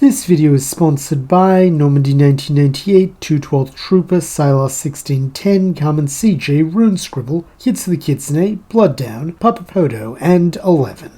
This video is sponsored by Normandy 1998, 212th Trooper, Silas 1610, Carmen CJ, Rune Scribble, Kids of the Kitsune, Blood Down, Papa Poto, and 11.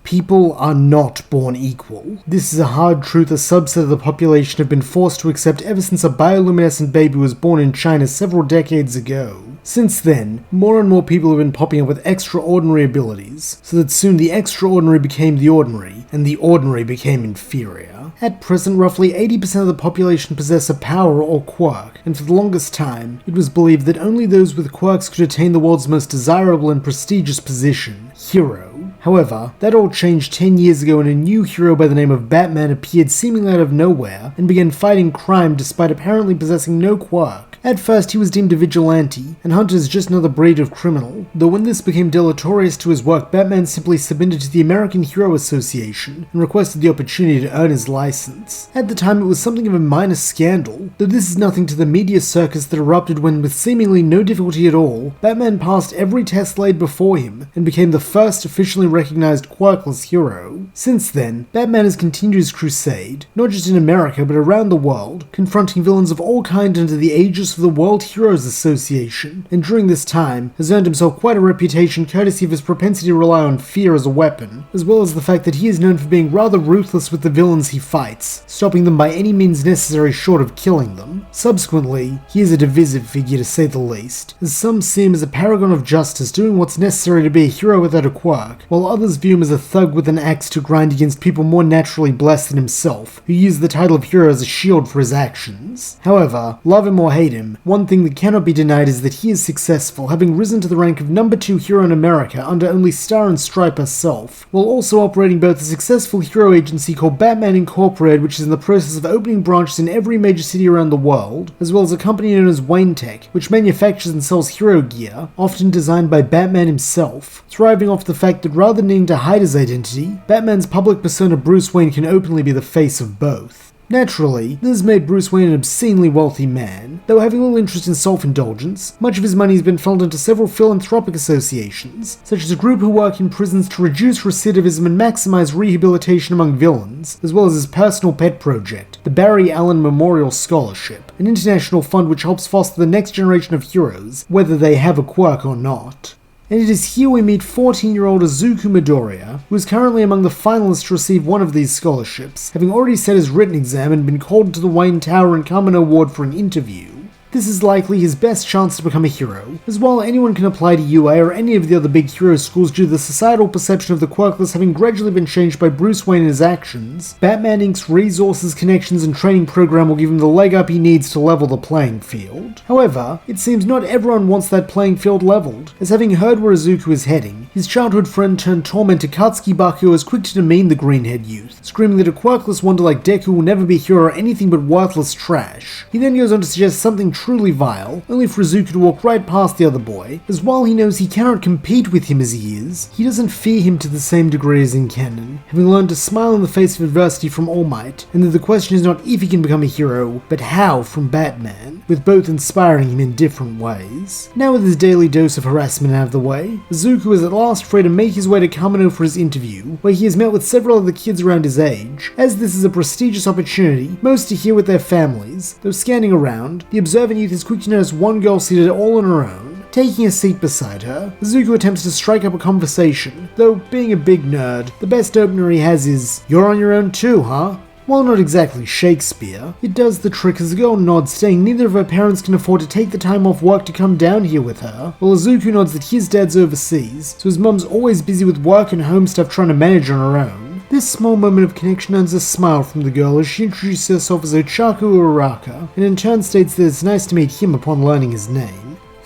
People are not born equal. This is a hard truth a subset of the population have been forced to accept ever since a bioluminescent baby was born in China several decades ago. Since then, more and more people have been popping up with extraordinary abilities, so that soon the extraordinary became the ordinary, and the ordinary became inferior. At present, roughly 80% of the population possess a power or quirk, and for the longest time, it was believed that only those with quirks could attain the world's most desirable and prestigious position, hero. However, that all changed 10 years ago when a new hero by the name of Batman appeared seemingly out of nowhere and began fighting crime despite apparently possessing no quirk. At first he was deemed a vigilante, and hunted as just another breed of criminal, though when this became deleterious to his work, Batman simply submitted to the American Hero Association and requested the opportunity to earn his license. At the time it was something of a minor scandal, though this is nothing to the media circus that erupted when, with seemingly no difficulty at all, Batman passed every test laid before him and became the first officially recognized quirkless hero. Since then, Batman has continued his crusade, not just in America but around the world, confronting villains of all kinds under the aegis of the World Heroes Association, and during this time has earned himself quite a reputation courtesy of his propensity to rely on fear as a weapon, as well as the fact that he is known for being rather ruthless with the villains he fights, stopping them by any means necessary short of killing them. Subsequently, he is a divisive figure to say the least, as some see him as a paragon of justice doing what's necessary to be a hero without a quirk, while others view him as a thug with an axe to grind against people more naturally blessed than himself, who use the title of hero as a shield for his actions. However, love him or hate him, one thing that cannot be denied is that he is successful, having risen to the rank of number 2 hero in America under only Star and Stripe herself, while also operating both a successful hero agency called Batman Incorporated, which is in the process of opening branches in every major city around the world, as well as a company known as Wayne Tech, which manufactures and sells hero gear, often designed by Batman himself, thriving off the fact that rather than needing to hide his identity, Batman's public persona Bruce Wayne can openly be the face of both. Naturally, this has made Bruce Wayne an obscenely wealthy man, though having little interest in self-indulgence, much of his money has been funneled into several philanthropic associations, such as a group who work in prisons to reduce recidivism and maximize rehabilitation among villains, as well as his personal pet project, the Barry Allen Memorial Scholarship, an international fund which helps foster the next generation of heroes, whether they have a quirk or not. And it is here we meet 14-year-old Izuku Midoriya, who is currently among the finalists to receive one of these scholarships, having already set his written exam and been called to the Wayne Tower and come an award for an interview. This is likely his best chance to become a hero, as while anyone can apply to UA or any of the other big hero schools due to the societal perception of the quirkless having gradually been changed by Bruce Wayne and his actions, Batman Inc.'s resources, connections, and training program will give him the leg up he needs to level the playing field. However, it seems not everyone wants that playing field leveled, as having heard where Izuku is heading, his childhood friend turned tormentor Katsuki Bakugo is quick to demean the green-haired youth, screaming that a quirkless wonder like Deku will never be a hero or anything but worthless trash. He then goes on to suggest something truly vile, only for Izuku to walk right past the other boy, as while he knows he cannot compete with him as he is, he doesn't fear him to the same degree as in canon, having learned to smile in the face of adversity from All Might, and that the question is not if he can become a hero, but how from Batman, with both inspiring him in different ways. Now with his daily dose of harassment out of the way, Izuku is at last free to make his way to Kamino for his interview, where he has met with several other kids around his age. As this is a prestigious opportunity, most are here with their families, though scanning around, the observant youth is quick to notice one girl seated all on her own. Taking a seat beside her, Izuku attempts to strike up a conversation, though being a big nerd, the best opener he has is, "You're on your own too, huh?" While not exactly Shakespeare, it does the trick as the girl nods, saying neither of her parents can afford to take the time off work to come down here with her, while Izuku nods that his dad's overseas, so his mum's always busy with work and home stuff trying to manage on her own. This small moment of connection earns a smile from the girl as she introduces herself as Ochaco Uraraka, and in turn states that it's nice to meet him upon learning his name.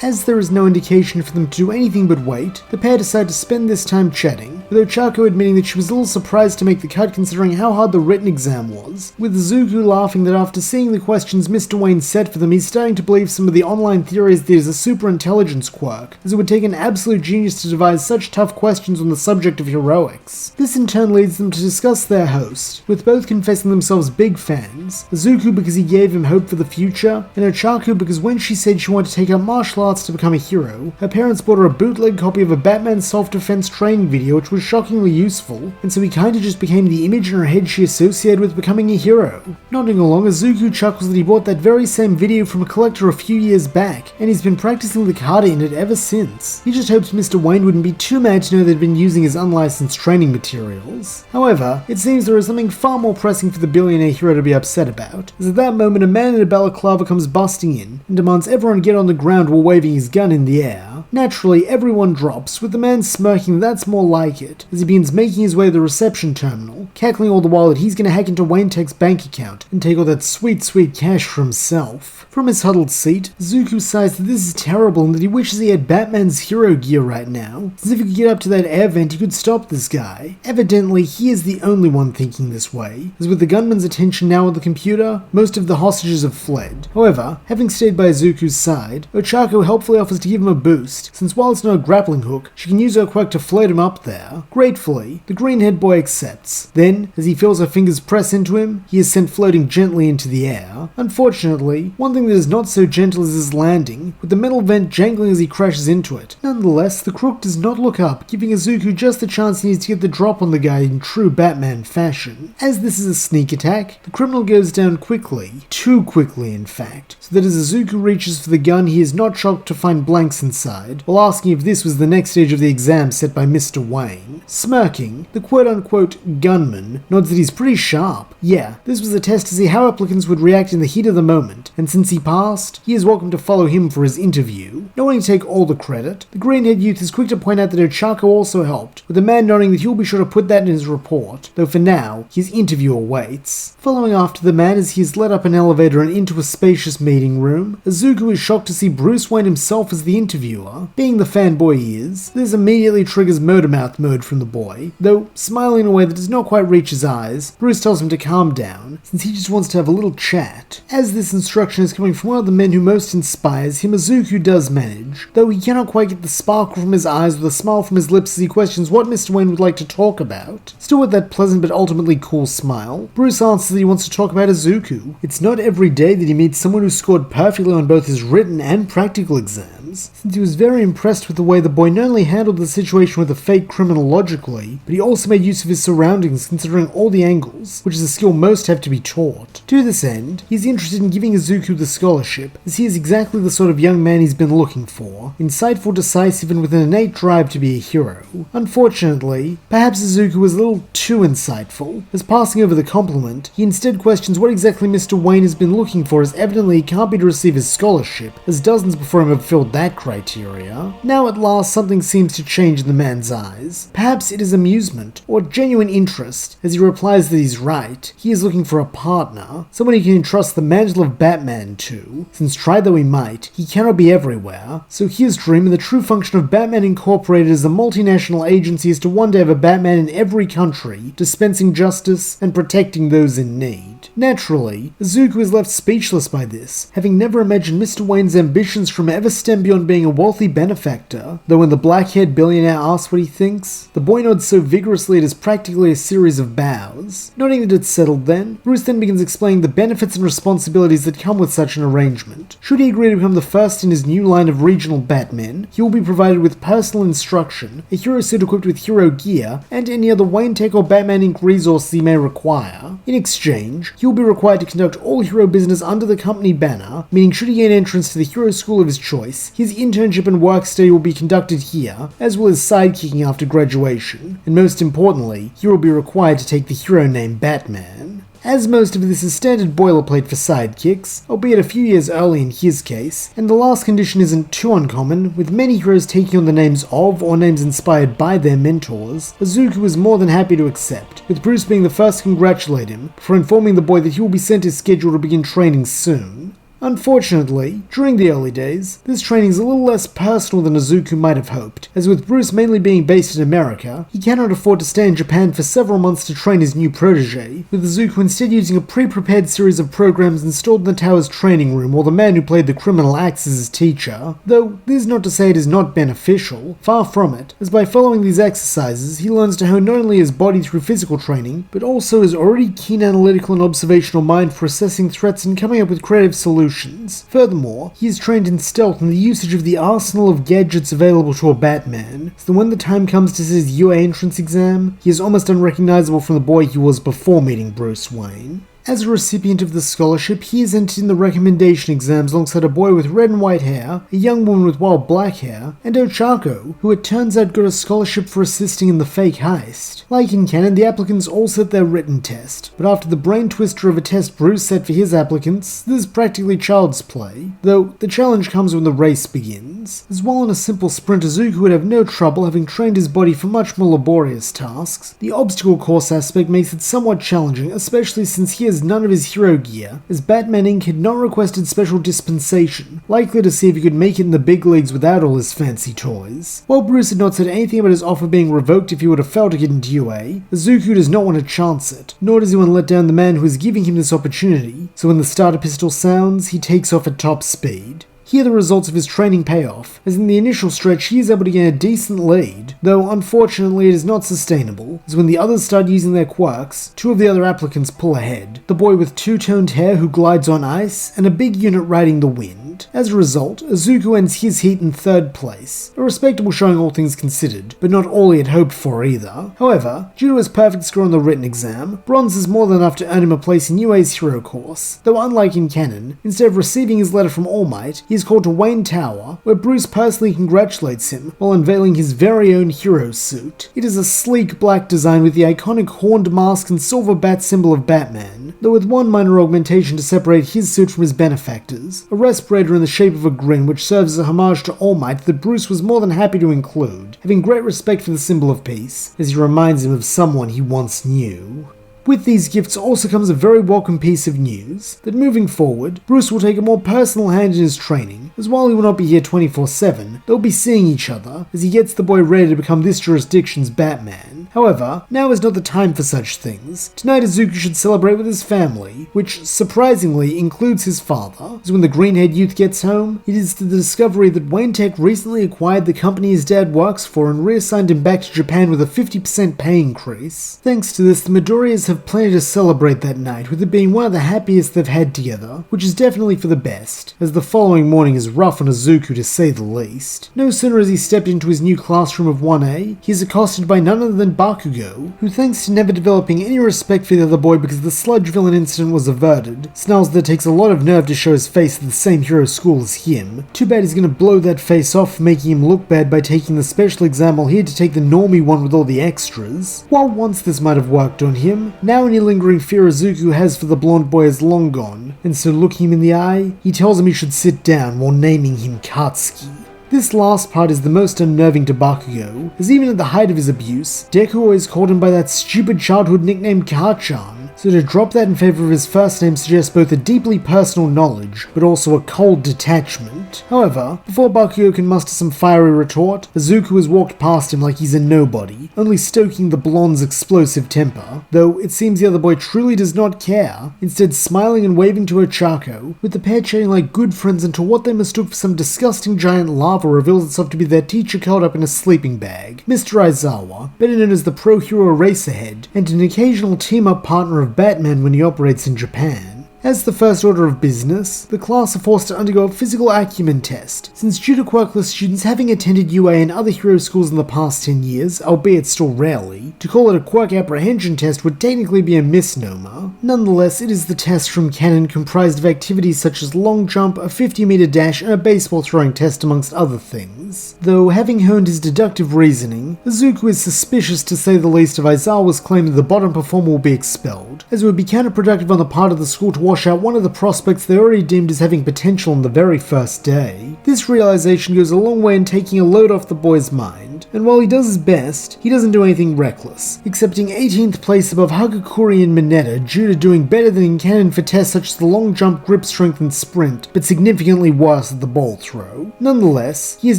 As there is no indication for them to do anything but wait, the pair decide to spend this time chatting, with Ochaco admitting that she was a little surprised to make the cut considering how hard the written exam was, with Izuku laughing that after seeing the questions Mr. Wayne set for them, he's starting to believe some of the online theories that is a super intelligence quirk, as it would take an absolute genius to devise such tough questions on the subject of heroics. This in turn leads them to discuss their host, with both confessing themselves big fans, Izuku because he gave him hope for the future, and Ochaco because when she said she wanted to take up martial arts to become a hero, her parents bought her a bootleg copy of a Batman self-defense training video which was was shockingly useful, and so he kinda just became the image in her head she associated with becoming a hero. Nodding along, Izuku chuckles that he bought that very same video from a collector a few years back, and he's been practicing the kata in it ever since. He just hopes Mr. Wayne wouldn't be too mad to know they'd been using his unlicensed training materials. However, it seems there is something far more pressing for the billionaire hero to be upset about, as at that moment a man in a balaclava comes busting in and demands everyone get on the ground while waving his gun in the air. Naturally, everyone drops, with the man smirking that's more like it, as he begins making his way to the reception terminal, cackling all the while that he's gonna hack into Wayne Tech's bank account and take all that sweet, sweet cash for himself. From his huddled seat, Izuku sighs that this is terrible and that he wishes he had Batman's hero gear right now, since if he could get up to that air vent he could stop this guy. Evidently, he is the only one thinking this way, as with the gunman's attention now on the computer, most of the hostages have fled. However, having stayed by Izuku's side, Ochaco helpfully offers to give him a boost, since while it's not a grappling hook, she can use her quirk to float him up there. Gratefully, the green-haired boy accepts. Then, as he feels her fingers press into him, he is sent floating gently into the air. Unfortunately, one thing that is not so gentle is his landing, with the metal vent jangling as he crashes into it. Nonetheless, the crook does not look up, giving Izuku just the chance he needs to get the drop on the guy in true Batman fashion. As this is a sneak attack, the criminal goes down quickly. Too quickly, in fact, so that as Izuku reaches for the gun, he is not shocked to find blanks inside, while asking if this was the next stage of the exam set by Mr. Wayne. Smirking, the quote-unquote gunman nods that he's pretty sharp. Yeah, this was a test to see how applicants would react in the heat of the moment, and since he passed, he is welcome to follow him for his interview. Not wanting to take all the credit, the green-haired youth is quick to point out that Ochaco also helped, with the man nodding that he'll be sure to put that in his report, though for now, his interviewer waits. Following after the man as he is led up an elevator and into a spacious meeting room, Izuku is shocked to see Bruce Wayne himself as the interviewer. Being the fanboy he is, this immediately triggers murder-mouth mode from the boy, though smiling in a way that does not quite reach his eyes, Bruce tells him to calm down, since he just wants to have a little chat. As this instruction is coming from one of the men who most inspires him, Izuku does manage, though he cannot quite get the sparkle from his eyes or the smile from his lips as he questions what Mr. Wayne would like to talk about. Still with that pleasant but ultimately cool smile, Bruce answers that he wants to talk about Izuku. It's not every day that he meets someone who scored perfectly on both his written and practical exams, since he was very impressed with the way the boy not only handled the situation with a fake criminal logically, but he also made use of his surroundings considering all the angles, which is a skill most have to be taught. To this end, he's interested in giving Izuku the scholarship, as he is exactly the sort of young man he's been looking for, insightful, decisive, and with an innate drive to be a hero. Unfortunately, perhaps Izuku was a little too insightful, as passing over the compliment, he instead questions what exactly Mr. Wayne has been looking for, as evidently he can't be to receive his scholarship, as dozens before him have filled that criteria. Now at last something seems to change in the man's eyes. Perhaps it is amusement, or genuine interest, as he replies that he's right. He is looking for a partner, someone he can entrust the mantle of Batman to, since try though he might, he cannot be everywhere, so his dream and the true function of Batman Incorporated as a multinational agency is to one day have a Batman in every country, dispensing justice and protecting those in need. Naturally, Izuku is left speechless by this, having never imagined Mr. Wayne's ambitions from ever stem beyond being a wealthy benefactor, though when the black-haired billionaire asks what he thinks, the boy nods so vigorously it is practically a series of bows. Noting that it's settled then, Bruce then begins explaining the benefits and responsibilities that come with such an arrangement. Should he agree to become the first in his new line of regional Batmen, he will be provided with personal instruction, a hero suit equipped with hero gear, and any other Wayne Tech or Batman Inc. resources he may require. In exchange, he will be required to conduct all hero business under the company banner, meaning should he gain entrance to the hero school of his choice, his internship and work study will be conducted here, as well as sidekicking after graduation, and most importantly, he will be required to take the hero name Batman. As most of this is standard boilerplate for sidekicks, albeit a few years early in his case, and the last condition isn't too uncommon, with many heroes taking on the names of or names inspired by their mentors, Izuku is more than happy to accept, with Bruce being the first to congratulate him for informing the boy that he will be sent his schedule to begin training soon. Unfortunately, during the early days, this training is a little less personal than Izuku might have hoped, as with Bruce mainly being based in America, he cannot afford to stay in Japan for several months to train his new protege, with Izuku instead using a pre-prepared series of programs installed in the tower's training room while the man who played the criminal acts as his teacher. Though, this is not to say it is not beneficial, far from it, as by following these exercises, he learns to hone not only his body through physical training, but also his already keen analytical and observational mind for assessing threats and coming up with creative solutions. emotions. Furthermore, he is trained in stealth and the usage of the arsenal of gadgets available to a Batman, so that when the time comes to his UA entrance exam, he is almost unrecognizable from the boy he was before meeting Bruce Wayne. As a recipient of the scholarship, he is entered in the recommendation exams alongside a boy with red and white hair, a young woman with wild black hair, and Ochaco, who it turns out got a scholarship for assisting in the fake heist. Like in canon, the applicants all set their written test, but after the brain twister of a test Bruce set for his applicants, this is practically child's play, though the challenge comes when the race begins, as while in a simple sprint Izuku would have no trouble having trained his body for much more laborious tasks, the obstacle course aspect makes it somewhat challenging, especially since he has none of his hero gear, as Batman Inc. had not requested special dispensation, likely to see if he could make it in the big leagues without all his fancy toys. While Bruce had not said anything about his offer being revoked if he would have failed to get into UA, Izuku does not want to chance it, nor does he want to let down the man who is giving him this opportunity, so when the starter pistol sounds, he takes off at top speed. Here the results of his training pay off, as in the initial stretch he is able to gain a decent lead, though unfortunately it is not sustainable, as when the others start using their quirks, two of the other applicants pull ahead, the boy with two-toned hair who glides on ice, and a big unit riding the wind. As a result, Izuku ends his heat in third place, a respectable showing all things considered, but not all he had hoped for either. However, due to his perfect score on the written exam, bronze is more than enough to earn him a place in UA's hero course, though unlike in canon, instead of receiving his letter from All Might, he is called to Wayne Tower, where Bruce personally congratulates him while unveiling his very own hero suit. It is a sleek black design with the iconic horned mask and silver bat symbol of Batman, though with one minor augmentation to separate his suit from his benefactor's, a respirator in the shape of a grin which serves as a homage to All Might that Bruce was more than happy to include, having great respect for the symbol of peace, as he reminds him of someone he once knew. With these gifts also comes a very welcome piece of news, that moving forward, Bruce will take a more personal hand in his training, as while he will not be here 24/7, they'll be seeing each other as he gets the boy ready to become this jurisdiction's Batman. However, now is not the time for such things. Tonight Izuku should celebrate with his family, which surprisingly includes his father, as when the green-haired youth gets home, it is to the discovery that Wayne Tech recently acquired the company his dad works for and reassigned him back to Japan with a 50% pay increase. Thanks to this, the Midoriyas have plenty to celebrate that night, with it being one of the happiest they've had together, which is definitely for the best, as the following morning is rough on Izuku to say the least. No sooner has he stepped into his new classroom of 1A, he is accosted by none other than Bakugo, who thanks to never developing any respect for the other boy because the sludge villain incident was averted, snarls that it takes a lot of nerve to show his face at the same hero school as him. Too bad he's gonna blow that face off, making him look bad by taking the special exam while he had to take the normie one with all the extras. While once this might have worked on him, now any lingering fear Izuku has for the blonde boy is long gone, and so looking him in the eye, he tells him he should sit down while naming him Katsuki. This last part is the most unnerving to Bakugo, as even at the height of his abuse, Deku always called him by that stupid childhood nickname Kachan, so to drop that in favor of his first name suggests both a deeply personal knowledge, but also a cold detachment. However, before Bakugo can muster some fiery retort, Izuku has walked past him like he's a nobody, only stoking the blonde's explosive temper, though it seems the other boy truly does not care, instead smiling and waving to Ochaco, with the pair chatting like good friends until what they mistook for some disgusting giant lava reveals itself to be their teacher curled up in a sleeping bag, Mr. Aizawa, better known as the pro-hero Eraserhead, and an occasional team-up partner of Batman when he operates in Japan. As the first order of business, the class are forced to undergo a physical acumen test, since due to quirkless students having attended UA and other hero schools in the past 10 years, albeit still rarely, to call it a quirk apprehension test would technically be a misnomer. Nonetheless, it is the test from canon comprised of activities such as long jump, a 50-meter dash, and a baseball throwing test amongst other things. Though, having honed his deductive reasoning, Izuku is suspicious to say the least of Aizawa's claim that the bottom performer will be expelled, as it would be counterproductive on the part of the school to wash out one of the prospects they already deemed as having potential on the very first day. This realization goes a long way in taking a load off the boy's mind, and while he does his best, he doesn't do anything reckless, accepting 18th place above Hagakuri and Mineta due to doing better than in canon for tests such as the long jump, grip strength and sprint, but significantly worse at the ball throw. Nonetheless, he is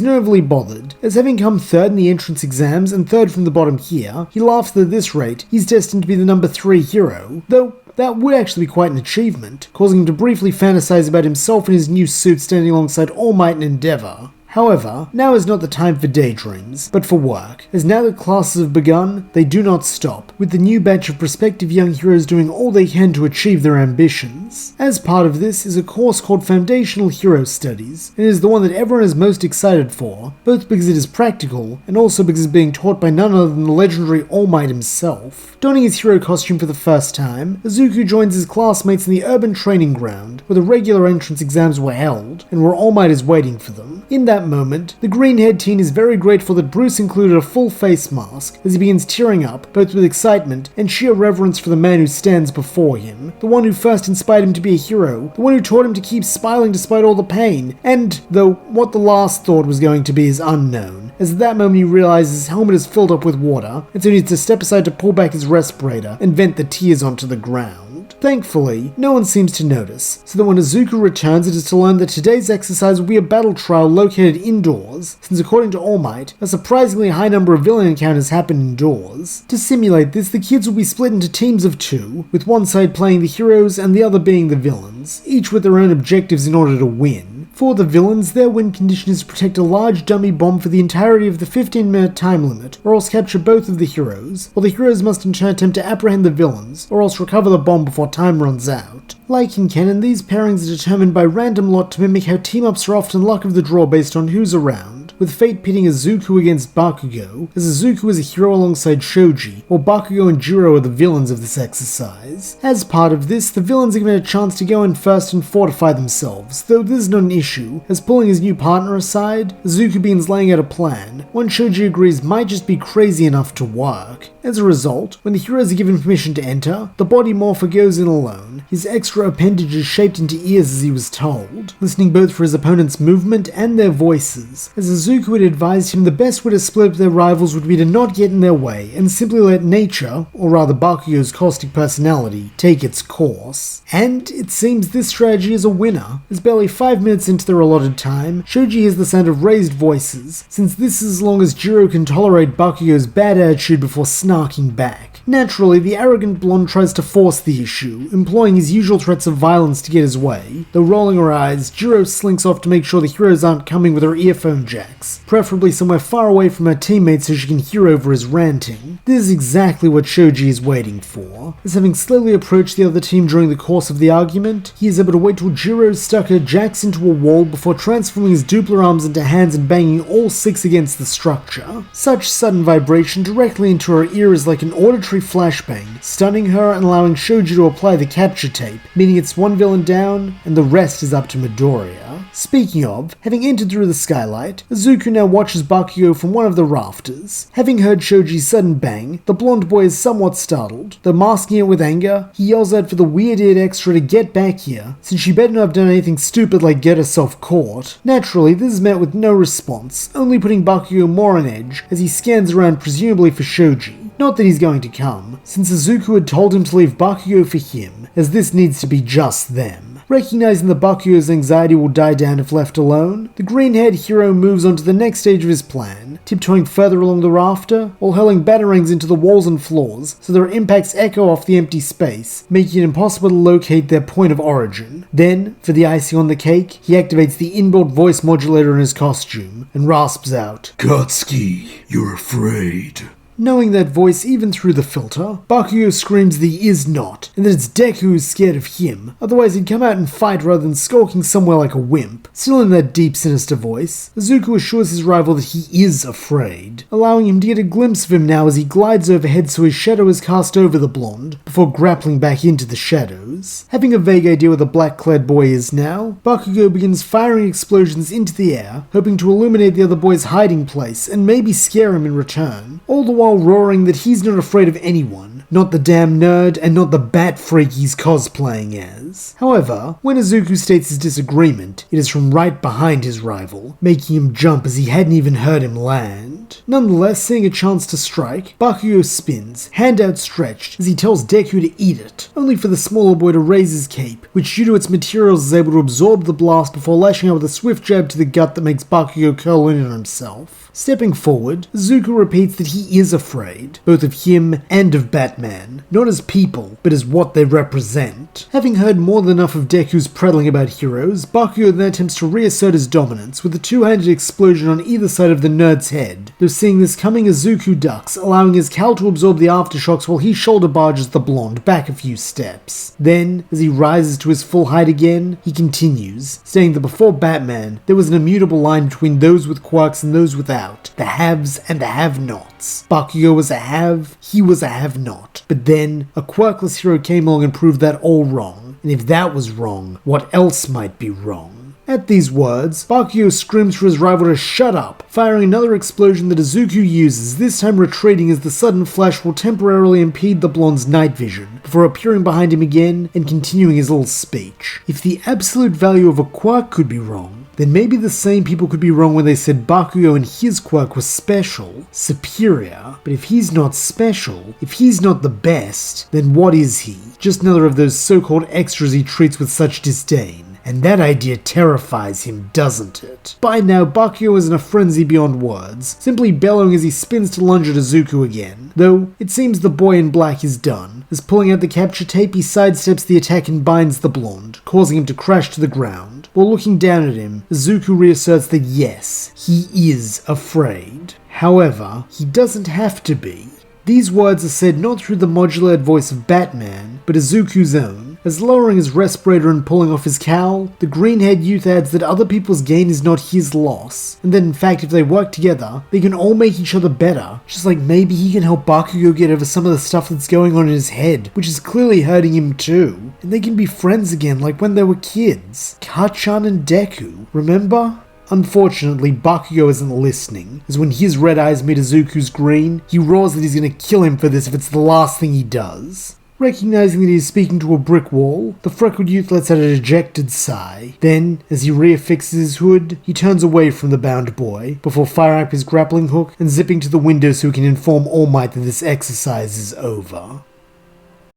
not overly bothered, as having come third in the entrance exams and third from the bottom here, he laughs that at this rate, he's destined to be the number 3 hero, though that would actually be quite an achievement, causing him to briefly fantasize about himself in his new suit standing alongside All Might and Endeavor. However, now is not the time for daydreams, but for work, as now that classes have begun, they do not stop, with the new batch of prospective young heroes doing all they can to achieve their ambitions. As part of this is a course called Foundational Hero Studies, and it is the one that everyone is most excited for, both because it is practical, and also because it is being taught by none other than the legendary All Might himself. Donning his hero costume for the first time, Izuku joins his classmates in the urban training ground, where the regular entrance exams were held, and where All Might is waiting for them. In that moment, the green-haired teen is very grateful that Bruce included a full face mask, as he begins tearing up, both with excitement and sheer reverence for the man who stands before him, the one who first inspired him to be a hero, the one who taught him to keep smiling despite all the pain, and, though what the last thought was going to be is unknown, as at that moment he realizes his helmet is filled up with water, and so he needs to step aside to pull back his respirator and vent the tears onto the ground. Thankfully, no one seems to notice, so that when Izuku returns it is to learn that today's exercise will be a battle trial located indoors, since according to All Might, a surprisingly high number of villain encounters happen indoors. To simulate this, the kids will be split into teams of 2, with one side playing the heroes and the other being the villains, each with their own objectives in order to win. For the villains, their win condition is to protect a large dummy bomb for the entirety of the 15-minute time limit, or else capture both of the heroes, while the heroes must in turn attempt to apprehend the villains, or else recover the bomb before time runs out. Like in canon, these pairings are determined by random lot to mimic how team-ups are often luck of the draw based on who's around, with fate pitting Izuku against Bakugo, as Izuku is a hero alongside Shoji, while Bakugo and Jiro are the villains of this exercise. As part of this, the villains are given a chance to go in first and fortify themselves, though this is not an issue, as pulling his new partner aside, Izuku begins laying out a plan, one Shoji agrees might just be crazy enough to work. As a result, when the heroes are given permission to enter, the body morpher goes in alone, his extra appendage is shaped into ears as he was told, listening both for his opponent's movement and their voices, as Izuku had advised him the best way to split up their rivals would be to not get in their way and simply let nature, or rather Bakugo's caustic personality, take its course. And it seems this strategy is a winner, as barely 5 minutes into their allotted time, Shoji hears the sound of raised voices, since this is as long as Jiro can tolerate Bakugo's bad attitude before snarking back. Naturally, the arrogant blonde tries to force the issue, employing his usual threats of violence to get his way. Though rolling her eyes, Jiro slinks off to make sure the heroes aren't coming with her earphone jacks, preferably somewhere far away from her teammates so she can hear over his ranting. This is exactly what Shoji is waiting for, as having slowly approached the other team during the course of the argument, he is able to wait till Jiro's stuck her jacks into a wall before transforming his Doppler arms into hands and banging all 6 against the structure. Such sudden vibration directly into her ear is like an auditory flashbang, stunning her and allowing Shoji to apply the capture tape, meaning it's one villain down, and the rest is up to Midoriya. Speaking of, having entered through the skylight, Izuku now watches Bakugo from one of the rafters. Having heard Shoji's sudden bang, the blonde boy is somewhat startled, though masking it with anger, he yells out for the weird-eared extra to get back here, since she better not have done anything stupid like get herself caught. Naturally, this is met with no response, only putting Bakugo more on edge as he scans around presumably for Shoji. Not that he's going to come, since Izuku had told him to leave Bakugo for him, as this needs to be just them. Recognizing that Bakugo's anxiety will die down if left alone, the green-haired hero moves on to the next stage of his plan, tiptoeing further along the rafter, while hurling batarangs into the walls and floors so their impacts echo off the empty space, making it impossible to locate their point of origin. Then, for the icing on the cake, he activates the inbuilt voice modulator in his costume, and rasps out, "Katsuki, you're afraid." Knowing that voice even through the filter, Bakugo screams that he is not, and that it's Deku who's scared of him, otherwise he'd come out and fight rather than skulking somewhere like a wimp. Still in that deep, sinister voice, Izuku assures his rival that he is afraid, allowing him to get a glimpse of him now as he glides overhead so his shadow is cast over the blonde, before grappling back into the shadows. Having a vague idea where the black-clad boy is now, Bakugo begins firing explosions into the air, hoping to illuminate the other boy's hiding place and maybe scare him in return, all the while roaring that he's not afraid of anyone, not the damn nerd and not the bat freak he's cosplaying as. However, when Izuku states his disagreement, it is from right behind his rival, making him jump as he hadn't even heard him land. moment. Nonetheless, seeing a chance to strike, Bakugo spins, hand outstretched, as he tells Deku to eat it, only for the smaller boy to raise his cape, which due to its materials is able to absorb the blast before lashing out with a swift jab to the gut that makes Bakugo curl in on himself. Stepping forward, Izuku repeats that he is afraid, both of him and of Batman, not as people, but as what they represent. Having heard more than enough of Deku's prattling about heroes, Bakugo then attempts to reassert his dominance with a two-handed explosion on either side of the nerd's head, though seeing this coming, Izuku ducks, allowing his cowl to absorb the aftershocks while he shoulder barges the blonde back a few steps. Then, as he rises to his full height again, he continues, saying that before Batman, there was an immutable line between those with quirks and those without, the haves and the have-nots. Bakugo was a have, he was a have-not. But then, a quirkless hero came along and proved that all wrong. And if that was wrong, what else might be wrong? At these words, Bakugo screams for his rival to shut up, firing another explosion that Izuku uses, this time retreating as the sudden flash will temporarily impede the blonde's night vision, before appearing behind him again and continuing his little speech. If the absolute value of a quirk could be wrong, then maybe the same people could be wrong when they said Bakugo and his quirk was special, superior. But if he's not special, if he's not the best, then what is he? Just another of those so-called extras he treats with such disdain. And that idea terrifies him, doesn't it? By now, Bakugo is in a frenzy beyond words, simply bellowing as he spins to lunge at Izuku again. Though, it seems the boy in black is done, as pulling out the capture tape, he sidesteps the attack and binds the blonde, causing him to crash to the ground. While looking down at him, Izuku reasserts that yes, he is afraid. However, he doesn't have to be. These words are said not through the modulated voice of Batman, but Izuku's own. As lowering his respirator and pulling off his cowl, the green-haired youth adds that other people's gain is not his loss, and that in fact if they work together, they can all make each other better, just like maybe he can help Bakugo get over some of the stuff that's going on in his head, which is clearly hurting him too, and they can be friends again like when they were kids. Kachan and Deku, remember? Unfortunately, Bakugo isn't listening, as when his red eyes meet Izuku's green, he roars that he's gonna kill him for this if it's the last thing he does. Recognizing that he is speaking to a brick wall, the freckled youth lets out a dejected sigh. Then, as he reaffixes his hood, he turns away from the bound boy, before firing up his grappling hook and zipping to the window so he can inform All Might that this exercise is over.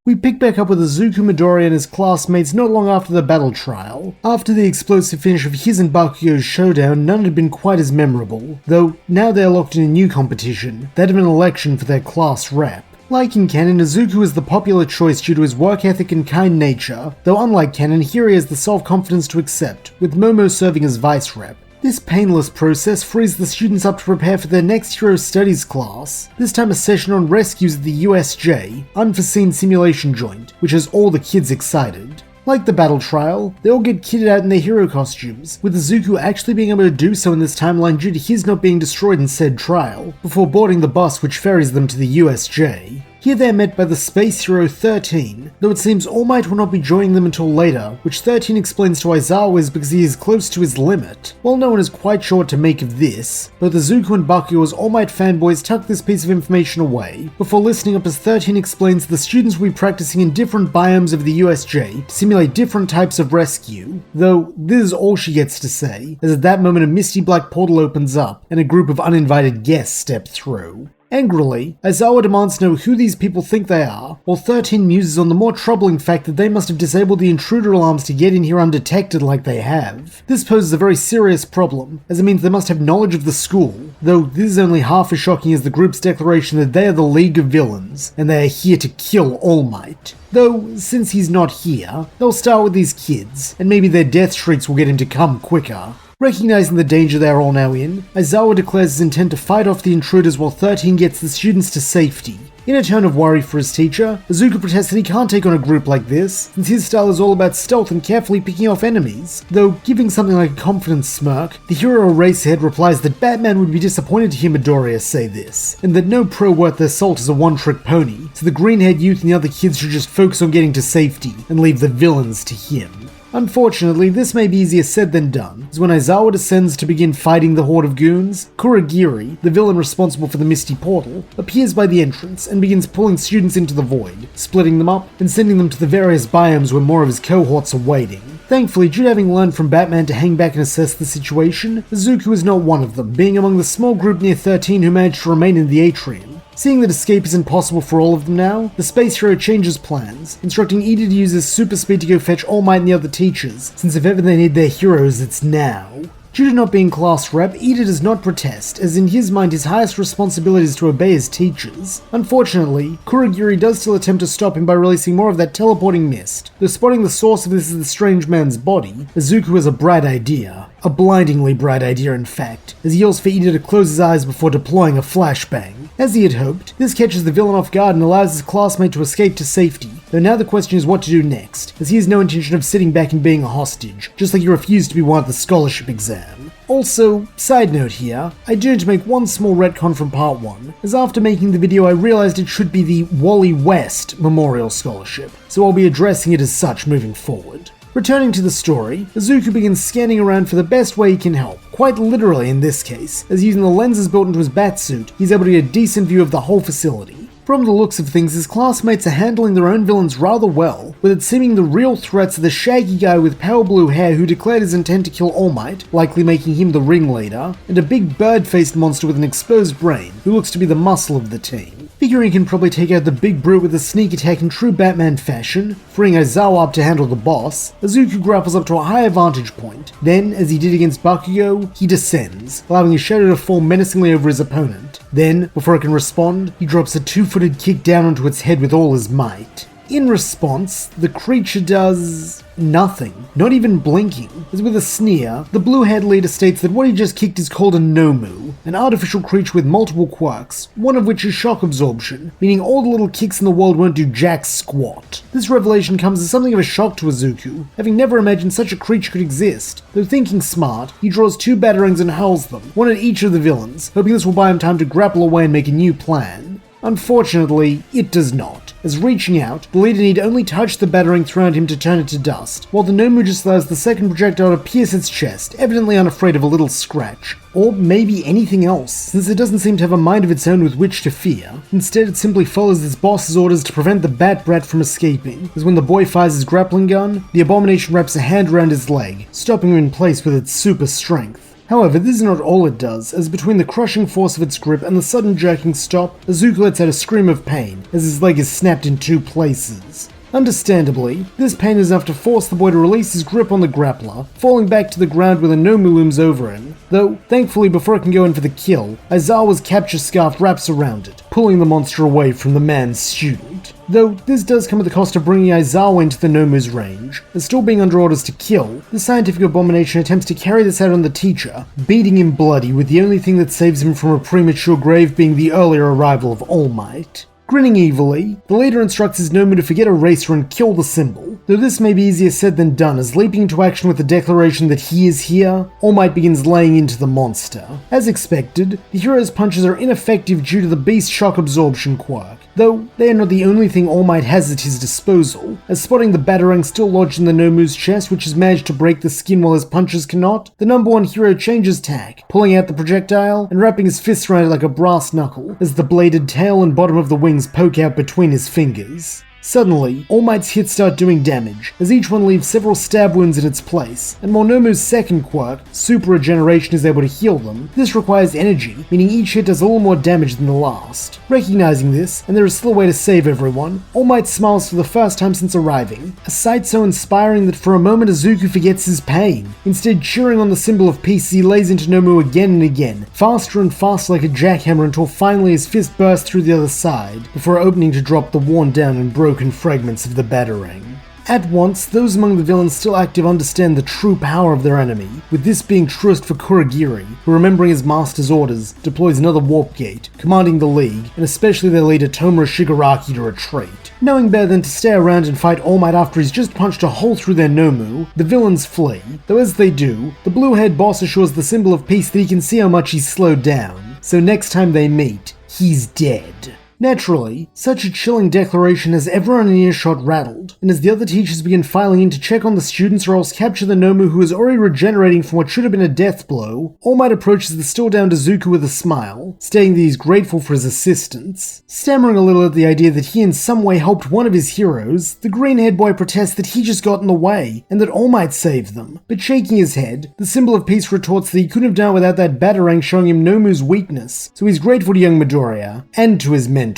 We pick back up with Izuku, Midoriya and his classmates not long after the battle trial. After the explosive finish of his and Bakugo's showdown, none had been quite as memorable, though now they are locked in a new competition, that of an election for their class rep. Like in canon, Izuku is the popular choice due to his work ethic and kind nature, though unlike canon, here he has the self-confidence to accept, with Momo serving as vice rep. This painless process frees the students up to prepare for their next Hero Studies class, this time a session on rescues at the USJ, Unforeseen Simulation Joint, which has all the kids excited. Like the battle trial, they all get kitted out in their hero costumes, with Izuku actually being able to do so in this timeline due to his not being destroyed in said trial, before boarding the bus which ferries them to the USJ. Here they are met by the space hero 13, though it seems All Might will not be joining them until later, which 13 explains to Aizawa is because he is close to his limit. While no one is quite sure what to make of this, both Izuku and Bakugo as All Might fanboys tuck this piece of information away, before listening up as 13 explains the students will be practicing in different biomes of the USJ to simulate different types of rescue, though this is all she gets to say, as at that moment a misty black portal opens up and a group of uninvited guests step through. Angrily, Aizawa demands to know who these people think they are, while 13 muses on the more troubling fact that they must have disabled the intruder alarms to get in here undetected like they have. This poses a very serious problem, as it means they must have knowledge of the school, though this is only half as shocking as the group's declaration that they are the League of Villains, and they are here to kill All Might. Though, since he's not here, they'll start with these kids, and maybe their death shrieks will get him to come quicker. Recognizing the danger they are all now in, Aizawa declares his intent to fight off the intruders while 13 gets the students to safety. In a tone of worry for his teacher, Izuku protests that he can't take on a group like this, since his style is all about stealth and carefully picking off enemies, though giving something like a confident smirk, the hero Eraserhead replies that Batman would be disappointed to hear Midoriya say this, and that no pro worth their salt is a one-trick pony, so the green-haired youth and the other kids should just focus on getting to safety, and leave the villains to him. Unfortunately, this may be easier said than done, as when Aizawa descends to begin fighting the horde of goons, Kurogiri, the villain responsible for the Misty Portal, appears by the entrance and begins pulling students into the void, splitting them up and sending them to the various biomes where more of his cohorts are waiting. Thankfully, due to having learned from Batman to hang back and assess the situation, Izuku is not one of them, being among the small group near 13 who managed to remain in the atrium. Seeing that escape isn't possible for all of them now, the space hero changes plans, instructing Ida to use his super speed to go fetch All Might and the other teachers, since if ever they need their heroes, it's now. Due to not being class rep, Ida does not protest, as in his mind his highest responsibility is to obey his teachers. Unfortunately, Kurogiri does still attempt to stop him by releasing more of that teleporting mist, though spotting the source of this is the strange man's body, Izuku has a bright idea. A blindingly bright idea, in fact, as he yells for Ida to close his eyes before deploying a flashbang. As he had hoped, this catches the villain off guard and allows his classmate to escape to safety, though now the question is what to do next, as he has no intention of sitting back and being a hostage, just like he refused to be one at the scholarship exam. Also, side note here, I do need to make one small retcon from part 1, as after making the video I realized it should be the Wally West Memorial Scholarship, so I'll be addressing it as such moving forward. Returning to the story, Izuku begins scanning around for the best way he can help, quite literally in this case, as using the lenses built into his batsuit, he's able to get a decent view of the whole facility. From the looks of things, his classmates are handling their own villains rather well, with it seeming the real threats are the shaggy guy with pale blue hair who declared his intent to kill All Might, likely making him the ringleader, and a big bird-faced monster with an exposed brain, who looks to be the muscle of the team. Figuring he can probably take out the big brute with a sneak attack in true Batman fashion, freeing Aizawa up to handle the boss, Izuku grapples up to a higher vantage point. Then, as he did against Bakugo, he descends, allowing his shadow to fall menacingly over his opponent. Then, before it can respond, he drops a two-footed kick down onto its head with all his might. In response, the creature does nothing, not even blinking, as with a sneer, the blue-haired leader states that what he just kicked is called a Nomu, an artificial creature with multiple quirks, one of which is shock absorption, meaning all the little kicks in the world won't do jack squat. This revelation comes as something of a shock to Izuku, having never imagined such a creature could exist. Though thinking smart, he draws 2 batarangs and hurls them, one at each of the villains, hoping this will buy him time to grapple away and make a new plan. Unfortunately, it does not, as reaching out, the leader need only touch the batarang thrown at him to turn it to dust, while the Nomu just allows the second projectile to pierce its chest, evidently unafraid of a little scratch. Or maybe anything else, since it doesn't seem to have a mind of its own with which to fear. Instead, it simply follows its boss's orders to prevent the Bat Brat from escaping, as when the boy fires his grappling gun, the abomination wraps a hand around his leg, stopping him in place with its super strength. However, this is not all it does, as between the crushing force of its grip and the sudden jerking stop, Izuku lets out a scream of pain, as his leg is snapped in 2 places. Understandably, this pain is enough to force the boy to release his grip on the grappler, falling back to the ground with a Nomu looms over him, though, thankfully before it can go in for the kill, Aizawa's capture scarf wraps around it, pulling the monster away from the man's student. Though this does come at the cost of bringing Aizawa into the Nomu's range, as still being under orders to kill, the scientific abomination attempts to carry this out on the teacher, beating him bloody with the only thing that saves him from a premature grave being the earlier arrival of All Might. Grinning evilly, the leader instructs his Nomu to forget Eraser and kill the symbol, though this may be easier said than done, as leaping into action with the declaration that he is here, All Might begins laying into the monster. As expected, the hero's punches are ineffective due to the beast shock absorption quirk, though they are not the only thing All Might has at his disposal, as spotting the batarang still lodged in the Nomu's chest which has managed to break the skin while his punches cannot, the number 1 hero changes tack, pulling out the projectile and wrapping his fists around it like a brass knuckle, as the bladed tail and bottom of the wings poke out between his fingers. Suddenly, All Might's hits start doing damage, as each one leaves several stab wounds in its place, and while Nomu's second quirk, Super Regeneration, is able to heal them, this requires energy, meaning each hit does a little more damage than the last. Recognizing this, and there is still a way to save everyone, All Might smiles for the first time since arriving, a sight so inspiring that for a moment Izuku forgets his pain, instead cheering on the symbol of peace he lays into Nomu again and again, faster and faster like a jackhammer until finally his fist bursts through the other side, before opening to drop the worn down and broken fragments of the batarang. At once, those among the villains still active understand the true power of their enemy, with this being truest for Kurogiri, who, remembering his master's orders, deploys another warp gate, commanding the League, and especially their leader Tomura Shigaraki, to retreat. Knowing better than to stay around and fight All Might after he's just punched a hole through their Nomu, the villains flee, though as they do, the blue-haired boss assures the symbol of peace that he can see how much he's slowed down, so next time they meet, he's dead. Naturally, such a chilling declaration has everyone in earshot rattled, and as the other teachers begin filing in to check on the students or else capture the Nomu who is already regenerating from what should have been a death blow, All Might approaches the still down Izuku with a smile, stating that he's grateful for his assistance. Stammering a little at the idea that he in some way helped one of his heroes, the green-haired boy protests that he just got in the way, and that All Might saved them. But shaking his head, the symbol of peace retorts that he couldn't have done it without that batarang showing him Nomu's weakness, so he's grateful to young Midoriya, and to his mentor.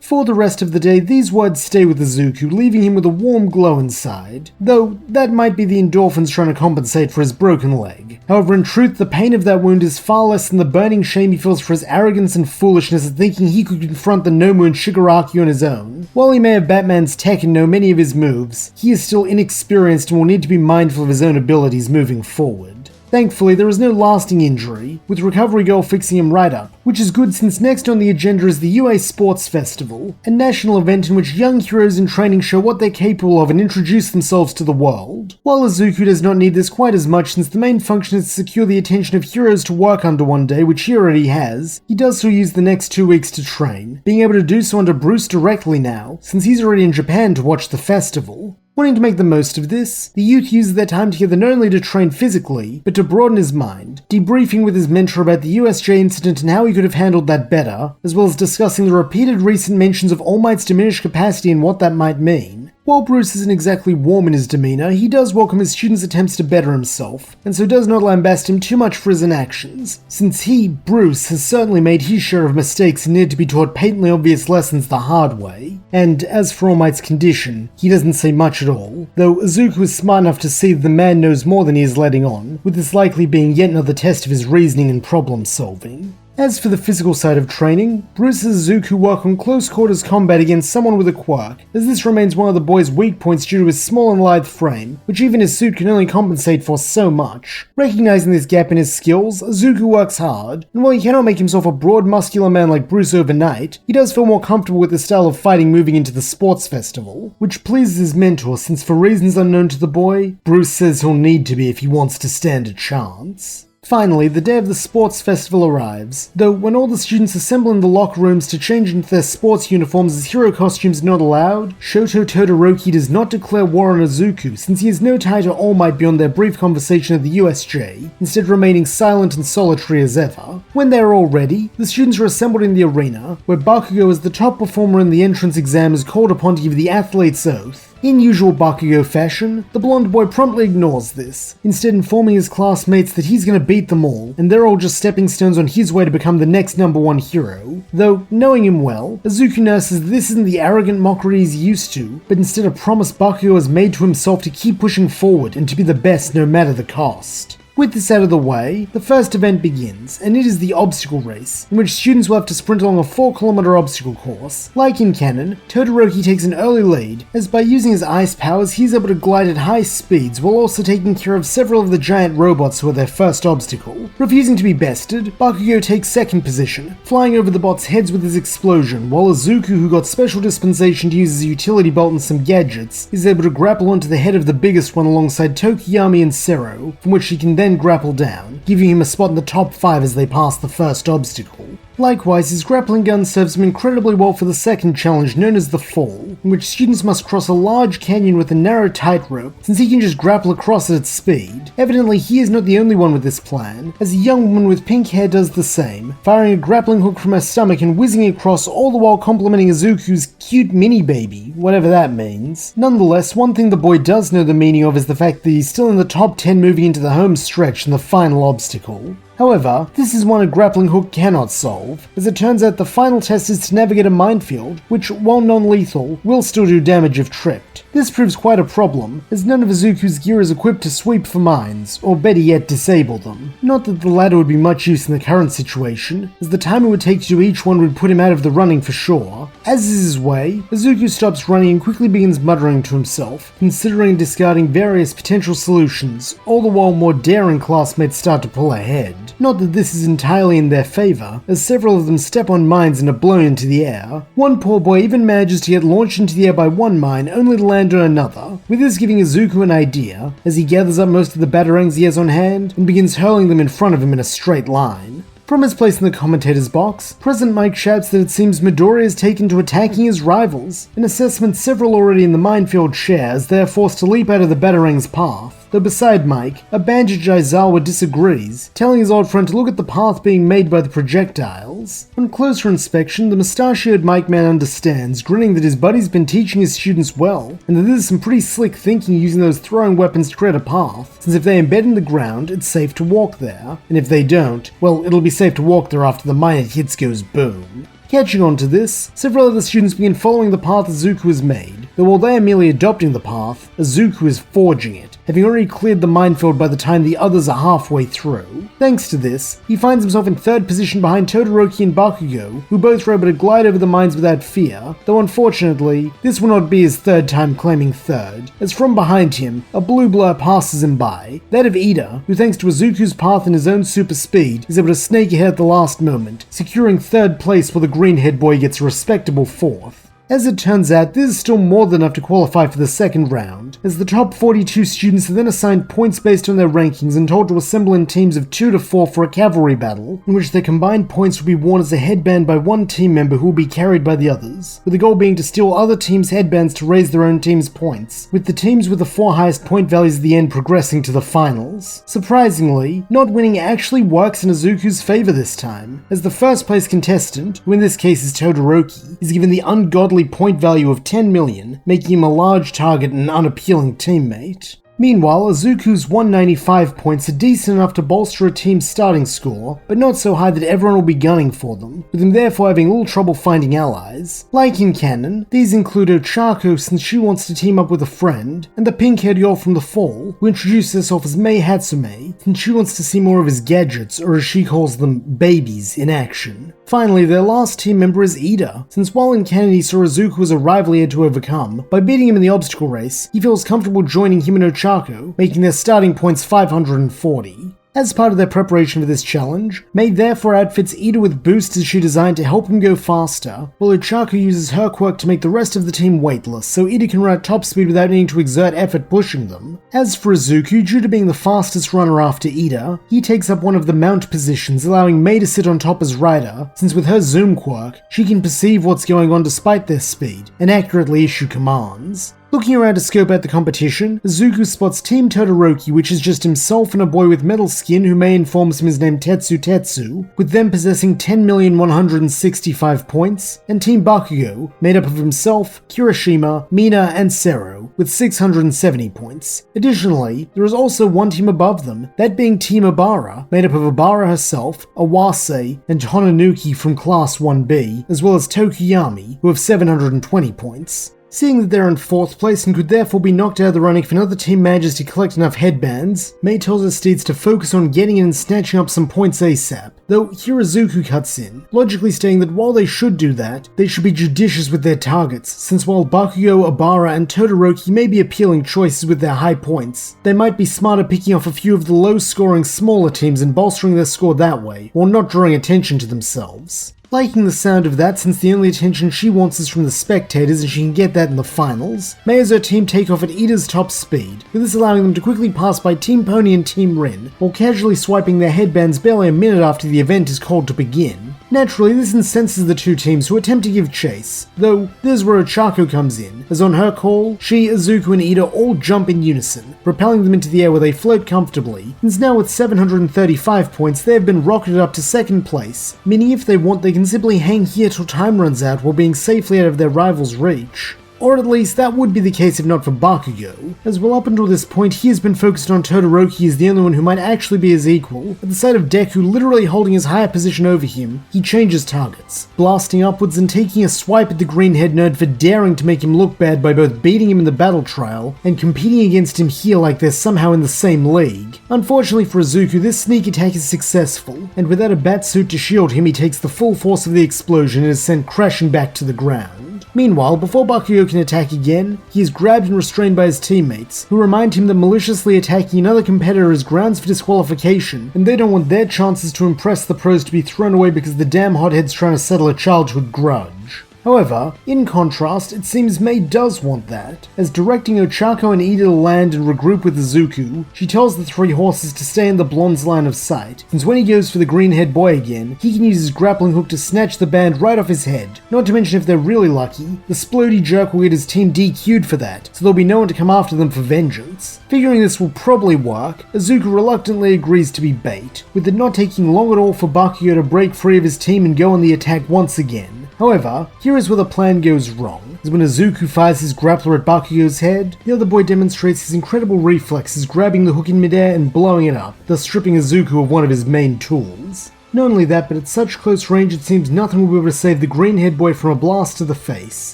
For the rest of the day, these words stay with Izuku, leaving him with a warm glow inside, though that might be the endorphins trying to compensate for his broken leg. However, in truth, the pain of that wound is far less than the burning shame he feels for his arrogance and foolishness at thinking he could confront the Nomu and Shigaraki on his own. While he may have Batman's tech and know many of his moves, he is still inexperienced and will need to be mindful of his own abilities moving forward. Thankfully, there is no lasting injury, with Recovery Girl fixing him right up, which is good since next on the agenda is the UA Sports Festival, a national event in which young heroes in training show what they're capable of and introduce themselves to the world. While Izuku does not need this quite as much since the main function is to secure the attention of heroes to work under one day, which he already has, he does still use the next 2 weeks to train, being able to do so under Bruce directly now, since he's already in Japan to watch the festival. Wanting to make the most of this, the youth uses their time together not only to train physically, but to broaden his mind, debriefing with his mentor about the USJ incident and how he could have handled that better, as well as discussing the repeated recent mentions of All Might's diminished capacity and what that might mean. While Bruce isn't exactly warm in his demeanor, he does welcome his students' attempts to better himself, and so does not lambast him too much for his inactions, since he, Bruce, has certainly made his share of mistakes and needed to be taught patently obvious lessons the hard way. And as for All Might's condition, he doesn't say much at all, though Izuku is smart enough to see that the man knows more than he is letting on, with this likely being yet another test of his reasoning and problem solving. As for the physical side of training, Bruce and Izuku work on close quarters combat against someone with a quirk, as this remains one of the boy's weak points due to his small and lithe frame, which even his suit can only compensate for so much. Recognizing this gap in his skills, Izuku works hard, and while he cannot make himself a broad muscular man like Bruce overnight, he does feel more comfortable with the style of fighting moving into the sports festival, which pleases his mentor since for reasons unknown to the boy, Bruce says he'll need to be if he wants to stand a chance. Finally, the day of the sports festival arrives, though when all the students assemble in the locker rooms to change into their sports uniforms as hero costumes not allowed, Shoto Todoroki does not declare war on Izuku since he has no tie to All Might beyond their brief conversation at the USJ, instead remaining silent and solitary as ever. When they are all ready, the students are assembled in the arena, where Bakugo as the top performer in the entrance exam is called upon to give the athlete's oath. In usual Bakugo fashion, the blonde boy promptly ignores this, instead informing his classmates that he's gonna beat them all, and they're all just stepping stones on his way to become the next #1 hero. Though, knowing him well, Izuku notices this isn't the arrogant mockery he's used to, but instead a promise Bakugo has made to himself to keep pushing forward and to be the best no matter the cost. With this out of the way, the first event begins, and it is the obstacle race, in which students will have to sprint along a 4-kilometer obstacle course. Like in canon, Todoroki takes an early lead, as by using his ice powers he's able to glide at high speeds while also taking care of several of the giant robots who are their first obstacle. Refusing to be bested, Bakugo takes second position, flying over the bots' heads with his explosion, while Izuku, who got special dispensation to use his utility belt and some gadgets, is able to grapple onto the head of the biggest one alongside Tokiyami and Sero, from which he can then grapple down, giving him a spot in the top 5 as they pass the first obstacle. Likewise, his grappling gun serves him incredibly well for the second challenge known as the Fall, in which students must cross a large canyon with a narrow tightrope, since he can just grapple across at its speed. Evidently, he is not the only one with this plan, as a young woman with pink hair does the same, firing a grappling hook from her stomach and whizzing across, all the while complimenting Izuku's cute mini baby, whatever that means. Nonetheless, one thing the boy does know the meaning of is the fact that he's still in the top 10 moving into the home stretch in the final obstacle. However, this is one a grappling hook cannot solve, as it turns out the final test is to navigate a minefield, which, while non-lethal, will still do damage if tripped. This proves quite a problem, as none of Izuku's gear is equipped to sweep for mines, or better yet disable them. Not that the latter would be much use in the current situation, as the time it would take to do each one would put him out of the running for sure. As is his way, Izuku stops running and quickly begins muttering to himself, considering and discarding various potential solutions, all the while more daring classmates start to pull ahead. Not that this is entirely in their favor, as several of them step on mines and are blown into the air. One poor boy even manages to get launched into the air by one mine, only to land on another, with this giving Izuku an idea, as he gathers up most of the batarangs he has on hand and begins hurling them in front of him in a straight line. From his place in the commentator's box, President Mike shouts that it seems Midoriya is taken to attacking his rivals, an assessment several already in the minefield share as they are forced to leap out of the Batarang's path. Though beside Mike, a bandaged Aizawa disagrees, telling his old friend to look at the path being made by the projectiles. On closer inspection, the mustachioed Mike man understands, grinning that his buddy's been teaching his students well, and that this is some pretty slick thinking using those throwing weapons to create a path, since if they embed in the ground, it's safe to walk there, and if they don't, well, it'll be safe to walk there after the mine it hits goes boom. Catching on to this, several other students begin following the path Izuku has made, though while they are merely adopting the path, Izuku is forging it, having already cleared the minefield by the time the others are halfway through. Thanks to this, he finds himself in third position behind Todoroki and Bakugo, who both were able to glide over the mines without fear, though unfortunately, this will not be his third time claiming third, as from behind him, a blue blur passes him by, that of Ida, who thanks to Izuku's path and his own super speed, is able to snake ahead at the last moment, securing third place while the green head boy gets a respectable fourth. As it turns out, this is still more than enough to qualify for the second round, as the top 42 students are then assigned points based on their rankings and told to assemble in teams of 2 to 4 for a cavalry battle, in which their combined points will be worn as a headband by one team member who will be carried by the others, with the goal being to steal other teams' headbands to raise their own team's points, with the teams with the 4 highest point values at the end progressing to the finals. Surprisingly, not winning actually works in Izuku's favor this time, as the first place contestant, who in this case is Todoroki, is given the ungodly point value of 10 million, making him a large target and an unappealing teammate. Meanwhile, Izuku's 195 points are decent enough to bolster a team's starting score, but not so high that everyone will be gunning for them, with him therefore having little trouble finding allies. Like in canon, these include Ochaco since she wants to team up with a friend, and the pink-haired girl from The Fall, who introduces herself as Mei Hatsume, since she wants to see more of his gadgets, or as she calls them, babies, in action. Finally, their last team member is Ida, since while in canon he saw Izuku as a rival he had to overcome, by beating him in the obstacle race, he feels comfortable joining him and Ochaco, making their starting points 540. As part of their preparation for this challenge, Mei therefore outfits Ida with boosters she designed to help him go faster, while Ochaco uses her quirk to make the rest of the team weightless, so Ida can run at top speed without needing to exert effort pushing them. As for Izuku, due to being the fastest runner after Ida, he takes up one of the mount positions, allowing Mei to sit on top as rider, since with her zoom quirk, she can perceive what's going on despite their speed, and accurately issue commands. Looking around to scope out the competition, Izuku spots Team Todoroki, which is just himself and a boy with metal skin who Mei informs him is named Tetsu, with them possessing 10,165 points, and Team Bakugo, made up of himself, Kirishima, Mina, and Sero, with 670 points. Additionally, there is also one team above them, that being Team Obara, made up of Obara herself, Awase, and Hononuki from Class 1B, as well as Tokuyami, who have 720 points. Seeing that they're in 4th place and could therefore be knocked out of the running if another team manages to collect enough headbands, Mei tells her steeds to focus on getting in and snatching up some points ASAP, though here Izuku cuts in, logically stating that while they should do that, they should be judicious with their targets, since while Bakugo, Obara, and Todoroki may be appealing choices with their high points, they might be smarter picking off a few of the low-scoring smaller teams and bolstering their score that way, while not drawing attention to themselves. Liking the sound of that since the only attention she wants is from the spectators and she can get that in the finals, Mei has her team take off at Ida's top speed, with this allowing them to quickly pass by Team Pony and Team Rin, while casually swiping their headbands barely a minute after the event is called to begin. Naturally, this incenses the two teams who attempt to give chase, though this is where Ochaco comes in, as on her call, she, Izuku, and Ida all jump in unison, propelling them into the air where they float comfortably, since now with 735 points they have been rocketed up to 2nd place, meaning if they want they can simply hang here till time runs out while being safely out of their rivals' reach. Or at least that would be the case if not for Bakugo, as well up until this point he has been focused on Todoroki as the only one who might actually be his equal. At the sight of Deku literally holding his higher position over him, he changes targets, blasting upwards and taking a swipe at the green-haired nerd for daring to make him look bad by both beating him in the battle trial and competing against him here like they're somehow in the same league. Unfortunately for Izuku, this sneak attack is successful, and without a bat suit to shield him he takes the full force of the explosion and is sent crashing back to the ground. Meanwhile, before Bakugo can attack again, he is grabbed and restrained by his teammates, who remind him that maliciously attacking another competitor is grounds for disqualification, and they don't want their chances to impress the pros to be thrown away because the damn hothead's trying to settle a childhood grudge. However, in contrast, it seems Mei does want that, as directing Ochaco and Ida to land and regroup with Izuku, she tells the three horses to stay in the blonde's line of sight, since when he goes for the green-haired boy again, he can use his grappling hook to snatch the band right off his head. Not to mention, if they're really lucky, the splody jerk will get his team DQ'd for that, so there'll be no one to come after them for vengeance. Figuring this will probably work, Izuku reluctantly agrees to be bait, with it not taking long at all for Bakugo to break free of his team and go on the attack once again. However, here is where the plan goes wrong, as when Izuku fires his grappler at Bakugo's head, the other boy demonstrates his incredible reflexes grabbing the hook in midair and blowing it up, thus stripping Izuku of one of his main tools. Not only that, but at such close range it seems nothing will be able to save the green-haired boy from a blast to the face.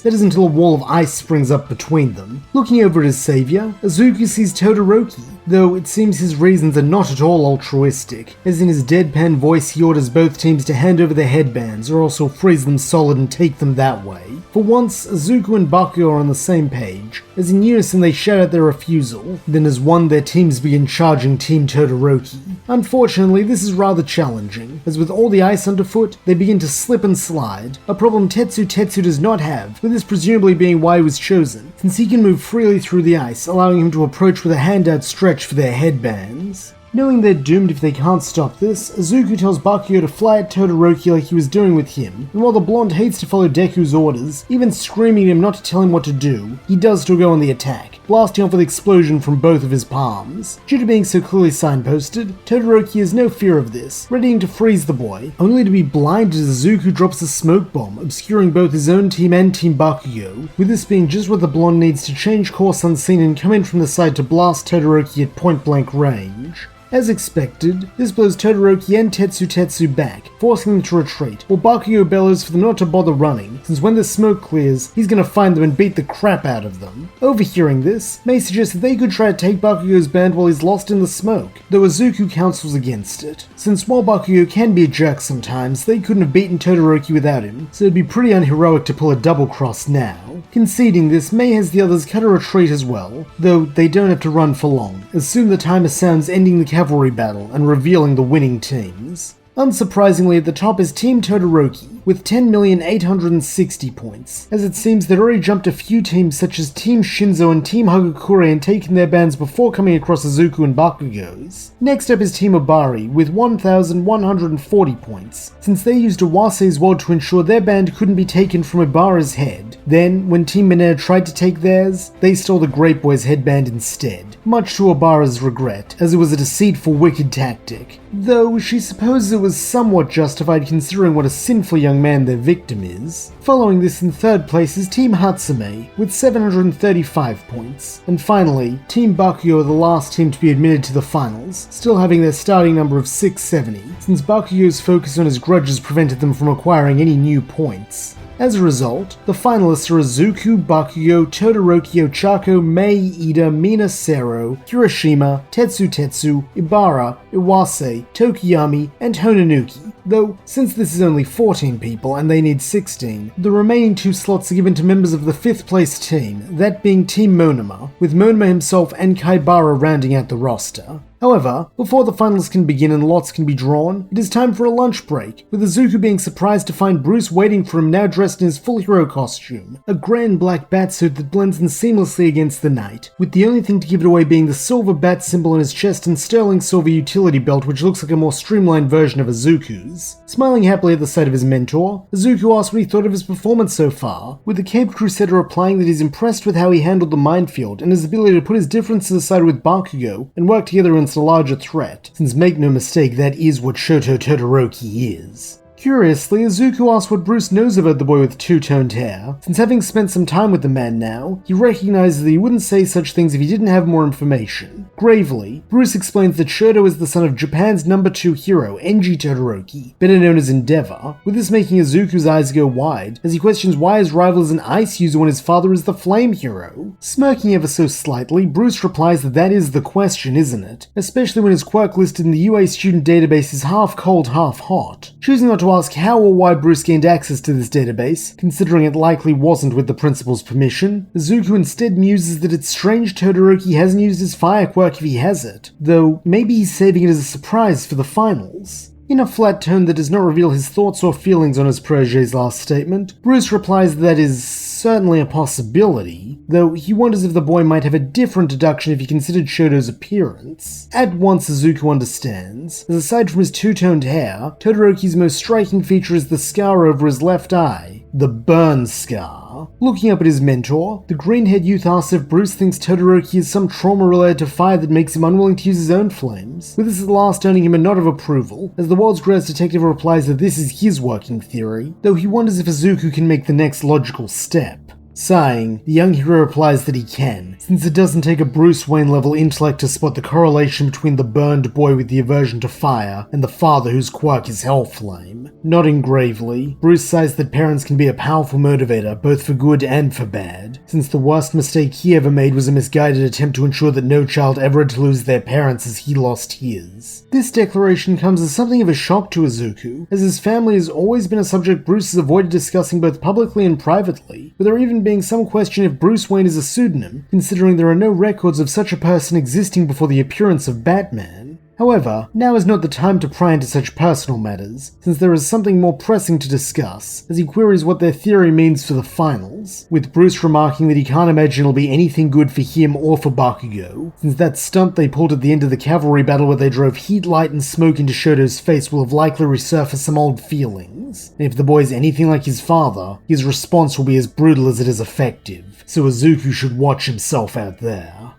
That is until a wall of ice springs up between them. Looking over at his savior, Izuku sees Todoroki, though it seems his reasons are not at all altruistic, as in his deadpan voice he orders both teams to hand over their headbands or else he'll freeze them solid and take them that way. For once, Izuku and Bakugo are on the same page, as in unison they shout out their refusal, then as one their teams begin charging Team Todoroki. Unfortunately, this is rather challenging, as with all the ice underfoot, they begin to slip and slide, a problem Tetsu does not have, with this presumably being why he was chosen, since he can move freely through the ice, allowing him to approach with a hand outstretched for their headbands. Knowing they're doomed if they can't stop this, Izuku tells Bakugo to fly at Todoroki like he was doing with him, and while the blonde hates to follow Deku's orders, even screaming at him not to tell him what to do, he does still go on the attack, blasting off with explosion from both of his palms. Due to being so clearly signposted, Todoroki has no fear of this, readying to freeze the boy, only to be blinded as Izuku drops a smoke bomb, obscuring both his own team and Team Bakugo, with this being just what the blonde needs to change course unseen and come in from the side to blast Todoroki at point-blank range. As expected, this blows Todoroki and Tetsu back, forcing them to retreat, while Bakugo bellows for them not to bother running, since when the smoke clears, he's gonna find them and beat the crap out of them. Overhearing this, Mei suggests that they could try to take Bakugo's band while he's lost in the smoke, though Izuku counsels against it, since while Bakugo can be a jerk sometimes, they couldn't have beaten Todoroki without him, so it'd be pretty unheroic to pull a double cross now. Conceding this, Mei has the others cut a retreat as well, though they don't have to run for long, as soon the timer sounds ending the cavalry battle and revealing the winning teams. Unsurprisingly, at the top is Team Todoroki, with 10,860 points, as it seems they'd already jumped a few teams such as Team Shinzo and Team Hagakure and taken their bands before coming across Izuku and Bakugo's. Next up is Team Obari, with 1,140 points, since they used Iwase's ward to ensure their band couldn't be taken from Ibara's head. Then, when Team Mineta tried to take theirs, they stole the Grape Boy's headband instead, much to Obara's regret, as it was a deceitful, wicked tactic. Though she supposes it was somewhat justified considering what a sinful young man their victim is. Following this in third place is Team Hatsume, with 735 points. And finally, Team Bakugo are the last team to be admitted to the finals, still having their starting number of 670, since Bakugo's focus on his grudges prevented them from acquiring any new points. As a result, the finalists are Izuku, Bakugo, Todoroki, Ochaco, Mei, Ida, Mina, Sero, Kirishima, Tetsu, Ibara, Iwase, Tokiyami, and Hononuki. Though, since this is only 14 people and they need 16, the remaining 2 slots are given to members of the 5th place team, that being Team Monoma, with Monoma himself and Kaibara rounding out the roster. However, before the finals can begin and lots can be drawn, it is time for a lunch break, with Izuku being surprised to find Bruce waiting for him now dressed in his full hero costume, a grand black batsuit that blends in seamlessly against the night, with the only thing to give it away being the silver bat symbol on his chest and sterling silver utility belt which looks like a more streamlined version of Izuku's. Smiling happily at the sight of his mentor, Izuku asks what he thought of his performance so far, with the Caped Crusader replying that he's impressed with how he handled the minefield and his ability to put his differences aside with Bakugo and work together against a larger threat, since make no mistake, that is what Shoto Todoroki is. Curiously, Izuku asks what Bruce knows about the boy with two-toned hair, since having spent some time with the man now, he recognizes that he wouldn't say such things if he didn't have more information. Gravely, Bruce explains that Shoto is the son of Japan's number 2 hero, Enji Todoroki, better known as Endeavor, with this making Izuku's eyes go wide, as he questions why his rival is an ice user when his father is the flame hero. Smirking ever so slightly, Bruce replies that is the question, isn't it? Especially when his quirk listed in the UA student database is half cold, half hot. Choosing not to ask how or why Bruce gained access to this database, considering it likely wasn't with the principal's permission, Izuku instead muses that it's strange Todoroki hasn't used his fire quirk if he has it, though maybe he's saving it as a surprise for the finals. In a flat tone that does not reveal his thoughts or feelings on his protege's last statement, Bruce replies that is certainly a possibility, though he wonders if the boy might have a different deduction if he considered Shoto's appearance. At once Izuku understands, as aside from his two-toned hair, Todoroki's most striking feature is the scar over his left eye, the burn scar. Looking up at his mentor, the green-haired youth asks if Bruce thinks Todoroki has some trauma related to fire that makes him unwilling to use his own flames, with this at last earning him a nod of approval, as the world's greatest detective replies that this is his working theory, though he wonders if Izuku can make the next logical step. Sighing, the young hero replies that he can, since it doesn't take a Bruce Wayne-level intellect to spot the correlation between the burned boy with the aversion to fire and the father whose quirk is Hellflame. Nodding gravely, Bruce sighs that parents can be a powerful motivator both for good and for bad, since the worst mistake he ever made was a misguided attempt to ensure that no child ever had to lose their parents as he lost his. This declaration comes as something of a shock to Izuku, as his family has always been a subject Bruce has avoided discussing both publicly and privately, with there even being some question if Bruce Wayne is a pseudonym, considering there are no records of such a person existing before the appearance of Batman. However, now is not the time to pry into such personal matters, since there is something more pressing to discuss, as he queries what their theory means for the finals, with Bruce remarking that he can't imagine it'll be anything good for him or for Bakugo, since that stunt they pulled at the end of the Cavalry battle where they drove heat, light, and smoke into Shoto's face will have likely resurfaced some old feelings, and if the boy is anything like his father, his response will be as brutal as it is effective, so Izuku should watch himself out there.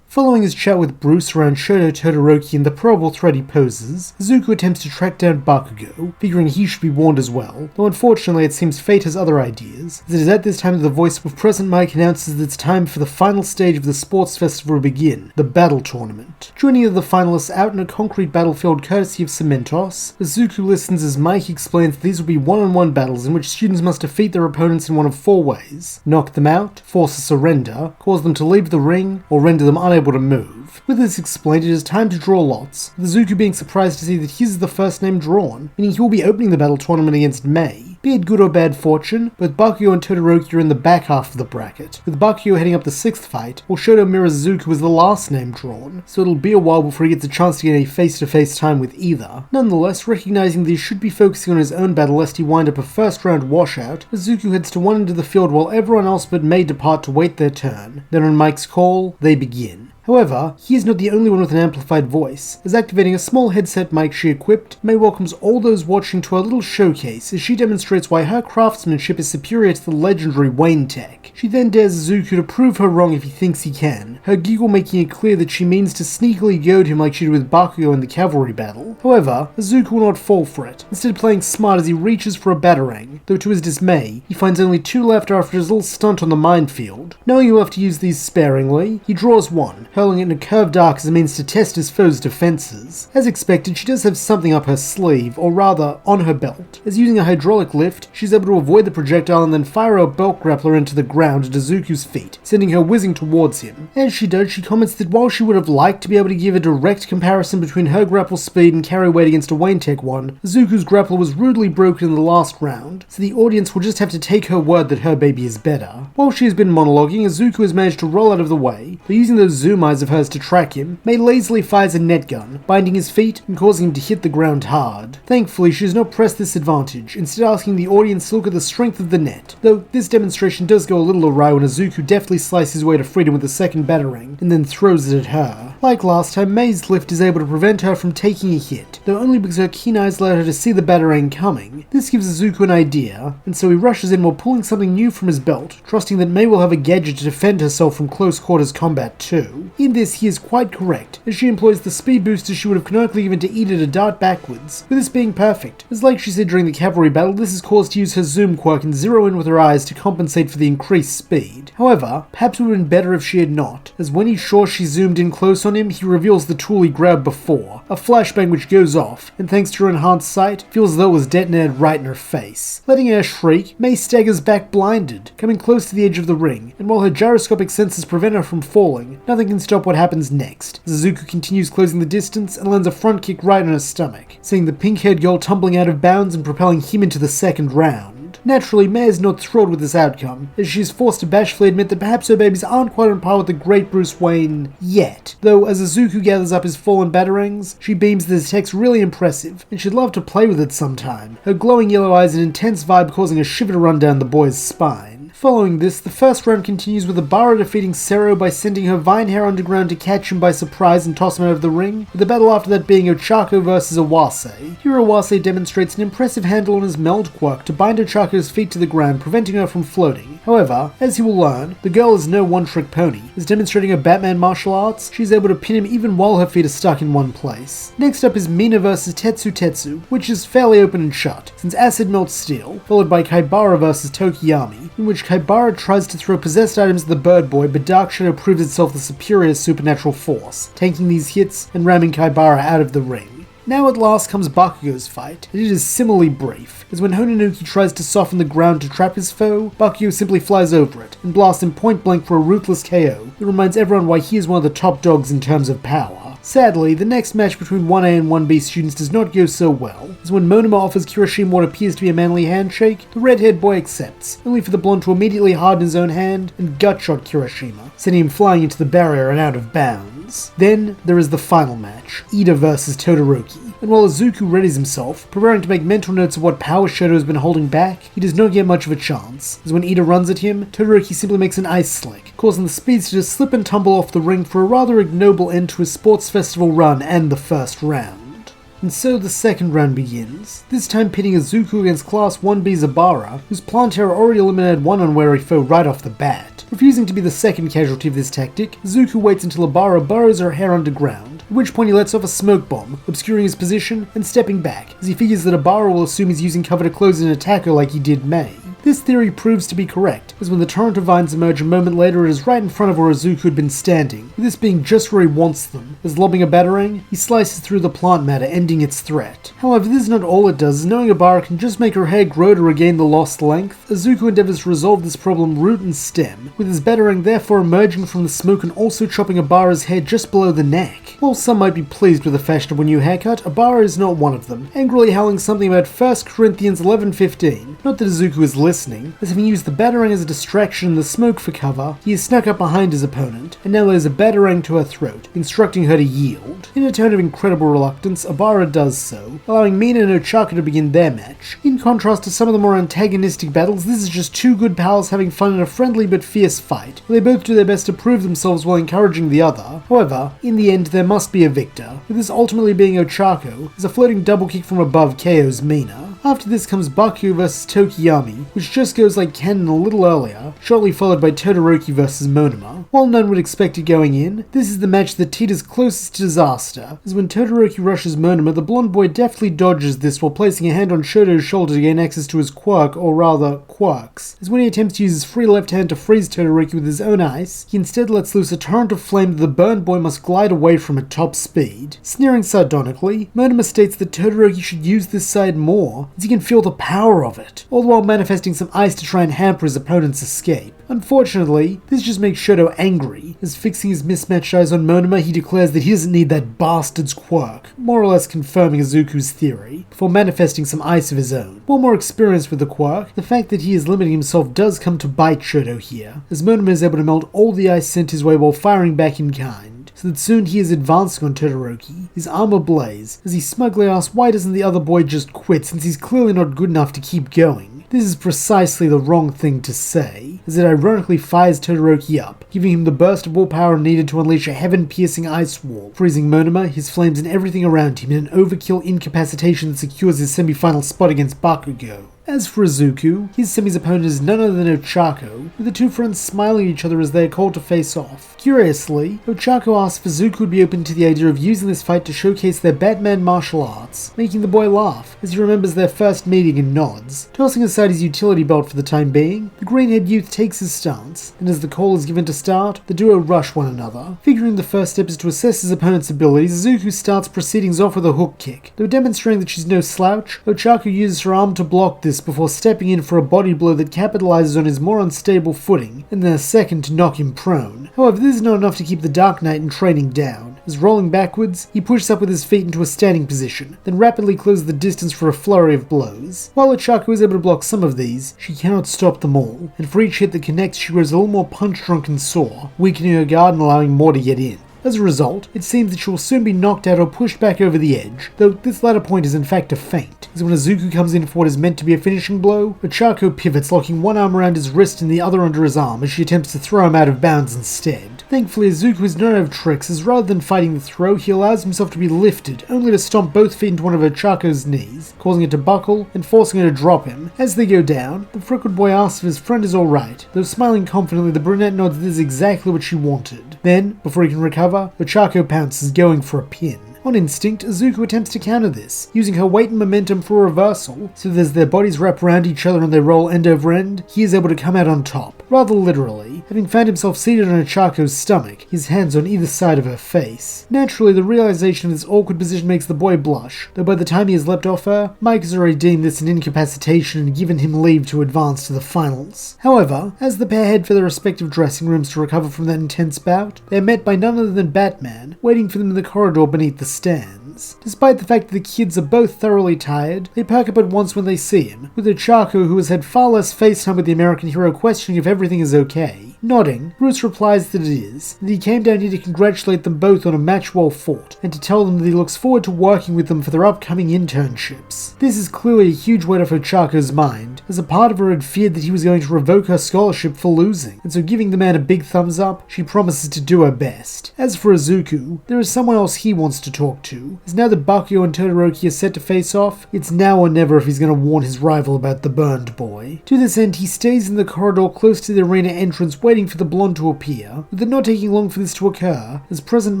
Following his chat with Bruce around Shoto, Todoroki, and the probable threat he poses, Izuku attempts to track down Bakugo, figuring he should be warned as well, though unfortunately it seems fate has other ideas, as it is at this time that the voice of present Mike announces that it's time for the final stage of the sports festival to begin, the battle tournament. Joining the finalists out in a concrete battlefield courtesy of Cementos, Izuku listens as Mike explains that these will be one-on-one battles in which students must defeat their opponents in one of four ways: knock them out, force a surrender, cause them to leave the ring, or render them unable to move. With this explained, it is time to draw lots, with Izuku being surprised to see that his is the first name drawn, meaning he will be opening the battle tournament against Mei. Be it good or bad fortune, both Bakugo and Todoroki are in the back half of the bracket, with Bakugo heading up the sixth fight, while Shoto mirrors Izuku as the last name drawn, so it'll be a while before he gets a chance to get a face-to-face time with either. Nonetheless, recognizing that he should be focusing on his own battle lest he wind up a first-round washout, Izuku heads to one end of the field while everyone else but Mei depart to wait their turn. Then on Mike's call, they begin. However, he is not the only one with an amplified voice, as activating a small headset mic she equipped, Mei welcomes all those watching to a little showcase as she demonstrates why her craftsmanship is superior to the legendary Wayne tech. She then dares Izuku to prove her wrong if he thinks he can, her giggle making it clear that she means to sneakily goad him like she did with Bakugo in the Cavalry battle. However, Izuku will not fall for it, instead playing smart as he reaches for a batarang, though to his dismay, he finds only two left after his little stunt on the minefield. Knowing he'll have to use these sparingly, he draws one, hurling it in a curved arc as a means to test his foe's defenses. As expected, she does have something up her sleeve, or rather, on her belt, as using a hydraulic lift, she's able to avoid the projectile and then fire her belt grappler into the ground at Izuku's feet, sending her whizzing towards him. As she does, she comments that while she would have liked to be able to give a direct comparison between her grapple speed and carry weight against a Wayne Tech one, Izuku's grapple was rudely broken in the last round, so the audience will just have to take her word that her baby is better. While she has been monologuing, Izuku has managed to roll out of the way, but using those zoom eyes of hers to track him, Mei lazily fires a net gun, binding his feet and causing him to hit the ground hard. Thankfully, she does not press this advantage, instead asking the audience to look at the strength of the net, though this demonstration does go a little awry when Izuku deftly slices his way to freedom with a second batarang, and then throws it at her. Like last time, Mei's lift is able to prevent her from taking a hit, though only because her keen eyes allowed her to see the batarang coming. This gives Izuku an idea, and so he rushes in while pulling something new from his belt, trusting that Mei will have a gadget to defend herself from close quarters combat too. In this, he is quite correct, as she employs the speed booster she would have canonically given to Ida to dart backwards, with this being perfect, as like she said during the Cavalry battle, this is caused to use her zoom quirk and zero in with her eyes to compensate for the increased speed. However, perhaps it would have been better if she had not, as when he's sure she zoomed in close on him, he reveals the tool he grabbed before, a flashbang which goes off, and thanks to her enhanced sight, feels as though it was detonated right in her face. Letting her shriek, Mei staggers back blinded, coming close to the edge of the ring, and while her gyroscopic senses prevent her from falling, nothing can stop what happens next. Izuku continues closing the distance and lands a front kick right on her stomach, seeing the pink-haired girl tumbling out of bounds and propelling him into the second round. Naturally, May is not thrilled with this outcome, as she is forced to bashfully admit that perhaps her babies aren't quite on par with the great Bruce Wayne yet. Though, as Izuku gathers up his fallen batarangs, she beams that his tech's really impressive, and she'd love to play with it sometime, her glowing yellow eyes and intense vibe causing a shiver to run down the boy's spine. Following this, the first round continues with Abara defeating Sero by sending her vine hair underground to catch him by surprise and toss him out of the ring, with the battle after that being Ochaco versus Awase. Here Awase demonstrates an impressive handle on his meld quirk to bind Ochaco's feet to the ground, preventing her from floating. However, as he will learn, the girl is no one-trick pony. As demonstrating her Batman martial arts, she's able to pin him even while her feet are stuck in one place. Next up is Mina versus Tetsu, which is fairly open and shut, since acid melts steel, followed by Kaibara versus Tokiyami, in which Kaibara tries to throw possessed items at the bird boy, but Dark Shadow proves itself the superior supernatural force, tanking these hits and ramming Kaibara out of the ring. Now at last comes Bakugo's fight, and it is similarly brief, as when Hononuki tries to soften the ground to trap his foe, Bakugo simply flies over it, and blasts him point blank for a ruthless KO that reminds everyone why he is one of the top dogs in terms of power. Sadly, the next match between 1A and 1B students does not go so well, as when Monoma offers Kirishima what appears to be a manly handshake, the red-haired boy accepts, only for the blonde to immediately harden his own hand and gutshot Kirishima, sending him flying into the barrier and out of bounds. Then there is the final match, Ida versus Todoroki. And while Izuku readies himself, preparing to make mental notes of what power Shadow has been holding back, he does not get much of a chance, as when Ida runs at him, Todoroki simply makes an ice slick, causing the speedster to slip and tumble off the ring for a rather ignoble end to his sports festival run and the first round. And so the second round begins, this time pitting Izuku against Class 1B's Abara, whose plant hair already eliminated one unwary foe right off the bat. Refusing to be the second casualty of this tactic, Izuku waits until Abara burrows her hair underground, at which point he lets off a smoke bomb, obscuring his position and stepping back, as he figures that Abara will assume he's using cover to close in an attacker like he did May. This theory proves to be correct, as when the torrent of vines emerge a moment later, it is right in front of where Izuku had been standing, with this being just where he wants them. As lobbing a batarang, he slices through the plant matter, ending its threat. However, this is not all it does, as knowing Abara can just make her hair grow to regain the lost length, Izuku endeavors to resolve this problem root and stem, with his batarang therefore emerging from the smoke and also chopping Abara's hair just below the neck. While some might be pleased with the fashionable new haircut, Abara is not one of them, angrily howling something about 1 Corinthians 11:15. Not that Izuku is listening, as having used the batarang as a distraction in the smoke for cover, he has snuck up behind his opponent, and now lays a batarang to her throat, instructing her to yield. In a tone of incredible reluctance, Abara does so, allowing Mina and Ochaco to begin their match. In contrast to some of the more antagonistic battles, this is just two good pals having fun in a friendly but fierce fight, where they both do their best to prove themselves while encouraging the other. However, in the end there must be a victor, with this ultimately being Ochaco, as a floating double kick from above KOs Mina. After this comes Bakugo vs Tokiyami, which just goes like canon a little earlier, shortly followed by Todoroki vs Monoma. While none would expect it going in, this is the match that teeters closest to disaster, as when Todoroki rushes Monoma, the blonde boy deftly dodges this while placing a hand on Shoto's shoulder to gain access to his quirk, or rather, quirks. As when he attempts to use his free left hand to freeze Todoroki with his own ice, he instead lets loose a torrent of flame that the burned boy must glide away from at top speed. Sneering sardonically, Monoma states that Todoroki should use this side more, as he can feel the power of it, all the while manifesting some ice to try and hamper his opponent's escape. Unfortunately, this just makes Shoto angry, as fixing his mismatched eyes on Monoma, he declares that he doesn't need that bastard's quirk, more or less confirming Izuku's theory, before manifesting some ice of his own. While more experienced with the quirk, the fact that he is limiting himself does come to bite Shoto here, as Monoma is able to melt all the ice sent his way while firing back in kind, so that soon he is advancing on Todoroki, his armor ablaze, as he smugly asks why doesn't the other boy just quit since he's clearly not good enough to keep going. This is precisely the wrong thing to say, as it ironically fires Todoroki up, giving him the burst of willpower needed to unleash a heaven-piercing ice wall, freezing Monoma, his flames and everything around him in an overkill incapacitation that secures his semi-final spot against Bakugo. As for Izuku, his semi's opponent is none other than Ochaco, with the two friends smiling at each other as they are called to face off. Curiously, Ochaco asks if Izuku would be open to the idea of using this fight to showcase their Batman martial arts, making the boy laugh as he remembers their first meeting and nods. Tossing aside his utility belt for the time being, the green-haired youth takes his stance, and as the call is given to start, the duo rush one another. Figuring the first step is to assess his opponent's abilities, Izuku starts proceedings off with a hook kick. Though demonstrating that she's no slouch, Ochaco uses her arm to block this before stepping in for a body blow that capitalizes on his more unstable footing, and then a second to knock him prone. However, this is not enough to keep the Dark Knight in training down, as rolling backwards, he pushes up with his feet into a standing position, then rapidly closes the distance for a flurry of blows. While Ochaco is able to block some of these, she cannot stop them all, and for each hit that connects she grows a little more punch-drunk and sore, weakening her guard and allowing more to get in. As a result, it seems that she will soon be knocked out or pushed back over the edge, though this latter point is in fact a feint, as when Izuku comes in for what is meant to be a finishing blow, Ochaco pivots, locking one arm around his wrist and the other under his arm as she attempts to throw him out of bounds instead. Thankfully, Izuku is not out of tricks, as rather than fighting the throw, he allows himself to be lifted, only to stomp both feet into one of Ochaco's knees, causing it to buckle and forcing her to drop him. As they go down, the freckled boy asks if his friend is alright, though smiling confidently, the brunette nods that this is exactly what she wanted. Then, before he can recover, Ochaco pounces, going for a pin. On instinct, Izuku attempts to counter this, using her weight and momentum for a reversal, so that as their bodies wrap around each other and they roll end over end, he is able to come out on top, rather literally, having found himself seated on Ochaco's stomach, his hands on either side of her face. Naturally, the realization of this awkward position makes the boy blush, though by the time he has leapt off her, Mike has already deemed this an incapacitation and given him leave to advance to the finals. However, as the pair head for their respective dressing rooms to recover from that intense bout, they are met by none other than Batman, waiting for them in the corridor beneath the stands. Despite the fact that the kids are both thoroughly tired, they perk up at once when they see him, with Ochaco, who has had far less face time with the American hero, questioning if everything is okay. Nodding, Bruce replies that it is, and he came down here to congratulate them both on a match well fought, and to tell them that he looks forward to working with them for their upcoming internships. This is clearly a huge weight off Ochaco's mind, as a part of her had feared that he was going to revoke her scholarship for losing, and so giving the man a big thumbs up, she promises to do her best. As for Izuku, there is someone else he wants to talk to, as now that Bakugo and Todoroki are set to face off, it's now or never if he's going to warn his rival about the burned boy. To this end, he stays in the corridor close to the arena entrance waiting for the blonde to appear, with it not taking long for this to occur, as President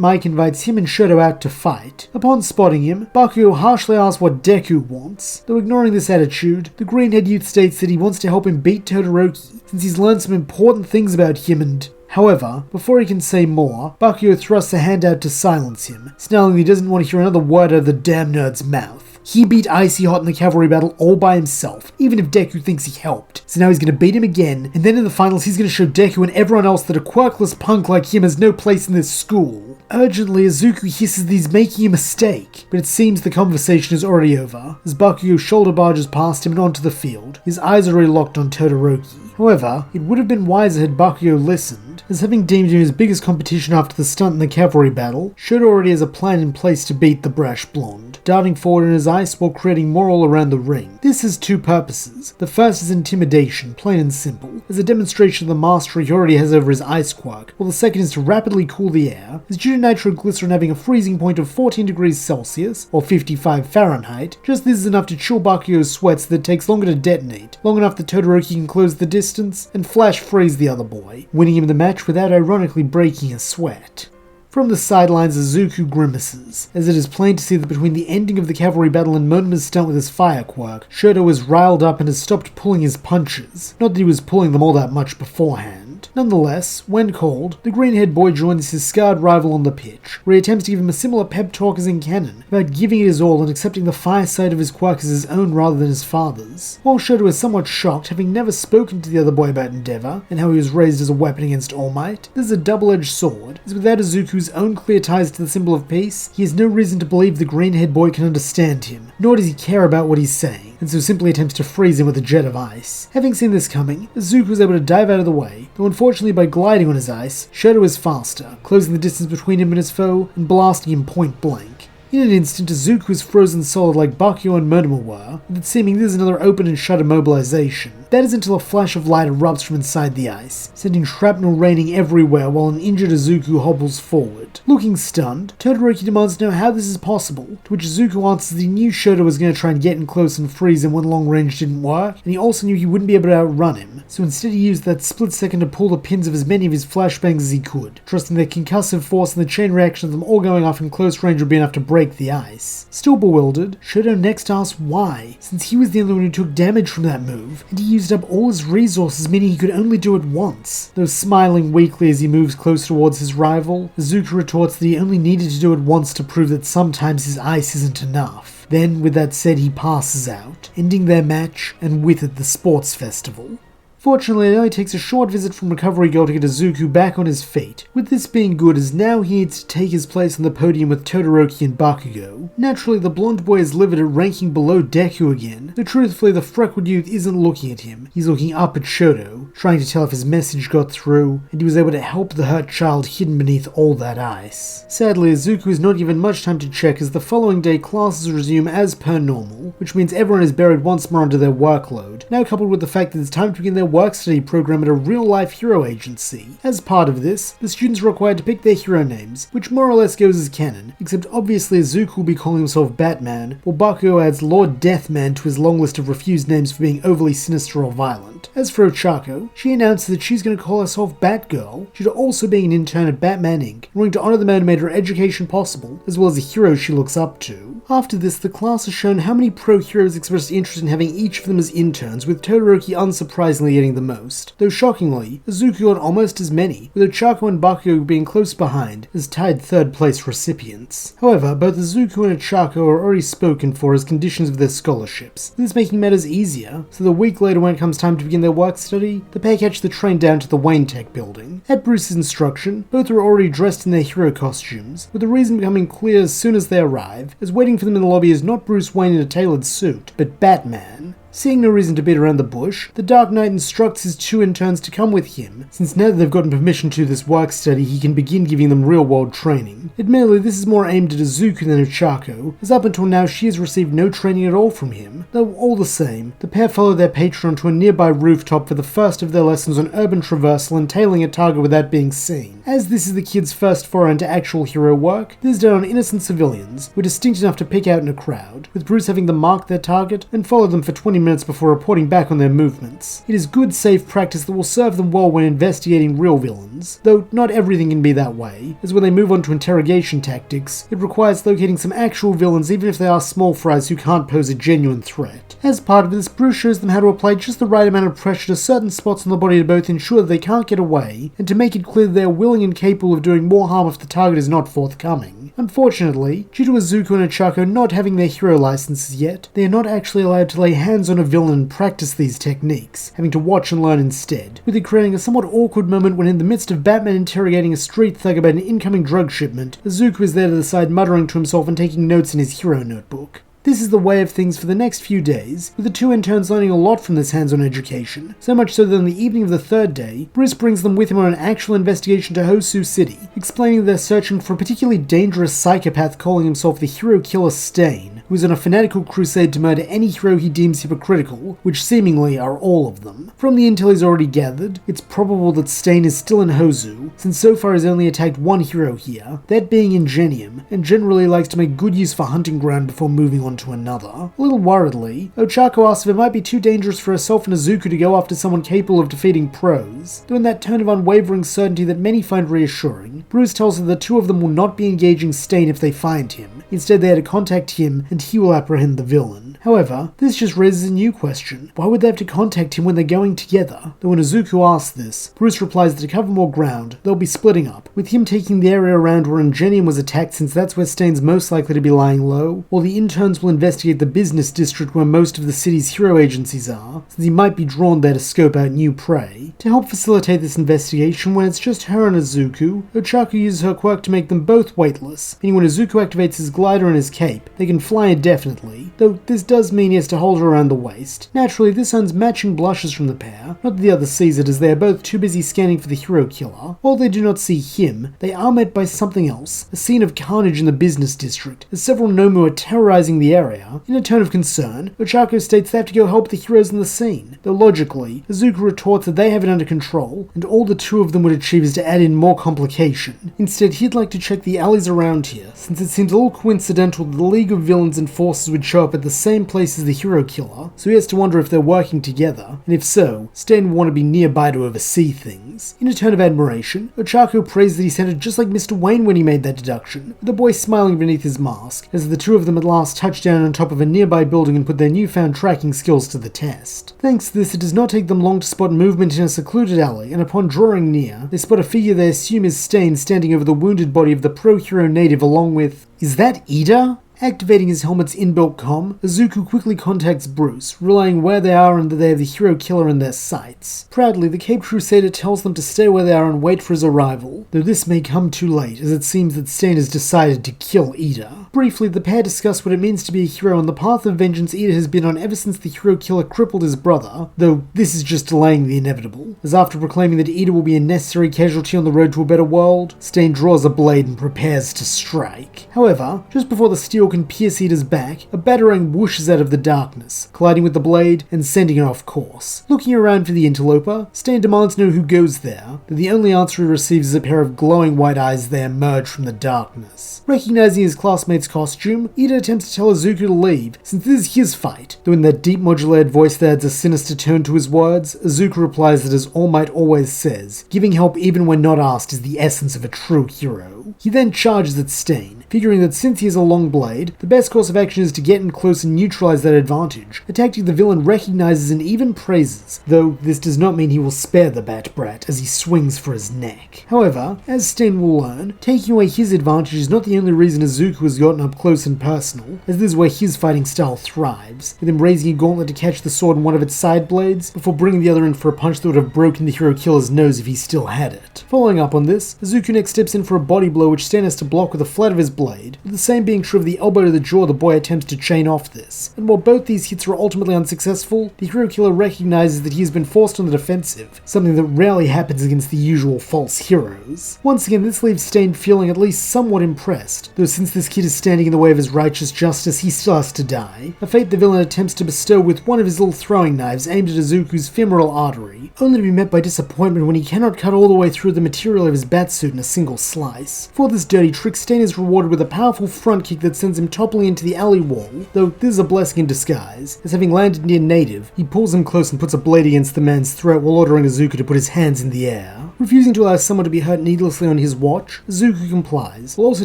Mike invites him and Shoto out to fight. Upon spotting him, Bakugo harshly asks what Deku wants, though ignoring this attitude, the green-haired youth states that he wants to help him beat Todoroki, since he's learned some important things about him and... However, before he can say more, Bakugo thrusts a hand out to silence him, snarling he doesn't want to hear another word out of the damn nerd's mouth. He beat Icy Hot in the Cavalry battle all by himself, even if Deku thinks he helped. So now he's going to beat him again, and then in the finals he's going to show Deku and everyone else that a quirkless punk like him has no place in this school. Urgently, Izuku hisses that he's making a mistake, but it seems the conversation is already over, as Bakugo shoulder barges past him and onto the field, his eyes already locked on Todoroki. However, it would have been wiser had Bakugo listened, as having deemed him his biggest competition after the stunt in the Cavalry battle, Shoto already has a plan in place to beat the brash blonde, darting forward in his ice while creating more all around the ring. This has two purposes. The first is intimidation, plain and simple, as a demonstration of the mastery he already has over his ice quirk, while the second is to rapidly cool the air, as due to nitroglycerin having a freezing point of 14 degrees Celsius, or 55 Fahrenheit, just this is enough to chill Bakugo's sweat so that it takes longer to detonate, long enough that Todoroki can close the distance and flash freeze the other boy, winning him the match without ironically breaking a sweat. From the sidelines, Izuku grimaces, as it is plain to see that between the ending of the Cavalry battle and Monoma's stunt with his fire quirk, Shoto is riled up and has stopped pulling his punches, not that he was pulling them all that much beforehand. Nonetheless, when called, the green-haired boy joins his scarred rival on the pitch, where he attempts to give him a similar pep talk as in canon, about giving it his all and accepting the fire side of his quirk as his own rather than his father's. While Shoto is somewhat shocked, having never spoken to the other boy about Endeavor, and how he was raised as a weapon against All Might, this is a double-edged sword, as without Izuku's own clear ties to the symbol of peace, he has no reason to believe the green-haired boy can understand him, nor does he care about what he's saying, and so simply attempts to freeze him with a jet of ice. Having seen this coming, Izuku is able to dive out of the way, though unfortunately by gliding on his ice, Shoto is faster, closing the distance between him and his foe, and blasting him point blank. In an instant, Izuku is frozen solid like Bakugo and Monoma were, with it seeming this is another open and shut immobilization. That is until a flash of light erupts from inside the ice, sending shrapnel raining everywhere while an injured Izuku hobbles forward. Looking stunned, Todoroki demands to know how this is possible, to which Izuku answers that he knew Shoto was going to try and get in close and freeze him when long range didn't work, and he also knew he wouldn't be able to outrun him, so instead he used that split second to pull the pins of as many of his flashbangs as he could, trusting that concussive force and the chain reaction of them all going off in close range would be enough to break the ice. Still bewildered, Shoto next asks why, since he was the only one who took damage from that move, and he used up all his resources, meaning he could only do it once. Though smiling weakly as he moves close towards his rival, Izuku retorts that he only needed to do it once to prove that sometimes his ice isn't enough. Then, with that said, he passes out, ending their match, and with it the sports festival. Fortunately, it only takes a short visit from Recovery Girl to get Izuku back on his feet, with this being good as now he needs to take his place on the podium with Todoroki and Bakugo. Naturally, the blonde boy is livid at ranking below Deku again, though truthfully the freckled youth isn't looking at him, he's looking up at Shoto, trying to tell if his message got through, and he was able to help the hurt child hidden beneath all that ice. Sadly, Izuku is not given much time to check as the following day classes resume as per normal, which means everyone is buried once more under their workload, now coupled with the fact that it's time to begin their work study program at a real-life hero agency. As part of this, the students are required to pick their hero names, which more or less goes as canon, except obviously Izuku will be calling himself Batman, while Bakugo adds Lord Deathman to his long list of refused names for being overly sinister or violent. As for Ochaco, she announces that she's going to call herself Batgirl, due to also being an intern at Batman Inc., wanting to honor the man who made her education possible, as well as the hero she looks up to. After this, the class has shown how many pro-heroes expressed interest in having each of them as interns, with Todoroki unsurprisingly getting the most, though shockingly, Izuku got almost as many, with Ochaco and Bakugo being close behind, as tied third-place recipients. However, both Izuku and Ochaco are already spoken for as conditions of their scholarships, this making matters easier, so the week later when it comes time to begin their work study, the pair catch the train down to the Wayne Tech building. At Bruce's instruction, both are already dressed in their hero costumes, with the reason becoming clear as soon as they arrive, as waiting for them in the lobby is not Bruce Wayne in a tailored suit, but Batman. Seeing no reason to beat around the bush, the Dark Knight instructs his two interns to come with him, since now that they've gotten permission to this work study, he can begin giving them real-world training. Admittedly, this is more aimed at Izuku than Ochaco, as up until now she has received no training at all from him, though all the same, the pair follow their patron to a nearby rooftop for the first of their lessons on urban traversal and tailing a target without being seen. As this is the kids' first foray into actual hero work, this is done on innocent civilians, who are distinct enough to pick out in a crowd, with Bruce having them mark their target and follow them for 20 minutes before reporting back on their movements. It is good, safe practice that will serve them well when investigating real villains, though not everything can be that way, as when they move on to interrogation tactics, it requires locating some actual villains even if they are small fries who can't pose a genuine threat. As part of this, Bruce shows them how to apply just the right amount of pressure to certain spots on the body to both ensure that they can't get away, and to make it clear that they are willing and capable of doing more harm if the target is not forthcoming. Unfortunately, due to Izuku and Ochaco not having their hero licenses yet, they are not actually allowed to lay hands on a villain and practice these techniques, having to watch and learn instead, with it creating a somewhat awkward moment when in the midst of Batman interrogating a street thug about an incoming drug shipment, Izuku is there to the side muttering to himself and taking notes in his hero notebook. This is the way of things for the next few days, with the two interns learning a lot from this hands-on education, so much so that on the evening of the third day, Bruce brings them with him on an actual investigation to Hosu City, explaining that they're searching for a particularly dangerous psychopath calling himself the hero killer Stain, who is on a fanatical crusade to murder any hero he deems hypocritical, which seemingly are all of them. From the intel he's already gathered, it's probable that Stain is still in Hosu, since so far he's only attacked one hero here, that being Ingenium, and generally likes to make good use of a hunting ground before moving on to another. A little worriedly, Ochaco asks if it might be too dangerous for herself and Izuku to go after someone capable of defeating pros, though in that tone of unwavering certainty that many find reassuring, Bruce tells her the two of them will not be engaging Stain if they find him. Instead, they are to contact him and he will apprehend the villain. However, this just raises a new question. Why would they have to contact him when they're going together? Though when Izuku asks this, Bruce replies that to cover more ground, they'll be splitting up, with him taking the area around where Ingenium was attacked since that's where Stain's most likely to be lying low, while the interns will investigate the business district where most of the city's hero agencies are, since he might be drawn there to scope out new prey. To help facilitate this investigation, when it's just her and Izuku, Ochaco uses her quirk to make them both weightless, meaning when Izuku activates his glider and his cape, they can fly indefinitely, though this does mean he has to hold her around the waist. Naturally, this earns matching blushes from the pair, not that the other sees it as they are both too busy scanning for the hero killer. While they do not see him, they are met by something else, a scene of carnage in the business district, as several Nomu are terrorizing the area. In a tone of concern, Ochaco states they have to go help the heroes in the scene, though logically, Izuku retorts that they have it under control, and all the two of them would achieve is to add in more complication. Instead, he'd like to check the alleys around here, since it seems a little coincidental that the League of Villains and Forces would show up at the same place as the hero killer, so he has to wonder if they're working together, and if so, Stain would want to be nearby to oversee things. In a tone of admiration, Ochaco prays that he sounded just like Mr. Wayne when he made that deduction, with the boy smiling beneath his mask, as the two of them at last touch down on top of a nearby building and put their newfound tracking skills to the test. Thanks to this, it does not take them long to spot movement in a secluded alley, and upon drawing near, they spot a figure they assume is Stain standing over the wounded body of the pro-hero native along with... Is that Ida? Activating his helmet's inbuilt comm, Izuku quickly contacts Bruce, relaying where they are and that they have the hero killer in their sights. Proudly, the Caped Crusader tells them to stay where they are and wait for his arrival, though this may come too late, as it seems that Stain has decided to kill Ida. Briefly, the pair discuss what it means to be a hero and the path of vengeance Ida has been on ever since the hero killer crippled his brother, though this is just delaying the inevitable, as after proclaiming that Ida will be a necessary casualty on the road to a better world, Stain draws a blade and prepares to strike. However, just before the steel can pierce Ida's back, a batarang whooshes out of the darkness, colliding with the blade and sending it off course. Looking around for the interloper, Stain demands to know who goes there, but the only answer he receives is a pair of glowing white eyes that emerge from the darkness. Recognizing his classmate's costume, Ida attempts to tell Izuku to leave, since this is his fight, though in that deep modulated voice that adds a sinister tone to his words, Izuku replies that as All Might always says, giving help even when not asked is the essence of a true hero. He then charges at Stain, figuring that since he has a long blade, the best course of action is to get in close and neutralize that advantage, a tactic the villain recognizes and even praises, though this does not mean he will spare the Bat Brat as he swings for his neck. However, as Stain will learn, taking away his advantage is not the only reason Izuku has gotten up close and personal, as this is where his fighting style thrives, with him raising a gauntlet to catch the sword in one of its side blades, before bringing the other in for a punch that would have broken the hero killer's nose if he still had it. Following up on this, Izuku next steps in for a body blow which Stain has to block with the flat of his blade, with the same being true of the elbow to the jaw the boy attempts to chain off this, and while both these hits are ultimately unsuccessful, the hero killer recognizes that he has been forced on the defensive, something that rarely happens against the usual false heroes. Once again, this leaves Stain feeling at least somewhat impressed, though since this kid is standing in the way of his righteous justice, he still has to die, a fate the villain attempts to bestow with one of his little throwing knives aimed at Izuku's femoral artery, only to be met by disappointment when he cannot cut all the way through the material of his batsuit in a single slice. For this dirty trick, Stain is rewarded with a powerful front kick that sends him toppling into the alley wall, though this is a blessing in disguise, as having landed near Native, he pulls him close and puts a blade against the man's throat while ordering Izuku to put his hands in the air. Refusing to allow someone to be hurt needlessly on his watch, Izuku complies, while also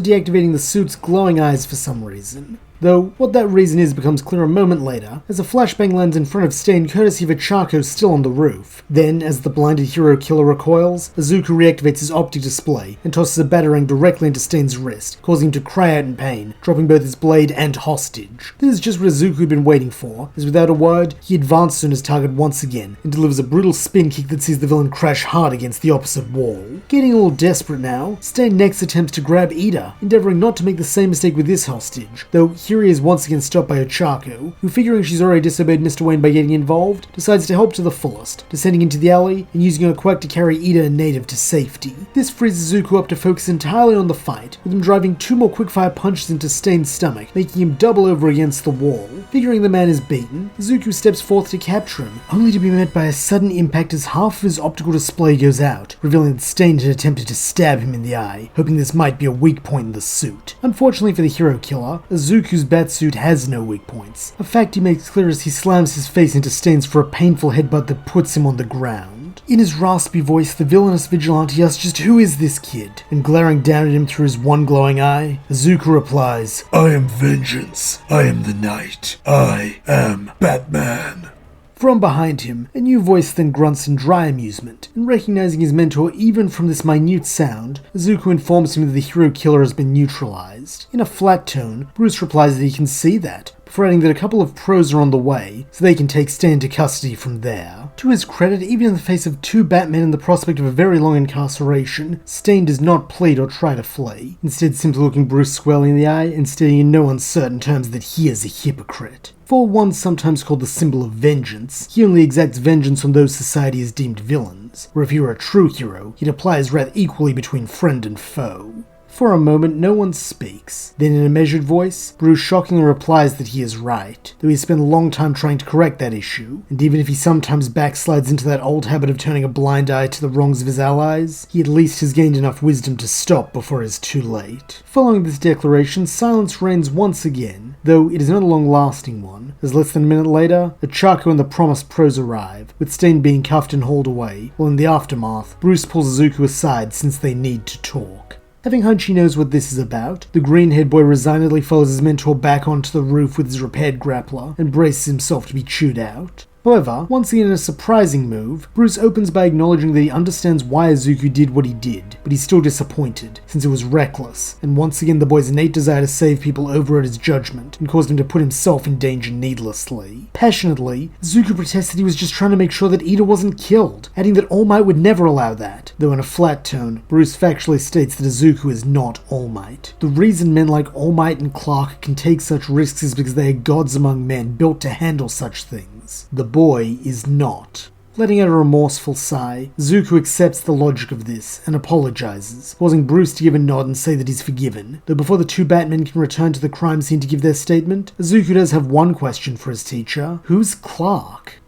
deactivating the suit's glowing eyes for some reason. Though, what that reason is becomes clear a moment later, as a flashbang lands in front of Stain courtesy of Ochaco still on the roof. Then, as the blinded hero killer recoils, Izuku reactivates his optic display and tosses a batarang directly into Stain's wrist, causing him to cry out in pain, dropping both his blade and hostage. This is just what Izuku had been waiting for, as without a word, he advances on his target once again, and delivers a brutal spin kick that sees the villain crash hard against the opposite wall. Getting a little desperate now, Stain next attempts to grab Ida, endeavoring not to make the same mistake with this hostage, though here he is once again stopped by Ochaco, who, figuring she's already disobeyed Mr. Wayne by getting involved, decides to help to the fullest, descending into the alley and using her quirk to carry Ida and Native to safety. This frees Izuku up to focus entirely on the fight, with him driving 2 more quickfire punches into Stain's stomach, making him double over against the wall. Figuring the man is beaten, Izuku steps forth to capture him, only to be met by a sudden impact as half of his optical display goes out, revealing that Stain had attempted to stab him in the eye, hoping this might be a weak point in the suit. Unfortunately for the hero killer, Izuku's batsuit has no weak points, a fact he makes clear as he slams his face into Stain's for a painful headbutt that puts him on the ground. In his raspy voice, the villainous vigilante asks just who is this kid, and glaring down at him through his one glowing eye, Izuku replies, "I am vengeance, I am the night, I am Batman." From behind him, a new voice then grunts in dry amusement, and recognizing his mentor even from this minute sound, Izuku informs him that the hero killer has been neutralized. In a flat tone, Bruce replies that he can see that, before adding that a couple of pros are on the way, so they can take Stain into custody from there. To his credit, even in the face of 2 Batmen and the prospect of a very long incarceration, Stain does not plead or try to flee, instead simply looking Bruce squarely in the eye and stating in no uncertain terms that he is a hypocrite. For one sometimes called the symbol of vengeance, he only exacts vengeance on those society has deemed villains, where if he were a true hero, he'd apply his wrath equally between friend and foe. For a moment, no one speaks. Then in a measured voice, Bruce shockingly replies that he is right, though he has spent a long time trying to correct that issue, and even if he sometimes backslides into that old habit of turning a blind eye to the wrongs of his allies, he at least has gained enough wisdom to stop before it is too late. Following this declaration, silence reigns once again, though it is not a long-lasting one, as less than a minute later, Ochaco and the promised pros arrive, with Stain being cuffed and hauled away, while in the aftermath, Bruce pulls Izuku aside since they need to talk. Having hunch he knows what this is about, the green-haired boy resignedly follows his mentor back onto the roof with his repaired grappler and braces himself to be chewed out. However, once again in a surprising move, Bruce opens by acknowledging that he understands why Izuku did what he did, but he's still disappointed, since it was reckless, and once again the boy's innate desire to save people overrode his judgment and caused him to put himself in danger needlessly. Passionately, Izuku protests that he was just trying to make sure that Ida wasn't killed, adding that All Might would never allow that, though in a flat tone, Bruce factually states that Izuku is not All Might. The reason men like All Might and Clark can take such risks is because they are gods among men built to handle such things. The boy is not. Letting out a remorseful sigh, Izuku accepts the logic of this and apologizes, causing Bruce to give a nod and say that he's forgiven. Though before the two Batmen can return to the crime scene to give their statement, Izuku does have one question for his teacher. Who's Clark?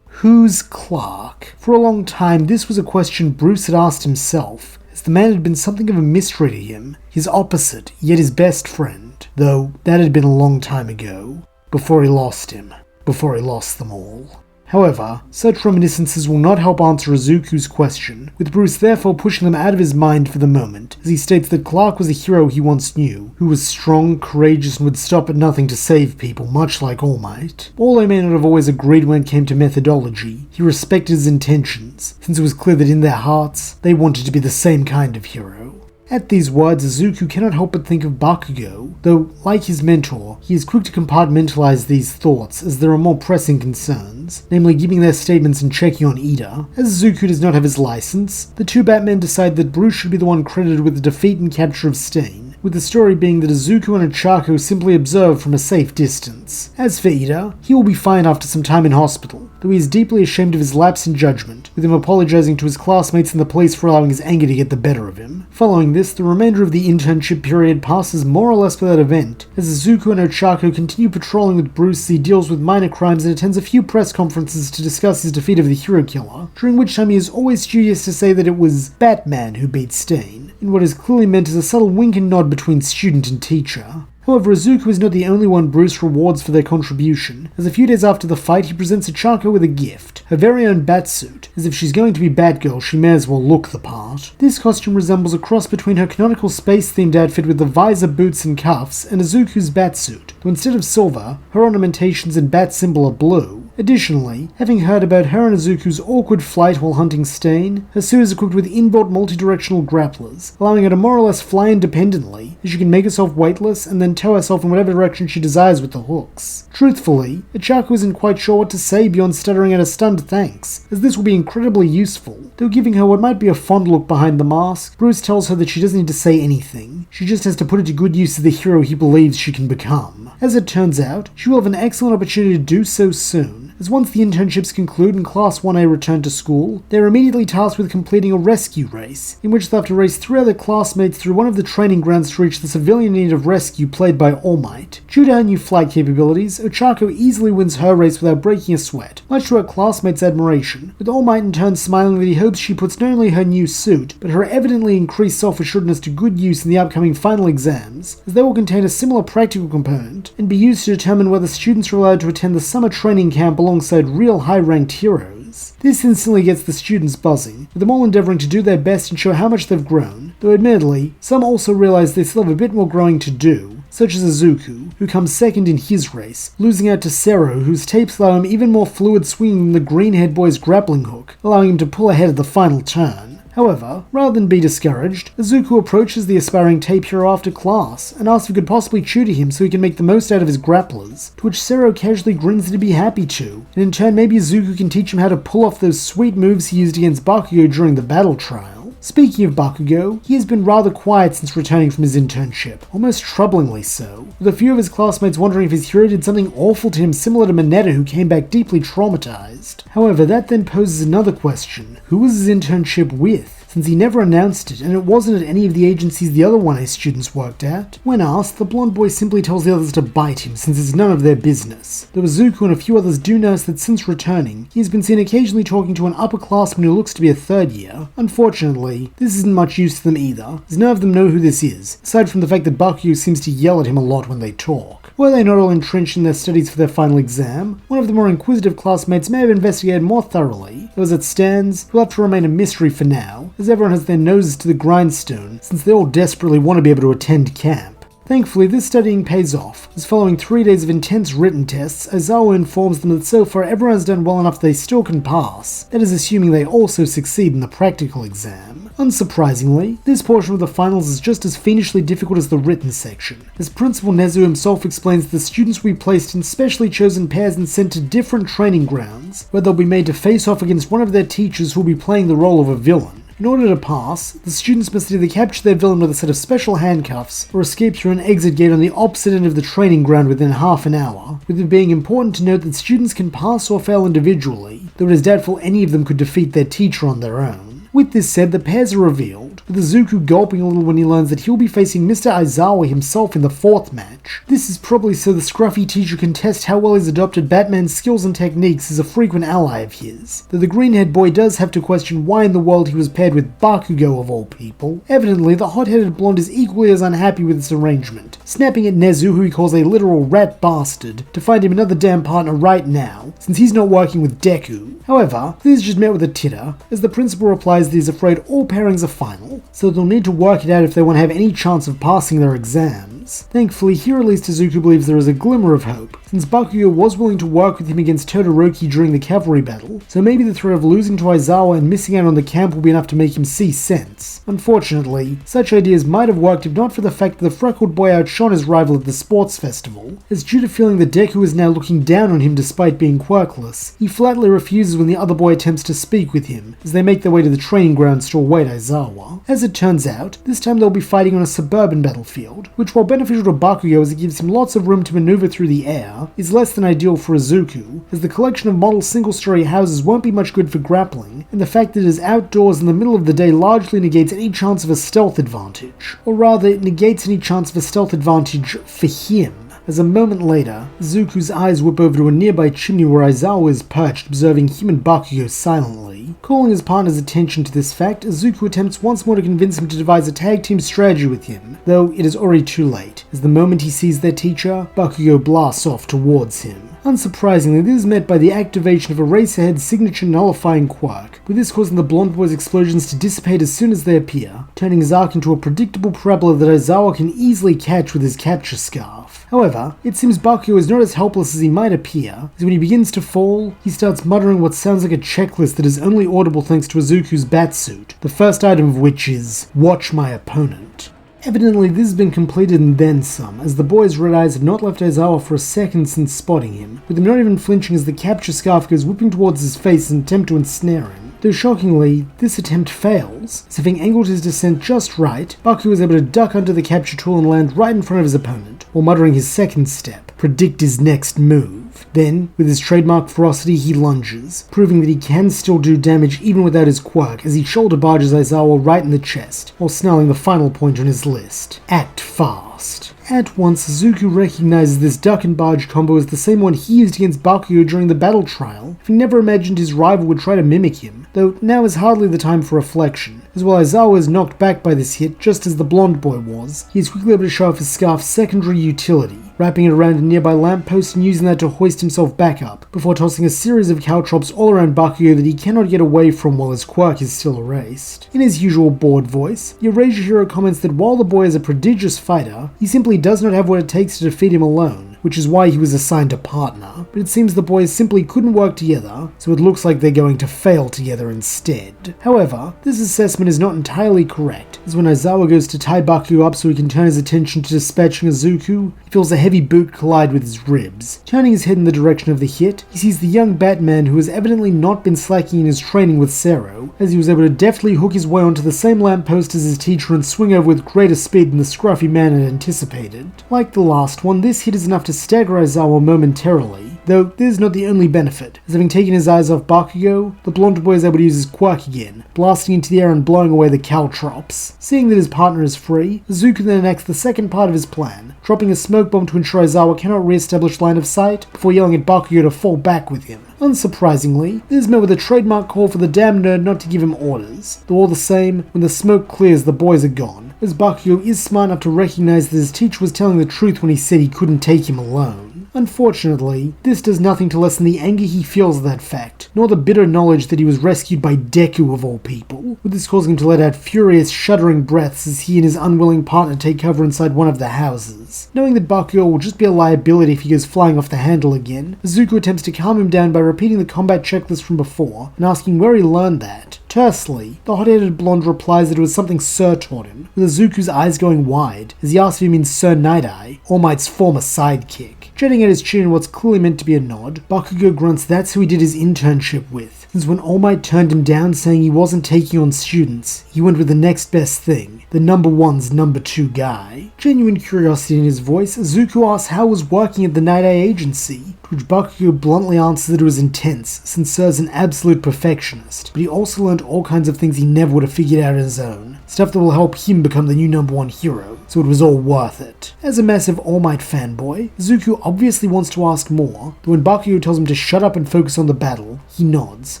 Who's Clark? For a long time, this was a question Bruce had asked himself, as the man had been something of a mystery to him, his opposite, yet his best friend. Though that had been a long time ago, before he lost him. Before he lost them all. However, such reminiscences will not help answer Izuku's question, with Bruce therefore pushing them out of his mind for the moment, as he states that Clark was a hero he once knew, who was strong, courageous, and would stop at nothing to save people, much like All Might. Although they may not have always agreed when it came to methodology, he respected his intentions, since it was clear that in their hearts, they wanted to be the same kind of hero. At these words, Izuku cannot help but think of Bakugo, though, like his mentor, he is quick to compartmentalize these thoughts as there are more pressing concerns, namely giving their statements and checking on Ida. As Izuku does not have his license, the two Batmen decide that Bruce should be the one credited with the defeat and capture of Stain, with the story being that Izuku and Ochaco simply observe from a safe distance. As for Ida, he will be fine after some time in hospital, though he is deeply ashamed of his lapse in judgment, with him apologizing to his classmates and the police for allowing his anger to get the better of him. Following this, the remainder of the internship period passes more or less without event, as Izuku and Ochaco continue patrolling with Bruce as he deals with minor crimes and attends a few press conferences to discuss his defeat of the hero killer, during which time he is always studious to say that it was Batman who beat Stain, in what is clearly meant as a subtle wink and nod between student and teacher. However, Izuku is not the only one Bruce rewards for their contribution, as a few days after the fight he presents Ochaco with a gift, her very own batsuit, as if she's going to be Batgirl she may as well look the part. This costume resembles a cross between her canonical space-themed outfit with the visor, boots and cuffs, and Izuku's batsuit, though instead of silver, her ornamentations and bat symbol are blue. Additionally, having heard about her and Izuku's awkward flight while hunting Stain, her suit is equipped with inbuilt multi-directional grapplers, allowing her to more or less fly independently, as she can make herself weightless and then tow herself in whatever direction she desires with the hooks. Truthfully, Ochaco isn't quite sure what to say beyond stuttering out a stunned thanks, as this will be incredibly useful. Though giving her what might be a fond look behind the mask, Bruce tells her that she doesn't need to say anything, she just has to put it to good use as the hero he believes she can become. As it turns out, she will have an excellent opportunity to do so soon, as once the internships conclude and Class 1A return to school, they are immediately tasked with completing a rescue race, in which they have to race 3 other classmates through one of the training grounds to reach the civilian in need of rescue played by All Might. Due to her new flight capabilities, Ochaco easily wins her race without breaking a sweat, much to her classmates' admiration, with All Might in turn smiling that he hopes she puts not only her new suit, but her evidently increased self-assuredness to good use in the upcoming final exams, as they will contain a similar practical component, and be used to determine whether students are allowed to attend the summer training camp alongside real high-ranked heroes. This instantly gets the students buzzing, with them all endeavouring to do their best and show how much they've grown, though admittedly, some also realise they still have a bit more growing to do, such as Izuku, who comes second in his race, losing out to Sero, whose tapes allow him even more fluid swinging than the green-haired boy's grappling hook, allowing him to pull ahead at the final turn. However, rather than be discouraged, Izuku approaches the aspiring tape hero after class and asks if he could possibly tutor him so he can make the most out of his grapplers, to which Sero casually grins that he'd be happy to, and in turn maybe Izuku can teach him how to pull off those sweet moves he used against Bakugo during the battle trial. Speaking of Bakugo, he has been rather quiet since returning from his internship, almost troublingly so, with a few of his classmates wondering if his hero did something awful to him similar to Mineta, who came back deeply traumatized. However, that then poses another question: who was his internship with? Since he never announced it, and it wasn't at any of the agencies the other 1A students worked at. When asked, the blonde boy simply tells the others to bite him, since it's none of their business. Though Izuku and a few others do notice that since returning, he has been seen occasionally talking to an upperclassman who looks to be a third year. Unfortunately, this isn't much use to them either, as none of them know who this is, aside from the fact that Bakugo seems to yell at him a lot when they talk. Were they not all entrenched in their studies for their final exam, one of the more inquisitive classmates may have investigated more thoroughly, though as it stands, will have to remain a mystery for now, as everyone has their noses to the grindstone, since they all desperately want to be able to attend camp. Thankfully, this studying pays off, as following 3 days of intense written tests, Aizawa informs them that so far everyone has done well enough they still can pass, that is assuming they also succeed in the practical exam. Unsurprisingly, this portion of the finals is just as fiendishly difficult as the written section, as Principal Nezu himself explains that the students will be placed in specially chosen pairs and sent to different training grounds, where they'll be made to face off against one of their teachers who will be playing the role of a villain. In order to pass, the students must either capture their villain with a set of special handcuffs or escape through an exit gate on the opposite end of the training ground within half an hour, with it being important to note that students can pass or fail individually, though it is doubtful any of them could defeat their teacher on their own. With this said, the pairs are revealed, with Izuku gulping a little when he learns that he'll be facing Mr. Aizawa himself in the 4th match. This is probably so the scruffy teacher can test how well he's adopted Batman's skills and techniques as a frequent ally of his, though the green-haired boy does have to question why in the world he was paired with Bakugo of all people. Evidently, the hot-headed blonde is equally as unhappy with this arrangement, snapping at Nezu, who he calls a literal rat bastard, to find him another damn partner right now, since he's not working with Deku. However, this is just met with a titter, as the principal replies that he's afraid all pairings are final, so they'll need to work it out if they want to have any chance of passing their exams. Thankfully, here at least Izuku believes there is a glimmer of hope, since Bakugo was willing to work with him against Todoroki during the Cavalry battle, so maybe the threat of losing to Aizawa and missing out on the camp will be enough to make him see sense. Unfortunately, such ideas might have worked if not for the fact that the freckled boy outshone his rival at the sports festival, as due to feeling that Deku is now looking down on him despite being quirkless, he flatly refuses when the other boy attempts to speak with him, as they make their way to the training grounds to await Aizawa. As it turns out, this time they'll be fighting on a suburban battlefield, which while beneficial to Bakugo as it gives him lots of room to maneuver through the air, is less than ideal for Izuku, as the collection of model single-story houses won't be much good for grappling, and the fact that it is outdoors in the middle of the day largely negates any chance of a stealth advantage, or rather it negates any chance of a stealth advantage for him. As a moment later, Izuku's eyes whip over to a nearby chimney where Aizawa is perched, observing him and Bakugo silently. Calling his partner's attention to this fact, Izuku attempts once more to convince him to devise a tag team strategy with him, though it is already too late, as the moment he sees their teacher, Bakugo blasts off towards him. Unsurprisingly, this is met by the activation of Eraserhead's signature nullifying quirk, with this causing the blonde boy's explosions to dissipate as soon as they appear, turning his arc into a predictable parabola that Aizawa can easily catch with his capture scarf. However, it seems Bakugo is not as helpless as he might appear, as when he begins to fall, he starts muttering what sounds like a checklist that is only audible thanks to Izuku's batsuit, the first item of which is, "Watch my opponent." Evidently this has been completed and then some, as the boy's red eyes have not left Aizawa for a second since spotting him, with him not even flinching as the capture scarf goes whipping towards his face in an attempt to ensnare him. Though shockingly, this attempt fails, as having angled his descent just right, Bakugo is able to duck under the capture tool and land right in front of his opponent, while muttering his second step, "Predict his next move." Then, with his trademark ferocity, he lunges, proving that he can still do damage even without his quirk, as he shoulder barges Aizawa right in the chest, while snarling the final point on his list: act fast. At once, Izuku recognizes this duck and barge combo as the same one he used against Bakugo during the battle trial, if he never imagined his rival would try to mimic him, though now is hardly the time for reflection, as while Aizawa is knocked back by this hit just as the blonde boy was, he is quickly able to show off his scarf's secondary utility, wrapping it around a nearby lamppost and using that to hoist himself back up, before tossing a series of caltrops all around Bakugo that he cannot get away from while his quirk is still erased. In his usual bored voice, the Erasure hero comments that while the boy is a prodigious fighter, he simply does not have what it takes to defeat him alone, which is why he was assigned a partner, but it seems the boys simply couldn't work together, so it looks like they're going to fail together instead. However, this assessment is not entirely correct, as when Aizawa goes to tie Bakugo up so he can turn his attention to dispatching Izuku, he feels a heavy boot collide with his ribs. Turning his head in the direction of the hit, he sees the young Batman who has evidently not been slacking in his training with Zero, as he was able to deftly hook his way onto the same lamppost as his teacher and swing over with greater speed than the scruffy man had anticipated. Like the last one, this hit is enough to stagger Aizawa momentarily, though this is not the only benefit, as having taken his eyes off Bakugo, the blonde boy is able to use his quirk again, blasting into the air and blowing away the caltrops. Seeing that his partner is free, Izuku then enacts the second part of his plan, dropping a smoke bomb to ensure Aizawa cannot re-establish line of sight, before yelling at Bakugo to fall back with him. Unsurprisingly, this is met with a trademark call for the damn nerd not to give him orders, though all the same, when the smoke clears the boys are gone, as Bakugo is smart enough to recognize that his teacher was telling the truth when he said he couldn't take him alone. Unfortunately, this does nothing to lessen the anger he feels at that fact, nor the bitter knowledge that he was rescued by Deku of all people, with this causing him to let out furious, shuddering breaths as he and his unwilling partner take cover inside one of the houses. Knowing that Bakugo will just be a liability if he goes flying off the handle again, Izuku attempts to calm him down by repeating the combat checklist from before and asking where he learned that. Tersely, the hot-headed blonde replies that it was something Sir taught him, with Izuku's eyes going wide as he asks if he means Sir Night-Eye, All Might's former sidekick. Jetting at his chin in what's clearly meant to be a nod, Bakugo grunts that's who he did his internship with, since when All Might turned him down saying he wasn't taking on students, he went with the next best thing, the number one's number two guy. Genuine curiosity in his voice, Izuku asks how it was working at the Night-Eye agency, to which Bakugo bluntly answers that it was intense, since Sir's an absolute perfectionist, but he also learned all kinds of things he never would have figured out on his own, stuff that will help him become the new number one hero, so it was all worth it. As a massive All Might fanboy, Izuku obviously wants to ask more, but when Bakugo tells him to shut up and focus on the battle, he nods,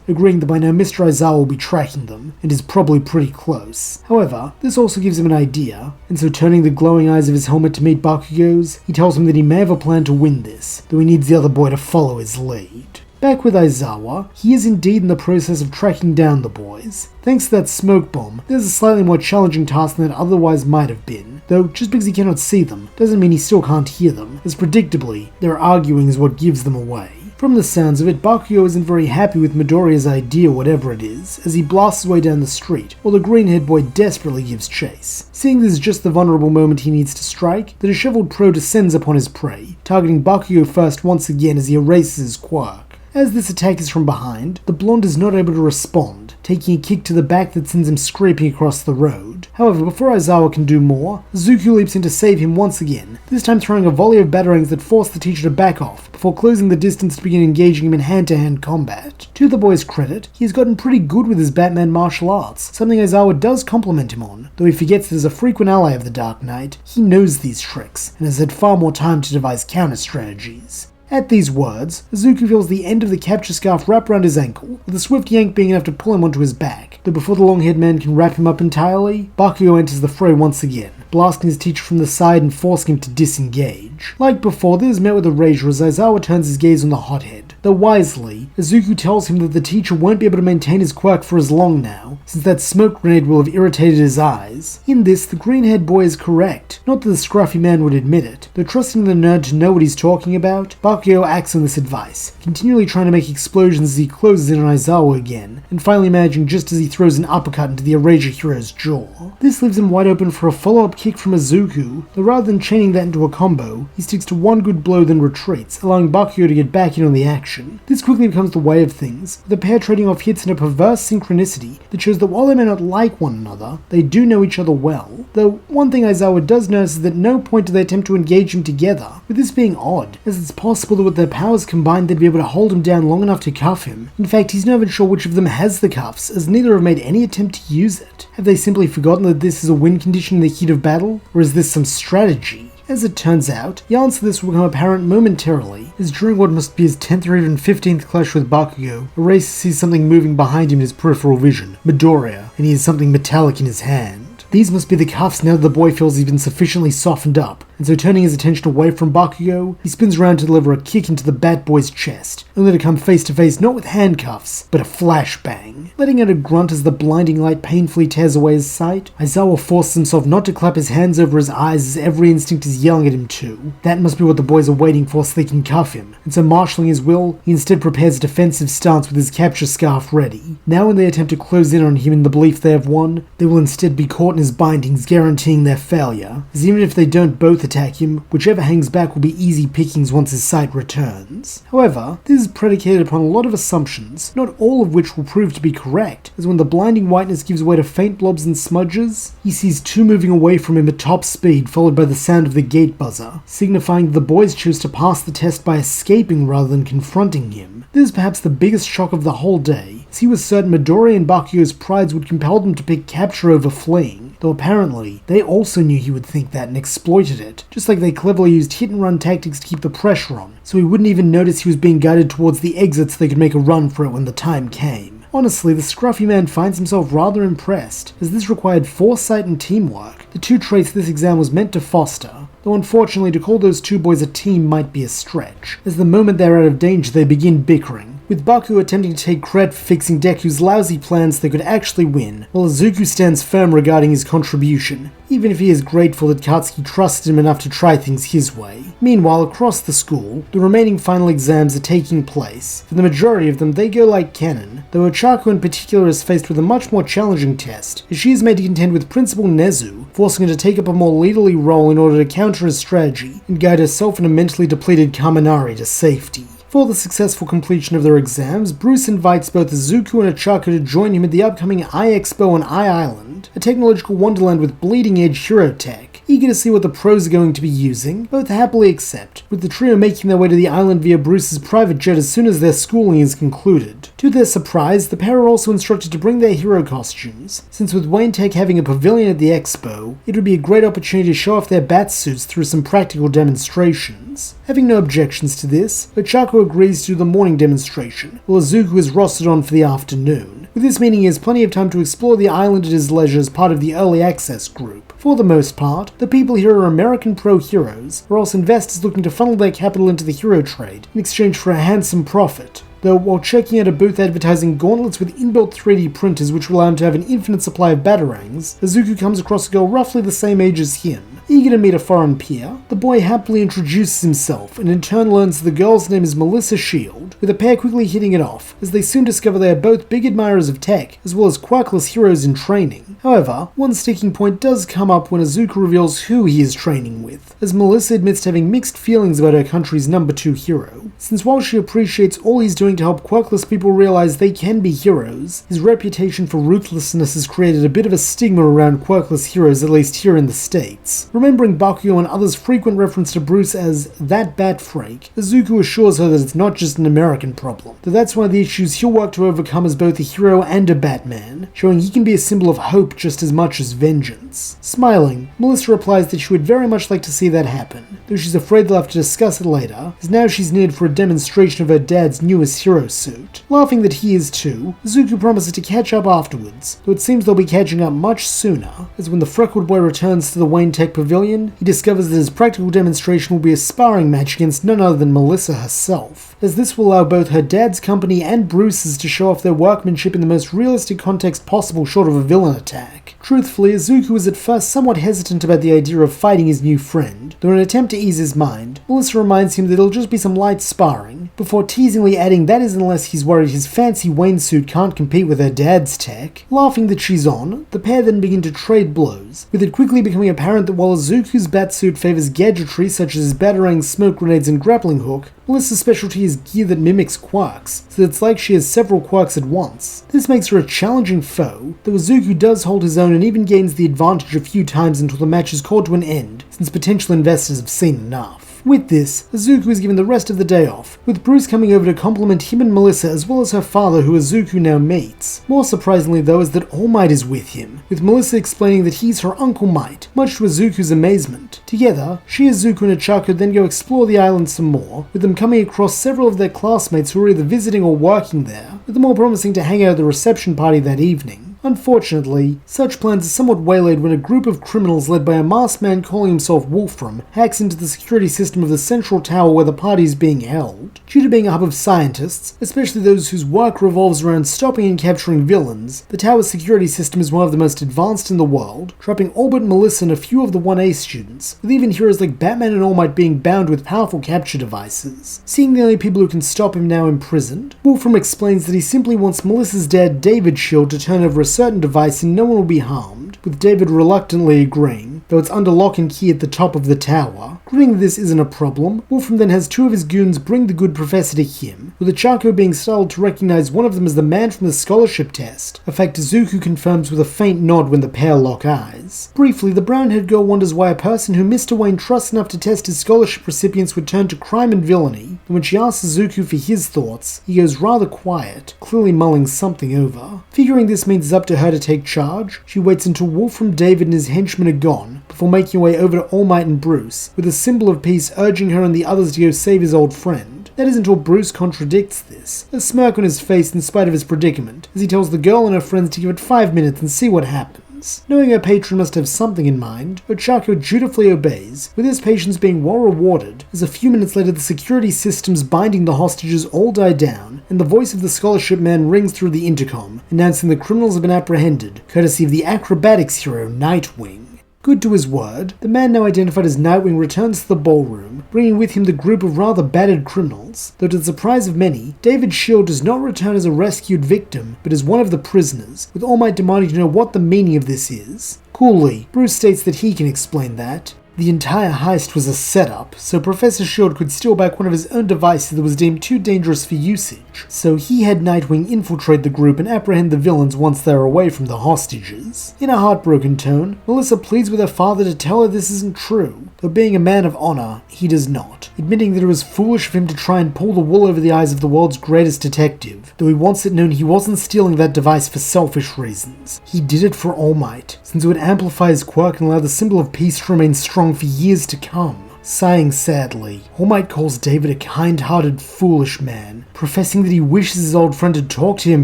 agreeing that by now Mr. Aizawa will be tracking them, and is probably pretty close. However, this also gives him an idea, and so turning the glowing eyes of his helmet to meet Bakugo's, he tells him that he may have a plan to win this, though he needs the other boy to follow his lead. Back with Aizawa, he is indeed in the process of tracking down the boys. Thanks to that smoke bomb, there's a slightly more challenging task than it otherwise might have been, though just because he cannot see them doesn't mean he still can't hear them, as predictably, their arguing is what gives them away. From the sounds of it, Bakugo isn't very happy with Midoriya's idea, whatever it is, as he blasts his way down the street, while the green-haired boy desperately gives chase. Seeing this is just the vulnerable moment he needs to strike, the disheveled pro descends upon his prey, targeting Bakugo first once again as he erases his Quirk. As this attack is from behind, the blonde is not able to respond, taking a kick to the back that sends him scraping across the road. However, before Aizawa can do more, Izuku leaps in to save him once again, this time throwing a volley of batarangs that force the teacher to back off, before closing the distance to begin engaging him in hand-to-hand combat. To the boy's credit, he has gotten pretty good with his Batman martial arts, something Aizawa does compliment him on, though he forgets that as a frequent ally of the Dark Knight, he knows these tricks, and has had far more time to devise counter-strategies. At these words, Izuku feels the end of the capture scarf wrap around his ankle, with a swift yank being enough to pull him onto his back, though before the long-haired man can wrap him up entirely, Bakugo enters the fray once again, blasting his teacher from the side and forcing him to disengage. Like before, this is met with erasure as Aizawa turns his gaze on the hothead, though wisely, Izuku tells him that the teacher won't be able to maintain his quirk for as long now, since that smoke grenade will have irritated his eyes. In this, the green-haired boy is correct, not that the scruffy man would admit it, though trusting the nerd to know what he's talking about, Bakugo acts on this advice, continually trying to make explosions as he closes in on Aizawa again, and finally managing just as he throws an uppercut into the Erasure hero's jaw. This leaves him wide open for a follow-up kick from Izuku, though rather than chaining that into a combo, he sticks to one good blow then retreats, allowing Bakugo to get back in on the action. This quickly becomes the way of things, with the pair trading off hits in a perverse synchronicity that shows that while they may not like one another, they do know each other well. Though one thing Aizawa does notice is that at no point do they attempt to engage him together, with this being odd, as it's possible that with their powers combined they'd be able to hold him down long enough to cuff him. In fact, he's not even sure which of them has the cuffs, as neither have made any attempt to use it. Have they simply forgotten that this is a win condition in the heat of battle, or is this some strategy? As it turns out, the answer to this will become apparent momentarily, as during what must be his 10th or even 15th clash with Bakugo, Eraser sees something moving behind him in his peripheral vision, Midoriya, and he has something metallic in his hand. These must be the cuffs now that the boy feels he's been sufficiently softened up, and so turning his attention away from Bakugo, he spins around to deliver a kick into the Bat Boy's chest, only to come face to face not with handcuffs, but a flashbang. Letting out a grunt as the blinding light painfully tears away his sight, Aizawa forces himself not to clap his hands over his eyes as every instinct is yelling at him to. That must be what the boys are waiting for so they can cuff him, and so marshalling his will, he instead prepares a defensive stance with his capture scarf ready. Now when they attempt to close in on him in the belief they have won, they will instead be caught in his bindings, guaranteeing their failure, as even if they don't both attack him, whichever hangs back will be easy pickings once his sight returns. However, this is predicated upon a lot of assumptions, not all of which will prove to be correct, as when the blinding whiteness gives way to faint blobs and smudges, he sees two moving away from him at top speed, followed by the sound of the gate buzzer, signifying that the boys choose to pass the test by escaping rather than confronting him. This is perhaps the biggest shock of the whole day, as he was certain Midoriya and Bakugo's prides would compel them to pick capture over fleeing, though apparently they also knew he would think that and exploited it, just like they cleverly used hit-and-run tactics to keep the pressure on, so he wouldn't even notice he was being guided towards the exit so they could make a run for it when the time came. Honestly, the scruffy man finds himself rather impressed, as this required foresight and teamwork, the two traits this exam was meant to foster. though unfortunately to call those two boys a team might be a stretch, as the moment they're out of danger they begin bickering, with Bakugo attempting to take credit for fixing Deku's lousy plans so they could actually win, while Izuku stands firm regarding his contribution, even if he is grateful that Katsuki trusted him enough to try things his way. Meanwhile, across the school, the remaining final exams are taking place. For the majority of them, they go like cannon, though Ochaco in particular is faced with a much more challenging test, as she is made to contend with Principal Nezu, forcing her to take up a more leaderly role in order to counter his strategy and guide herself and a mentally depleted Kaminari to safety. For the successful completion of their exams, Bruce invites both Izuku and Ochaco to join him at the upcoming Expo on Island, a technological wonderland with bleeding-edge hero tech. Eager to see what the pros are going to be using, both happily accept, with the trio making their way to the island via Bruce's private jet as soon as their schooling is concluded. To their surprise, the pair are also instructed to bring their hero costumes, since with Wayne Tech having a pavilion at the expo, it would be a great opportunity to show off their bat suits through some practical demonstrations. Having no objections to this, Ochaco agrees to do the morning demonstration, while Izuku is rostered on for the afternoon, with this meaning he has plenty of time to explore the island at his leisure as part of the early access group. For the most part, the people here are American pro-heroes, or else investors looking to funnel their capital into the hero trade in exchange for a handsome profit. Though while checking out a booth advertising gauntlets with inbuilt 3D printers which will allow him to have an infinite supply of batarangs, Izuku comes across a girl roughly the same age as him. Eager to meet a foreign peer, the boy happily introduces himself and in turn learns the girl's name is Melissa Shield, with the pair quickly hitting it off, as they soon discover they are both big admirers of tech, as well as quirkless heroes in training. However, one sticking point does come up when Izuku reveals who he is training with, as Melissa admits to having mixed feelings about her country's number 2 hero, since while she appreciates all he's doing to help quirkless people realize they can be heroes, his reputation for ruthlessness has created a bit of a stigma around quirkless heroes, at least here in the States. Remembering Bakugo and others' frequent reference to Bruce as that bat freak, Izuku assures her that it's not just an American problem, that that's one of the issues he'll work to overcome as both a hero and a Batman, showing he can be a symbol of hope just as much as vengeance. Smiling, Melissa replies that she would very much like to see that happen, though she's afraid they'll have to discuss it later, as now she's needed for a demonstration of her dad's newest hero suit. Laughing that he is too, Izuku promises to catch up afterwards, though it seems they'll be catching up much sooner, as when the freckled boy returns to the Wayne Tech Pavilion, he discovers that his practical demonstration will be a sparring match against none other than Melissa herself, as this will allow both her dad's company and Bruce's to show off their workmanship in the most realistic context possible short of a villain attack. Truthfully, Izuku was at first somewhat hesitant about the idea of fighting his new friend, though in an attempt to ease his mind, Melissa reminds him that it'll just be some light sparring, before teasingly adding that is unless he's worried his fancy Wayne suit can't compete with her dad's tech. Laughing that she's on, the pair then begin to trade blows, with it quickly becoming apparent that while Izuku's batsuit favors gadgetry such as his batarangs, smoke grenades, and grappling hook, Melissa's specialty is gear that mimics quirks, so that it's like she has several quirks at once. This makes her a challenging foe, though Izuku does hold his own and even gains the advantage a few times until the match is called to an end, since potential investors have seen enough. With this, Izuku is given the rest of the day off, with Bruce coming over to compliment him and Melissa as well as her father who Izuku now meets. More surprisingly though is that All Might is with him, with Melissa explaining that he's her Uncle Might, much to Izuku's amazement. Together, she, Izuku and Ochaco then go explore the island some more, with them coming across several of their classmates who are either visiting or working there, with them all promising to hang out at the reception party that evening. Unfortunately, such plans are somewhat waylaid when a group of criminals led by a masked man calling himself Wolfram hacks into the security system of the central tower where the party is being held. Due to being a hub of scientists, especially those whose work revolves around stopping and capturing villains, the tower's security system is one of the most advanced in the world, trapping all but Melissa and a few of the 1A students, with even heroes like Batman and All Might being bound with powerful capture devices. Seeing the only people who can stop him now imprisoned, Wolfram explains that he simply wants Melissa's dad David's shield to turn over a certain device and no one will be harmed, with David reluctantly agreeing, though it's under lock and key at the top of the tower. Agreeing that this isn't a problem, Wolfram then has two of his goons bring the good professor to him, with Ochaco being startled to recognize one of them as the man from the scholarship test, a fact Izuku confirms with a faint nod when the pair lock eyes. Briefly, the brown-haired girl wonders why a person who Mr. Wayne trusts enough to test his scholarship recipients would turn to crime and villainy, and when she asks Izuku for his thoughts, he goes rather quiet, clearly mulling something over. Figuring this means it's up to her to take charge, she waits until Wolfram, David, and his henchmen are gone, before making her way over to All Might and Bruce, with a symbol of peace urging her and the others to go save his old friend. That is until Bruce contradicts this, a smirk on his face in spite of his predicament, as he tells the girl and her friends to give it 5 minutes and see what happens. villains. Knowing her patron must have something in mind, Ochaco dutifully obeys, with his patience being well rewarded, as a few minutes later the security systems binding the hostages all die down, and the voice of the scholarship man rings through the intercom, announcing the criminals have been apprehended, courtesy of the acrobatics hero Nightwing. Good to his word, the man now identified as Nightwing returns to the ballroom, bringing with him the group of rather battered criminals, though to the surprise of many, David Shield does not return as a rescued victim, but as one of the prisoners, with All Might demanding to know what the meaning of this is. Coolly, Bruce states that he can explain that. The entire heist was a setup, so Professor Shield could steal back one of his own devices that was deemed too dangerous for usage, so he had Nightwing infiltrate the group and apprehend the villains once they are away from the hostages. In a heartbroken tone, Melissa pleads with her father to tell her this isn't true, though being a man of honor, he does not, admitting that it was foolish of him to try and pull the wool over the eyes of the world's greatest detective, though he wants it known he wasn't stealing that device for selfish reasons. He did it for All Might, since it would amplify his quirk and allow the symbol of peace to remain strong for years to come. Sighing sadly, All Might calls David a kind-hearted, foolish man, professing that he wishes his old friend had talked to him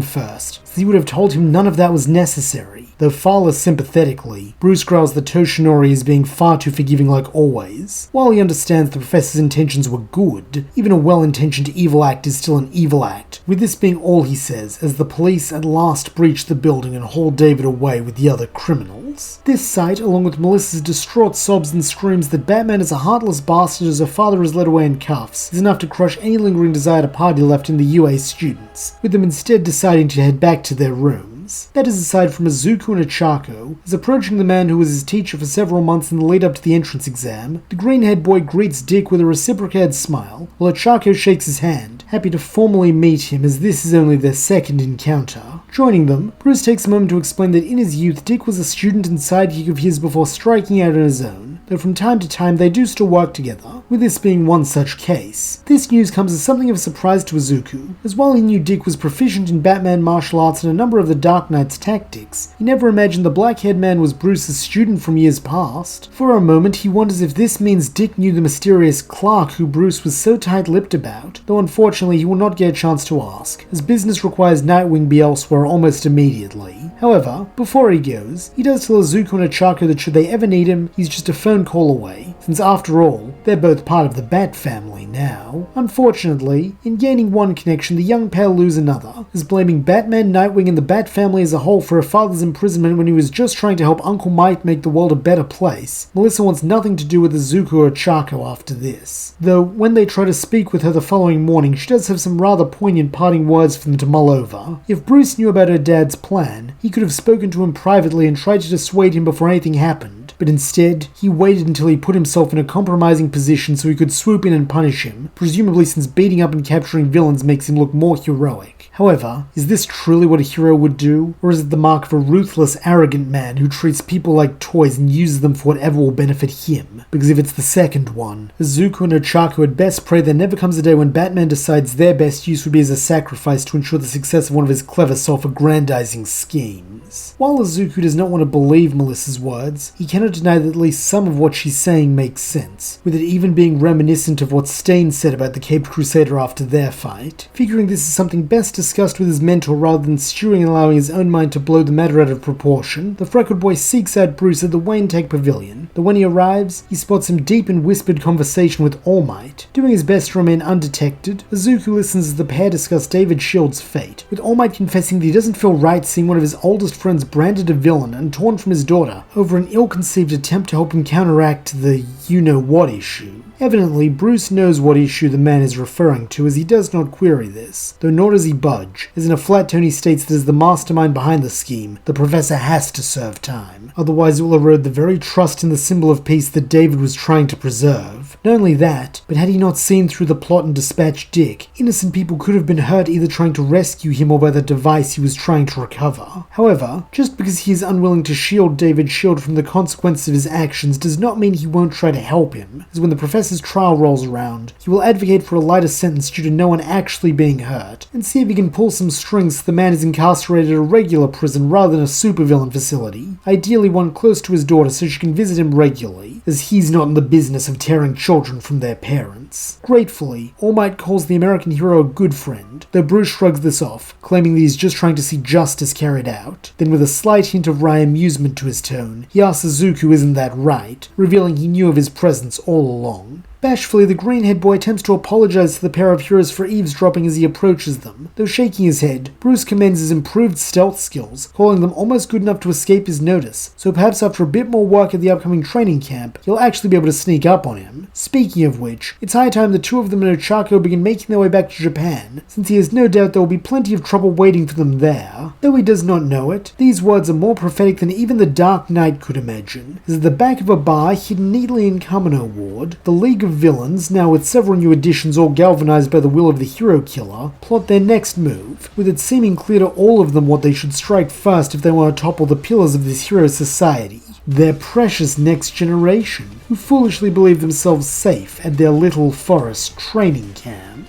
first, so he would have told him none of that was necessary. Though far less sympathetically, Bruce growls that Toshinori is being far too forgiving like always. While he understands the professor's intentions were good, even a well-intentioned evil act is still an evil act, with this being all he says as the police at last breach the building and haul David away with the other criminals. This sight, along with Melissa's distraught sobs and screams that Batman is a heartless bastard as her father is led away in cuffs, is enough to crush any lingering desire to party left in the UA students, with them instead deciding to head back to their rooms. That is aside from Izuku and Ochaco, as approaching the man who was his teacher for several months in the lead up to the entrance exam, the green-haired boy greets Dick with a reciprocated smile, while Ochaco shakes his hand, happy to formally meet him as this is only their second encounter. Joining them, Bruce takes a moment to explain that in his youth Dick was a student and sidekick of his before striking out on his own, though from time to time they do still work together, with this being one such case. This news comes as something of a surprise to Izuku, as while he knew Dick was proficient in Batman martial arts and a number of the Dark Knight's tactics, he never imagined the black-haired man was Bruce's student from years past. For a moment he wonders if this means Dick knew the mysterious Clark who Bruce was so tight-lipped about, though unfortunately he will not get a chance to ask, as business requires Nightwing be elsewhere almost immediately. However, before he goes, he does tell Izuku and Ochaco that should they ever need him, he's just a phone call away, since after all, they're both part of the Bat family now. Unfortunately, in gaining one connection, the young pair lose another, as blaming Batman, Nightwing, and the Bat family as a whole for her father's imprisonment when he was just trying to help Uncle Mike make the world a better place. Melissa wants nothing to do with Izuku or Ochaco after this. Though, when they try to speak with her the following morning, she does have some rather poignant parting words for them to mull over. If Bruce knew about her dad's plan, he could have spoken to him privately and tried to dissuade him before anything happened, but instead, he waited until he put himself in a compromising position so he could swoop in and punish him, presumably since beating up and capturing villains makes him look more heroic. However, is this truly what a hero would do, or is it the mark of a ruthless, arrogant man who treats people like toys and uses them for whatever will benefit him? Because if it's the second one, Izuku and Ochaco had best pray there never comes a day when Batman decides their best use would be as a sacrifice to ensure the success of one of his clever self-aggrandizing schemes. While Izuku does not want to believe Melissa's words, he cannot deny that at least some of what she's saying makes sense, with it even being reminiscent of what Stain said about the Caped Crusader after their fight. Figuring this is something best discussed with his mentor rather than stewing and allowing his own mind to blow the matter out of proportion, the freckled boy seeks out Bruce at the Wayne Tech Pavilion, though when he arrives, he spots him deep in whispered conversation with All Might. Doing his best to remain undetected, Izuku listens as the pair discuss David Shield's fate, with All Might confessing that he doesn't feel right seeing one of his oldest friends branded a villain and torn from his daughter over an ill-conceived attempt to help him counteract the you-know-what issue. Evidently, Bruce knows what issue the man is referring to as he does not query this, though nor does he budge, as in a flat tone he states that as the mastermind behind the scheme, the professor has to serve time, otherwise it will erode the very trust in the symbol of peace that David was trying to preserve. Not only that, but had he not seen through the plot and dispatched Dick, innocent people could have been hurt either trying to rescue him or by the device he was trying to recover. However, just because he is unwilling to shield David Shield from the consequences consequences of his actions does not mean he won't try to help him, as when the professor's trial rolls around, he will advocate for a lighter sentence due to no one actually being hurt, and see if he can pull some strings so the man is incarcerated at a regular prison rather than a supervillain facility, ideally one close to his daughter so she can visit him regularly, as he's not in the business of tearing children from their parents. Gratefully, All Might calls the American hero a good friend, though Bruce shrugs this off, claiming that he's just trying to see justice carried out. Then with a slight hint of wry amusement to his tone, he asks Izuku isn't that right, revealing he knew of his presence all along. Bashfully, the green-haired boy attempts to apologize to the pair of heroes for eavesdropping as he approaches them. Though shaking his head, Bruce commends his improved stealth skills, calling them almost good enough to escape his notice, so perhaps after a bit more work at the upcoming training camp, he'll actually be able to sneak up on him. Speaking of which, it's high time the two of them and Ochaco begin making their way back to Japan, since he has no doubt there will be plenty of trouble waiting for them there. Though he does not know it, these words are more prophetic than even the Dark Knight could imagine, as at the back of a bar hidden neatly in Kamino Ward, the League of Villains, now with several new additions all galvanized by the will of the hero killer, plot their next move, with it seeming clear to all of them what they should strike first if they want to topple the pillars of this hero society. Their precious next generation, who foolishly believe themselves safe at their little forest training camp.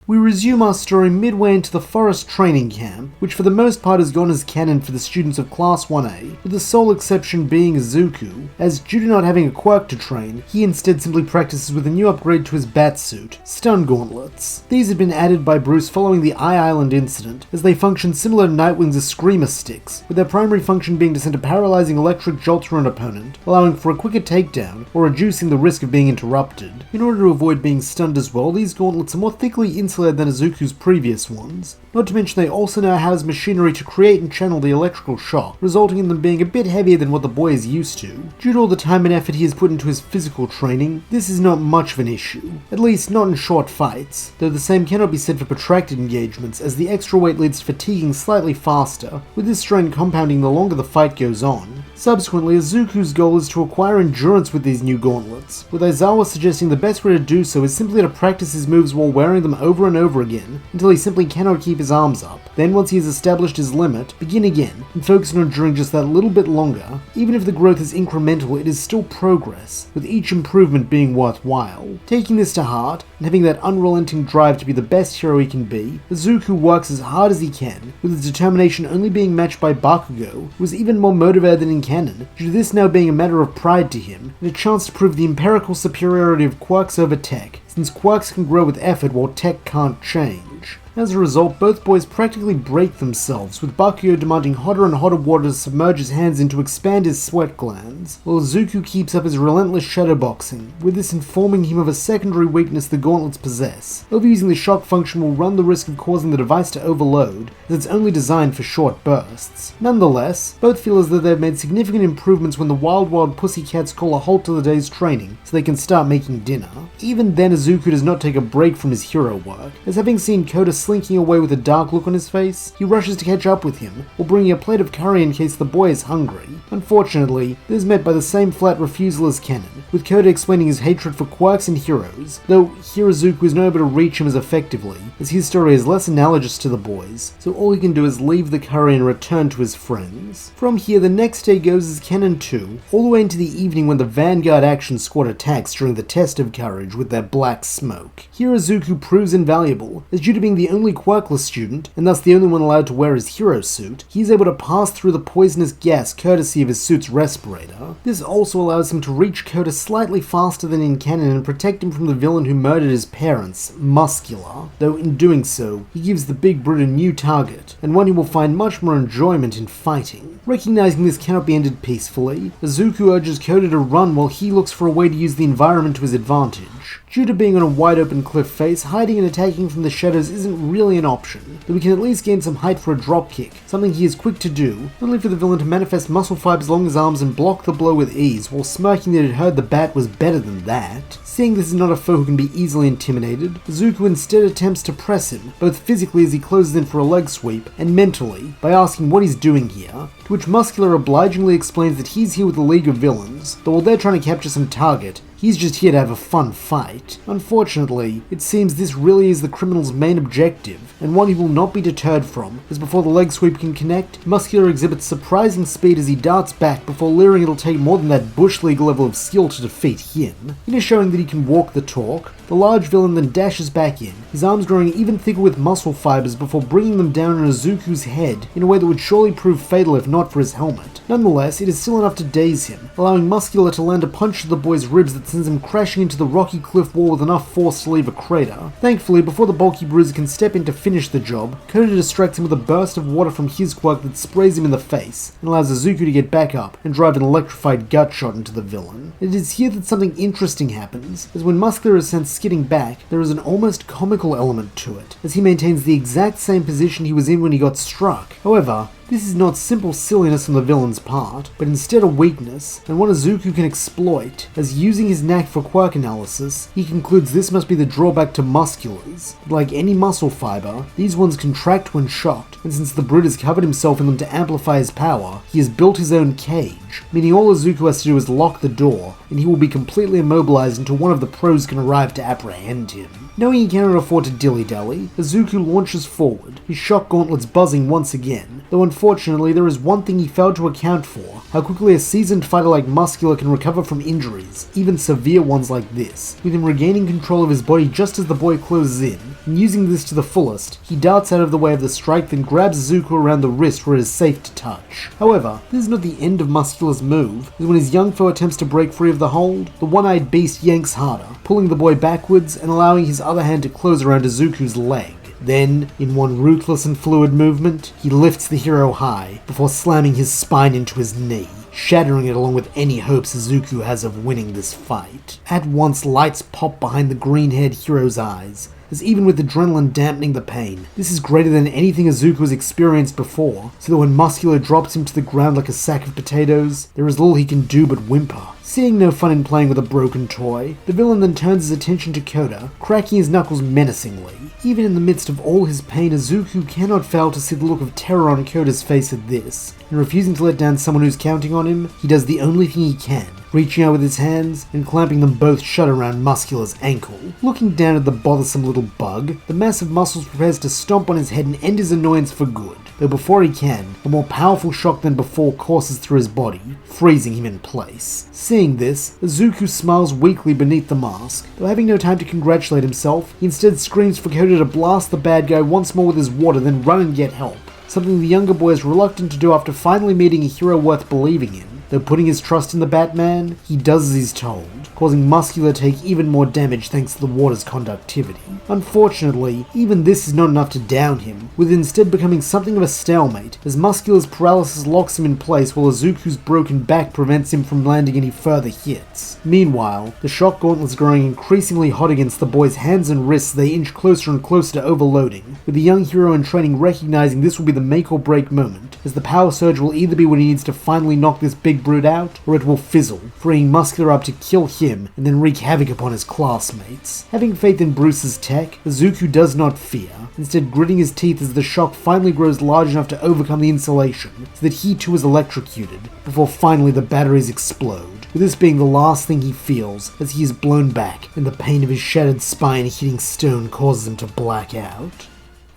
We resume our story midway into the forest training camp, which for the most part has gone as canon for the students of Class 1A, with the sole exception being Izuku, as due to not having a quirk to train, he instead simply practices with a new upgrade to his bat suit, stun gauntlets. These had been added by Bruce following the Island incident, as they function similar to Nightwing's Screamer sticks, with their primary function being to send a paralyzing electric jolt through an opponent, allowing for a quicker takedown, or reducing the risk of being interrupted. In order to avoid being stunned as well, these gauntlets are more thickly insulated than Izuku's previous ones. Not to mention they also now house machinery to create and channel the electrical shock, resulting in them being a bit heavier than what the boy is used to. Due to all the time and effort he has put into his physical training, this is not much of an issue, at least not in short fights, though the same cannot be said for protracted engagements, as the extra weight leads to fatiguing slightly faster, with this strain compounding the longer the fight goes on. Subsequently, Izuku's goal is to acquire endurance with these new gauntlets, with Aizawa suggesting the best way to do so is simply to practice his moves while wearing them over and over again, until he simply cannot keep his arms up. Then once he has established his limit, begin again, and focus on enduring just that little bit longer. Even if the growth is incremental, it is still progress, with each improvement being worthwhile. Taking this to heart, and having that unrelenting drive to be the best hero he can be, Izuku works as hard as he can, with his determination only being matched by Bakugo, who is even more motivated than in canon, due to this now being a matter of pride to him, and a chance to prove the empirical superiority of quirks over tech, since quirks can grow with effort while tech can't change. As a result, both boys practically break themselves, with Bakugo demanding hotter and hotter water to submerge his hands in to expand his sweat glands, while Izuku keeps up his relentless shadowboxing, with this informing him of a secondary weakness the gauntlets possess. Overusing the shock function will run the risk of causing the device to overload, as it's only designed for short bursts. Nonetheless, both feel as though they've made significant improvements when the wild pussycats call a halt to the day's training, so they can start making dinner. Even then, Izuku does not take a break from his hero work, as having seen Kota slinking away with a dark look on his face, he rushes to catch up with him, while bringing a plate of curry in case the boy is hungry. Unfortunately, this is met by the same flat refusal as canon, with Kota explaining his hatred for quirks and heroes, though here Izuku is not able to reach him as effectively, as his story is less analogous to the boys, so all he can do is leave the curry and return to his friends. From here, the next day goes as canon too, all the way into the evening when the Vanguard Action Squad attacks during the test of courage with their black smoke. Here Izuku proves invaluable, as due to being the only quirkless student, and thus the only one allowed to wear his hero suit, he is able to pass through the poisonous gas courtesy of his suit's respirator. This also allows him to reach Kota slightly faster than in canon and protect him from the villain who murdered his parents, Muscular, though in doing so, he gives the big brute a new target, and one he will find much more enjoyment in fighting. Recognizing this cannot be ended peacefully, Izuku urges Kota to run while he looks for a way to use the environment to his advantage. Due to being on a wide open cliff face, hiding and attacking from the shadows isn't really an option, though we can at least gain some height for a dropkick, something he is quick to do, only for the villain to manifest muscle fibers along his arms and block the blow with ease, while smirking that it heard the bat was better than that. Seeing this is not a foe who can be easily intimidated, Izuku instead attempts to press him, both physically as he closes in for a leg sweep, and mentally, by asking what he's doing here, to which Muscular obligingly explains that he's here with the League of Villains, though while they're trying to capture some target, he's just here to have a fun fight. Unfortunately, it seems this really is the criminal's main objective, and one he will not be deterred from, as before the leg sweep can connect, Muscular exhibits surprising speed as he darts back before leering it'll take more than that bush league level of skill to defeat him. Showing that he can walk the talk, the large villain then dashes back in, his arms growing even thicker with muscle fibers before bringing them down on Izuku's head in a way that would surely prove fatal if not for his helmet. Nonetheless, it is still enough to daze him, allowing Muscular to land a punch to the boy's ribs that sends him crashing into the rocky cliff wall with enough force to leave a crater. Thankfully, before the bulky bruiser can step in to finish the job, Koda distracts him with a burst of water from his quirk that sprays him in the face, and allows Izuku to get back up and drive an electrified gut shot into the villain. It is here that something interesting happens, as when Muscular is sent skidding back, there is an almost comical element to it, as he maintains the exact same position he was in when he got struck. However, this is not simple silliness on the villain's part, but instead a weakness, and one Izuku can exploit, as using his knack for quirk analysis, he concludes this must be the drawback to Musculars. But like any muscle fiber, these ones contract when shocked, and since the brute has covered himself in them to amplify his power, he has built his own cage, meaning all Izuku has to do is lock the door, and he will be completely immobilized until one of the pros can arrive to apprehend him. Knowing he cannot afford to dilly-dally, Izuku launches forward, his shock gauntlets buzzing once again, though unfortunately there is one thing he failed to account for, how quickly a seasoned fighter like Muscular can recover from injuries, even severe ones like this, with him regaining control of his body just as the boy closes in, and using this to the fullest, he darts out of the way of the strike then grabs Izuku around the wrist where it is safe to touch. However, this is not the end of Muscular's move, as when his young foe attempts to break free of the hold, the one-eyed beast yanks harder, pulling the boy backwards and allowing his other hand to close around Izuku's leg. Then, in one ruthless and fluid movement, he lifts the hero high, before slamming his spine into his knee, shattering it along with any hopes Izuku has of winning this fight. At once, lights pop behind the green-haired hero's eyes, as even with adrenaline dampening the pain, this is greater than anything Izuku has experienced before, so that when Muscular drops him to the ground like a sack of potatoes, there is little he can do but whimper. Seeing no fun in playing with a broken toy, the villain then turns his attention to Koda, cracking his knuckles menacingly. Even in the midst of all his pain, Izuku cannot fail to see the look of terror on Koda's face at this, and refusing to let down someone who's counting on him, he does the only thing he can, reaching out with his hands and clamping them both shut around Muscular's ankle. Looking down at the bothersome little bug, the massive muscles prepares to stomp on his head and end his annoyance for good, though before he can, a more powerful shock than before courses through his body, freezing him in place. Seeing this, Izuku smiles weakly beneath the mask, though having no time to congratulate himself, he instead screams for Koda to blast the bad guy once more with his water then run and get help, something the younger boy is reluctant to do after finally meeting a hero worth believing in. Though putting his trust in the Batman, he does as he's told, causing Muscular to take even more damage thanks to the water's conductivity. Unfortunately, even this is not enough to down him, with instead becoming something of a stalemate, as Muscular's paralysis locks him in place while Izuku's broken back prevents him from landing any further hits. Meanwhile, the shock gauntlets growing increasingly hot against the boy's hands and wrists as they inch closer and closer to overloading, with the young hero in training recognizing this will be the make or break moment, as the power surge will either be what he needs to finally knock this big brute out, or it will fizzle, freeing Muscular up to kill him and then wreak havoc upon his classmates. Having faith in Bruce's tech, Izuku does not fear, instead gritting his teeth as the shock finally grows large enough to overcome the insulation, so that he too is electrocuted, before finally the batteries explode, with this being the last thing he feels as he is blown back and the pain of his shattered spine hitting stone causes him to black out.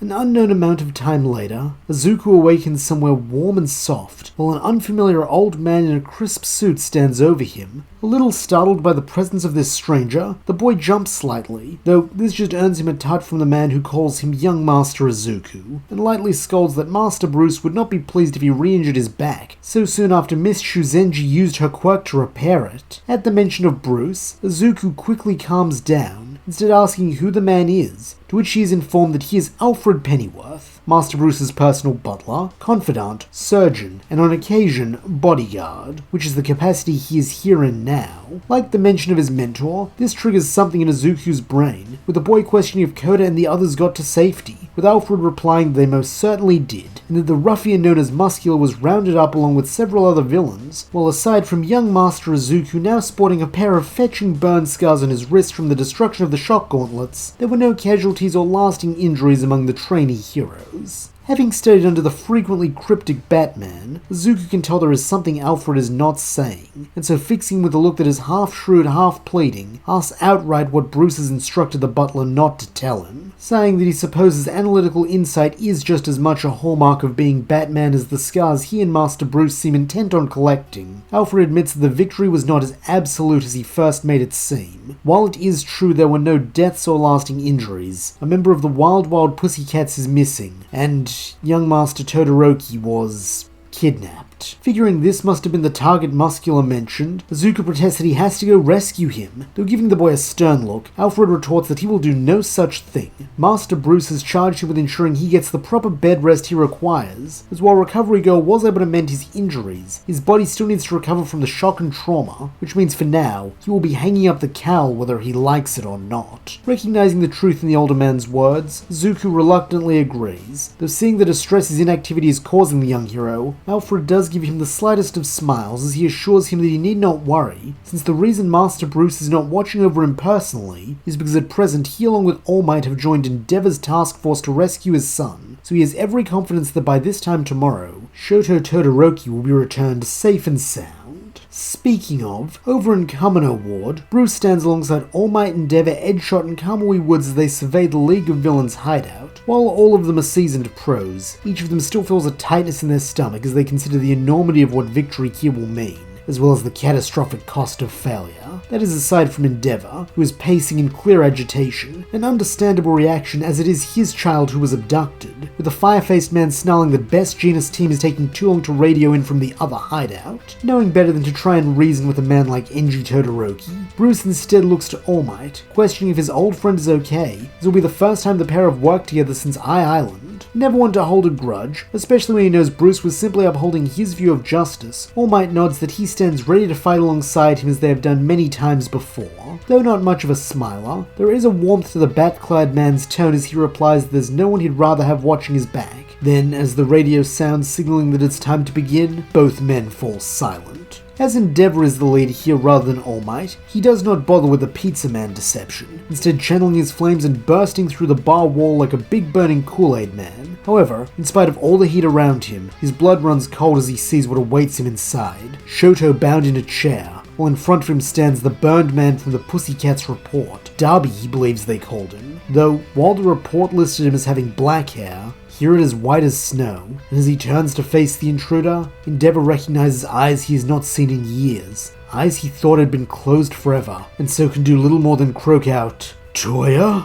An unknown amount of time later, Izuku awakens somewhere warm and soft, while an unfamiliar old man in a crisp suit stands over him. A little startled by the presence of this stranger, the boy jumps slightly, though this just earns him a touch from the man who calls him Young Master Izuku, and lightly scolds that Master Bruce would not be pleased if he re-injured his back so soon after Miss Shuzenji used her quirk to repair it. At the mention of Bruce, Izuku quickly calms down, instead asking who the man is, to which he is informed that he is Alfred Pennyworth, Master Bruce's personal butler, confidant, surgeon, and on occasion, bodyguard, which is the capacity he is here in now. Like the mention of his mentor, this triggers something in Izuku's brain, with the boy questioning if Koda and the others got to safety, with Alfred replying that they most certainly did, and that the ruffian known as Muscular was rounded up along with several other villains, while aside from young Master Izuku now sporting a pair of fetching burn scars on his wrist from the destruction of the shock gauntlets, there were no casualties or lasting injuries among the trainee heroes. Having studied under the frequently cryptic Batman, Izuku can tell there is something Alfred is not saying, and so fixing him with a look that is half shrewd, half pleading, asks outright what Bruce has instructed the butler not to tell him, saying that he supposes analytical insight is just as much a hallmark of being Batman as the scars he and Master Bruce seem intent on collecting. Alfred admits that the victory was not as absolute as he first made it seem. While it is true there were no deaths or lasting injuries, a member of the Wild Pussycats is missing, and young Master Todoroki was kidnapped. Figuring this must have been the target Muscular mentioned, Izuku protests that he has to go rescue him. Though giving the boy a stern look, Alfred retorts that he will do no such thing. Master Bruce has charged him with ensuring he gets the proper bed rest he requires, as while Recovery Girl was able to mend his injuries, his body still needs to recover from the shock and trauma, which means for now, he will be hanging up the cowl whether he likes it or not. Recognizing the truth in the older man's words, Izuku reluctantly agrees, though seeing the distress his inactivity is causing the young hero, Alfred does give him the slightest of smiles as he assures him that he need not worry, since the reason Master Bruce is not watching over him personally is because at present he along with All Might have joined Endeavor's task force to rescue his son, so he has every confidence that by this time tomorrow, Shoto Todoroki will be returned safe and sound. Speaking of, over in Kamino Ward, Bruce stands alongside All Might, Endeavor, Edgeshot, and Kamui Woods as they survey the League of Villains' hideout. While all of them are seasoned pros, each of them still feels a tightness in their stomach as they consider the enormity of what victory here will mean, as well as the catastrophic cost of failure. That is aside from Endeavor, who is pacing in clear agitation, an understandable reaction as it is his child who was abducted, with the fire-faced man snarling that Best Genus team is taking too long to radio in from the other hideout. Knowing better than to try and reason with a man like Enji Todoroki, Bruce instead looks to All Might, questioning if his old friend is okay, as it will be the first time the pair have worked together since Island. Never one to hold a grudge, especially when he knows Bruce was simply upholding his view of justice, All Might nods that he stands ready to fight alongside him as they have done many times before. Though not much of a smiler, there is a warmth to the bat-clad man's tone as he replies that there's no one he'd rather have watching his back. Then, as the radio sounds signaling that it's time to begin, both men fall silent. As Endeavor is the lead here rather than All Might, he does not bother with the Pizza Man deception, instead channeling his flames and bursting through the bar wall like a big burning Kool-Aid man. However, in spite of all the heat around him, his blood runs cold as he sees what awaits him inside. Shoto bound in a chair, while in front of him stands the burned man from the Pussycats report. Darby, he believes they called him, though while the report listed him as having black hair, here it is white as snow, and as he turns to face the intruder, Endeavor recognizes eyes he has not seen in years, eyes he thought had been closed forever, and so can do little more than croak out, "Toya?"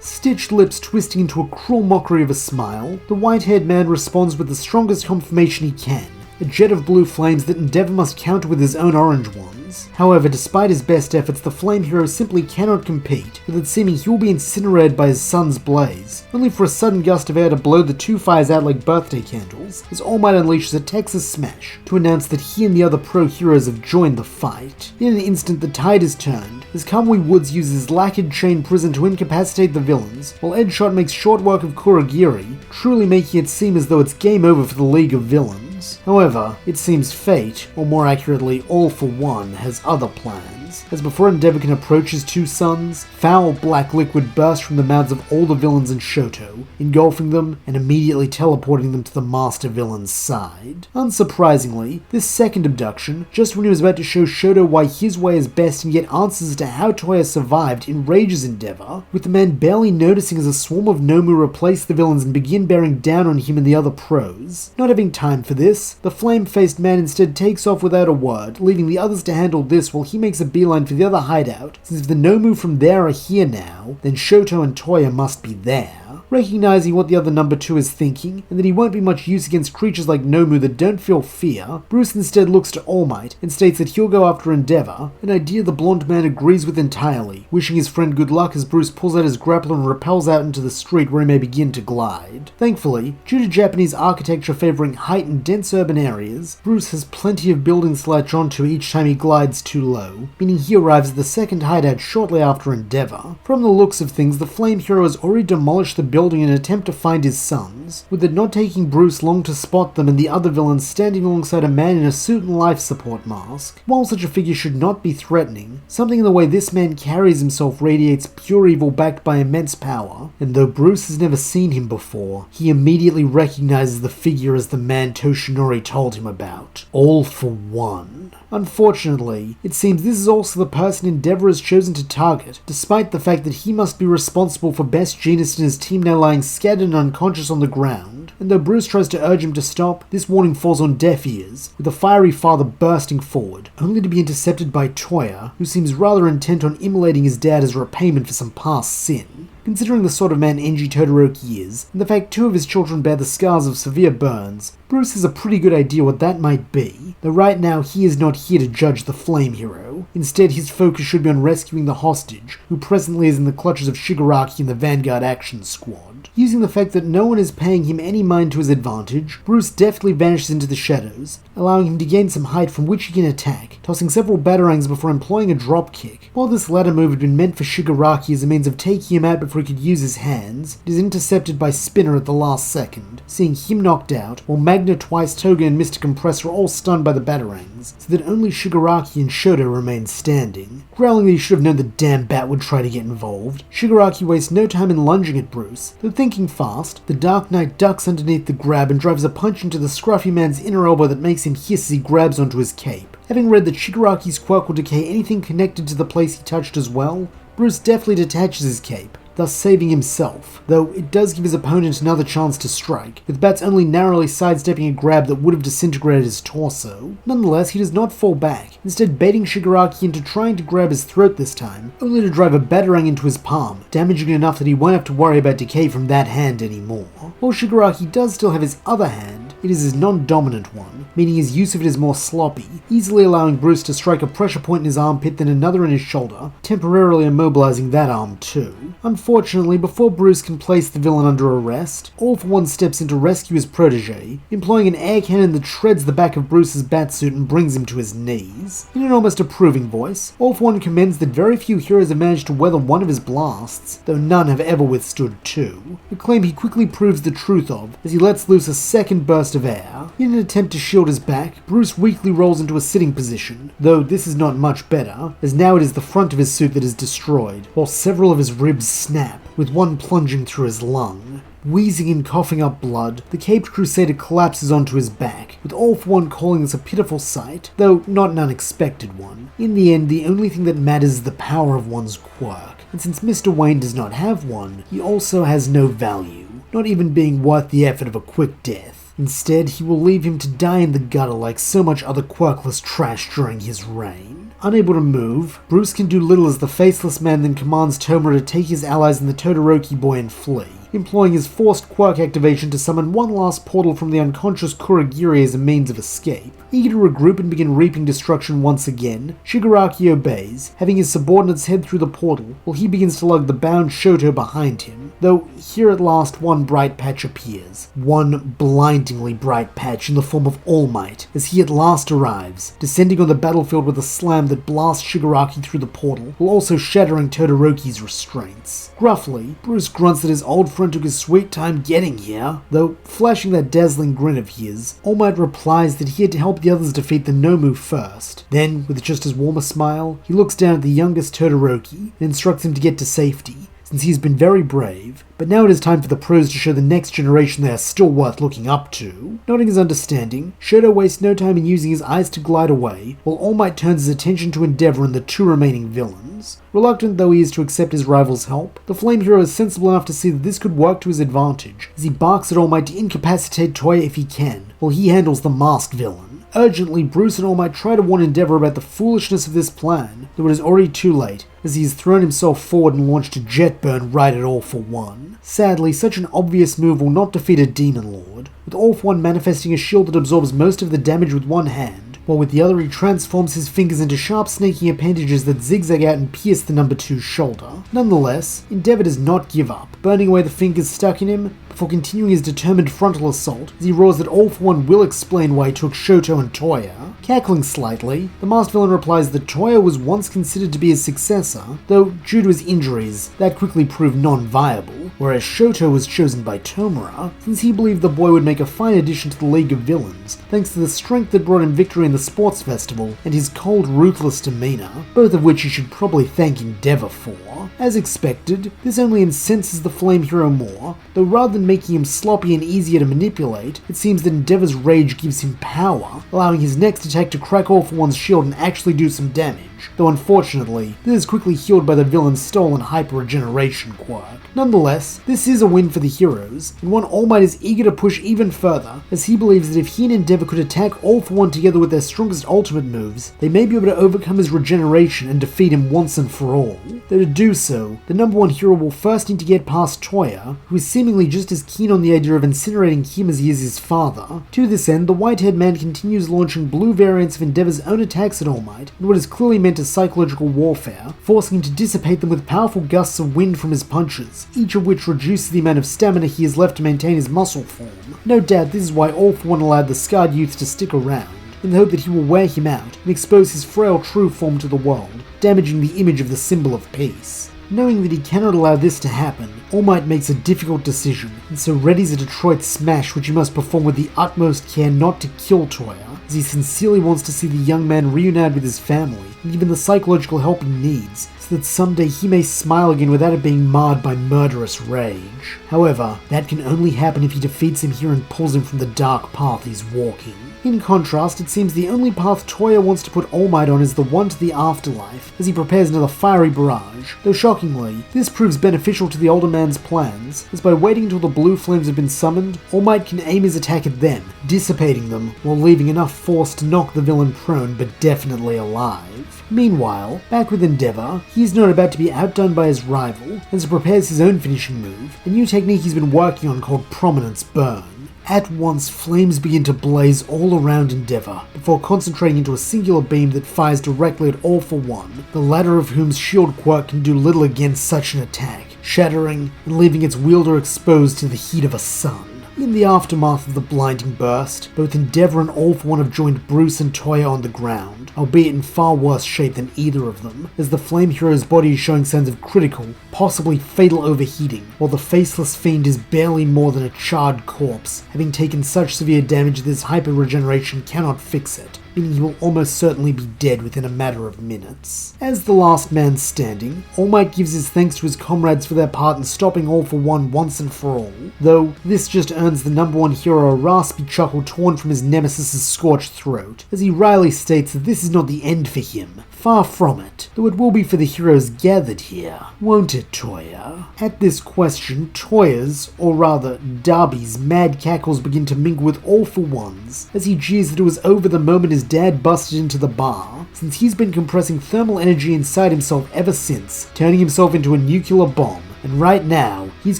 Stitched lips twisting into a cruel mockery of a smile, the white-haired man responds with the strongest confirmation he can, a jet of blue flames that Endeavor must counter with his own orange ones. However, despite his best efforts, the flame hero simply cannot compete, with it seeming he will be incinerated by his son's blaze, only for a sudden gust of air to blow the two fires out like birthday candles, as All Might unleashes a Texas smash to announce that he and the other pro heroes have joined the fight. In an instant, the tide is turned, as Kamui Woods uses his lacquered chain prison to incapacitate the villains, while Edgeshot makes short work of Kurogiri, truly making it seem as though it's game over for the League of Villains. However, it seems fate, or more accurately, All for One, has other plans, as before Endeavor can approach his two sons, foul black liquid bursts from the mouths of all the villains in Shoto, engulfing them and immediately teleporting them to the master villain's side. Unsurprisingly, this second abduction, just when he was about to show Shoto why his way is best and get answers as to how Toya survived, enrages Endeavor, with the man barely noticing as a swarm of Nomu replace the villains and begin bearing down on him and the other pros. Not having time for this, the flame-faced man instead takes off without a word, leaving the others to handle this while he makes a beeline for the other hideout, since if the Nomu from there are here now, then Shoto and Toya must be there. Recognizing what the other number 2 is thinking, and that he won't be much use against creatures like Nomu that don't feel fear, Bruce instead looks to All Might and states that he'll go after Endeavor, an idea the blonde man agrees with entirely, wishing his friend good luck as Bruce pulls out his grappler and rappels out into the street where he may begin to glide. Thankfully, due to Japanese architecture favoring height and dense urban areas, Bruce has plenty of buildings to latch onto each time he glides too low, meaning meaning he arrives at the second hideout shortly after Endeavor. From the looks of things, the Flame Hero has already demolished the building in an attempt to find his sons, with it not taking Bruce long to spot them and the other villains standing alongside a man in a suit and life support mask. While such a figure should not be threatening, something in the way this man carries himself radiates pure evil backed by immense power, and though Bruce has never seen him before, he immediately recognizes the figure as the man Toshinori told him about. All for one. Unfortunately, it seems this is also the person Endeavor has chosen to target, despite the fact that he must be responsible for Best Jeanist and his team now lying scattered and unconscious on the ground, and though Bruce tries to urge him to stop, this warning falls on deaf ears, with the fiery father bursting forward, only to be intercepted by Toya, who seems rather intent on immolating his dad as repayment for some past sin. Considering the sort of man Enji Todoroki is, and the fact 2 of his children bear the scars of severe burns, Bruce has a pretty good idea what that might be, though right now he is not here to judge the Flame Hero. Instead, his focus should be on rescuing the hostage, who presently is in the clutches of Shigaraki and the Vanguard Action Squad. Using the fact that no one is paying him any mind to his advantage, Bruce deftly vanishes into the shadows, allowing him to gain some height from which he can attack, tossing several batarangs before employing a drop kick. While this latter move had been meant for Shigaraki as a means of taking him out before he could use his hands, it is intercepted by Spinner at the last second, seeing him knocked out, while Magna, Twice, Toga, and Mr. Compressor are all stunned by the batarangs, so that only Shigaraki and Shoto remain standing. Growling that he should have known the damn bat would try to get involved, Shigaraki wastes no time in lunging at Bruce, though thinking fast, the Dark Knight ducks underneath the grab and drives a punch into the scruffy man's inner elbow that makes him hiss as he grabs onto his cape. Having read that Shigaraki's quirk will decay anything connected to the place he touched as well, Bruce deftly detaches his cape, thus saving himself, though it does give his opponent another chance to strike, with Bats only narrowly sidestepping a grab that would have disintegrated his torso. Nonetheless, he does not fall back, instead baiting Shigaraki into trying to grab his throat this time, only to drive a batarang into his palm, damaging it enough that he won't have to worry about decay from that hand anymore. While Shigaraki does still have his other hand, it is his non-dominant one, meaning his use of it is more sloppy, easily allowing Bruce to strike a pressure point in his armpit then another in his shoulder, temporarily immobilizing that arm too. Unfortunately, before Bruce can place the villain under arrest, All for One steps in to rescue his protege, employing an air cannon that shreds the back of Bruce's batsuit and brings him to his knees. In an almost approving voice, All for One commends that very few heroes have managed to weather one of his blasts, though none have ever withstood 2, a claim he quickly proves the truth of as he lets loose a second burst of air. In an attempt to shield his back, Bruce weakly rolls into a sitting position, though this is not much better, as now it is the front of his suit that is destroyed, while several of his ribs snap, with one plunging through his lung. Wheezing and coughing up blood, the caped crusader collapses onto his back, with All for One calling this a pitiful sight, though not an unexpected one. In the end, the only thing that matters is the power of one's quirk, and since Mr. Wayne does not have one, he also has no value, not even being worth the effort of a quick death. Instead, he will leave him to die in the gutter like so much other quirkless trash during his reign. Unable to move, Bruce can do little as the faceless man then commands Tomura to take his allies and the Todoroki boy and flee, employing his forced quirk activation to summon one last portal from the unconscious Kurogiri as a means of escape. Eager to regroup and begin reaping destruction once again, Shigaraki obeys, having his subordinates head through the portal, while he begins to lug the bound Shoto behind him, though here at last one bright patch appears. One blindingly bright patch in the form of All Might, as he at last arrives, descending on the battlefield with a slam that blasts Shigaraki through the portal, while also shattering Todoroki's restraints. Gruffly, Bruce grunts that his old friend took his sweet time getting here, though flashing that dazzling grin of his, All Might replies that he had to help the others defeat the Nomu first. Then, with just as warm a smile, he looks down at the youngest Todoroki and instructs him to get to safety, since he's been very brave, but now it is time for the pros to show the next generation they are still worth looking up to. Nodding his understanding, Shoto wastes no time in using his eyes to glide away, while All Might turns his attention to Endeavor and the 2 remaining villains. Reluctant though he is to accept his rival's help, the Flame Hero is sensible enough to see that this could work to his advantage, as he barks at All Might to incapacitate Toya if he can, while he handles the masked villain. Urgently, Bruce and All Might try to warn Endeavor about the foolishness of this plan, though it is already too late, as he has thrown himself forward and launched a jet burn right at All for One. Sadly, such an obvious move will not defeat a Demon Lord, with All for One manifesting a shield that absorbs most of the damage with one hand, while with the other he transforms his fingers into sharp snaking appendages that zigzag out and pierce the number 2's shoulder. Nonetheless, Endeavor does not give up, burning away the fingers stuck in him, before continuing his determined frontal assault as he roars that All For One will explain why he took Shoto and Toya. Cackling slightly, the masked villain replies that Toya was once considered to be his successor, though due to his injuries, that quickly proved non-viable, whereas Shoto was chosen by Tomura, since he believed the boy would make a fine addition to the League of Villains, thanks to the strength that brought him victory in the sports festival and his cold, ruthless demeanor, both of which he should probably thank Endeavor for. As expected, this only incenses the Flame Hero more, though rather than making him sloppy and easier to manipulate, it seems that Endeavor's rage gives him power, allowing his next attack to crack All For One's shield and actually do some damage, though unfortunately, this is quickly healed by the villain's stolen hyper-regeneration quirk. Nonetheless, this is a win for the heroes, and one All Might is eager to push even further, as he believes that if he and Endeavor could attack All For One together with their strongest ultimate moves, they may be able to overcome his regeneration and defeat him once and for all. Though to do so, the number 1 hero will first need to get past Toya, who is seemingly just as keen on the idea of incinerating him as he is his father. To this end, the white-haired man continues launching blue variants of Endeavor's own attacks at All Might, in what is clearly meant as psychological warfare, forcing him to dissipate them with powerful gusts of wind from his punches, each of which reduces the amount of stamina he has left to maintain his muscle form. No doubt this is why All For One allowed the scarred youth to stick around, in the hope that he will wear him out and expose his frail true form to the world, damaging the image of the symbol of peace. Knowing that he cannot allow this to happen, All Might makes a difficult decision, and so readies a Detroit smash which he must perform with the utmost care not to kill Toya, as he sincerely wants to see the young man reunited with his family, and given the psychological help he needs, so that someday he may smile again without it being marred by murderous rage. However, that can only happen if he defeats him here and pulls him from the dark path he's walking. In contrast, it seems the only path Toya wants to put All Might on is the one to the afterlife, as he prepares another fiery barrage, though shockingly, this proves beneficial to the older man's plans, as by waiting until the blue flames have been summoned, All Might can aim his attack at them, dissipating them, while leaving enough force to knock the villain prone but definitely alive. Meanwhile, back with Endeavor, he is not about to be outdone by his rival, and so prepares his own finishing move, a new technique he's been working on called Prominence Burn. At once, flames begin to blaze all around Endeavor, before concentrating into a singular beam that fires directly at All For One, the latter of whom's shield quirk can do little against such an attack, shattering and leaving its wielder exposed to the heat of a sun. In the aftermath of the blinding burst, both Endeavor and All For One have joined Bruce and Toya on the ground, albeit in far worse shape than either of them, as the Flame Hero's body is showing signs of critical, possibly fatal overheating, while the faceless fiend is barely more than a charred corpse, having taken such severe damage that his hyper-regeneration cannot fix it, meaning he will almost certainly be dead within a matter of minutes. As the last man standing, All Might gives his thanks to his comrades for their part in stopping All For One once and for all, though this just earns the number 1 hero a raspy chuckle torn from his nemesis' scorched throat, as he wryly states that this is not the end for him. Far from it, though it will be for the heroes gathered here, won't it, Toya? At this question, Toya's, or rather Darby's, mad cackles begin to mingle with All For One's, as he jeers that it was over the moment his dad busted into the bar, since he's been compressing thermal energy inside himself ever since, turning himself into a nuclear bomb. And right now, he's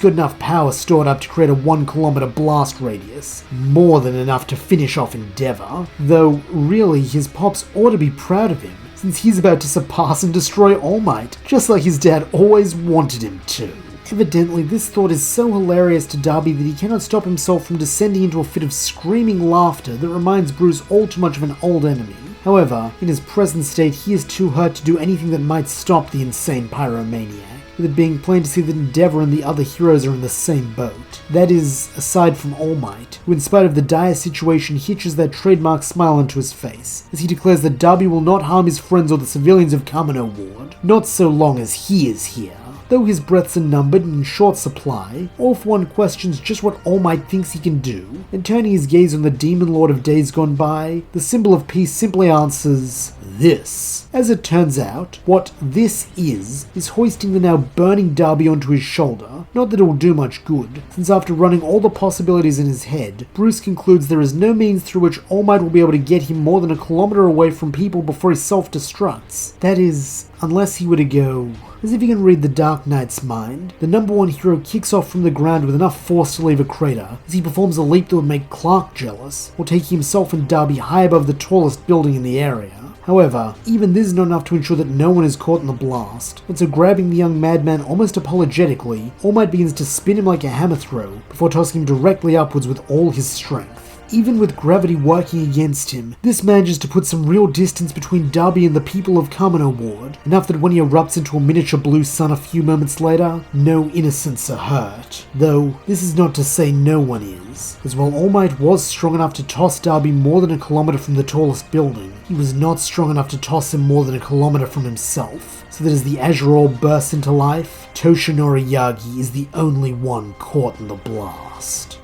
got enough power stored up to create a 1-kilometer blast radius. More than enough to finish off Endeavor. Though, really, his pops ought to be proud of him, since he's about to surpass and destroy All Might, just like his dad always wanted him to. Evidently, this thought is so hilarious to Darby that he cannot stop himself from descending into a fit of screaming laughter that reminds Bruce all too much of an old enemy. However, in his present state, he is too hurt to do anything that might stop the insane pyromaniac, with it being plain to see that Endeavor and the other heroes are in the same boat. That is, aside from All Might, who in spite of the dire situation hitches that trademark smile onto his face, as he declares that Darby will not harm his friends or the civilians of Kamino Ward, not so long as he is here. Though his breaths are numbered and in short supply, All For One questions just what All Might thinks he can do, and turning his gaze on the Demon Lord of days gone by, the symbol of peace simply answers, this. As it turns out, what this is hoisting the now burning Darby onto his shoulder. Not that it will do much good, since after running all the possibilities in his head, Bruce concludes there is no means through which All Might will be able to get him more than a kilometer away from people before he self-destructs. That is, unless he were to go... As if he can read the Dark Knight's mind, the number one hero kicks off from the ground with enough force to leave a crater, as he performs a leap that would make Clark jealous, while taking himself and Darby high above the tallest building in the area. However, even this is not enough to ensure that no one is caught in the blast, and so grabbing the young madman almost apologetically, All Might begins to spin him like a hammer throw, before tossing him directly upwards with all his strength. Even with gravity working against him, this manages to put some real distance between Darby and the people of Kamino Ward, enough that when he erupts into a miniature blue sun a few moments later, no innocents are hurt. Though, this is not to say no one is, as while All Might was strong enough to toss Darby more than a kilometer from the tallest building, he was not strong enough to toss him more than a kilometer from himself. So that as the Azure Orb bursts into life, Toshinori Yagi is the only one caught in the blast.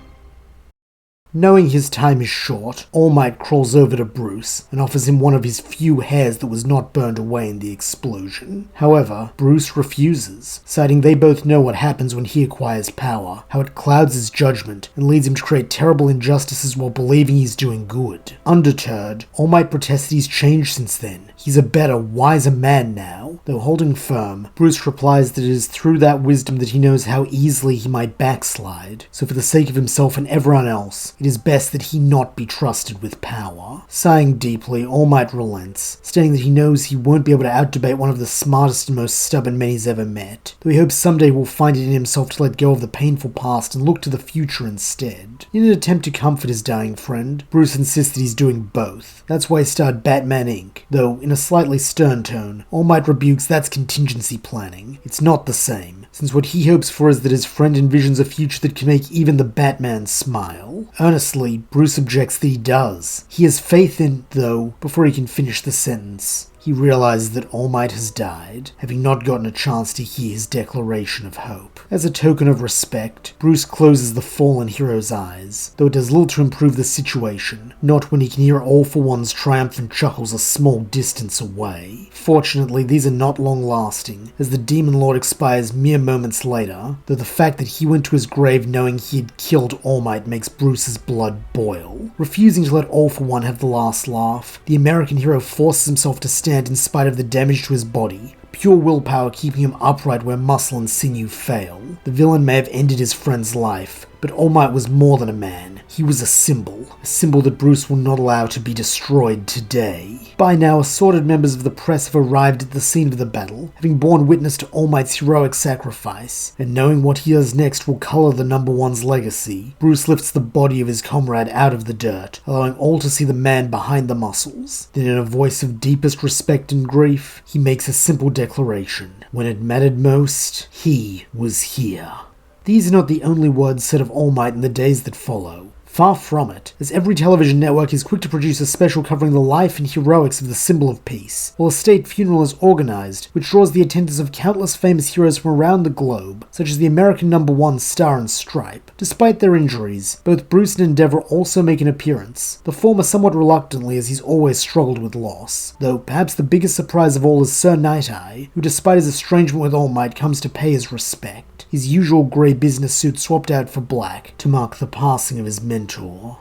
Knowing his time is short, All Might crawls over to Bruce and offers him one of his few hairs that was not burned away in the explosion. However, Bruce refuses, citing they both know what happens when he acquires power, how it clouds his judgment and leads him to create terrible injustices while believing he's doing good. Undeterred, All Might protests that he's changed since then. He's a better, wiser man now. Though holding firm, Bruce replies that it is through that wisdom that he knows how easily he might backslide, so for the sake of himself and everyone else, it is best that he not be trusted with power. Sighing deeply, All Might relents, stating that he knows he won't be able to outdebate one of the smartest and most stubborn men he's ever met, though he hopes someday will find it in himself to let go of the painful past and look to the future instead. In an attempt to comfort his dying friend, Bruce insists that he's doing both. That's why he started Batman Inc., though in a slightly stern tone, All Might rebukes that's contingency planning. It's not the same, since what he hopes for is that his friend envisions a future that can make even the Batman smile. Earnestly, Bruce objects that he does. He has faith in, though, before he can finish the sentence, he realizes that All Might has died, having not gotten a chance to hear his declaration of hope. As a token of respect, Bruce closes the fallen hero's eyes, though it does little to improve the situation, not when he can hear All for One's triumphant chuckles a small distance away. Fortunately, these are not long-lasting, as the Demon Lord expires mere moments later, though the fact that he went to his grave knowing he had killed All Might makes Bruce's blood boil. Refusing to let All for One have the last laugh, the American hero forces himself to stand in spite of the damage to his body, pure willpower keeping him upright where muscle and sinew fail. The villain may have ended his friend's life, but All Might was more than a man. He was a symbol that Bruce will not allow to be destroyed today. By now, assorted members of the press have arrived at the scene of the battle, having borne witness to All Might's heroic sacrifice, and knowing what he does next will colour the number one's legacy, Bruce lifts the body of his comrade out of the dirt, allowing all to see the man behind the muscles. Then in a voice of deepest respect and grief, he makes a simple declaration. When it mattered most, he was here. These are not the only words said of All Might in the days that follow. Far from it, as every television network is quick to produce a special covering the life and heroics of the symbol of peace, while a state funeral is organized, which draws the attendance of countless famous heroes from around the globe, such as the American number one Star and Stripe. Despite their injuries, both Bruce and Endeavor also make an appearance, the former somewhat reluctantly as he's always struggled with loss, though perhaps the biggest surprise of all is Sir Night-Eye, who despite his estrangement with All Might comes to pay his respect, his usual grey business suit swapped out for black to mark the passing of his mentor.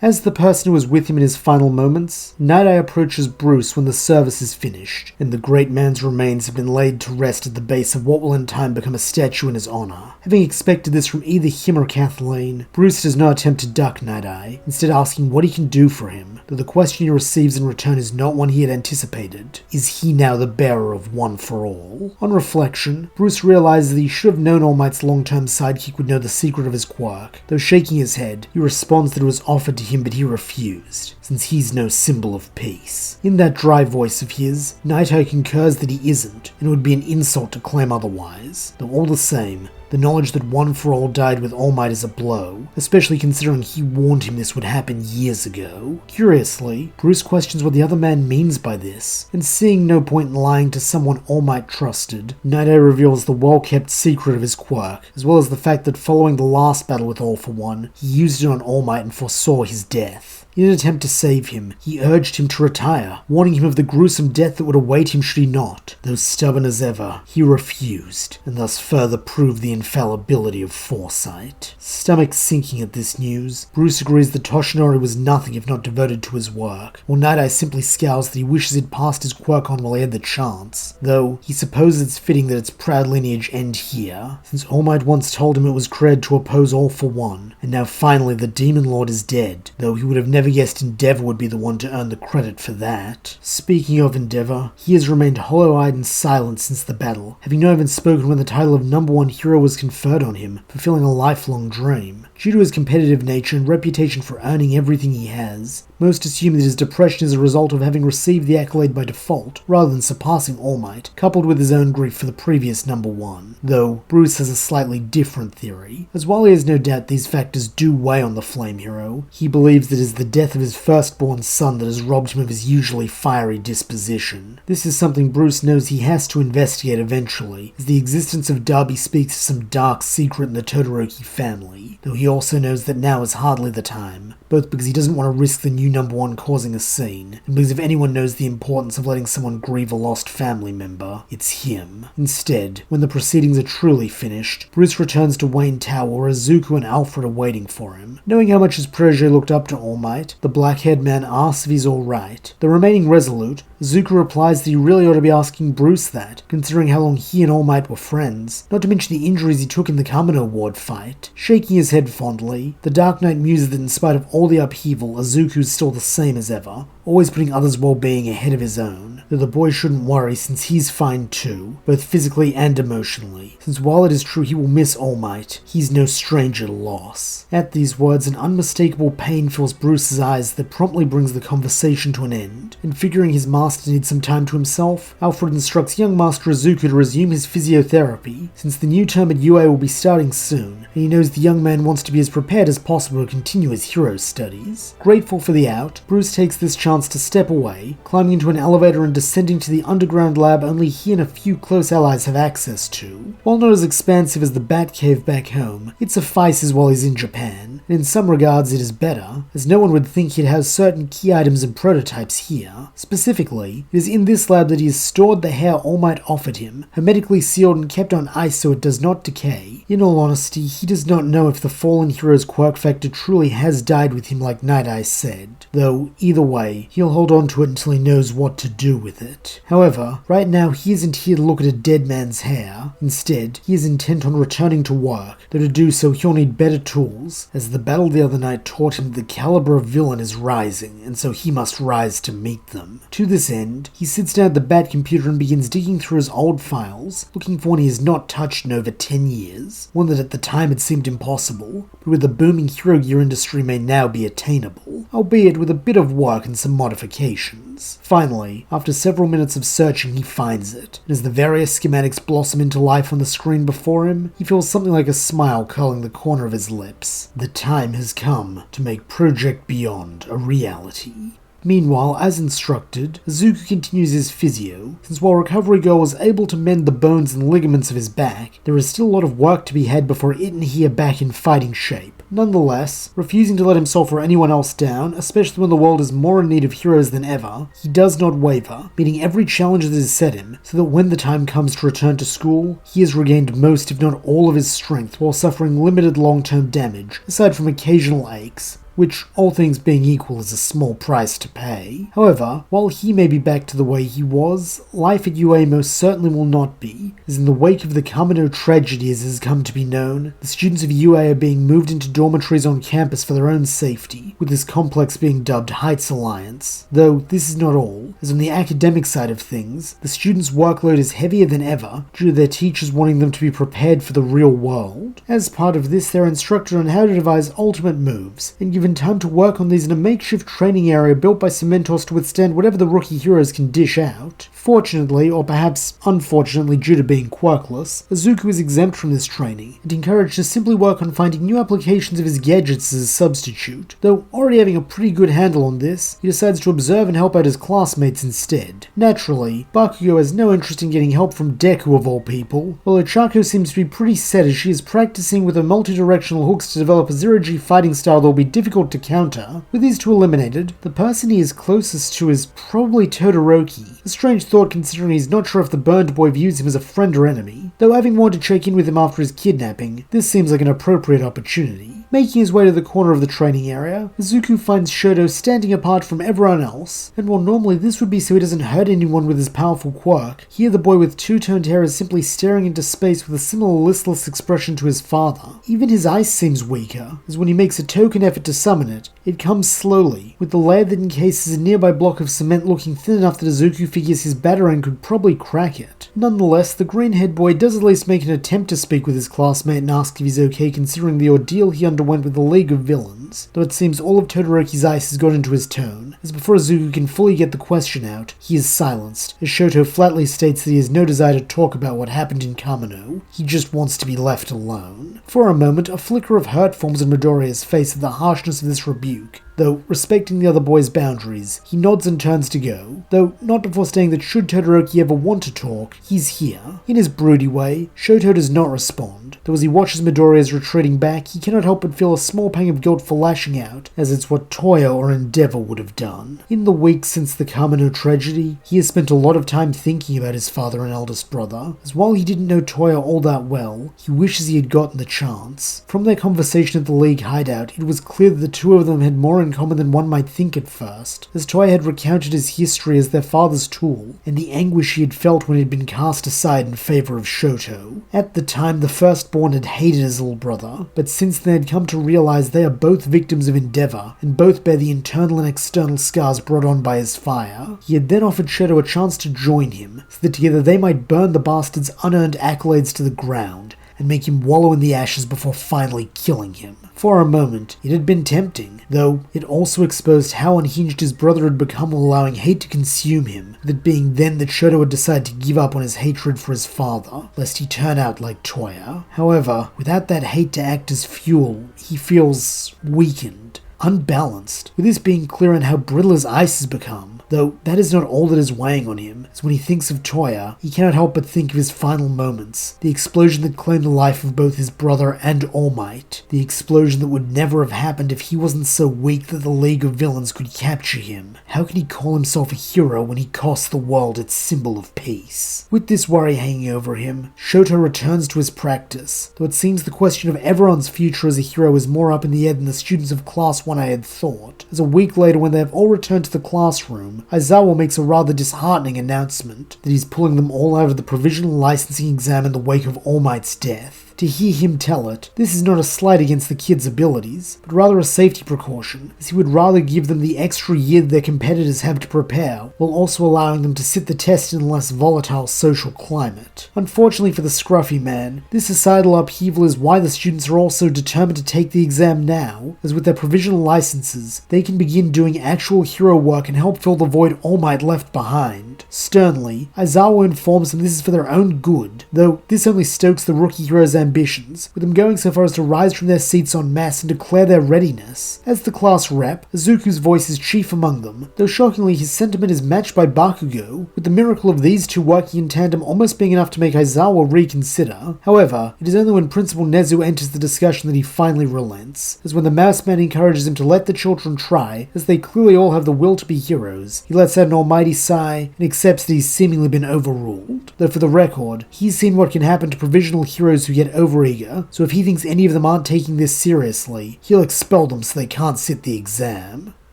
As the person who was with him in his final moments, Night-Eye approaches Bruce when the service is finished, and the great man's remains have been laid to rest at the base of what will in time become a statue in his honor. Having expected this from either him or Kathleen, Bruce does not attempt to duck Night-Eye, instead asking what he can do for him, though the question he receives in return is not one he had anticipated. Is he now the bearer of One for All? On reflection, Bruce realizes that he should have known All Might's long-term sidekick would know the secret of his quirk. Though shaking his head, he responds that it was offered to him but he refused, since he's no symbol of peace. In that dry voice of his, Night-Eye concurs that he isn't, and it would be an insult to claim otherwise, though all the same, the knowledge that One for All died with All Might is a blow, especially considering he warned him this would happen years ago. Curiously, Bruce questions what the other man means by this, and seeing no point in lying to someone All Might trusted, Night-Eye reveals the well-kept secret of his quirk, as well as the fact that following the last battle with All for One, he used it on All Might and foresaw his death. In an attempt to save him, he urged him to retire, warning him of the gruesome death that would await him should he not. Though stubborn as ever, he refused, and thus further proved the infallibility of foresight. Stomach sinking at this news, Bruce agrees that Toshinori was nothing if not devoted to his work, while Night Eye simply scowls that he wishes he'd passed his quirk on while he had the chance, though he supposes it's fitting that its proud lineage end here, since All Might once told him it was created to oppose All for One, and now finally the Demon Lord is dead, though he would have never guessed Endeavor would be the one to earn the credit for that. Speaking of Endeavor, he has remained hollow-eyed and silent since the battle, having not even spoken when the title of #1 hero was conferred on him, fulfilling a lifelong dream. Due to his competitive nature and reputation for earning everything he has, most assume that his depression is a result of having received the accolade by default, rather than surpassing All Might, coupled with his own grief for the previous #1. Though, Bruce has a slightly different theory, as while he has no doubt these factors do weigh on the Flame Hero, he believes that it is the death of his firstborn son that has robbed him of his usually fiery disposition. This is something Bruce knows he has to investigate eventually, as the existence of Darby speaks to some dark secret in the Todoroki family, though he also knows that now is hardly the time, both because he doesn't want to risk the new #1 causing a scene, and because if anyone knows the importance of letting someone grieve a lost family member, it's him. Instead, when the proceedings are truly finished, Bruce returns to Wayne Tower where Izuku and Alfred are waiting for him. Knowing how much his protege looked up to All Might, the black-haired man asks if he's alright. The remaining resolute, Izuku replies that he really ought to be asking Bruce that, considering how long he and All Might were friends, not to mention the injuries he took in the Kamino Ward fight. Shaking his head fondly, the Dark Knight muses that in spite of all the upheaval, Izuku's still the same as ever, always putting others' well-being ahead of his own, though the boy shouldn't worry since he's fine too, both physically and emotionally, since while it is true he will miss All Might, he's no stranger to loss. At these words, an unmistakable pain fills Bruce's eyes that promptly brings the conversation to an end, and figuring his master needs some time to himself, Alfred instructs young Master Izuku to resume his physiotherapy, since the new term at UA will be starting soon, and he knows the young man wants to be as prepared as possible to continue his hero studies. Grateful for the out, Bruce takes this chance to step away, climbing into an elevator and descending to the underground lab only he and a few close allies have access to. While not as expansive as the Batcave back home, it suffices while he's in Japan, and in some regards it is better, as no one would think he'd have certain key items and prototypes here. Specifically, it is in this lab that he has stored the hair All Might offered him, hermetically sealed and kept on ice so it does not decay. In all honesty, he does not know if the fallen hero's quirk factor truly has died with him like Night Eye said, though either way, he'll hold on to it until he knows what to do with it. However, right now he isn't here to look at a dead man's hair. Instead, he is intent on returning to work, though to do so he'll need better tools, as the battle the other night taught him that the caliber of villain is rising, and so he must rise to meet them. To this end, he sits down at the Bat computer and begins digging through his old files, looking for one he has not touched in over 10 years, one that at the time had seemed impossible, but with the booming hero gear industry may now be attainable, albeit with a bit of work and some modifications. Finally, after several minutes of searching, he finds it, and as the various schematics blossom into life on the screen before him, he feels something like a smile curling the corner of his lips. The time has come to make Project Beyond a reality. Meanwhile, as instructed, Izuku continues his physio, since while Recovery Girl was able to mend the bones and ligaments of his back, there is still a lot of work to be had before it and he are back in fighting shape. Nonetheless, refusing to let himself or anyone else down, especially when the world is more in need of heroes than ever, he does not waver, meeting every challenge that is set him, so that when the time comes to return to school, he has regained most if not all of his strength while suffering limited long-term damage, aside from occasional aches, which, all things being equal, is a small price to pay. However, while he may be back to the way he was, life at UA most certainly will not be, as in the wake of the Kamino tragedy as has come to be known, the students of UA are being moved into dormitories on campus for their own safety, with this complex being dubbed Heights Alliance. Though this is not all, as on the academic side of things, the students' workload is heavier than ever due to their teachers wanting them to be prepared for the real world. As part of this, they're instructed on how to devise ultimate moves, and given time to work on these in a makeshift training area built by Cementos to withstand whatever the rookie heroes can dish out. Fortunately, or perhaps unfortunately due to being quirkless, Izuku is exempt from this training, and encouraged to simply work on finding new applications of his gadgets as a substitute. Though already having a pretty good handle on this, he decides to observe and help out his classmates instead. Naturally, Bakugo has no interest in getting help from Deku of all people, while Ochaco seems to be pretty set as she is practicing with her multi-directional hooks to develop a zero-G fighting style that will be difficult difficult to counter. With these two eliminated, the person he is closest to is probably Todoroki. A strange thought considering he's not sure if the burned boy views him as a friend or enemy, though having wanted to check in with him after his kidnapping, this seems like an appropriate opportunity. Making his way to the corner of the training area, Izuku finds Shoto standing apart from everyone else, and while normally this would be so he doesn't hurt anyone with his powerful quirk, here the boy with two-toned hair is simply staring into space with a similar listless expression to his father. Even his ice seems weaker, as when he makes a token effort to summon it, it comes slowly, with the layer that encases a nearby block of cement looking thin enough that Izuku figures his batarang could probably crack it. Nonetheless, the green-haired boy does at least make an attempt to speak with his classmate and ask if he's okay considering the ordeal he underwent with the League of Villains, though it seems all of Todoroki's ice has got into his tone, as before Izuku can fully get the question out, he is silenced, as Shoto flatly states that he has no desire to talk about what happened in Kamino, he just wants to be left alone. For a moment, a flicker of hurt forms on Midoriya's face at the harshness of this rebuke, though, respecting the other boy's boundaries, he nods and turns to go, though not before saying that should Todoroki ever want to talk, he's here. In his broody way, Shoto does not respond, though as he watches Midoriya's retreating back, he cannot help but feel a small pang of guilt for lashing out, as it's what Toya or Endeavor would have done. In the weeks since the Kamino tragedy, he has spent a lot of time thinking about his father and eldest brother, as while he didn't know Toya all that well, he wishes he had gotten the chance. From their conversation at the League hideout, it was clear that the two of them had more in common than one might think at first, as Toya had recounted his history as their father's tool, and the anguish he had felt when he had been cast aside in favor of Shoto. At the time, the firstborn had hated his little brother, but since they had come to realize they are both victims of Endeavor, and both bear the internal and external scars brought on by his fire, he had then offered Shoto a chance to join him, so that together they might burn the bastard's unearned accolades to the ground, and make him wallow in the ashes before finally killing him. For a moment, it had been tempting, though it also exposed how unhinged his brother had become while allowing hate to consume him, with it being then that Shoto would decide to give up on his hatred for his father, lest he turn out like Toya. However, without that hate to act as fuel, he feels weakened, unbalanced, with this being clear on how brittle his ice has become. Though that is not all that is weighing on him, as when he thinks of Toya, he cannot help but think of his final moments, the explosion that claimed the life of both his brother and All Might, the explosion that would never have happened if he wasn't so weak that the League of Villains could capture him. How can he call himself a hero when he costs the world its symbol of peace? With this worry hanging over him, Shoto returns to his practice, though it seems the question of everyone's future as a hero is more up in the air than the students of Class 1 I had thought, as a week later when they have all returned to the classroom, Aizawa makes a rather disheartening announcement that he's pulling them all out of the provisional licensing exam in the wake of All Might's death. To hear him tell it, this is not a slight against the kids' abilities, but rather a safety precaution, as he would rather give them the extra year that their competitors have to prepare, while also allowing them to sit the test in a less volatile social climate. Unfortunately for the scruffy man, this societal upheaval is why the students are also determined to take the exam now, as with their provisional licenses, they can begin doing actual hero work and help fill the void All Might left behind. Sternly, Aizawa informs them this is for their own good, though this only stokes the rookie hero's ambitions, with them going so far as to rise from their seats en masse and declare their readiness. As the class rep, Izuku's voice is chief among them, though shockingly his sentiment is matched by Bakugo, with the miracle of these two working in tandem almost being enough to make Aizawa reconsider. However, it is only when Principal Nezu enters the discussion that he finally relents, as when the mouse man encourages him to let the children try, as they clearly all have the will to be heroes, he lets out an almighty sigh and accepts that he's seemingly been overruled. Though for the record, he's seen what can happen to provisional heroes who get overeager, so if he thinks any of them aren't taking this seriously, he'll expel them so they can't sit the exam.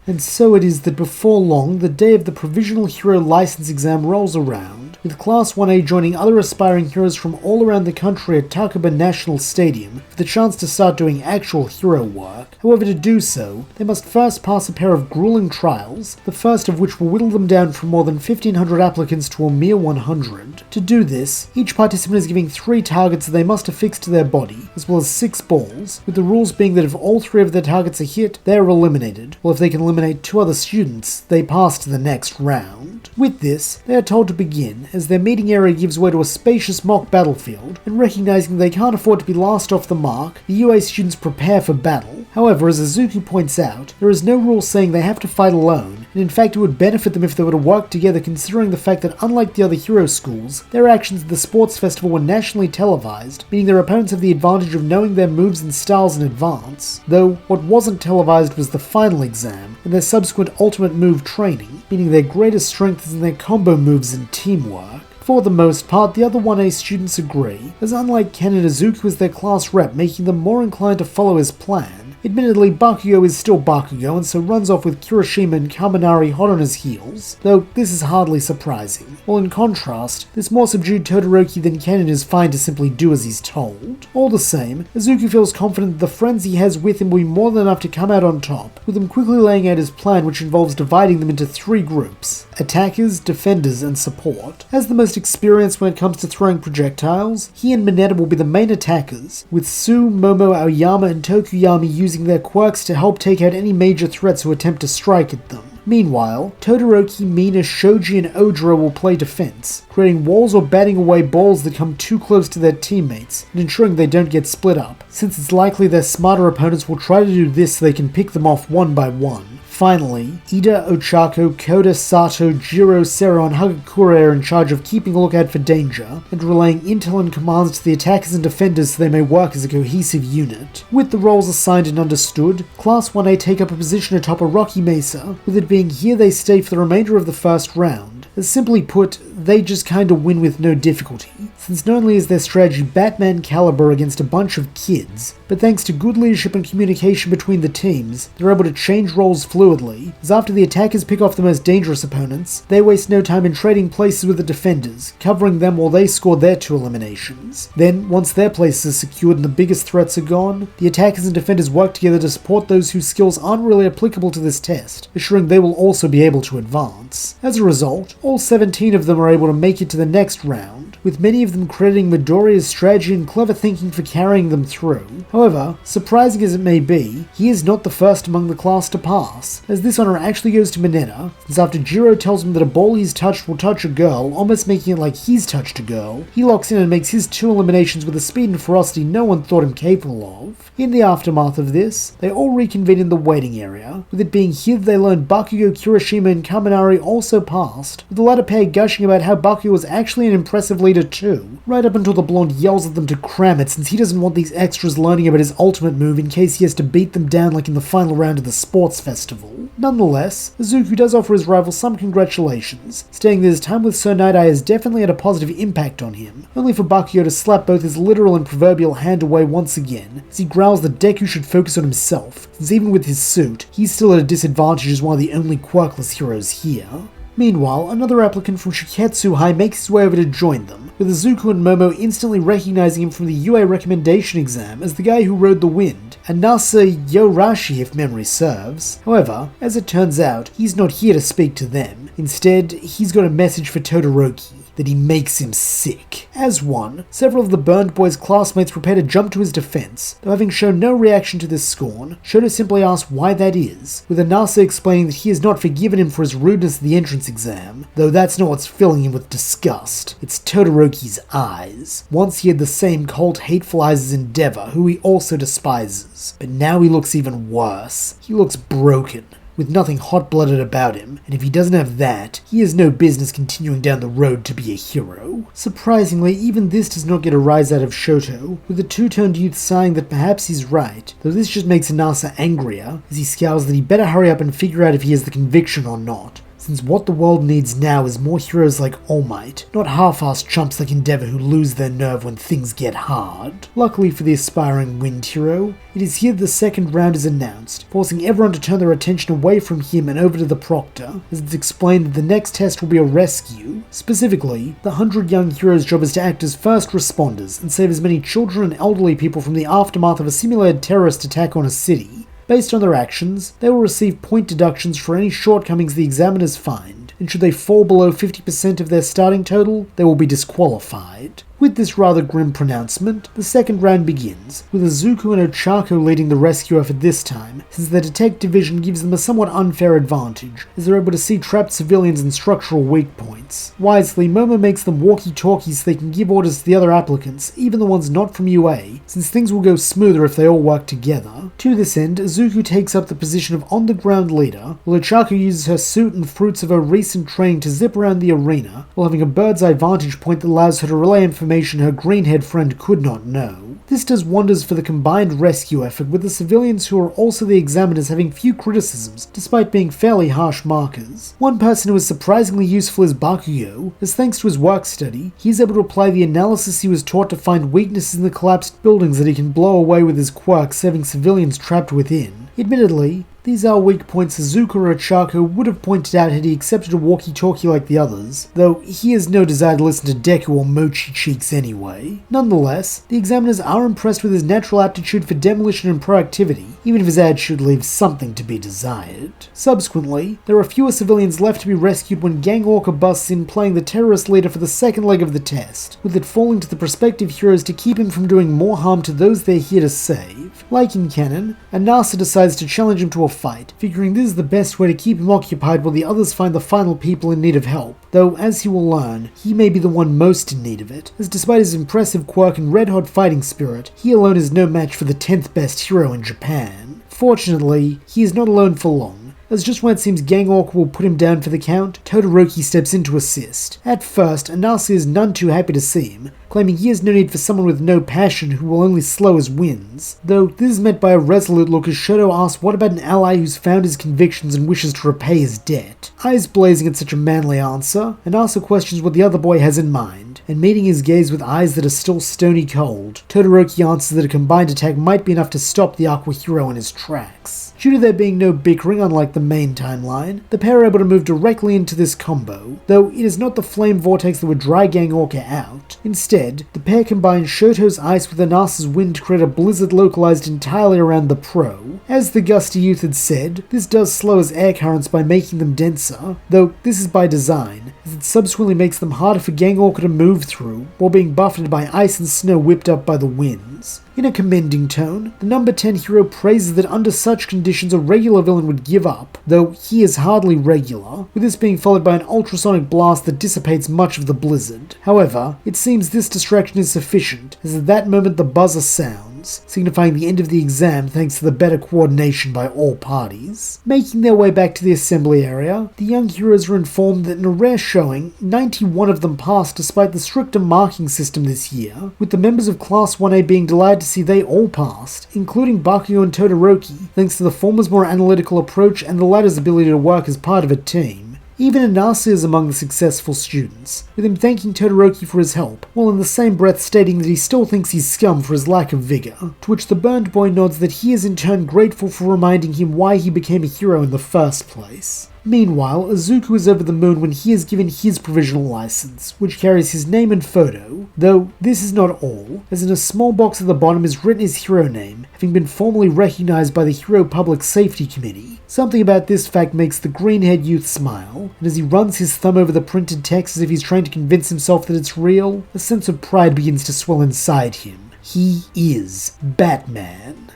And so it is that before long, the day of the Provisional Hero License exam rolls around, with Class 1A joining other aspiring heroes from all around the country at Takaba National Stadium for the chance to start doing actual hero work. However, to do so, they must first pass a pair of grueling trials, the first of which will whittle them down from more than 1,500 applicants to a mere 100. To do this, each participant is given 3 targets that they must affix to their body, as well as 6 balls, with the rules being that if all 3 of their targets are hit, they are eliminated, while if they can eliminate 2 other students, they pass to the next round. With this, they are told to begin, as their meeting area gives way to a spacious mock battlefield, and recognizing they can't afford to be last off the mark, the UA students prepare for battle, However, as Izuku points out, there is no rule saying they have to fight alone, and in fact it would benefit them if they were to work together, considering the fact that unlike the other hero schools, their actions at the sports festival were nationally televised, meaning their opponents have the advantage of knowing their moves and styles in advance, though what wasn't televised was the final exam, and their subsequent ultimate move training, meaning their greatest strength is in their combo moves and teamwork. For the most part, the other 1A students agree, as unlike Ken and Izuku is their class rep, making them more inclined to follow his plan. Admittedly, Bakugo is still Bakugo and so runs off with Kirishima and Kaminari hot on his heels, though this is hardly surprising. While in contrast, this more subdued Todoroki than Kennen is fine to simply do as he's told. All the same, Izuku feels confident that the friends he has with him will be more than enough to come out on top, with him quickly laying out his plan, which involves dividing them into 3 groups: attackers, defenders, and support. As the most experienced when it comes to throwing projectiles, he and Mineta will be the main attackers, with Su, Momo, Aoyama, and Tokuyami using their quirks to help take out any major threats who attempt to strike at them. Meanwhile, Todoroki, Mina, Shoji, and Odro will play defense, creating walls or batting away balls that come too close to their teammates, and ensuring they don't get split up, since it's likely their smarter opponents will try to do this so they can pick them off one by one. Finally, Ida, Ochaco, Koda, Sato, Jiro, Sero, and Hagakure are in charge of keeping a lookout for danger, and relaying intel and commands to the attackers and defenders so they may work as a cohesive unit. With the roles assigned and understood, Class 1A take up a position atop a rocky mesa, with it being here they stay for the remainder of the first round. As simply put, they just kinda win with no difficulty, since not only is their strategy Batman caliber against a bunch of kids, but thanks to good leadership and communication between the teams, they're able to change roles fluidly, as after the attackers pick off the most dangerous opponents, they waste no time in trading places with the defenders, covering them while they score their 2 eliminations. Then, once their places are secured and the biggest threats are gone, the attackers and defenders work together to support those whose skills aren't really applicable to this test, assuring they will also be able to advance. As a result, all 17 of them are able to make it to the next round, with many of them crediting Midoriya's strategy and clever thinking for carrying them through. However, surprising as it may be, he is not the first among the class to pass, as this honor actually goes to Mineta, since after Jiro tells him that a ball he's touched will touch a girl, almost making it like he's touched a girl, he locks in and makes his 2 eliminations with a speed and ferocity no one thought him capable of. In the aftermath of this, they all reconvene in the waiting area, with it being here that they learned Bakugo, Kirishima, and Kaminari also passed, with the latter pair gushing about how Bakugo was actually an impressive leader too, right up until the blonde yells at them to cram it since he doesn't want these extras learning about his ultimate move in case he has to beat them down like in the final round of the sports festival. Nonetheless, Izuku does offer his rival some congratulations, stating that his time with Sir Night-Eye has definitely had a positive impact on him, only for Bakugo to slap both his literal and proverbial hand away once again, as he growls that Deku should focus on himself, since even with his suit, he's still at a disadvantage as one of the only quirkless heroes here. Meanwhile, another applicant from Shiketsu High makes his way over to join them, with Izuku and Momo instantly recognizing him from the UA recommendation exam as the guy who rode the wind, Anasa Yorashi if memory serves. However, as it turns out, he's not here to speak to them. Instead, he's got a message for Todoroki, that he makes him sick. As one, several of the burned boy's classmates prepare to jump to his defense, though having shown no reaction to this scorn, Shoto simply asks why that is, with Anasa explaining that he has not forgiven him for his rudeness at the entrance exam, though that's not what's filling him with disgust. It's Todoroki's eyes. Once he had the same cold, hateful eyes as Endeavor, who he also despises, but now he looks even worse. He looks broken, with nothing hot-blooded about him, and if he doesn't have that, he has no business continuing down the road to be a hero. Surprisingly, even this does not get a rise out of Shoto, with the two-toned youth sighing that perhaps he's right, though this just makes Anasa angrier, as he scowls that he better hurry up and figure out if he has the conviction or not, since what the world needs now is more heroes like All Might, not half-assed chumps like Endeavor who lose their nerve when things get hard. Luckily for the aspiring wind hero, it is here the second round is announced, forcing everyone to turn their attention away from him and over to the proctor, as it's explained that the next test will be a rescue. Specifically, the 100 young heroes' job is to act as first responders and save as many children and elderly people from the aftermath of a simulated terrorist attack on a city. Based on their actions, they will receive point deductions for any shortcomings the examiners find, and should they fall below 50% of their starting total, they will be disqualified. With this rather grim pronouncement, the second round begins, with Izuku and Ochaco leading the rescue effort this time, since their detect division gives them a somewhat unfair advantage, as they're able to see trapped civilians and structural weak points. Wisely, Momo makes them walkie-talkies so they can give orders to the other applicants, even the ones not from UA, since things will go smoother if they all work together. To this end, Izuku takes up the position of on-the-ground leader, while Ochaco uses her suit and fruits of her recent training to zip around the arena, while having a bird's-eye vantage point that allows her to relay information her green-haired friend could not know. This does wonders for the combined rescue effort, with the civilians who are also the examiners having few criticisms, despite being fairly harsh markers. One person who is surprisingly useful is Bakugo, as thanks to his work study, he is able to apply the analysis he was taught to find weaknesses in the collapsed buildings that he can blow away with his quirk, saving civilians trapped within. Admittedly, these are weak points Izuku or Ochaco would have pointed out had he accepted a walkie-talkie like the others, though he has no desire to listen to Deku or Mochi Cheeks anyway. Nonetheless, the examiners are impressed with his natural aptitude for demolition and proactivity, even if his attitude leaves something to be desired. Subsequently, there are fewer civilians left to be rescued when Gang Orca busts in playing the terrorist leader for the second leg of the test, with it falling to the prospective heroes to keep him from doing more harm to those they're here to save. Like in canon, Anasa decides to challenge him to a fight, figuring this is the best way to keep him occupied while the others find the final people in need of help, though as he will learn, he may be the one most in need of it, as despite his impressive quirk and red-hot fighting spirit, he alone is no match for the 10th best hero in Japan. Fortunately, he is not alone for long, as just when it seems Gang Orca will put him down for the count, Todoroki steps in to assist. At first, Anasa is none too happy to see him, claiming he has no need for someone with no passion who will only slow his wins, though this is met by a resolute look as Shoto asks what about an ally who's found his convictions and wishes to repay his debt. Eyes blazing at such a manly answer, Anasa questions what the other boy has in mind, and meeting his gaze with eyes that are still stony cold, Todoroki answers that a combined attack might be enough to stop the Aqua hero in his tracks. Due to there being no bickering unlike the main timeline, the pair are able to move directly into this combo, though it is not the flame vortex that would dry Gang Orca out. Instead, the pair combine Shoto's ice with Anasa's wind to create a blizzard localized entirely around the pro. As the gusty youth had said, this does slow his air currents by making them denser, though this is by design, as it subsequently makes them harder for Gang Orca to move through, while being buffeted by ice and snow whipped up by the winds. In a commending tone, the number 10 hero praises that under such conditions a regular villain would give up, though he is hardly regular, with this being followed by an ultrasonic blast that dissipates much of the blizzard. However, it seems this distraction is sufficient, as at that moment the buzzer sounds, signifying the end of the exam thanks to the better coordination by all parties. Making their way back to the assembly area, the young heroes are informed that in a rare showing, 91 of them passed despite the stricter marking system this year, with the members of Class 1A being delighted to see they all passed, including Bakugo and Todoroki, thanks to the former's more analytical approach and the latter's ability to work as part of a team. Even Anasa is among the successful students, with him thanking Todoroki for his help, while in the same breath stating that he still thinks he's scum for his lack of vigor, to which the burned boy nods that he is in turn grateful for reminding him why he became a hero in the first place. Meanwhile, Izuku is over the moon when he is given his provisional license, which carries his name and photo, though this is not all, as in a small box at the bottom is written his hero name, having been formally recognized by the Hero Public Safety Committee. Something about this fact makes the green-haired youth smile, and as he runs his thumb over the printed text as if he's trying to convince himself that it's real, a sense of pride begins to swell inside him. He is Batman.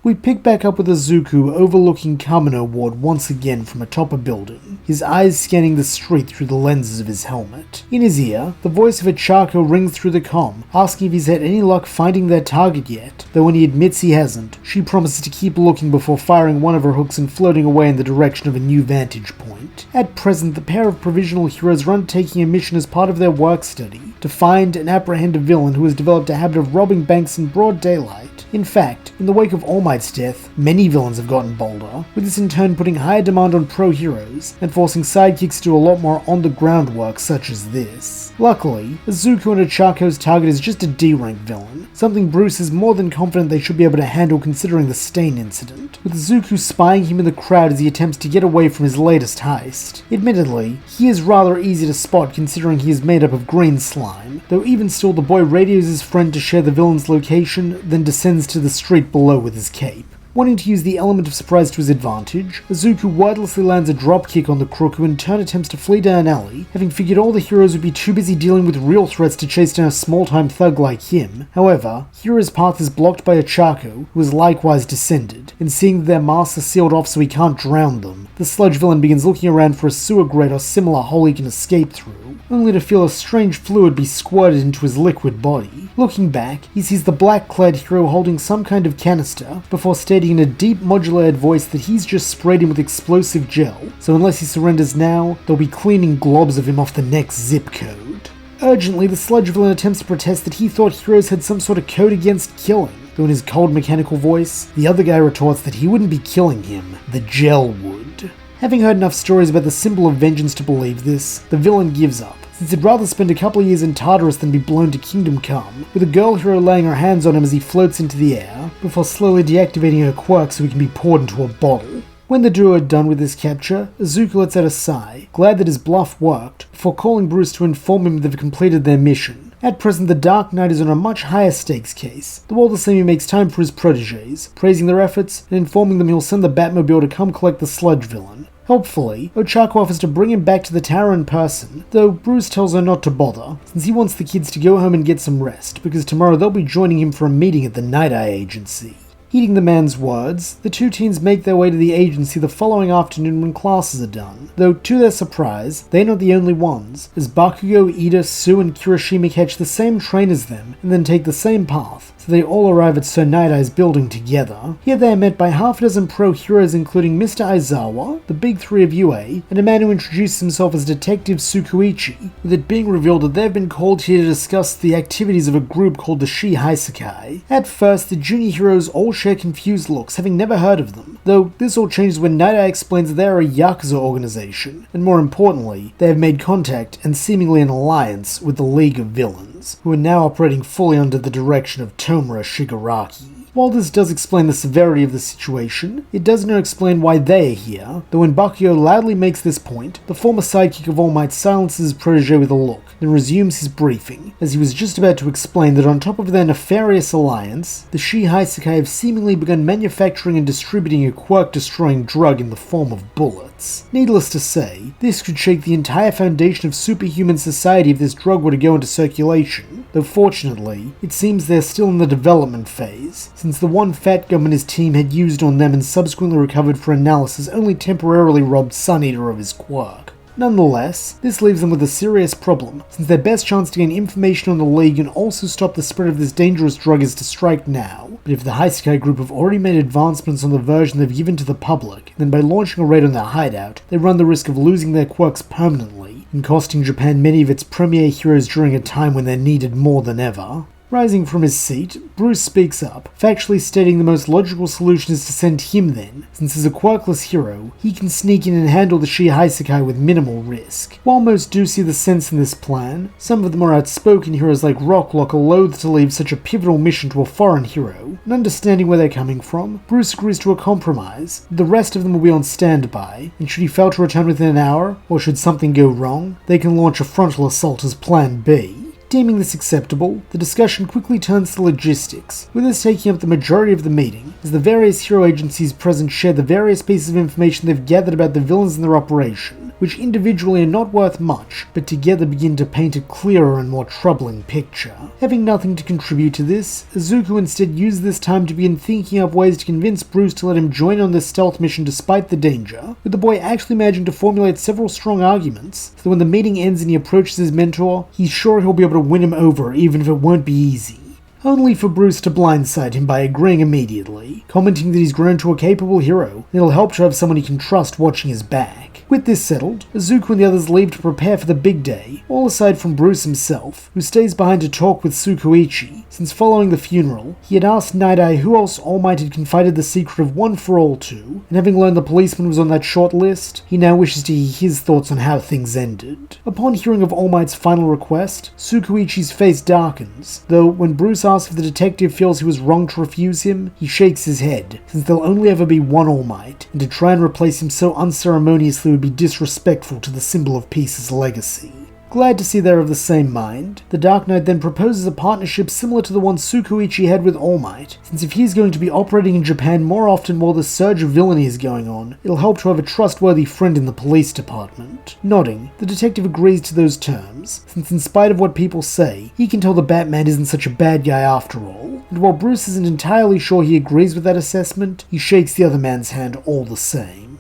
We pick back up with Izuku overlooking Kamino Ward once again from atop a building, his eyes scanning the street through the lenses of his helmet. In his ear, the voice of Ochaco rings through the comm, asking if he's had any luck finding their target yet, though when he admits he hasn't, she promises to keep looking before firing one of her hooks and floating away in the direction of a new vantage point. At present, the pair of Provisional heroes are undertaking a mission as part of their work study, to find and apprehend a villain who has developed a habit of robbing banks in broad daylight. In fact, in the wake of All Might's death, many villains have gotten bolder, with this in turn putting higher demand on pro-heroes, and forcing sidekicks to do a lot more on-the-ground work such as this. Luckily, Izuku and Ochaco's target is just a D-rank villain, something Bruce is more than confident they should be able to handle considering the Stain incident, with Izuku spying him in the crowd as he attempts to get away from his latest heist. Admittedly, he is rather easy to spot considering he is made up of green slime, though even still the boy radios his friend to share the villain's location, then descends to the street below with his cape. Wanting to use the element of surprise to his advantage, Izuku wordlessly lands a dropkick on the crook who in turn attempts to flee down an alley, having figured all the heroes would be too busy dealing with real threats to chase down a small-time thug like him. However, Hiro's path is blocked by Ochaco, who is likewise descended, and seeing that their masks are sealed off so he can't drown them, the sludge villain begins looking around for a sewer grate or similar hole he can escape through, only to feel a strange fluid be squirted into his liquid body. Looking back, he sees the black-clad hero holding some kind of canister, before stating in a deep modulated voice that he's just sprayed him with explosive gel, so unless he surrenders now, they'll be cleaning globs of him off the next zip code. Urgently, the sludge villain attempts to protest that he thought heroes had some sort of code against killing, though in his cold mechanical voice, the other guy retorts that he wouldn't be killing him, the gel would. Having heard enough stories about the symbol of vengeance to believe this, the villain gives up, since he'd rather spend a couple of years in Tartarus than be blown to Kingdom Come, with a girl hero laying her hands on him as he floats into the air, before slowly deactivating her quirk so he can be poured into a bottle. When the duo are done with this capture, Izuku lets out a sigh, glad that his bluff worked, before calling Bruce to inform him they've completed their mission. At present, the Dark Knight is on a much higher stakes case, though all the same he makes time for his protégés, praising their efforts and informing them he'll send the Batmobile to come collect the sludge villain. Helpfully, Ochaco offers to bring him back to the tower in person, though Bruce tells her not to bother, since he wants the kids to go home and get some rest, because tomorrow they'll be joining him for a meeting at the Night Eye Agency. Heeding the man's words, the two teens make their way to the agency the following afternoon when classes are done, though to their surprise, they're not the only ones, as Bakugo, Ida, Sue, and Kirishima catch the same train as them and then take the same path, so they all arrive at Sir Night Eye's building together. Here they are met by half a dozen pro-heroes including Mr. Aizawa, the big three of UA, and a man who introduces himself as Detective Tsukuichi, with it being revealed that they've been called here to discuss the activities of a group called the Heist. At first, the junior heroes all share confused looks, having never heard of them, though this all changes when Night Eye explains that they are a Yakuza organization, and more importantly, they have made contact and seemingly an alliance with the League of Villains, who are now operating fully under the direction of Tomura Shigaraki. While this does explain the severity of the situation, it does not explain why they are here, though when Bakugo loudly makes this point, the former sidekick of All Might silences his protege with a look, then resumes his briefing, as he was just about to explain that on top of their nefarious alliance, the Heist have seemingly begun manufacturing and distributing a quirk-destroying drug in the form of bullets. Needless to say, this could shake the entire foundation of superhuman society if this drug were to go into circulation, though fortunately, it seems they're still in the development phase, since the one fat gum and his team had used on them and subsequently recovered for analysis only temporarily robbed Sun Eater of his quirk. Nonetheless, this leaves them with a serious problem, since their best chance to gain information on the League and also stop the spread of this dangerous drug is to strike now. But if the Heist group have already made advancements on the version they've given to the public, then by launching a raid on their hideout, they run the risk of losing their quirks permanently, and costing Japan many of its premier heroes during a time when they're needed more than ever. Rising from his seat, Bruce speaks up, factually stating the most logical solution is to send him then, since as a quirkless hero, he can sneak in and handle the Heist with minimal risk. While most do see the sense in this plan, some of the more outspoken heroes like Rocklock are loath to leave such a pivotal mission to a foreign hero, and understanding where they're coming from, Bruce agrees to a compromise. The rest of them will be on standby, and should he fail to return within an hour, or should something go wrong, they can launch a frontal assault as Plan B. Deeming this acceptable, the discussion quickly turns to logistics, with this taking up the majority of the meeting, as the various hero agencies present share the various pieces of information they've gathered about the villains and their operation, which individually are not worth much, but together begin to paint a clearer and more troubling picture. Having nothing to contribute to this, Izuku instead uses this time to begin thinking up ways to convince Bruce to let him join on this stealth mission despite the danger, with the boy actually managing to formulate several strong arguments, so that when the meeting ends and he approaches his mentor, he's sure he'll be able to win him over even if it won't be easy. Only for Bruce to blindside him by agreeing immediately, commenting that he's grown to a capable hero, and it'll help to have someone he can trust watching his back. With this settled, Izuku and the others leave to prepare for the big day, all aside from Bruce himself, who stays behind to talk with Tsukuichi, since following the funeral, he had asked Night Eye who else All Might had confided the secret of One for All to, and having learned the policeman was on that short list, he now wishes to hear his thoughts on how things ended. Upon hearing of All Might's final request, Tsukuichi's face darkens, though when Bruce asks if the detective feels he was wrong to refuse him, he shakes his head, since there'll only ever be one All Might, and to try and replace him so unceremoniously would be disrespectful to the symbol of peace's legacy. Glad to see they're of the same mind, the Dark Knight then proposes a partnership similar to the one Tsukuichi had with All Might, since if he's going to be operating in Japan more often while the surge of villainy is going on, it'll help to have a trustworthy friend in the police department. Nodding, the detective agrees to those terms, since in spite of what people say, he can tell the Batman isn't such a bad guy after all, and while Bruce isn't entirely sure he agrees with that assessment, he shakes the other man's hand all the same.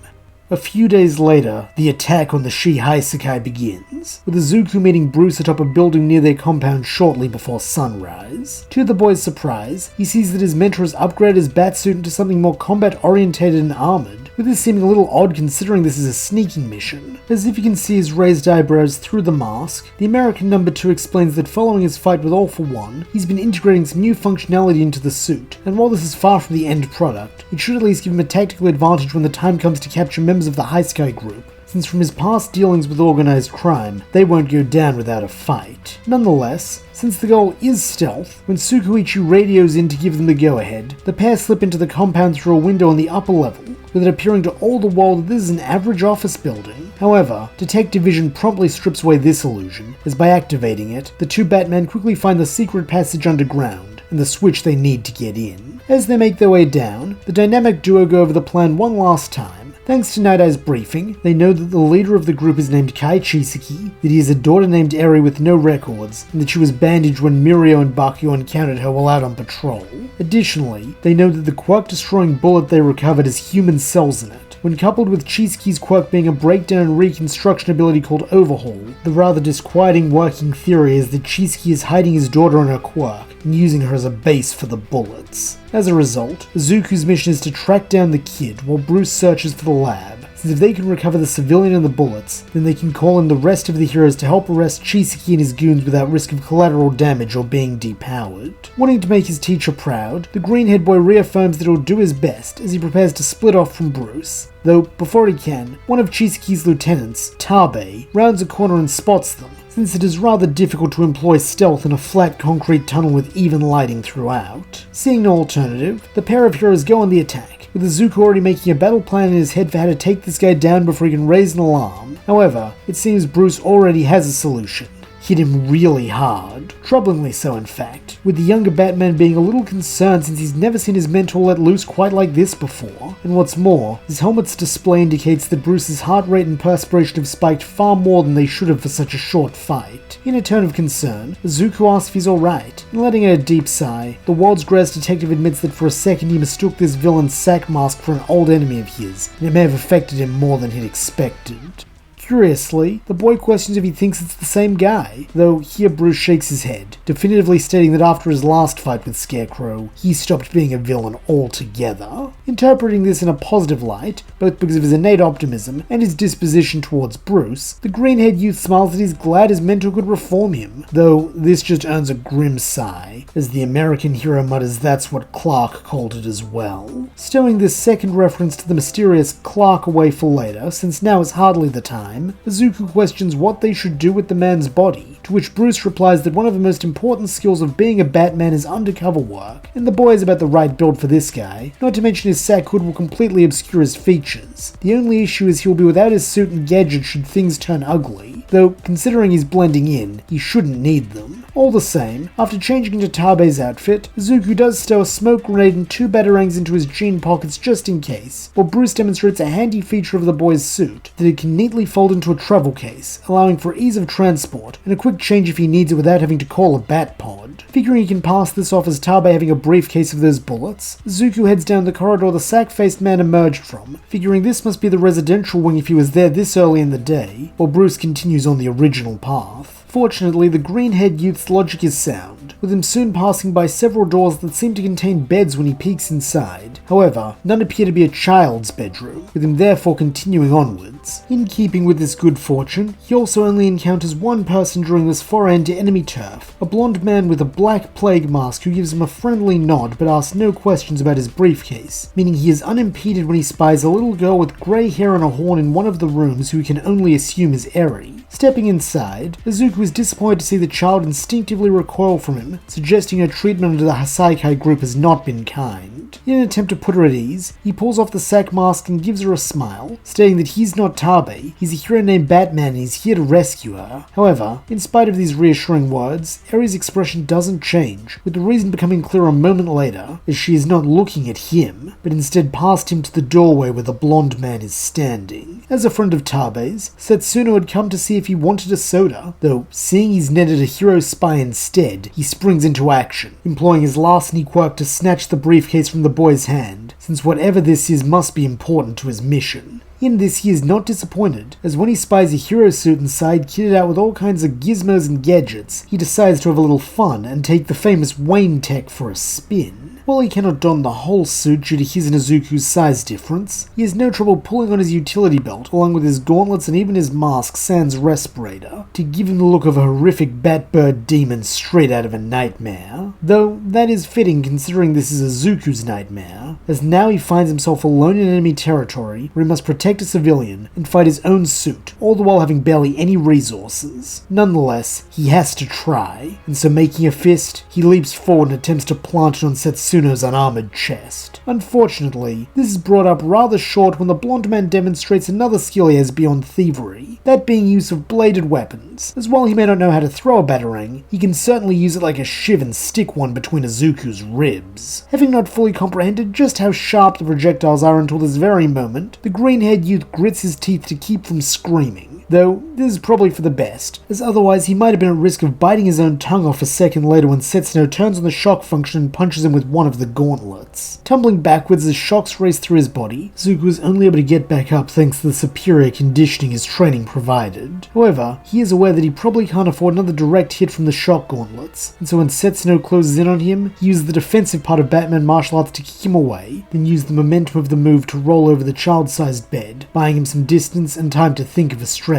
A few days later, the attack on the Shi-Haisekai begins, with Izuku meeting Bruce atop a building near their compound shortly before sunrise. To the boy's surprise, he sees that his mentor has upgraded his batsuit into something more combat-orientated and armored, with this seeming a little odd considering this is a sneaking mission. As if you can see his raised eyebrows through the mask, the American number 2 explains that following his fight with All for One, he's been integrating some new functionality into the suit, and while this is far from the end product, it should at least give him a tactical advantage when the time comes to capture members of the Haisekai group, since from his past dealings with organized crime, they won't go down without a fight. Nonetheless, since the goal is stealth, when Tsukuichi radios in to give them the go-ahead, the pair slip into the compound through a window on the upper level, with it appearing to all the world that this is an average office building. However, Detective Vision promptly strips away this illusion, as by activating it, the two Batmen quickly find the secret passage underground, and the switch they need to get in. As they make their way down, the dynamic duo go over the plan one last time. Thanks to Night Eye's briefing, they know that the leader of the group is named Kai Chisaki, that he has a daughter named Eri with no records, and that she was bandaged when Mirio and Bakugo encountered her while out on patrol. Additionally, they know that the quirk-destroying bullet they recovered has human cells in it. When coupled with Chisaki's quirk being a breakdown and reconstruction ability called Overhaul, the rather disquieting working theory is that Chisaki is hiding his daughter in her quirk and using her as a base for the bullets. As a result, Izuku's mission is to track down the kid while Bruce searches for the lab, since if they can recover the civilian and the bullets, then they can call in the rest of the heroes to help arrest Chisaki and his goons without risk of collateral damage or being depowered. Wanting to make his teacher proud, the green-haired boy reaffirms that he'll do his best as he prepares to split off from Bruce. Though, before he can, one of Chisaki's lieutenants, Tabe, rounds a corner and spots them, since it is rather difficult to employ stealth in a flat concrete tunnel with even lighting throughout. Seeing no alternative, the pair of heroes go on the attack, with Izuku already making a battle plan in his head for how to take this guy down before he can raise an alarm. However, it seems Bruce already has a solution. Hit him really hard. Troublingly so, in fact, with the younger Batman being a little concerned since he's never seen his mentor let loose quite like this before. And what's more, his helmet's display indicates that Bruce's heart rate and perspiration have spiked far more than they should have for such a short fight. In a tone of concern, Izuku asks if he's alright, and letting out a deep sigh, the world's greatest detective admits that for a second he mistook this villain's sack mask for an old enemy of his, and it may have affected him more than he'd expected. Curiously, the boy questions if he thinks it's the same guy, though here Bruce shakes his head, definitively stating that after his last fight with Scarecrow, he stopped being a villain altogether. Interpreting this in a positive light, both because of his innate optimism and his disposition towards Bruce, the green-haired youth smiles that he's glad his mentor could reform him, though this just earns a grim sigh, as the American hero mutters that's what Clark called it as well. Stowing this second reference to the mysterious Clark away for later, since now is hardly the time, Izuku questions what they should do with the man's body, to which Bruce replies that one of the most important skills of being a Batman is undercover work, and the boy is about the right build for this guy, not to mention his sack hood will completely obscure his features. The only issue is he'll be without his suit and gadgets should things turn ugly, though considering he's blending in, he shouldn't need them. All the same, after changing into Tabe's outfit, Izuku does stow a smoke grenade and 2 batarangs into his jean pockets just in case, while Bruce demonstrates a handy feature of the boy's suit, that it can neatly fold into a travel case, allowing for ease of transport and a quick change if he needs it without having to call a bat pod. Figuring he can pass this off as Tabe having a briefcase of those bullets, Izuku heads down the corridor the sack-faced man emerged from, figuring this must be the residential wing if he was there this early in the day, while Bruce continues on the original path. Fortunately, the green-haired youth's logic is sound, with him soon passing by several doors that seem to contain beds when he peeks inside. However, none appear to be a child's bedroom, with him therefore continuing onwards. In keeping with this good fortune, he also only encounters one person during this foray into enemy turf, a blonde man with a black plague mask who gives him a friendly nod but asks no questions about his briefcase, meaning he is unimpeded when he spies a little girl with grey hair and a horn in one of the rooms who he can only assume is Eri. Stepping inside, Izuku is disappointed to see the child instinctively recoil from him, suggesting her treatment under the Haisekai group has not been kind. hand. In an attempt to put her at ease, he pulls off the sack mask and gives her a smile, stating that he's not Tabe, he's a hero named Batman and he's here to rescue her. However, in spite of these reassuring words, Eri's expression doesn't change, with the reason becoming clear a moment later, as she is not looking at him, but instead past him to the doorway where the blonde man is standing. As a friend of Tabe's, Setsuno had come to see if he wanted a soda, though seeing he's netted a hero spy instead, he springs into action, employing his larceny quirk to snatch the briefcase from the boy's hand, since whatever this is must be important to his mission. In this, he is not disappointed, as when he spies a hero suit inside kitted out with all kinds of gizmos and gadgets, he decides to have a little fun and take the famous Wayne tech for a spin. While he cannot don the whole suit due to his and Izuku's size difference, he has no trouble pulling on his utility belt along with his gauntlets and even his mask sans respirator to give him the look of a horrific bat-bird demon straight out of a nightmare. Though that is fitting considering this is Izuku's nightmare, as now he finds himself alone in enemy territory where he must protect a civilian and fight his own suit, all the while having barely any resources. Nonetheless, he has to try, and so making a fist, he leaps forward and attempts to plant it on Setsuno's unarmored chest. Unfortunately, this is brought up rather short when the blonde man demonstrates another skill he has beyond thievery, that being use of bladed weapons, as while he may not know how to throw a batarang, he can certainly use it like a shiv and stick one between Izuku's ribs. Having not fully comprehended just how sharp the projectiles are until this very moment, the green-haired youth grits his teeth to keep from screaming, though this is probably for the best, as otherwise he might have been at risk of biting his own tongue off a second later when Setsuno turns on the shock function and punches him with one of the gauntlets. Tumbling backwards as shocks race through his body, Izuku is only able to get back up thanks to the superior conditioning his training provided. However, he is aware that he probably can't afford another direct hit from the shock gauntlets, and so when Setsuno closes in on him, he uses the defensive part of Batman martial arts to kick him away, then use the momentum of the move to roll over the child-sized bed, buying him some distance and time to think of a strategy.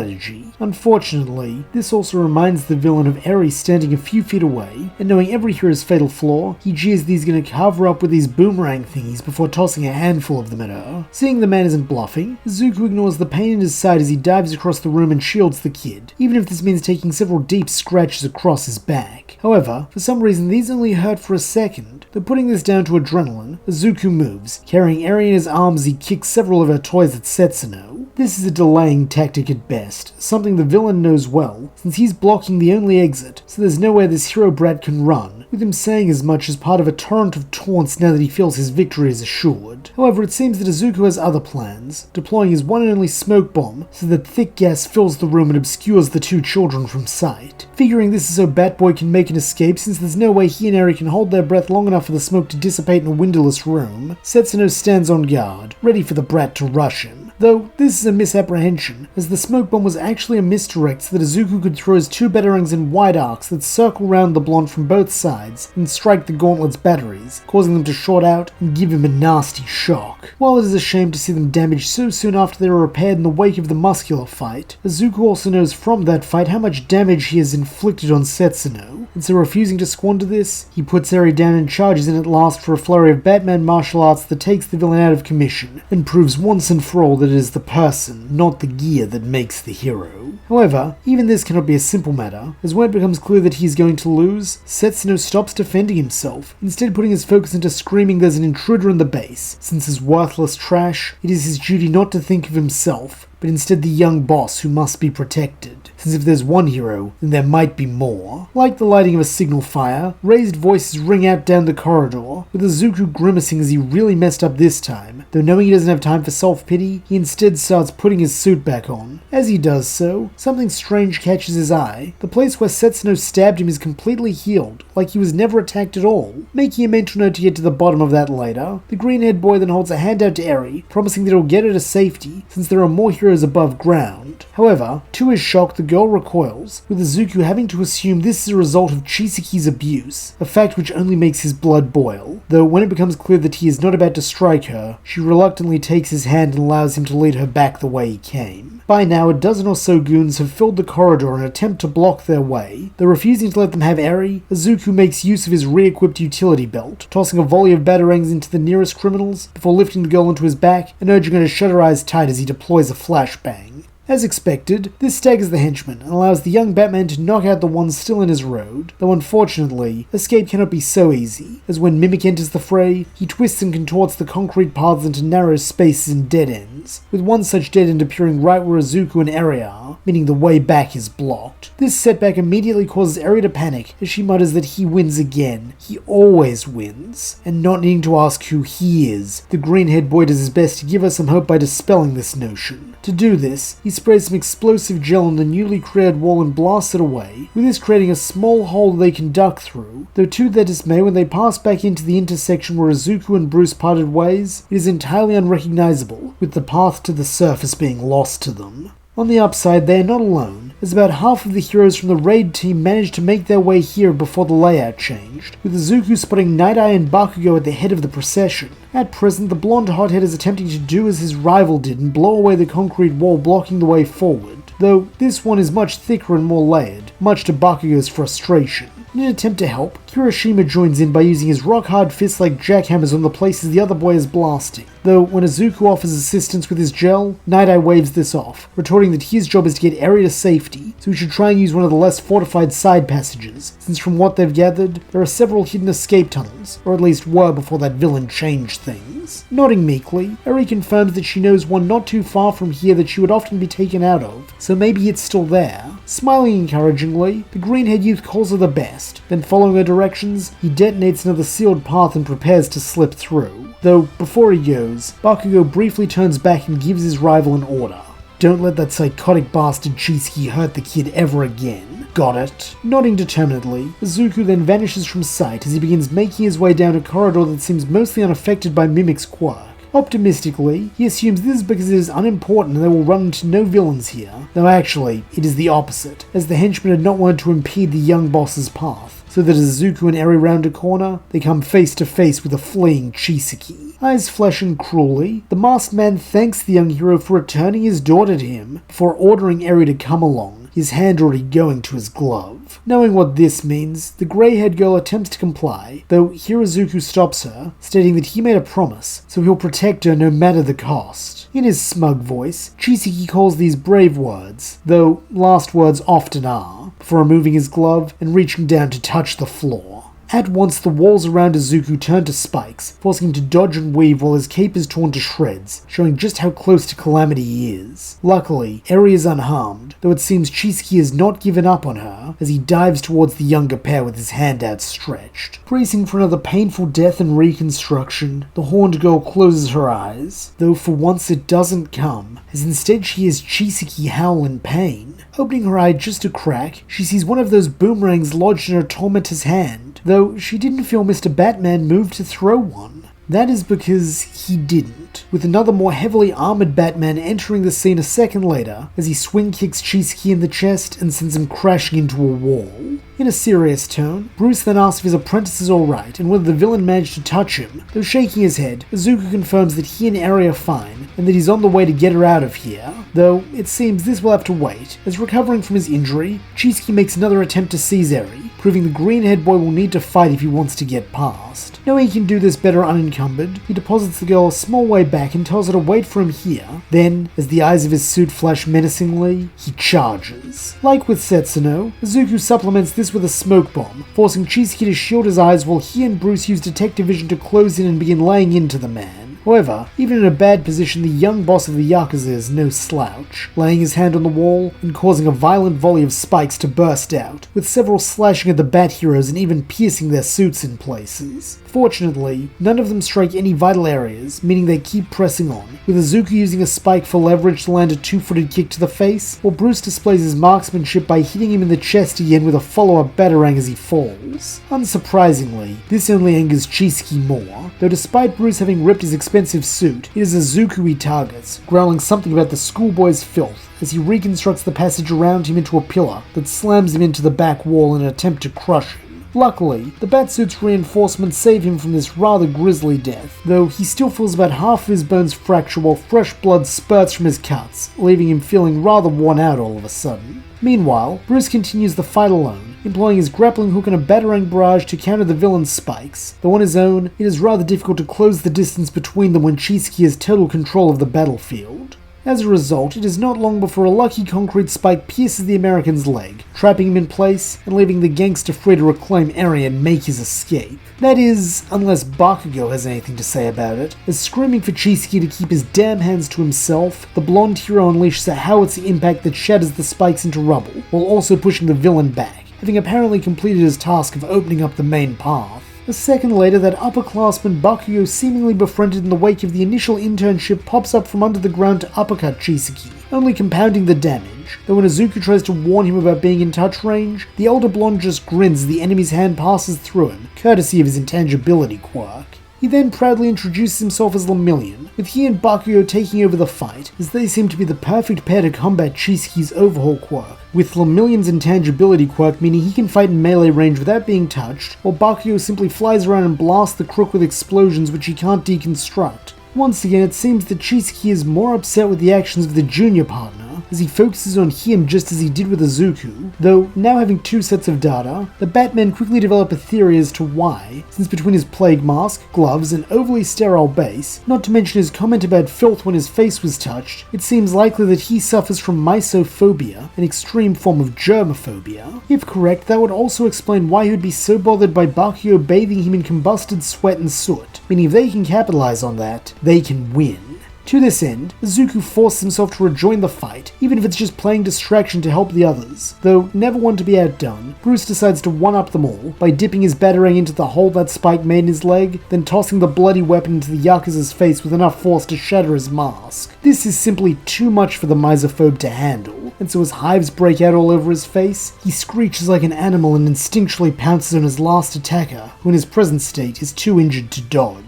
Unfortunately, this also reminds the villain of Eri standing a few feet away, and knowing every hero's fatal flaw, he jeers that he's going to cover up with these boomerang thingies before tossing a handful of them at her. Seeing the man isn't bluffing, Izuku ignores the pain in his side as he dives across the room and shields the kid, even if this means taking several deep scratches across his back. However, for some reason these only hurt for a second, though putting this down to adrenaline, Izuku moves, carrying Eri in his arms as he kicks several of her toys at Setsuno. This is a delaying tactic at best, something the villain knows well, since he's blocking the only exit, so there's nowhere this hero brat can run, with him saying as much as part of a torrent of taunts now that he feels his victory is assured. However, it seems that Izuku has other plans, deploying his one and only smoke bomb so that thick gas fills the room and obscures the two children from sight. Figuring this is so Batboy can make an escape since there's no way he and Eri can hold their breath long enough for the smoke to dissipate in a windowless room, Setsuno stands on guard, ready for the brat to rush him. Though this is a misapprehension, as the smoke bomb was actually a misdirect so that Izuku could throw his two batarangs in wide arcs that circle round the blonde from both sides and strike the gauntlet's batteries, causing them to short out and give him a nasty shock. While it is a shame to see them damaged so soon after they were repaired in the wake of the Muscular fight, Izuku also knows from that fight how much damage he has inflicted on Setsuno, and so refusing to squander this, he puts Eri down and charges in at last for a flurry of Batman martial arts that takes the villain out of commission, and proves once and for all that it is the person, not the gear, that makes the hero. However, even this cannot be a simple matter, as when it becomes clear that he is going to lose, Setsuno stops defending himself, instead putting his focus into screaming there's an intruder in the base. Since as worthless trash, it is his duty not to think of himself, but instead the young boss who must be protected, since if there's one hero, then there might be more. Like the lighting of a signal fire, raised voices ring out down the corridor, with Izuku grimacing as he really messed up this time, though knowing he doesn't have time for self-pity, he instead starts putting his suit back on. As he does so, something strange catches his eye. The place where Setsuno stabbed him is completely healed, like he was never attacked at all. Making a mental note to get to the bottom of that later, the green-haired boy then holds a hand out to Eri, promising that he'll get her to safety, since there are more heroes above ground. However, to his shock, the girl recoils, with Izuku having to assume this is a result of Chisaki's abuse, a fact which only makes his blood boil, though when it becomes clear that he is not about to strike her, she reluctantly takes his hand and allows him to lead her back the way he came. By now, a dozen or so goons have filled the corridor in an attempt to block their way, though refusing to let them have Eri, Izuku makes use of his re-equipped utility belt, tossing a volley of batarangs into the nearest criminals before lifting the girl onto his back and urging her to shut her eyes tight as he deploys a flashbang. As expected, this staggers the henchman and allows the young Batman to knock out the one still in his road, though unfortunately, escape cannot be so easy, as when Mimic enters the fray, he twists and contorts the concrete paths into narrow spaces and dead ends, with one such dead end appearing right where Izuku and Eri are, meaning the way back is blocked. This setback immediately causes Eri to panic as she mutters that he wins again. He always wins. And not needing to ask who he is, the green-haired boy does his best to give us some hope by dispelling this notion. To do this, he sprays some explosive gel on the newly created wall and blasts it away, with this creating a small hole they can duck through, though to their dismay when they pass back into the intersection where Izuku and Bruce parted ways, it is entirely unrecognizable, with the path to the surface being lost to them. On the upside, they are not alone, as about half of the heroes from the raid team managed to make their way here before the layout changed, with Izuku spotting Night Eye and Bakugo at the head of the procession. At present, the blonde hothead is attempting to do as his rival did and blow away the concrete wall blocking the way forward, though this one is much thicker and more layered, much to Bakugo's frustration. In an attempt to help, Kirishima joins in by using his rock-hard fists like jackhammers on the places the other boy is blasting, though when Izuku offers assistance with his gel, Night Eye waves this off, retorting that his job is to get Eri to safety, so he should try and use one of the less fortified side passages, since from what they've gathered, there are several hidden escape tunnels, or at least were before that villain changed things. Nodding meekly, Eri confirms that she knows one not too far from here that she would often be taken out of, so maybe it's still there. Smiling encouragingly, the green-haired youth calls her the best, then following her directions, he detonates another sealed path and prepares to slip through. Though, before he goes, Bakugo briefly turns back and gives his rival an order. Don't let that psychotic bastard Chisaki hurt the kid ever again. Got it? Nodding determinedly, Izuku then vanishes from sight as he begins making his way down a corridor that seems mostly unaffected by Mimic's quirk. Optimistically, he assumes this is because it is unimportant and they will run into no villains here, though actually, it is the opposite, as the henchmen had not wanted to impede the young boss's path, so that as Izuku and Eri round a corner, they come face to face with a fleeing Chisaki. Eyes flashing cruelly, the masked man thanks the young hero for returning his daughter to him, before ordering Eri to come along, his hand already going to his glove. Knowing what this means, the grey-haired girl attempts to comply, though here Izuku stops her, stating that he made a promise, so he'll protect her no matter the cost. In his smug voice, Chisaki calls these brave words, though last words often are, before removing his glove and reaching down to touch the floor. At once, the walls around Izuku turn to spikes, forcing him to dodge and weave while his cape is torn to shreds, showing just how close to calamity he is. Luckily, Eri is unharmed, though it seems Chisaki has not given up on her, as he dives towards the younger pair with his hand outstretched. Bracing for another painful death and reconstruction, the horned girl closes her eyes, though for once it doesn't come, as instead she hears Chisaki howl in pain. Opening her eye just a crack, she sees one of those boomerangs lodged in her tormentor's hand, though she didn't feel Mr. Batman move to throw one. That is because he didn't, with another more heavily armored Batman entering the scene a second later as he swing kicks Chisaki in the chest and sends him crashing into a wall. In a serious tone, Bruce then asks if his apprentice is alright and whether the villain managed to touch him, though shaking his head, Izuku confirms that he and Eri are fine and that he's on the way to get her out of here, though it seems this will have to wait, as recovering from his injury, Chisaki makes another attempt to seize Eri, proving the green-haired boy will need to fight if he wants to get past. Knowing he can do this better unencumbered, he deposits the girl a small way back and tells her to wait for him here. Then, as the eyes of his suit flash menacingly, he charges. Like with Setsuno, Izuku supplements this with a smoke bomb, forcing Chisaki to shield his eyes while he and Bruce use detective vision to close in and begin laying into the man. However, even in a bad position, the young boss of the Yakuza is no slouch, laying his hand on the wall and causing a violent volley of spikes to burst out, with several slashing at the Bat heroes and even piercing their suits in places. Fortunately, none of them strike any vital areas, meaning they keep pressing on, with Izuku using a spike for leverage to land a two-footed kick to the face, while Bruce displays his marksmanship by hitting him in the chest again with a follow-up batarang as he falls. Unsurprisingly, this only angers Chisaki more, though despite Bruce having ripped his expensive suit, it is Izuku he targets, growling something about the schoolboy's filth, as he reconstructs the passage around him into a pillar that slams him into the back wall in an attempt to crush him. Luckily, the Batsuit's reinforcements save him from this rather grisly death, though he still feels about half of his bones fracture while fresh blood spurts from his cuts, leaving him feeling rather worn out all of a sudden. Meanwhile, Bruce continues the fight alone, employing his grappling hook and a batarang barrage to counter the villain's spikes, though on his own, it is rather difficult to close the distance between them when Chisaki has total control of the battlefield. As a result, it is not long before a lucky concrete spike pierces the American's leg, trapping him in place and leaving the gangster free to reclaim area and make his escape. That is, unless Bakugo has anything to say about it, as screaming for Chisaki to keep his damn hands to himself, the blonde hero unleashes a howitzer impact that shatters the spikes into rubble, while also pushing the villain back, having apparently completed his task of opening up the main path. A second later, that upperclassman Bakugo seemingly befriended in the wake of the initial internship pops up from under the ground to uppercut Chisaki, only compounding the damage, though when Izuku tries to warn him about being in touch range, the older blonde just grins as the enemy's hand passes through him, courtesy of his intangibility quirk. He then proudly introduces himself as Lemillion, with he and Bakugo taking over the fight, as they seem to be the perfect pair to combat Chisaki's overhaul quirk, with Lemillion's intangibility quirk meaning he can fight in melee range without being touched, while Bakugo simply flies around and blasts the crook with explosions which he can't deconstruct. Once again, it seems that Chisaki is more upset with the actions of the junior partner, as he focuses on him just as he did with Izuku, though now having two sets of data, the Batman quickly develop a theory as to why, since between his plague mask, gloves, and overly sterile base, not to mention his comment about filth when his face was touched, it seems likely that he suffers from mysophobia, an extreme form of germophobia. If correct, that would also explain why he would be so bothered by Bakugo bathing him in combusted sweat and soot, meaning if they can capitalize on that, they can win. To this end, Izuku forces himself to rejoin the fight, even if it's just playing distraction to help the others. Though never one to be outdone, Bruce decides to one-up them all by dipping his batarang into the hole that Spike made in his leg, then tossing the bloody weapon into the Yakuza's face with enough force to shatter his mask. This is simply too much for the misophobe to handle, and so as hives break out all over his face, he screeches like an animal and instinctually pounces on his last attacker, who in his present state is too injured to dodge.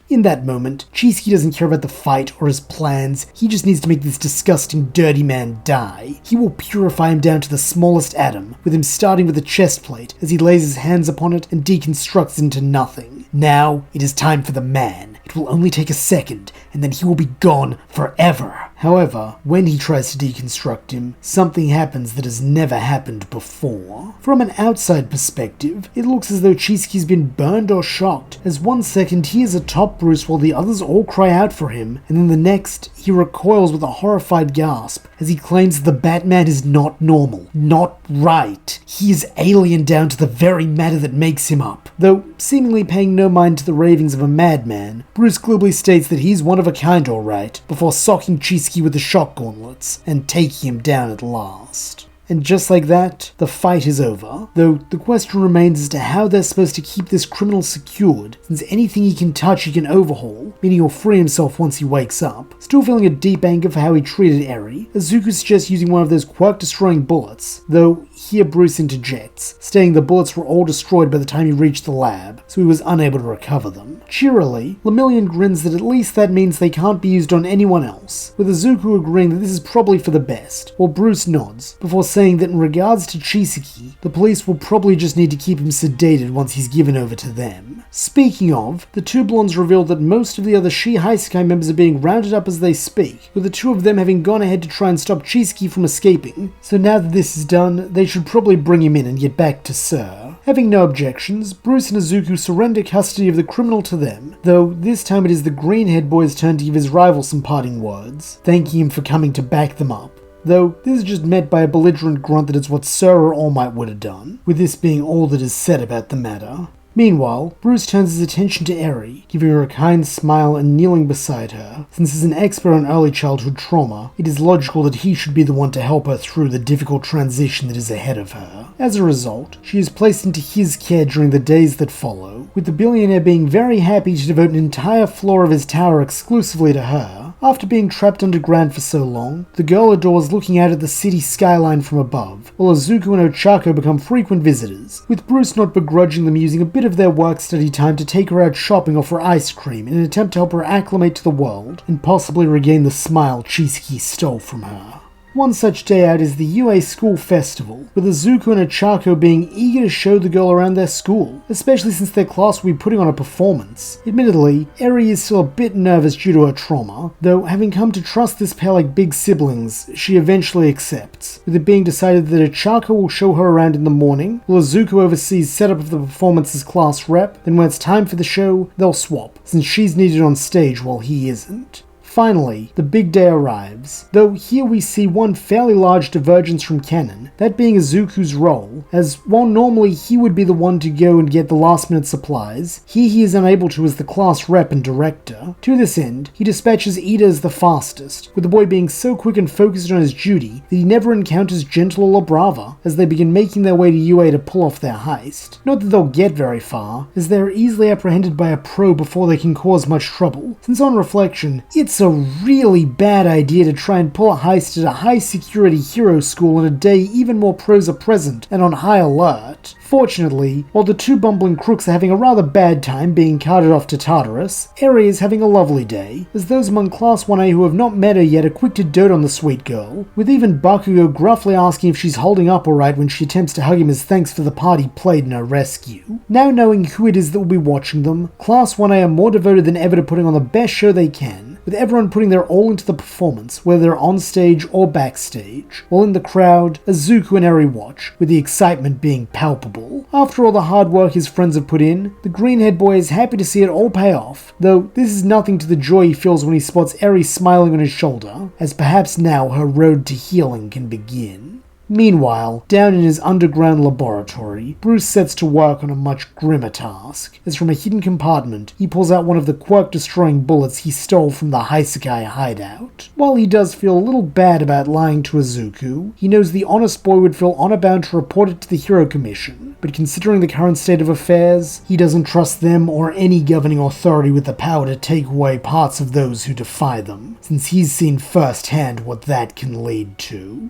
In that moment, Chisaki doesn't care about the fight or his plans, he just needs to make this disgusting dirty man die. He will purify him down to the smallest atom, with him starting with the chest plate as he lays his hands upon it and deconstructs into nothing. Now, it is time for the man. It will only take a second, and then he will be gone forever. However, when he tries to deconstruct him, something happens that has never happened before. From an outside perspective, it looks as though Chisaki's been burned or shocked, as one second he is atop Bruce while the others all cry out for him, and then the next, he recoils with a horrified gasp as he claims that the Batman is not normal, not right. He is alien down to the very matter that makes him up. Though seemingly paying no mind to the ravings of a madman, Bruce glibly states that he's one of a kind alright, before socking Chisaki with the shock gauntlets and taking him down at last. And just like that, the fight is over, though the question remains as to how they're supposed to keep this criminal secured, since anything he can touch he can overhaul, meaning he'll free himself once he wakes up. Still feeling a deep anger for how he treated Eri, Izuku suggests using one of those quirk-destroying bullets, though here Bruce interjects, stating the bullets were all destroyed by the time he reached the lab, so he was unable to recover them. Cheerily, Lemillion grins that at least that means they can't be used on anyone else, with Izuku agreeing that this is probably for the best, while Bruce nods, before saying that in regards to Chisaki, the police will probably just need to keep him sedated once he's given over to them. Speaking of, the two blondes reveal that most of the other She Heist members are being rounded up as they speak, with the two of them having gone ahead to try and stop Chisaki from escaping, so now that this is done, they should probably bring him in and get back to Sir. Having no objections, Bruce and Izuku surrender custody of the criminal to them, though this time it is the green-haired boy's turn to give his rival some parting words, thanking him for coming to back them up. Though this is just met by a belligerent grunt that it's what Sir or All Might would have done, with this being all that is said about the matter. Meanwhile, Bruce turns his attention to Eri, giving her a kind smile and kneeling beside her. Since as an expert on early childhood trauma, it is logical that he should be the one to help her through the difficult transition that is ahead of her. As a result, she is placed into his care during the days that follow, with the billionaire being very happy to devote an entire floor of his tower exclusively to her. After being trapped underground for so long, the girl adores looking out at the city skyline from above, while Izuku and Ochaco become frequent visitors, with Bruce not begrudging them using a bit of their work-study time to take her out shopping or for ice cream in an attempt to help her acclimate to the world, and possibly regain the smile Chisaki stole from her. One such day out is the UA School Festival, with Izuku and Ochaco being eager to show the girl around their school, especially since their class will be putting on a performance. Admittedly, Eri is still a bit nervous due to her trauma, though having come to trust this pair like big siblings, she eventually accepts, with it being decided that Ochaco will show her around in the morning, while Izuku oversees setup of the performance as class rep, then when it's time for the show, they'll swap, since she's needed on stage while he isn't. Finally, the big day arrives, though here we see one fairly large divergence from canon, that being Izuku's role, as while normally he would be the one to go and get the last minute supplies, here he is unable to as the class rep and director. To this end, he dispatches Ida as the fastest, with the boy being so quick and focused on his duty that he never encounters Gentle or Labrava as they begin making their way to UA to pull off their heist. Not that they'll get very far, as they are easily apprehended by a pro before they can cause much trouble, since on reflection, it's a really bad idea to try and pull a heist at a high-security hero school on a day even more pros are present and on high alert. Fortunately, while the two bumbling crooks are having a rather bad time being carted off to Tartarus, Eri is having a lovely day, as those among Class 1A who have not met her yet are quick to dote on the sweet girl, with even Bakugo gruffly asking if she's holding up alright when she attempts to hug him as thanks for the part he played in her rescue. Now knowing who it is that will be watching them, Class 1A are more devoted than ever to putting on the best show they can, with everyone putting their all into the performance, whether they're on stage or backstage, while in the crowd, Izuku and Eri watch, with the excitement being palpable. After all the hard work his friends have put in, the green-haired boy is happy to see it all pay off, though this is nothing to the joy he feels when he spots Eri smiling on his shoulder, as perhaps now her road to healing can begin. Meanwhile, down in his underground laboratory, Bruce sets to work on a much grimmer task, as from a hidden compartment, he pulls out one of the Quirk-destroying bullets he stole from the Heisekai hideout. While he does feel a little bad about lying to Izuku, he knows the honest boy would feel honor-bound to report it to the Hero Commission, but considering the current state of affairs, he doesn't trust them or any governing authority with the power to take away parts of those who defy them, since he's seen firsthand what that can lead to.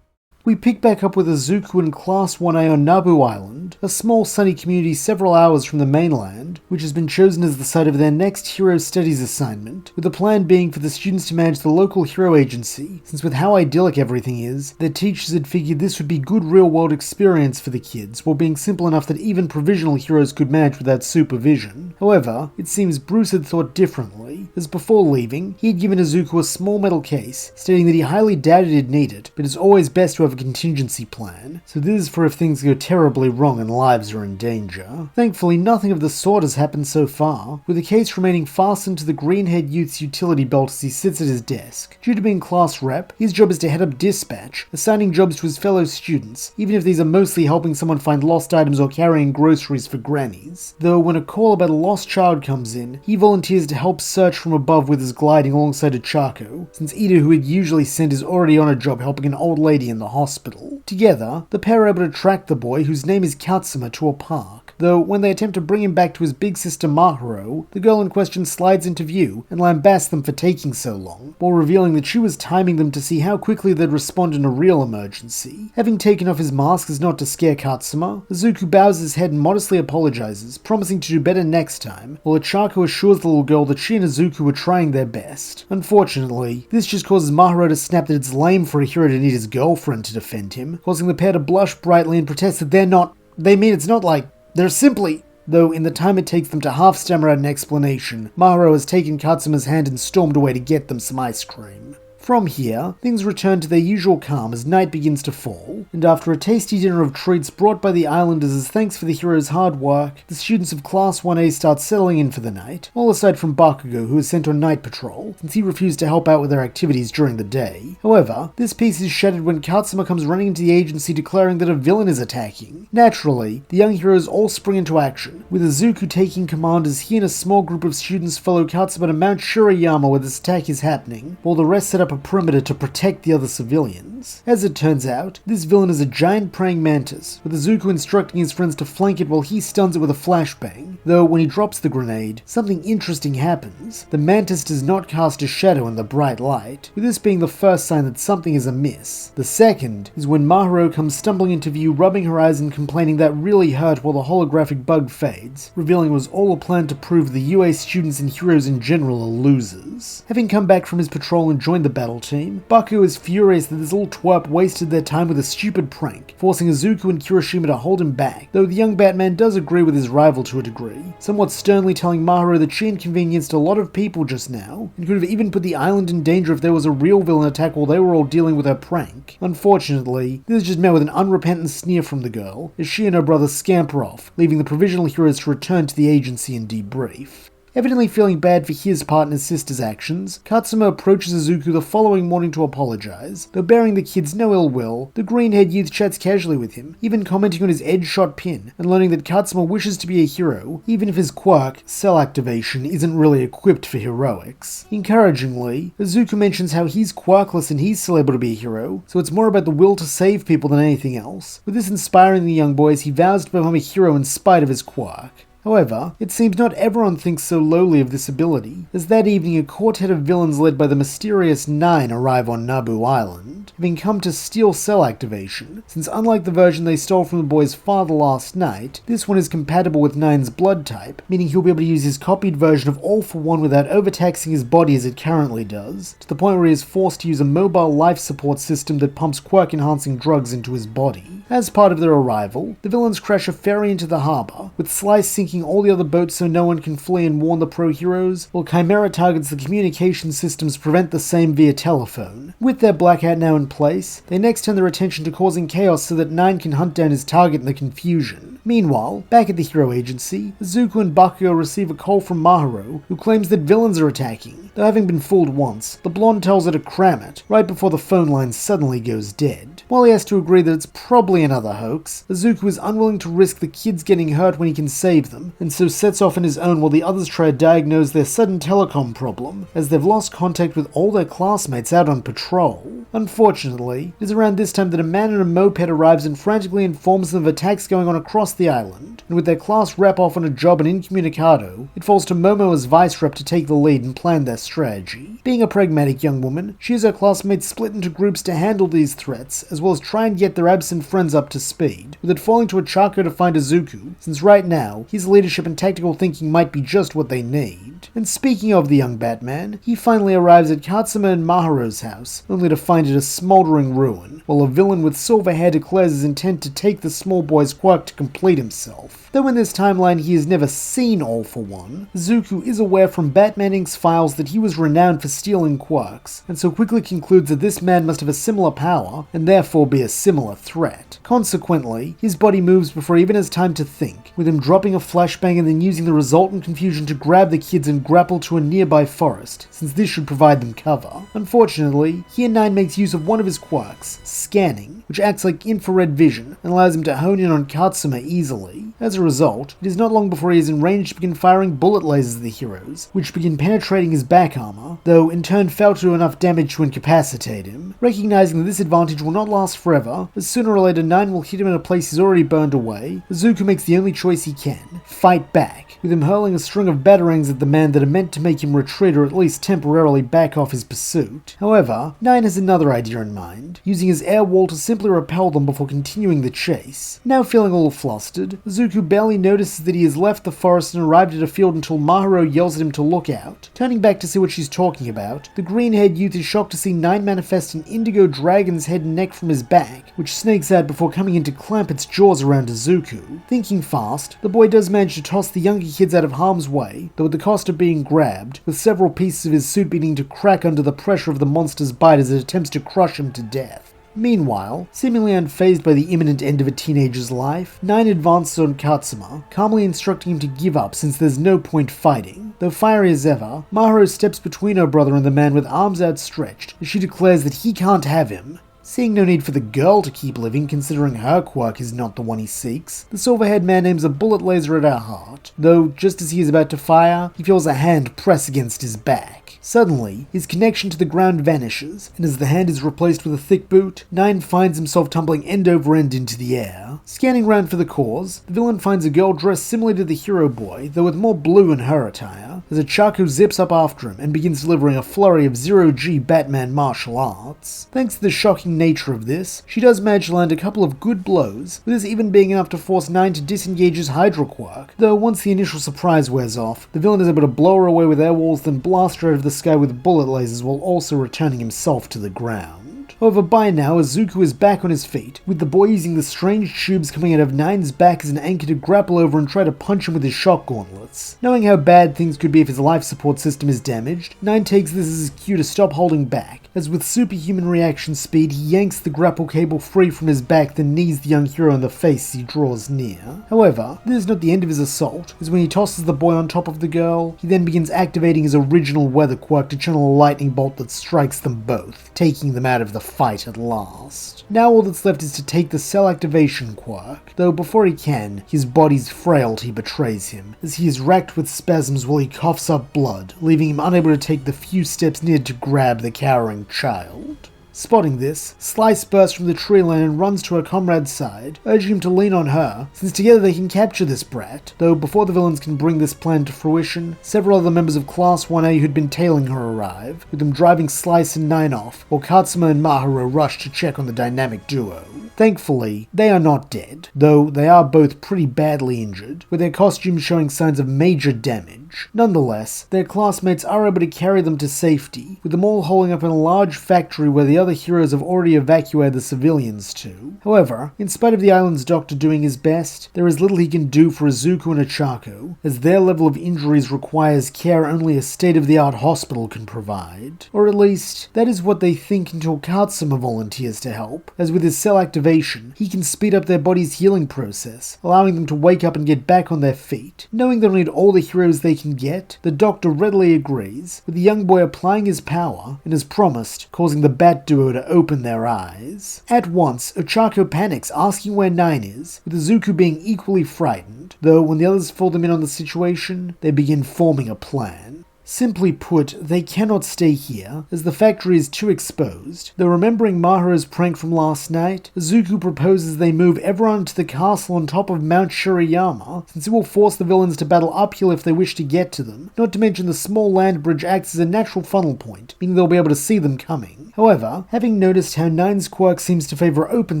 We pick back up with Izuku and Class 1A on Naboo Island, a small sunny community several hours from the mainland, which has been chosen as the site of their next Hero Studies assignment, with the plan being for the students to manage the local hero agency, since with how idyllic everything is, their teachers had figured this would be good real-world experience for the kids, while being simple enough that even provisional heroes could manage without supervision. However, it seems Bruce had thought differently, as before leaving, he had given Izuku a small metal case, stating that he highly doubted he'd need it, but it's always best to have a contingency plan, so this is for if things go terribly wrong and lives are in danger. Thankfully, nothing of the sort has happened so far, with the case remaining fastened to the green-haired youth's utility belt as he sits at his desk. Due to being class rep, his job is to head up dispatch, assigning jobs to his fellow students, even if these are mostly helping someone find lost items or carrying groceries for grannies. Though when a call about a lost child comes in, he volunteers to help search from above with his gliding alongside Ochaco, since Ida, who he'd usually sent, is already on a job helping an old lady in the hospital. Together, the pair are able to track the boy, whose name is Katsuma, to a park, though when they attempt to bring him back to his big sister Mahiro, the girl in question slides into view and lambasts them for taking so long, while revealing that she was timing them to see how quickly they'd respond in a real emergency. Having taken off his mask as not to scare Katsuma, Izuku bows his head and modestly apologizes, promising to do better next time, while Ochaco assures the little girl that she and Izuku were trying their best. Unfortunately, this just causes Mahiro to snap that it's lame for a hero to need his girlfriend to defend him, causing the pair to blush brightly and protest that it's not like, they're simply... Though in the time it takes them to half stammer out an explanation, Mahiro has taken Katsuma's hand and stormed away to get them some ice cream. From here, things return to their usual calm as night begins to fall, and after a tasty dinner of treats brought by the islanders as thanks for the heroes' hard work, the students of Class 1A start settling in for the night, all aside from Bakugo, who is sent on night patrol, since he refused to help out with their activities during the day. However, this peace is shattered when Katsuma comes running into the agency declaring that a villain is attacking. Naturally, the young heroes all spring into action, with Izuku taking command as he and a small group of students follow Katsuma to Mount Shirayama where this attack is happening, while the rest set up a perimeter to protect the other civilians. As it turns out, this villain is a giant praying mantis, with Izuku instructing his friends to flank it while he stuns it with a flashbang, though when he drops the grenade, something interesting happens. The mantis does not cast a shadow in the bright light, with this being the first sign that something is amiss. The second is when Mahiro comes stumbling into view, rubbing her eyes and complaining that really hurt while the holographic bug fades, revealing it was all a plan to prove the UA students and heroes in general are losers. Having come back from his patrol and joined the battle team, Bakugo is furious that this little twerp wasted their time with a stupid prank, forcing Izuku and Kirishima to hold him back, though the young Batman does agree with his rival to a degree, somewhat sternly telling Mahiro that she inconvenienced a lot of people just now, and could have even put the island in danger if there was a real villain attack while they were all dealing with her prank. Unfortunately, this is just met with an unrepentant sneer from the girl, as she and her brother scamper off, leaving the provisional heroes to return to the agency and debrief. Evidently feeling bad for his part in his sister's actions, Katsuma approaches Izuku the following morning to apologize. Though bearing the kids no ill will, the green-haired youth chats casually with him, even commenting on his edge-shot pin, and learning that Katsuma wishes to be a hero, even if his quirk, cell activation, isn't really equipped for heroics. Encouragingly, Izuku mentions how he's quirkless and he's still able to be a hero, so it's more about the will to save people than anything else. With this inspiring the young boys, he vows to become a hero in spite of his quirk. However, it seems not everyone thinks so lowly of this ability, as that evening a quartet of villains led by the mysterious Nine arrive on Naboo Island, having come to steal cell activation, since unlike the version they stole from the boy's father last night, this one is compatible with Nine's blood type, meaning he'll be able to use his copied version of All for One without overtaxing his body as it currently does, to the point where he is forced to use a mobile life support system that pumps quirk-enhancing drugs into his body. As part of their arrival, the villains crash a ferry into the harbour, with Slice sinking all the other boats so no one can flee and warn the pro-heroes, while Chimera targets the communication systems to prevent the same via telephone. With their blackout now in place, they next turn their attention to causing chaos so that Nine can hunt down his target in the confusion. Meanwhile, back at the hero agency, Izuku and Bakugo receive a call from Mahiro, who claims that villains are attacking. Though having been fooled once, the blonde tells her to cram it, right before the phone line suddenly goes dead. While he has to agree that it's probably another hoax, Izuku is unwilling to risk the kids getting hurt when he can save them, and so sets off on his own while the others try to diagnose their sudden telecom problem, as they've lost contact with all their classmates out on patrol. Unfortunately, it is around this time that a man on a moped arrives and frantically informs them of attacks going on across the island, and with their class rep off on a job in Incommunicado, it falls to Momo as vice rep to take the lead and plan their strategy. Being a pragmatic young woman, she has her classmates split into groups to handle these threats, as well as try and get their absent friends up to speed, with it falling to Ochaco to find Izuku, since right now, his leadership and tactical thinking might be just what they need. And speaking of the young Batman, he finally arrives at Katsuma and Mahiro's house, only to find it a smoldering ruin, while a villain with silver hair declares his intent to take the small boy's quirk to complete himself. Though in this timeline he has never seen All for One, Izuku is aware from Batman Inc.'s files that he was renowned for stealing quirks, and so quickly concludes that this man must have a similar power, and therefore be a similar threat. Consequently, his body moves before he even has time to think, with him dropping a flashbang and then using the resultant confusion to grab the kids and grapple to a nearby forest, since this should provide them cover. Unfortunately, here Nine makes use of one of his quirks, scanning, which acts like infrared vision and allows him to hone in on Katsuma easily. As a result, it is not long before he is in range to begin firing bullet lasers at the heroes, which begin penetrating his back armor, though in turn fail to do enough damage to incapacitate him. Recognizing that this advantage will not last forever, as sooner or later Nine will hit him in a place he's already burned away, Izuku makes the only choice he can: fight back, with him hurling a string of batarangs at the man that are meant to make him retreat or at least temporarily back off his pursuit. However, Nine has another idea in mind, using his air wall to simply repel them before continuing the chase. Now feeling all flustered, Izuku barely notices that he has left the forest and arrived at a field until Mahiro yells at him to look out. Turning back to see what she's talking about, the green-haired youth is shocked to see Nine manifest an indigo dragon's head and neck from his back, which snakes out before coming in to clamp its jaws around Izuku. Thinking fast, the boy does manage to toss the younger kids out of harm's way, though at the cost of being grabbed, with several pieces of his suit beginning to crack under the pressure of the monster's bite as it attempts to crush him to death. Meanwhile, seemingly unfazed by the imminent end of a teenager's life, Nine advances on Katsuma, calmly instructing him to give up since there's no point fighting. Though fiery as ever, Mahiro steps between her brother and the man with arms outstretched, as she declares that he can't have him. Seeing no need for the girl to keep living considering her quirk is not the one he seeks, the silver-haired man aims a bullet laser at her heart, though just as he is about to fire, he feels a hand press against his back. Suddenly, his connection to the ground vanishes, and as the hand is replaced with a thick boot, Nine finds himself tumbling end over end into the air. Scanning around for the cause, the villain finds a girl dressed similarly to the hero boy, though with more blue in her attire, as Ochaco zips up after him and begins delivering a flurry of zero-G Batman martial arts. Thanks to the shocking nature of this, she does manage to land a couple of good blows, with this even being enough to force Nine to disengage his Hydra quirk, though once the initial surprise wears off, the villain is able to blow her away with air walls then blast her out of the sky with bullet lasers while also returning himself to the ground. However, by now, Izuku is back on his feet, with the boy using the strange tubes coming out of Nine's back as an anchor to grapple over and try to punch him with his shock gauntlets. Knowing how bad things could be if his life support system is damaged, Nine takes this as his cue to stop holding back, as with superhuman reaction speed, he yanks the grapple cable free from his back, then knees the young hero in the face as he draws near. However, this is not the end of his assault, as when he tosses the boy on top of the girl, he then begins activating his original weather quirk to channel a lightning bolt that strikes them both, taking them out of the fight at last. Now all that's left is to take the cell activation quirk, though before he can, his body's frailty betrays him, as he is racked with spasms while he coughs up blood, leaving him unable to take the few steps needed to grab the cowering child. Spotting this, Slice bursts from the tree line and runs to her comrade's side, urging him to lean on her, since together they can capture this brat, though before the villains can bring this plan to fruition, several other members of Class 1A who'd been tailing her arrive, with them driving Slice and Nine off, while Katsuma and Maharu rush to check on the dynamic duo. Thankfully, they are not dead, though they are both pretty badly injured, with their costumes showing signs of major damage. Nonetheless, their classmates are able to carry them to safety, with them all holding up in a large factory where the other heroes have already evacuated the civilians to. However, in spite of the island's doctor doing his best, there is little he can do for Izuku and Ochaco, as their level of injuries requires care only a state-of-the-art hospital can provide. Or at least, that is what they think until Katsuma volunteers to help, as with his cell activation, he can speed up their body's healing process, allowing them to wake up and get back on their feet. Knowing they'll need all the heroes they can get, the doctor readily agrees, with the young boy applying his power, and as promised, causing the Bat Duo to open their eyes. At once, Ochaco panics, asking where Nine is, with Izuku being equally frightened, though when the others fill them in on the situation, they begin forming a plan. Simply put, they cannot stay here, as the factory is too exposed, though remembering Maharu's prank from last night, Izuku proposes they move everyone to the castle on top of Mount Shirayama, since it will force the villains to battle uphill if they wish to get to them, not to mention the small land bridge acts as a natural funnel point, meaning they'll be able to see them coming. However, having noticed how Nine's quirk seems to favour open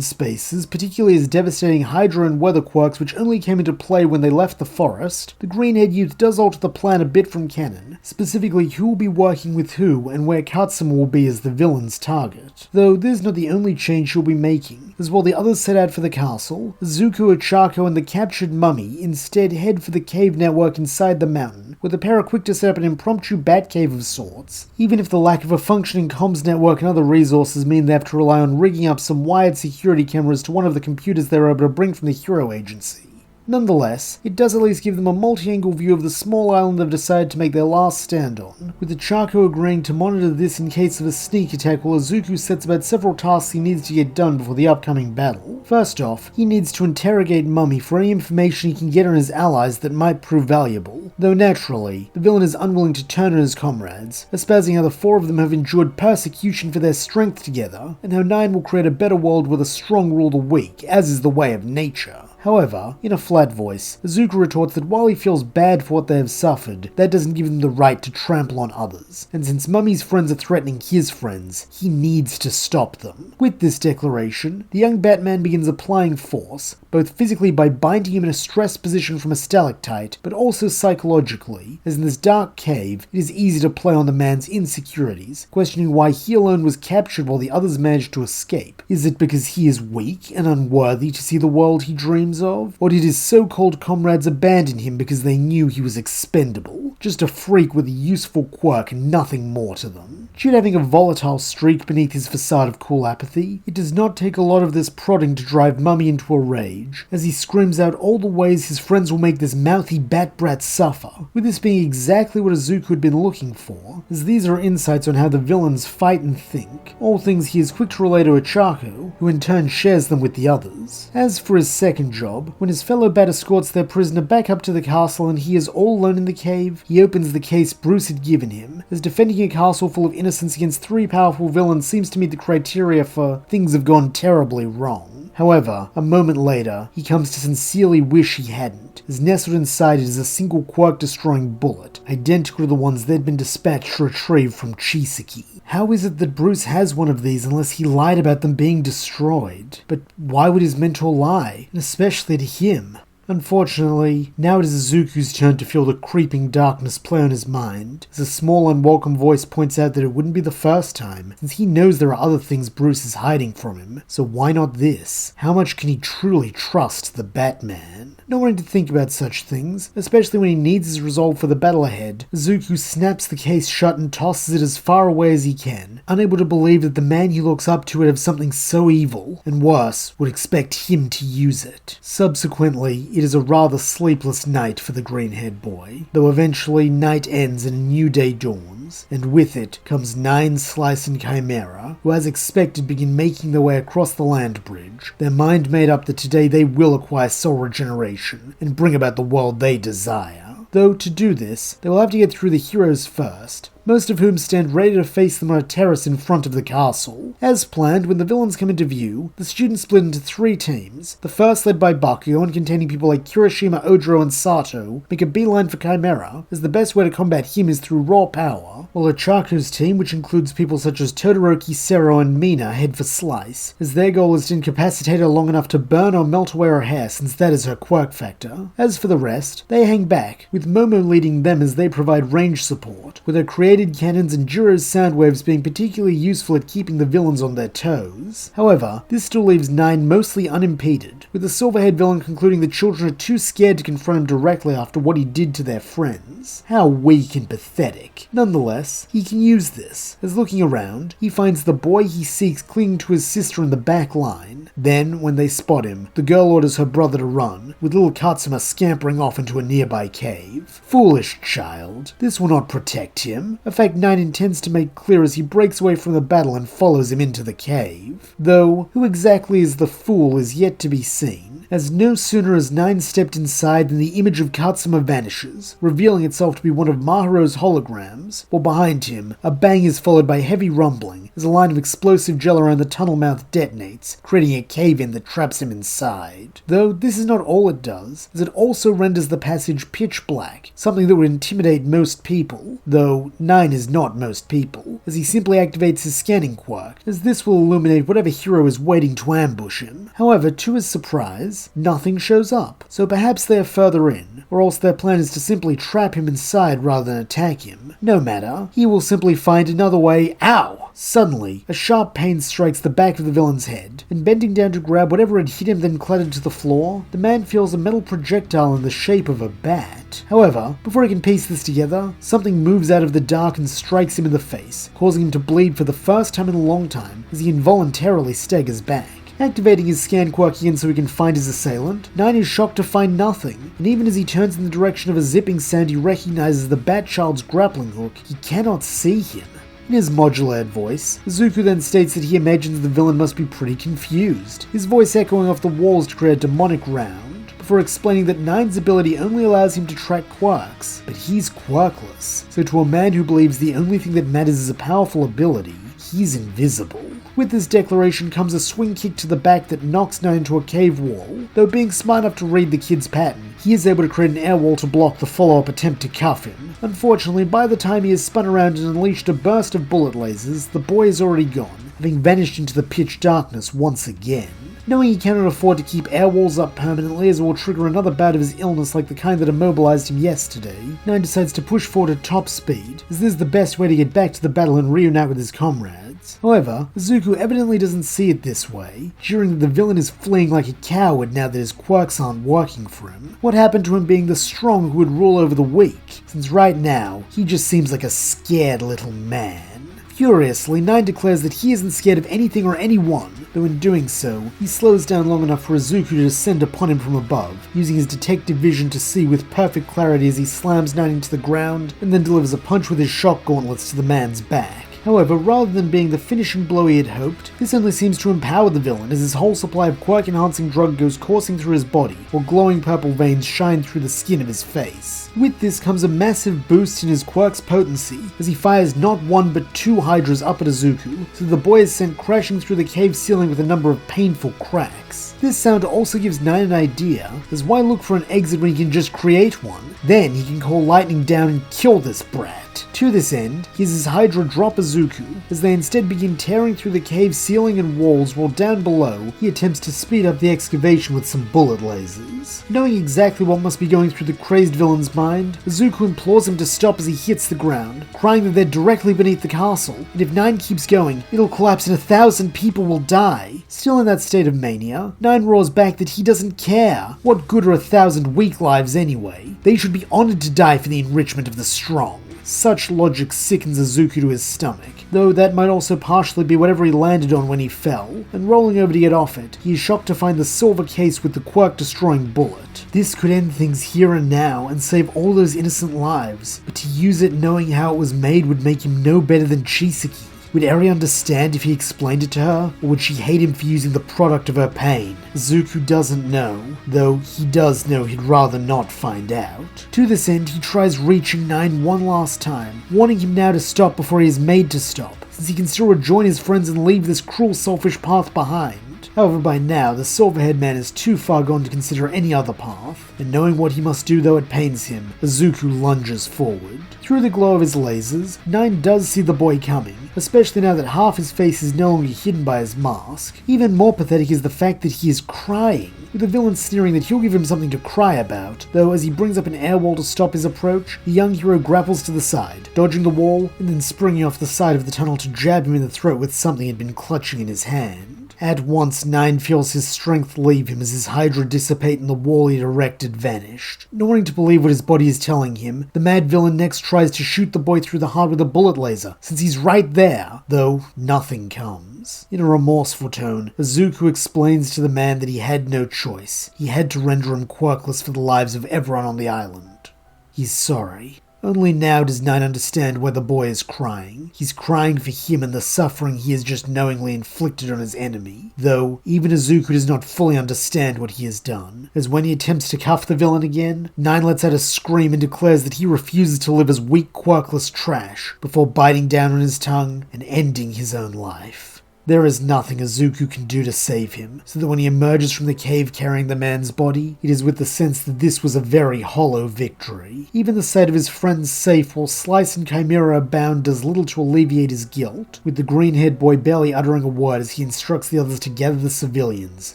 spaces, particularly his devastating Hydra and weather quirks which only came into play when they left the forest, the green-haired youth does alter the plan a bit from canon, specifically who will be working with who and where Katsuma will be as the villain's target. Though this is not the only change she'll be making, as while the others set out for the castle, Izuku, Ochaco and the captured mummy instead head for the cave network inside the mountain, where the pair are quick to set up an impromptu bat cave of sorts, even if the lack of a functioning comms network and other resources mean they have to rely on rigging up some wired security cameras to one of the computers they were able to bring from the Hero Agency. Nonetheless, it does at least give them a multi-angle view of the small island they've decided to make their last stand on, with Ochaco agreeing to monitor this in case of a sneak attack while Izuku sets about several tasks he needs to get done before the upcoming battle. First off, he needs to interrogate Mummy for any information he can get on his allies that might prove valuable, though naturally, the villain is unwilling to turn on his comrades, espousing how the four of them have endured persecution for their strength together, and how Nine will create a better world where the strong rule the weak, as is the way of nature. However, in a flat voice, Izuku retorts that while he feels bad for what they have suffered, that doesn't give them the right to trample on others, and since Mummy's friends are threatening his friends, he needs to stop them. With this declaration, the young Batman begins applying force, both physically by binding him in a stressed position from a stalactite, but also psychologically, as in this dark cave, it is easy to play on the man's insecurities, questioning why he alone was captured while the others managed to escape. Is it because he is weak and unworthy to see the world he dreams of? Or did his so-called comrades abandon him because they knew he was expendable? Just a freak with a useful quirk and nothing more to them. Due to having a volatile streak beneath his facade of cool apathy, it does not take a lot of this prodding to drive Mummy into a rage, as he screams out all the ways his friends will make this mouthy bat brat suffer, with this being exactly what Izuku had been looking for, as these are insights on how the villains fight and think, all things he is quick to relay to Ochaco, who in turn shares them with the others. As for his second job, when his fellow bat escorts their prisoner back up to the castle and he is all alone in the cave, he opens the case Bruce had given him, as defending a castle full of innocents against three powerful villains seems to meet the criteria for things have gone terribly wrong. However, a moment later, he comes to sincerely wish he hadn't, as nestled inside it is a single quirk-destroying bullet, identical to the ones they'd been dispatched to retrieve from Chisaki. How is it that Bruce has one of these unless he lied about them being destroyed? But why would his mentor lie? And especially to him? Unfortunately, now it is Izuku's turn to feel the creeping darkness play on his mind, as a small unwelcome voice points out that it wouldn't be the first time, since he knows there are other things Bruce is hiding from him, so why not this? How much can he truly trust the Batman? Not wanting to think about such things, especially when he needs his resolve for the battle ahead, Izuku snaps the case shut and tosses it as far away as he can, unable to believe that the man he looks up to would have something so evil, and worse, would expect him to use it. Subsequently, it is a rather sleepless night for the green-haired boy, though eventually night ends and a new day dawns, and with it comes Nine, Slice, and Chimera, who as expected begin making their way across the land bridge, their mind made up that today they will acquire soul regeneration and bring about the world they desire. Though to do this, they will have to get through the heroes first, most of whom stand ready to face them on a terrace in front of the castle. As planned, when the villains come into view, the students split into 3 teams. The first, led by Bakugo and containing people like Kirishima, Ojiro, and Sato, make a beeline for Chimera, as the best way to combat him is through raw power, while Ochaco's team, which includes people such as Todoroki, Sero, and Mina, head for Slice, as their goal is to incapacitate her long enough to burn or melt away her hair, since that is her quirk factor. As for the rest, they hang back, with Momo leading them as they provide range support, with her created cannons and Jiro's sound waves being particularly useful at keeping the villains on their toes. However, this still leaves Nine mostly unimpeded, with the silver-haired villain concluding the children are too scared to confront him directly after what he did to their friends. How weak and pathetic. Nonetheless, he can use this, as looking around, he finds the boy he seeks clinging to his sister in the back line. Then, when they spot him, the girl orders her brother to run, with little Katsuma scampering off into a nearby cave. Foolish child. This will not protect him. A fact Nine intends to make clear as he breaks away from the battle and follows him into the cave. Though, who exactly is the fool is yet to be seen, as no sooner has Nine stepped inside than the image of Katsuma vanishes, revealing itself to be one of Maharo's holograms, while behind him, a bang is followed by heavy rumbling, as a line of explosive gel around the tunnel mouth detonates, creating a cave-in that traps him inside. Though this is not all it does, as it also renders the passage pitch black, something that would intimidate most people, though Nine is not most people, as he simply activates his scanning quirk, as this will illuminate whatever hero is waiting to ambush him. However, to his surprise, nothing shows up, so perhaps they are further in, or else their plan is to simply trap him inside rather than attack him. No matter, he will simply find another way. Ow! Suddenly, a sharp pain strikes the back of the villain's head, and bending down to grab whatever had hit him then clattered to the floor, the man feels a metal projectile in the shape of a bat. However, before he can piece this together, something moves out of the dark and strikes him in the face, causing him to bleed for the first time in a long time as he involuntarily staggers back. Activating his scan quirk again so he can find his assailant, Nine is shocked to find nothing, and even as he turns in the direction of a zipping sound he recognizes the Bat-Child's grappling hook, he cannot see him. In his modulated voice, Izuku then states that he imagines the villain must be pretty confused, his voice echoing off the walls to create a demonic round, before explaining that Nine's ability only allows him to track quirks, but he's quirkless, so to a man who believes the only thing that matters is a powerful ability, he's invisible. With this declaration comes a swing kick to the back that knocks Nine into a cave wall, though being smart enough to read the kid's pattern, he is able to create an air wall to block the follow-up attempt to cuff him. Unfortunately, by the time he has spun around and unleashed a burst of bullet lasers, the boy is already gone, having vanished into the pitch darkness once again. Knowing he cannot afford to keep air walls up permanently as it will trigger another bout of his illness like the kind that immobilized him yesterday, Nine decides to push forward at top speed, as this is the best way to get back to the battle and reunite with his comrades. However, Izuku evidently doesn't see it this way, jeering that the villain is fleeing like a coward now that his quirks aren't working for him. What happened to him being the strong who would rule over the weak, since right now, he just seems like a scared little man. Furiously, Nine declares that he isn't scared of anything or anyone, though in doing so, he slows down long enough for Izuku to descend upon him from above, using his detective vision to see with perfect clarity as he slams Nine into the ground, and then delivers a punch with his shock gauntlets to the man's back. However, rather than being the finishing blow he had hoped, this only seems to empower the villain as his whole supply of quirk-enhancing drug goes coursing through his body, while glowing purple veins shine through the skin of his face. With this comes a massive boost in his quirk's potency, as he fires not one but 2 hydras up at Izuku, so the boy is sent crashing through the cave ceiling with a number of painful cracks. This sound also gives Nine an idea, as why look for an exit when he can just create one? Then he can call lightning down and kill this brat. it. To this end, he has his Hydra drop Izuku, as they instead begin tearing through the cave ceiling and walls, while down below, he attempts to speed up the excavation with some bullet lasers. Knowing exactly what must be going through the crazed villain's mind, Izuku implores him to stop as he hits the ground, crying that they're directly beneath the castle, and if 9 keeps going, it'll collapse and 1,000 people will die. Still in that state of mania, 9 roars back that he doesn't care. What good are 1,000 weak lives anyway? They should be honored to die for the enrichment of the strong. Such logic sickens Izuku to his stomach, though that might also partially be whatever he landed on when he fell, and rolling over to get off it, he is shocked to find the silver case with the Quirk-destroying bullet. This could end things here and now and save all those innocent lives, but to use it knowing how it was made would make him no better than Chisaki. Would Eri understand if he explained it to her, or would she hate him for using the product of her pain? Izuku doesn't know, though he does know he'd rather not find out. To this end, he tries reaching 9 one last time, warning him now to stop before he is made to stop, since he can still rejoin his friends and leave this cruel, selfish path behind. However, by now, the silver-haired man is too far gone to consider any other path, and knowing what he must do though it pains him, Izuku lunges forward. Through the glow of his lasers, 9 does see the boy coming, especially now that half his face is no longer hidden by his mask. Even more pathetic is the fact that he is crying, with the villain sneering that he'll give him something to cry about, though as he brings up an air wall to stop his approach, the young hero grapples to the side, dodging the wall, and then springing off the side of the tunnel to jab him in the throat with something he'd been clutching in his hand. At once, 9 feels his strength leave him as his Hydra dissipate and the wall he'd erected vanished. Not wanting to believe what his body is telling him, the mad villain next tries to shoot the boy through the heart with a bullet laser, since he's right there, though nothing comes. In a remorseful tone, Izuku explains to the man that he had no choice. He had to render him quirkless for the lives of everyone on the island. He's sorry. Only now does 9 understand why the boy is crying. He's crying for him and the suffering he has just knowingly inflicted on his enemy. Though, even Izuku does not fully understand what he has done, as when he attempts to cuff the villain again, 9 lets out a scream and declares that he refuses to live as weak, quirkless trash, before biting down on his tongue and ending his own life. There is nothing Izuku can do to save him, so that when he emerges from the cave carrying the man's body, it is with the sense that this was a very hollow victory. Even the sight of his friends safe while Slice and Chimera are bound does little to alleviate his guilt, with the green-haired boy barely uttering a word as he instructs the others to gather the civilians,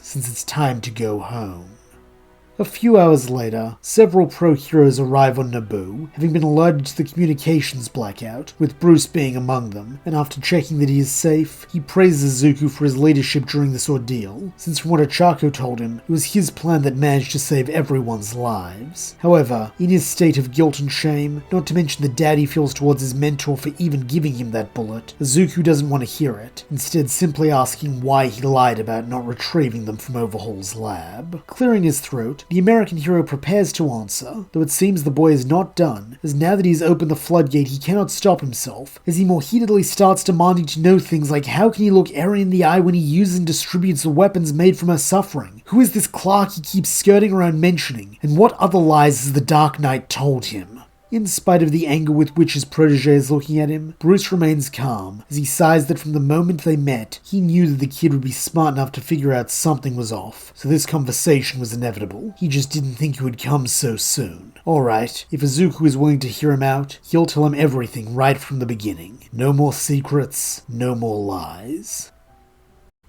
since it's time to go home. A few hours later, several pro-heroes arrive on Naboo, having been alerted to the communications blackout, with Bruce being among them, and after checking that he is safe, he praises Izuku for his leadership during this ordeal, since from what Ochaco told him, it was his plan that managed to save everyone's lives. However, in his state of guilt and shame, not to mention the doubt he feels towards his mentor for even giving him that bullet, Izuku doesn't want to hear it, instead simply asking why he lied about not retrieving them from Overhaul's lab. Clearing his throat, the American hero prepares to answer, though it seems the boy is not done, as now that he's opened the floodgate he cannot stop himself, as he more heatedly starts demanding to know things like how can he look Eri in the eye when he uses and distributes the weapons made from her suffering? Who is this Clark he keeps skirting around mentioning? And what other lies has the Dark Knight told him? In spite of the anger with which his protege is looking at him, Bruce remains calm, as he sighs that from the moment they met, he knew that the kid would be smart enough to figure out something was off, so this conversation was inevitable. He just didn't think it would come so soon. Alright, if Izuku is willing to hear him out, he'll tell him everything right from the beginning. No more secrets, no more lies.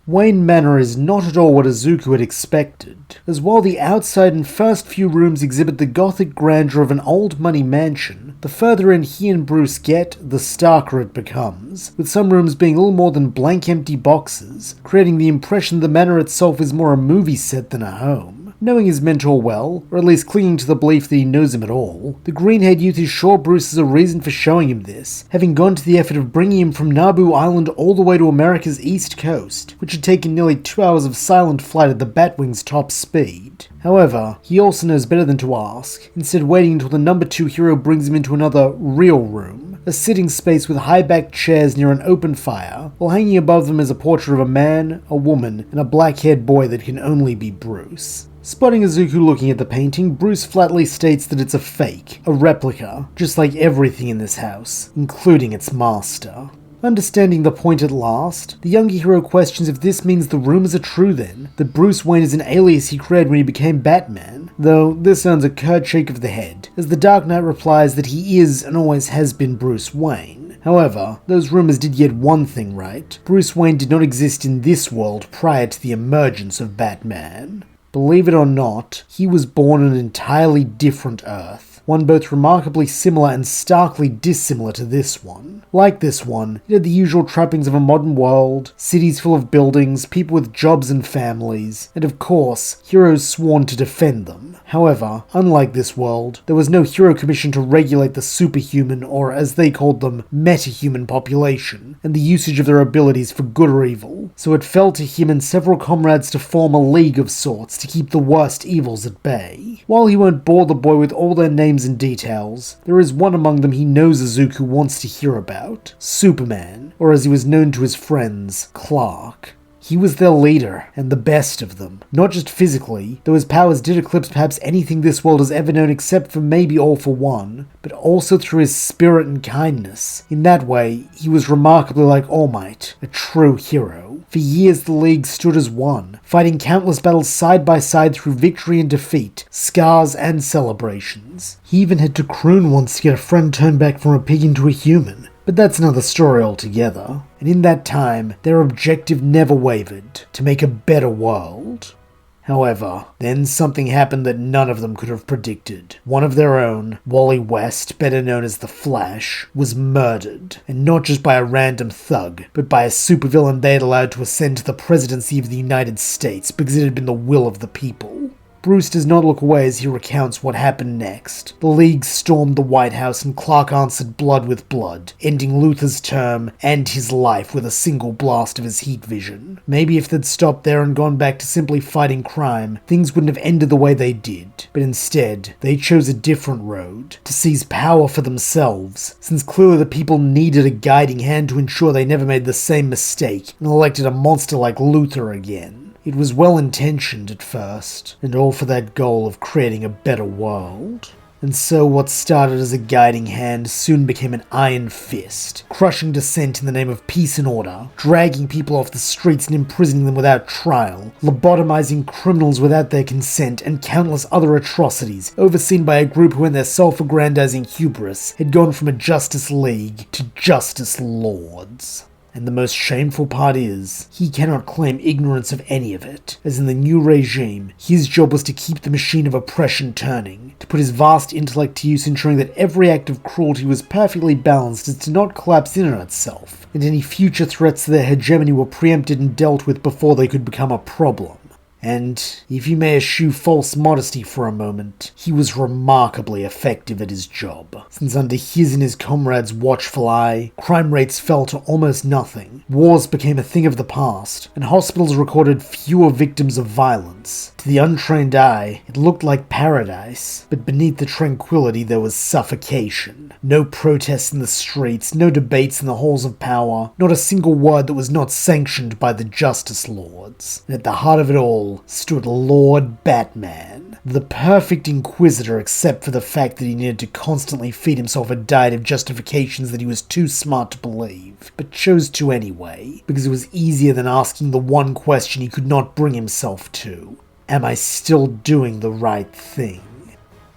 Wayne Manor is not at all what Izuku had expected, as while the outside and first few rooms exhibit the gothic grandeur of an old money mansion, the further in he and Bruce get, the starker it becomes, with some rooms being little more than blank empty boxes, creating the impression the manor itself is more a movie set than a home. Knowing his mentor well, or at least clinging to the belief that he knows him at all, the green-haired youth is sure Bruce has a reason for showing him this, having gone to the effort of bringing him from Naboo Island all the way to America's east coast, which had taken nearly 2 hours of silent flight at the Batwing's top speed. However, he also knows better than to ask, instead waiting until the number 2 hero brings him into another real room, a sitting space with high-backed chairs near an open fire, while hanging above them is a portrait of a man, a woman, and a black-haired boy that can only be Bruce. Spotting Izuku looking at the painting, Bruce flatly states that it's a fake, a replica, just like everything in this house, including its master. Understanding the point at last, the younger hero questions if this means the rumors are true then, that Bruce Wayne is an alias he created when he became Batman, though this earns a curt shake of the head, as the Dark Knight replies that he is and always has been Bruce Wayne. However, those rumors did yet one thing right: Bruce Wayne did not exist in this world prior to the emergence of Batman. Believe it or not, he was born on an entirely different Earth, one both remarkably similar and starkly dissimilar to this one. Like this one, it had the usual trappings of a modern world, cities full of buildings, people with jobs and families, and of course, heroes sworn to defend them. However, unlike this world, there was no hero commission to regulate the superhuman, or as they called them, metahuman population, and the usage of their abilities for good or evil, so it fell to him and several comrades to form a league of sorts to keep the worst evils at bay. While he won't bore the boy with all their names and details, there is one among them he knows Izuku wants to hear about: Superman, or as he was known to his friends, Clark. He was their leader, and the best of them. Not just physically, though his powers did eclipse perhaps anything this world has ever known except for maybe All for One, but also through his spirit and kindness. In that way, he was remarkably like All Might, a true hero. For years the League stood as one, fighting countless battles side by side through victory and defeat, scars and celebrations. He even had to croon once to get a friend turned back from a pig into a human. But that's another story altogether. And in that time, their objective never wavered: to make a better world. However, then something happened that none of them could have predicted. One of their own, Wally West, better known as the Flash, was murdered. And not just by a random thug, but by a supervillain they had allowed to ascend to the presidency of the United States because it had been the will of the people. Bruce does not look away as he recounts what happened next. The League stormed the White House and Clark answered blood with blood, ending Luthor's term and his life with a single blast of his heat vision. Maybe if they'd stopped there and gone back to simply fighting crime, things wouldn't have ended the way they did. But instead, they chose a different road, to seize power for themselves, since clearly the people needed a guiding hand to ensure they never made the same mistake and elected a monster like Luthor again. It was well-intentioned at first, and all for that goal of creating a better world. And so what started as a guiding hand soon became an iron fist, crushing dissent in the name of peace and order, dragging people off the streets and imprisoning them without trial, lobotomizing criminals without their consent, and countless other atrocities, overseen by a group who in their self-aggrandizing hubris had gone from a Justice League to Justice Lords. And the most shameful part is, he cannot claim ignorance of any of it, as in the new regime, his job was to keep the machine of oppression turning, to put his vast intellect to use ensuring that every act of cruelty was perfectly balanced as to not collapse in on itself, and any future threats to their hegemony were preempted and dealt with before they could become a problem. And, if you may eschew false modesty for a moment, he was remarkably effective at his job, since under his and his comrades' watchful eye, crime rates fell to almost nothing, wars became a thing of the past, and hospitals recorded fewer victims of violence. To the untrained eye, it looked like paradise, but beneath the tranquility there was suffocation. No protests in the streets, no debates in the halls of power, not a single word that was not sanctioned by the Justice Lords. And at the heart of it all stood Lord Batman, the perfect inquisitor except for the fact that he needed to constantly feed himself a diet of justifications that he was too smart to believe, but chose to anyway, because it was easier than asking the one question he could not bring himself to: am I still doing the right thing?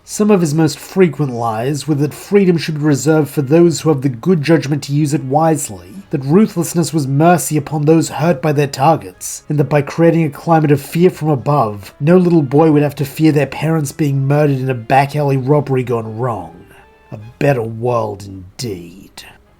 Some of his most frequent lies were that freedom should be reserved for those who have the good judgment to use it wisely, that ruthlessness was mercy upon those hurt by their targets, and that by creating a climate of fear from above, no little boy would have to fear their parents being murdered in a back alley robbery gone wrong. A better world indeed.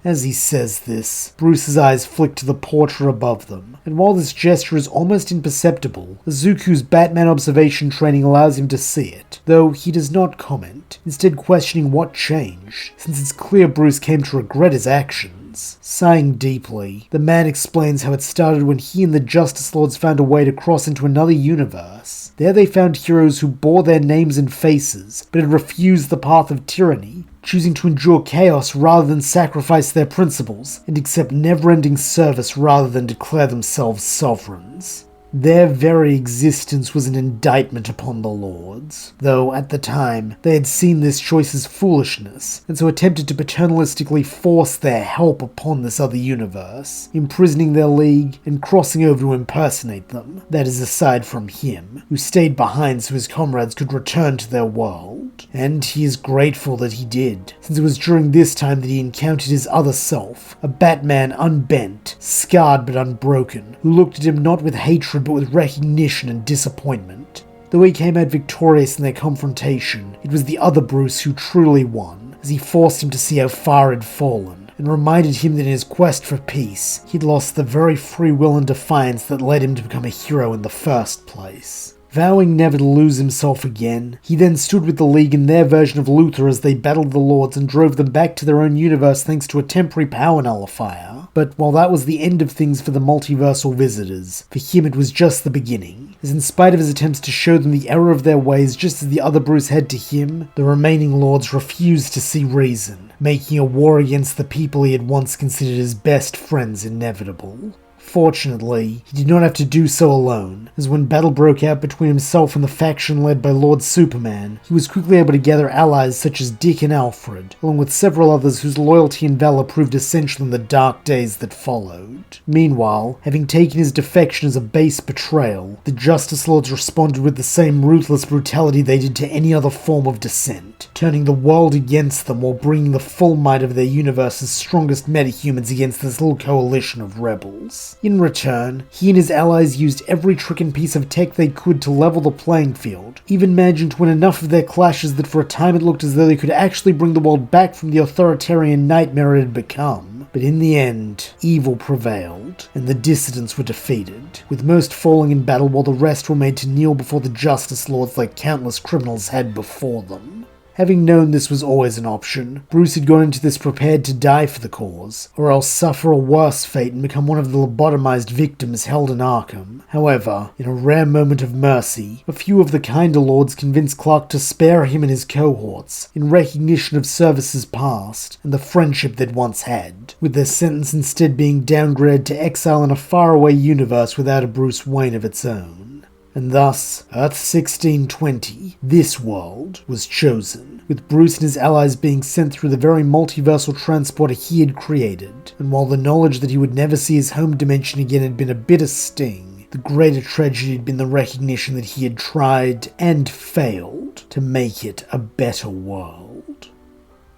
As he says this, Bruce's eyes flick to the portrait above them, and while this gesture is almost imperceptible, Izuku's Batman observation training allows him to see it, though he does not comment, instead questioning what changed, since it's clear Bruce came to regret his actions. Sighing deeply, the man explains how it started when he and the Justice Lords found a way to cross into another universe. There they found heroes who bore their names and faces, but had refused the path of tyranny, choosing to endure chaos rather than sacrifice their principles, and accept never-ending service rather than declare themselves sovereigns. Their very existence was an indictment upon the Lords, though at the time they had seen this choice as foolishness, and so attempted to paternalistically force their help upon this other universe, imprisoning their league and crossing over to impersonate them. That is aside from him, who stayed behind so his comrades could return to their world. And he is grateful that he did, since it was during this time that he encountered his other self, a Batman unbent, scarred but unbroken, who looked at him not with hatred but with recognition and disappointment. Though he came out victorious in their confrontation, it was the other Bruce who truly won, as he forced him to see how far he'd fallen, and reminded him that in his quest for peace, he'd lost the very free will and defiance that led him to become a hero in the first place. Vowing never to lose himself again, he then stood with the League in their version of Luthor as they battled the Lords and drove them back to their own universe thanks to a temporary power nullifier. But while that was the end of things for the multiversal visitors, for him it was just the beginning, as in spite of his attempts to show them the error of their ways just as the other Bruce had to him, the remaining Lords refused to see reason, making a war against the people he had once considered his best friends inevitable. Fortunately, he did not have to do so alone, as when battle broke out between himself and the faction led by Lord Superman, he was quickly able to gather allies such as Dick and Alfred, along with several others whose loyalty and valor proved essential in the dark days that followed. Meanwhile, having taken his defection as a base betrayal, the Justice Lords responded with the same ruthless brutality they did to any other form of dissent, turning the world against them while bringing the full might of their universe's strongest metahumans against this little coalition of rebels. In return, he and his allies used every trick and piece of tech they could to level the playing field, even managing to win enough of their clashes that for a time it looked as though they could actually bring the world back from the authoritarian nightmare it had become. But in the end, evil prevailed, and the dissidents were defeated, with most falling in battle while the rest were made to kneel before the Justice Lords like countless criminals had before them. Having known this was always an option, Bruce had gone into this prepared to die for the cause, or else suffer a worse fate and become one of the lobotomized victims held in Arkham. However, in a rare moment of mercy, a few of the kinder Lords convinced Clark to spare him and his cohorts, in recognition of services past and the friendship they'd once had, with their sentence instead being downgraded to exile in a faraway universe without a Bruce Wayne of its own. And thus, Earth 1620, this world, was chosen, with Bruce and his allies being sent through the very multiversal transporter he had created. And while the knowledge that he would never see his home dimension again had been a bitter sting, the greater tragedy had been the recognition that he had tried and failed to make it a better world.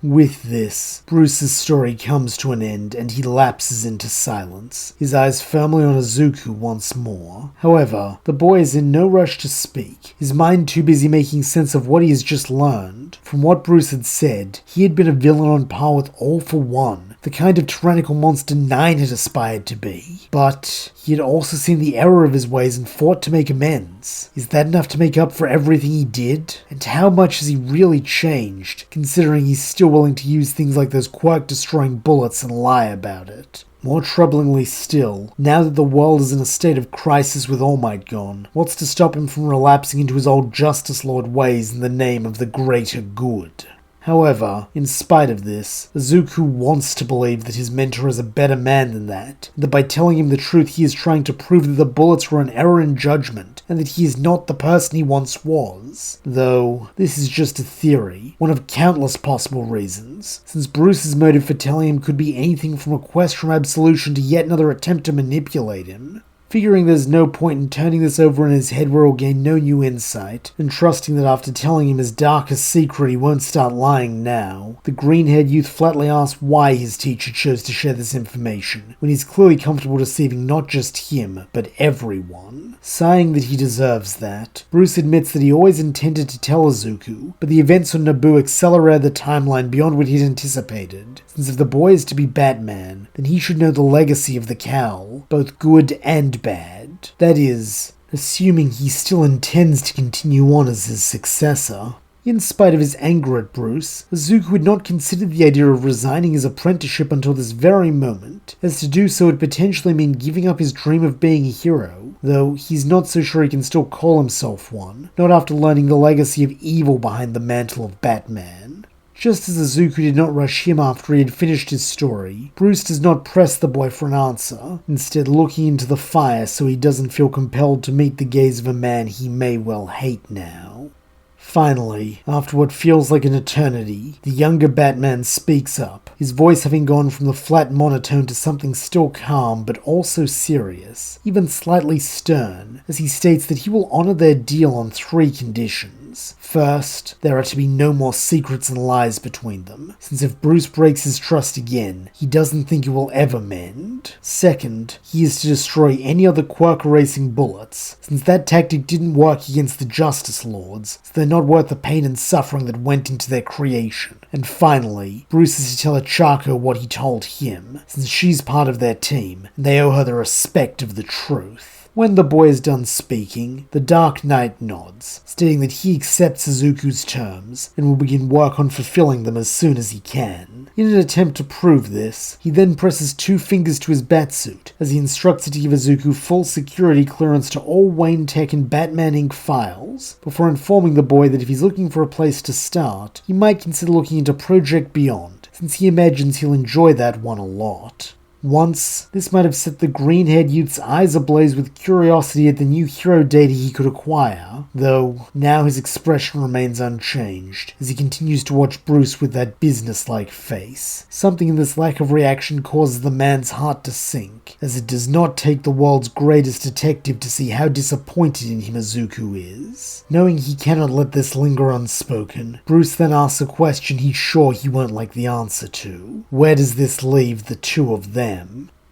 With this, Bruce's story comes to an end and he lapses into silence, his eyes firmly on Izuku once more. However, the boy is in no rush to speak, his mind too busy making sense of what he has just learned. From what Bruce had said, he had been a villain on par with All for One, the kind of tyrannical monster Nine had aspired to be. But he had also seen the error of his ways and fought to make amends. Is that enough to make up for everything he did? And how much has he really changed, considering he's still willing to use things like those Quirk-destroying bullets and lie about it? More troublingly still, now that the world is in a state of crisis with All Might gone, what's to stop him from relapsing into his old Justice Lord ways in the name of the greater good? However, in spite of this, Izuku wants to believe that his mentor is a better man than that, and that by telling him the truth he is trying to prove that the bullets were an error in judgment, and that he is not the person he once was. Though, this is just a theory, one of countless possible reasons, since Bruce's motive for telling him could be anything from a quest from absolution to yet another attempt to manipulate him. Figuring there's no point in turning this over in his head where he'll gain no new insight, and trusting that after telling him his darkest secret he won't start lying now, the green-haired youth flatly asks why his teacher chose to share this information, when he's clearly comfortable deceiving not just him, but everyone. Sighing that he deserves that, Bruce admits that he always intended to tell Izuku, but the events on Naboo accelerated the timeline beyond what he'd anticipated, since if the boy is to be Batman, then he should know the legacy of the cowl, both good and bad. That is, assuming he still intends to continue on as his successor. In spite of his anger at Bruce, Izuku had not considered the idea of resigning his apprenticeship until this very moment, as to do so would potentially mean giving up his dream of being a hero, though he's not so sure he can still call himself one, not after learning the legacy of evil behind the mantle of Batman. Just as Izuku did not rush him after he had finished his story, Bruce does not press the boy for an answer, instead looking into the fire so he doesn't feel compelled to meet the gaze of a man he may well hate now. Finally, after what feels like an eternity, the younger Batman speaks up, his voice having gone from the flat monotone to something still calm but also serious, even slightly stern, as he states that he will honor their deal on 3 conditions. First, there are to be no more secrets and lies between them, since if Bruce breaks his trust again, he doesn't think it will ever mend. Second, he is to destroy any other Quirk erasing bullets, since that tactic didn't work against the Justice Lords, so they're not worth the pain and suffering that went into their creation. And finally, Bruce is to tell Ochaco what he told him, since she's part of their team, and they owe her the respect of the truth. When the boy is done speaking, the Dark Knight nods, stating that he accepts Izuku's terms, and will begin work on fulfilling them as soon as he can. In an attempt to prove this, he then presses 2 fingers to his batsuit, as he instructs it to give Izuku full security clearance to all Wayne Tech and Batman Inc. files, before informing the boy that if he's looking for a place to start, he might consider looking into Project Beyond, since he imagines he'll enjoy that one a lot. Once, this might have set the green-haired youth's eyes ablaze with curiosity at the new hero data he could acquire, though now his expression remains unchanged, as he continues to watch Bruce with that business-like face. Something in this lack of reaction causes the man's heart to sink, as it does not take the world's greatest detective to see how disappointed in him Izuku is. Knowing he cannot let this linger unspoken, Bruce then asks a question he's sure he won't like the answer to. Where does this leave the 2 of them?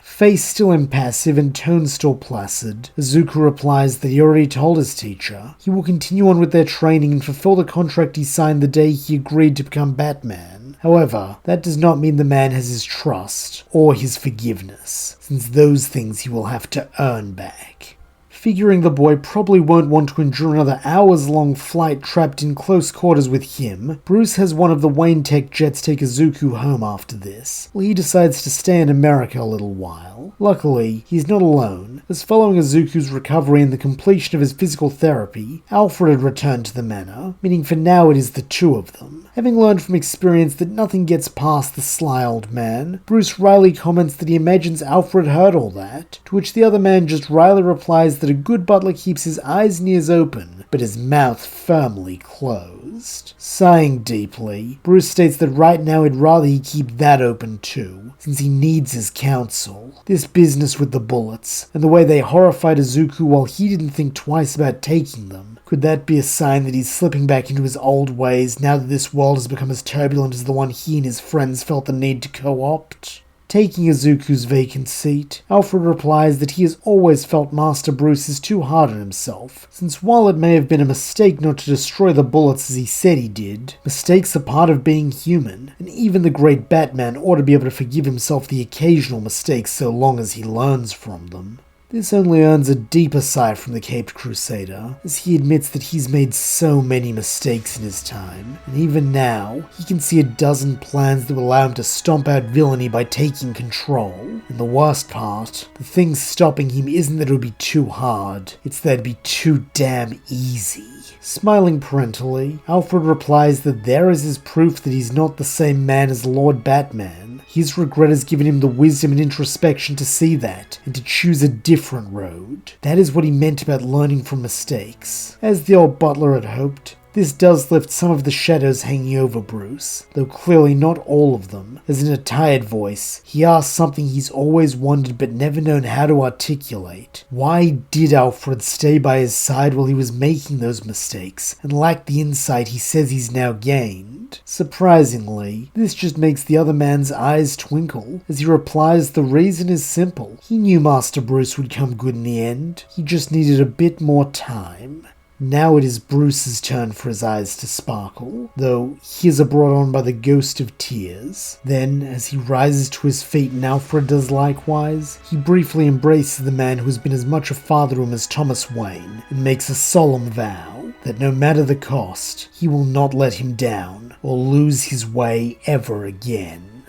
Face still impassive and tone still placid, Izuku replies that he already told his teacher he will continue on with their training and fulfill the contract he signed the day he agreed to become Batman. However, that does not mean the man has his trust or his forgiveness, since those things he will have to earn back. Figuring the boy probably won't want to endure another hours-long flight trapped in close quarters with him, Bruce has one of the Wayne Tech jets take Izuku home after this, while he decides to stay in America a little while. Luckily, he's not alone, as following Izuku's recovery and the completion of his physical therapy, Alfred had returned to the manor, meaning for now it is the 2 of them. Having learned from experience that nothing gets past the sly old man, Bruce wryly comments that he imagines Alfred heard all that, to which the other man just wryly replies that a good butler keeps his eyes and ears open, but his mouth firmly closed. Sighing deeply, Bruce states that right now he'd rather he keep that open too, since he needs his counsel. This business with the bullets, and the way they horrified Izuku while he didn't think twice about taking them, could that be a sign that he's slipping back into his old ways now that this world has become as turbulent as the one he and his friends felt the need to co-opt? Taking Izuku's vacant seat, Alfred replies that he has always felt Master Bruce is too hard on himself, since while it may have been a mistake not to destroy the bullets as he said he did, mistakes are part of being human, and even the great Batman ought to be able to forgive himself the occasional mistakes so long as he learns from them. This only earns a deeper sigh from the Caped Crusader, as he admits that he's made so many mistakes in his time, and even now, he can see a dozen plans that will allow him to stomp out villainy by taking control. And the worst part, the thing stopping him isn't that it would be too hard, it's that it'd be too damn easy. Smiling parentally, Alfred replies that there is his proof that he's not the same man as Lord Batman. His regret has given him the wisdom and introspection to see that, and to choose a different road. That is what he meant about learning from mistakes. As the old butler had hoped, this does lift some of the shadows hanging over Bruce, though clearly not all of them, as in a tired voice, he asks something he's always wondered but never known how to articulate. Why did Alfred stay by his side while he was making those mistakes, and lack the insight he says he's now gained? Surprisingly, this just makes the other man's eyes twinkle, as he replies the reason is simple. He knew Master Bruce would come good in the end, he just needed a bit more time. Now it is Bruce's turn for his eyes to sparkle, though his are brought on by the ghost of tears. Then, as he rises to his feet and Alfred does likewise, he briefly embraces the man who has been as much a father to him as Thomas Wayne, and makes a solemn vow that no matter the cost, he will not let him down, or lose his way ever again.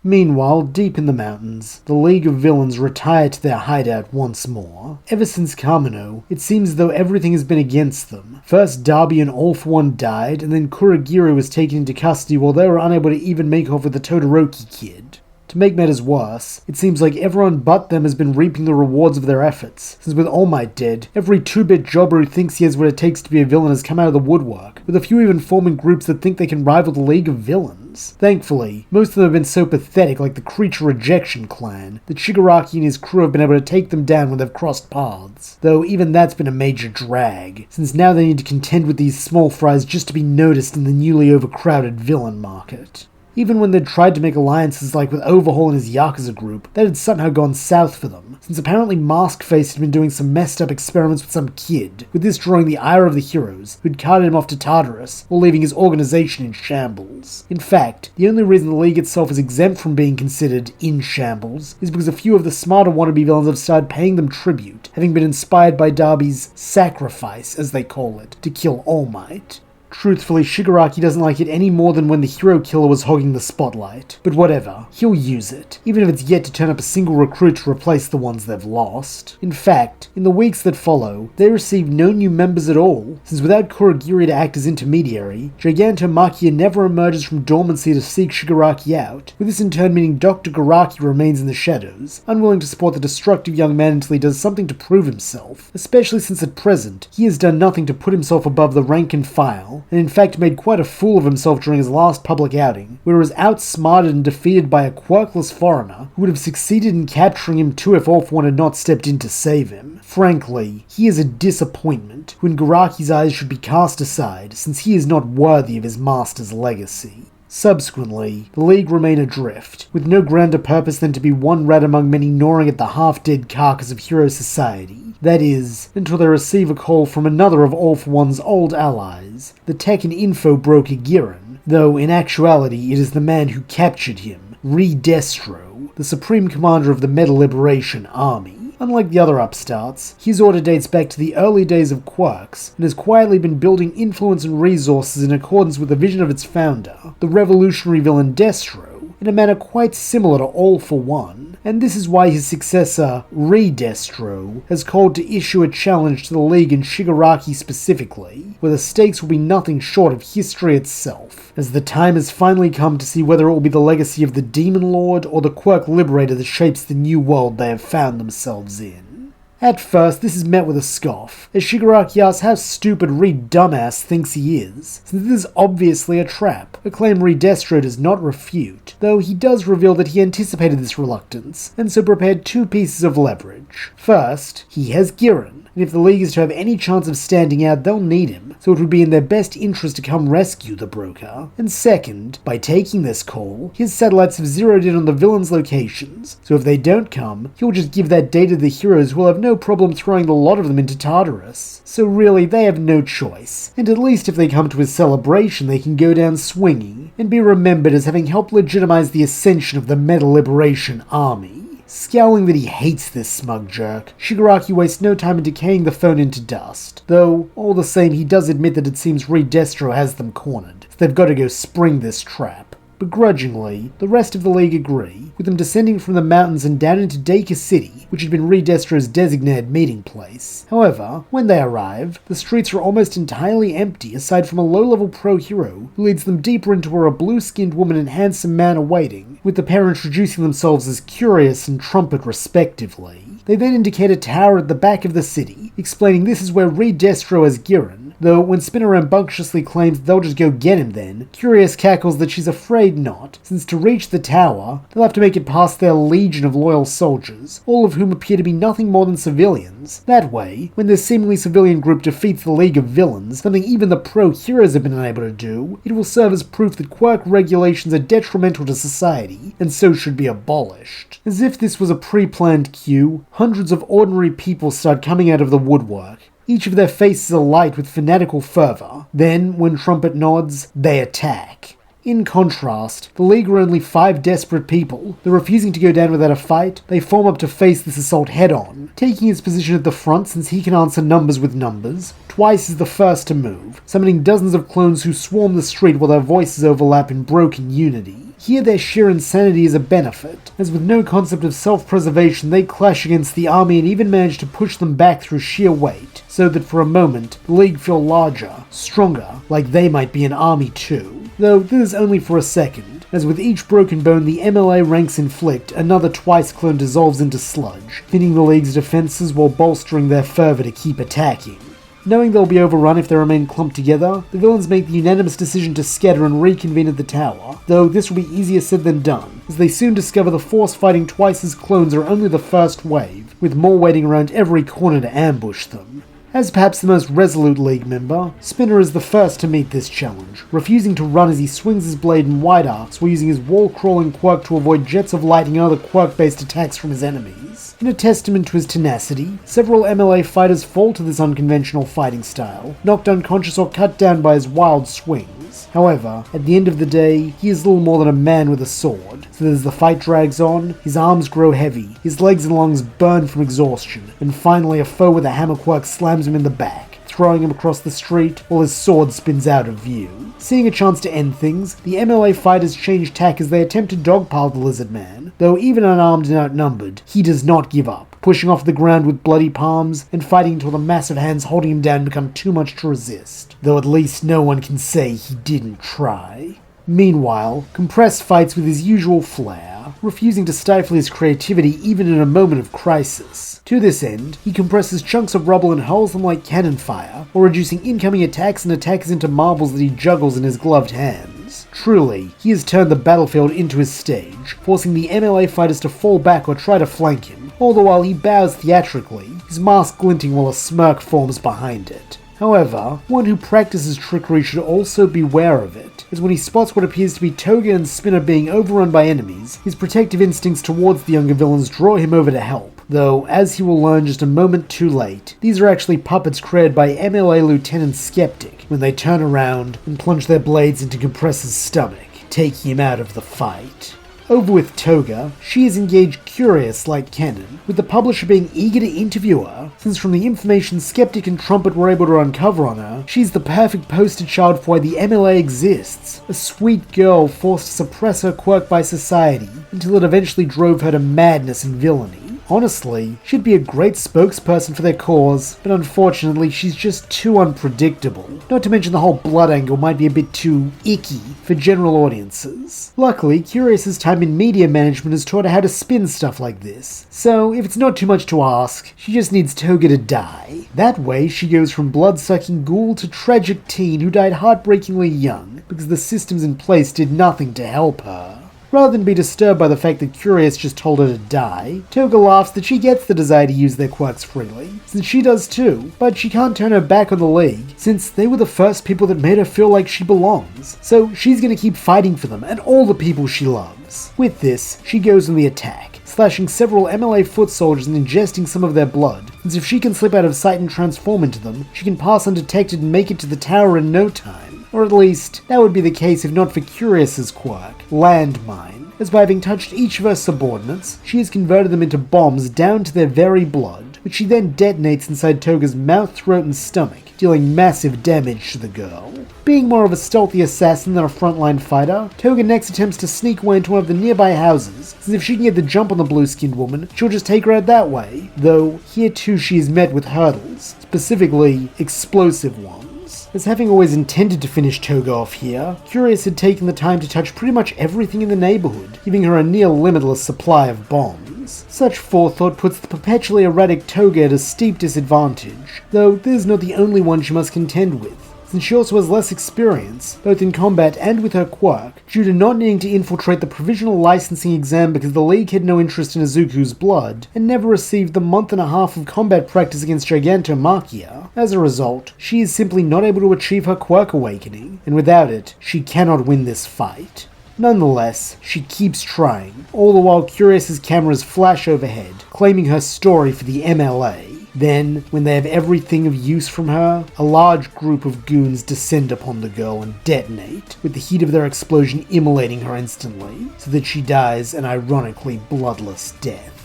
Meanwhile, deep in the mountains, the League of Villains retire to their hideout once more. Ever since Kamino, it seems as though everything has been against them. First, Darby and All For One died, and then Kurogiri was taken into custody while they were unable to even make off with the Todoroki kid. To make matters worse, it seems like everyone but them has been reaping the rewards of their efforts, since with All Might dead, every 2-bit jobber who thinks he has what it takes to be a villain has come out of the woodwork, with a few even forming groups that think they can rival the League of Villains. Thankfully, most of them have been so pathetic, like the Creature Rejection clan, that Shigaraki and his crew have been able to take them down when they've crossed paths, though even that's been a major drag, since now they need to contend with these small fries just to be noticed in the newly overcrowded villain market. Even when they'd tried to make alliances like with Overhaul and his Yakuza group, that had somehow gone south for them, since apparently Maskface had been doing some messed up experiments with some kid, with this drawing the ire of the heroes, who'd carted him off to Tartarus, while leaving his organization in shambles. In fact, the only reason the League itself is exempt from being considered in shambles is because a few of the smarter wannabe villains have started paying them tribute, having been inspired by Darby's sacrifice, as they call it, to kill All Might. Truthfully, Shigaraki doesn't like it any more than when the hero killer was hogging the spotlight. But whatever, he'll use it, even if it's yet to turn up a single recruit to replace the ones they've lost. In fact, in the weeks that follow, they receive no new members at all, since without Kurogiri to act as intermediary, Gigantomachia never emerges from dormancy to seek Shigaraki out, with this in turn meaning Dr. Garaki remains in the shadows, unwilling to support the destructive young man until he does something to prove himself, especially since at present, he has done nothing to put himself above the rank and file, and in fact made quite a fool of himself during his last public outing, where he was outsmarted and defeated by a quirkless foreigner who would have succeeded in capturing him too if All For One had not stepped in to save him. Frankly, he is a disappointment, who in Garaki's eyes should be cast aside, since he is not worthy of his master's legacy. Subsequently, the League remain adrift, with no grander purpose than to be one rat among many gnawing at the half-dead carcass of Hero Society. That is, until they receive a call from another of All For One's old allies, the tech and info broker Giran, though in actuality it is the man who captured him, Redestro, the supreme commander of the Meta Liberation Army. Unlike the other upstarts, his order dates back to the early days of Quirks, and has quietly been building influence and resources in accordance with the vision of its founder, the revolutionary villain Destro, in a manner quite similar to All For One, and this is why his successor, Redestro, has called to issue a challenge to the League and Shigaraki specifically, where the stakes will be nothing short of history itself, as the time has finally come to see whether it will be the legacy of the Demon Lord or the Quirk Liberator that shapes the new world they have found themselves in. At first, this is met with a scoff, as Shigaraki asks how stupid Reed Dumbass thinks he is, since this is obviously a trap, a claim Redestro does not refute, though he does reveal that he anticipated this reluctance, and so prepared two pieces of leverage. First, he has Giran, and if the League is to have any chance of standing out, they'll need him, so it would be in their best interest to come rescue the broker. And second, by taking this call, his satellites have zeroed in on the villains' locations, so if they don't come, he'll just give that data to the heroes who will have no problem throwing the lot of them into Tartarus. So really, they have no choice, and at least if they come to his celebration, they can go down swinging, and be remembered as having helped legitimize the ascension of the Meta Liberation Army. Scowling that he hates this smug jerk, Shigaraki wastes no time in decaying the phone into dust, though, all the same, he does admit that it seems Redestro has them cornered, so they've got to go spring this trap. Begrudgingly, the rest of the League agree, with them descending from the mountains and down into Deka City, which had been Redestro's designated meeting place. However, when they arrive, the streets are almost entirely empty aside from a low-level pro-hero who leads them deeper into where a blue-skinned woman and handsome man are waiting, with the pair introducing themselves as Curious and Trumpet respectively. They then indicate a tower at the back of the city, explaining this is where Redestro has Giran, though when Spinner rambunctiously claims they'll just go get him then, Curious cackles that she's afraid not, since to reach the tower, they'll have to make it past their legion of loyal soldiers, all of whom appear to be nothing more than civilians. That way, when this seemingly civilian group defeats the League of Villains, something even the pro-heroes have been unable to do, it will serve as proof that quirk regulations are detrimental to society, and so should be abolished. As if this was a pre-planned cue, hundreds of ordinary people start coming out of the woodwork, each of their faces alight with fanatical fervor. Then, when Trumpet nods, they attack. In contrast, the League are only 5 desperate people. They're refusing to go down without a fight. They form up to face this assault head-on, taking his position at the front since he can answer numbers with numbers. Twice is the first to move, summoning dozens of clones who swarm the street while their voices overlap in broken unity. here their sheer insanity is a benefit, as with no concept of self-preservation they clash against the army and even manage to push them back through sheer weight, so that for a moment the League feel larger, stronger, like they might be an army too. Though this is only for a second, as with each broken bone the MLA ranks inflict, another twice clone dissolves into sludge, thinning the League's defenses while bolstering their fervor to keep attacking. Knowing they'll be overrun if they remain clumped together, the villains make the unanimous decision to scatter and reconvene at the tower, though this will be easier said than done, as they soon discover the force fighting twice as clones are only the first wave, with more waiting around every corner to ambush them. As perhaps the most resolute League member, Spinner is the first to meet this challenge, refusing to run as he swings his blade in wide arcs while using his wall-crawling quirk to avoid jets of lightning and other quirk-based attacks from his enemies. In a testament to his tenacity, several MLA fighters fall to this unconventional fighting style, knocked unconscious or cut down by his wild swings. However, at the end of the day, he is little more than a man with a sword, so that as the fight drags on, his arms grow heavy, his legs and lungs burn from exhaustion, and finally a foe with a hammer quirk slams him in the back, throwing him across the street while his sword spins out of view. Seeing a chance to end things, the MLA fighters change tack as they attempt to dogpile the Lizard Man, though even unarmed and outnumbered, he does not give up, pushing off the ground with bloody palms and fighting until the massive hands holding him down become too much to resist, though at least no one can say he didn't try. Meanwhile, Compress fights with his usual flair, refusing to stifle his creativity even in a moment of crisis. To this end, he compresses chunks of rubble and hurls them like cannon fire, or reducing incoming attacks and attackers into marbles that he juggles in his gloved hands. Truly, he has turned the battlefield into his stage, forcing the MLA fighters to fall back or try to flank him, all the while he bows theatrically, his mask glinting while a smirk forms behind it. However, one who practices trickery should also beware of it, as when he spots what appears to be Toga and Spinner being overrun by enemies, his protective instincts towards the younger villains draw him over to help, though, as he will learn just a moment too late, these are actually puppets created by MLA Lieutenant Skeptic when they turn around and plunge their blades into Compress's stomach, taking him out of the fight. Over with Toga, she is engaged curious like Kennen, with the publisher being eager to interview her, since from the information Skeptic and Trumpet were able to uncover on her, she's the perfect poster child for why the MLA exists, a sweet girl forced to suppress her quirk by society, until it eventually drove her to madness and villainy. Honestly, she'd be a great spokesperson for their cause, but unfortunately she's just too unpredictable. Not to mention the whole blood angle might be a bit too icky for general audiences. Luckily, Curious's time in media management has taught her how to spin stuff like this, so if it's not too much to ask, she just needs Toga to die. That way, she goes from blood-sucking ghoul to tragic teen who died heartbreakingly young, because the systems in place did nothing to help her. Rather than be disturbed by the fact that Curious just told her to die, Toga laughs that she gets the desire to use their quirks freely, since she does too, but she can't turn her back on the League, since they were the first people that made her feel like she belongs, so she's gonna keep fighting for them and all the people she loves. With this, she goes on the attack, slashing several MLA foot soldiers and ingesting some of their blood, since if she can slip out of sight and transform into them, she can pass undetected and make it to the tower in no time. Or at least, that would be the case if not for Curious's quirk, Landmine, as by having touched each of her subordinates, she has converted them into bombs down to their very blood, which she then detonates inside Toga's mouth, throat, and stomach, dealing massive damage to the girl. Being more of a stealthy assassin than a frontline fighter, Toga next attempts to sneak away into one of the nearby houses, since if she can get the jump on the blue-skinned woman, she'll just take her out that way, though here too she is met with hurdles, specifically explosive ones. As having always intended to finish Toga off here, Curious had taken the time to touch pretty much everything in the neighborhood, giving her a near limitless supply of bombs. Such forethought puts the perpetually erratic Toga at a steep disadvantage, though this is not the only one she must contend with, since she also has less experience, both in combat and with her quirk, due to not needing to infiltrate the provisional licensing exam because the League had no interest in Izuku's blood, and never received the month and a half of combat practice against Gigantomachia. As a result, she is simply not able to achieve her quirk awakening, and without it, she cannot win this fight. Nonetheless, she keeps trying, all the while Curious's cameras flash overhead, claiming her story for the MLA. Then, when they have everything of use from her, a large group of goons descend upon the girl and detonate, with the heat of their explosion immolating her instantly, so that she dies an ironically bloodless death.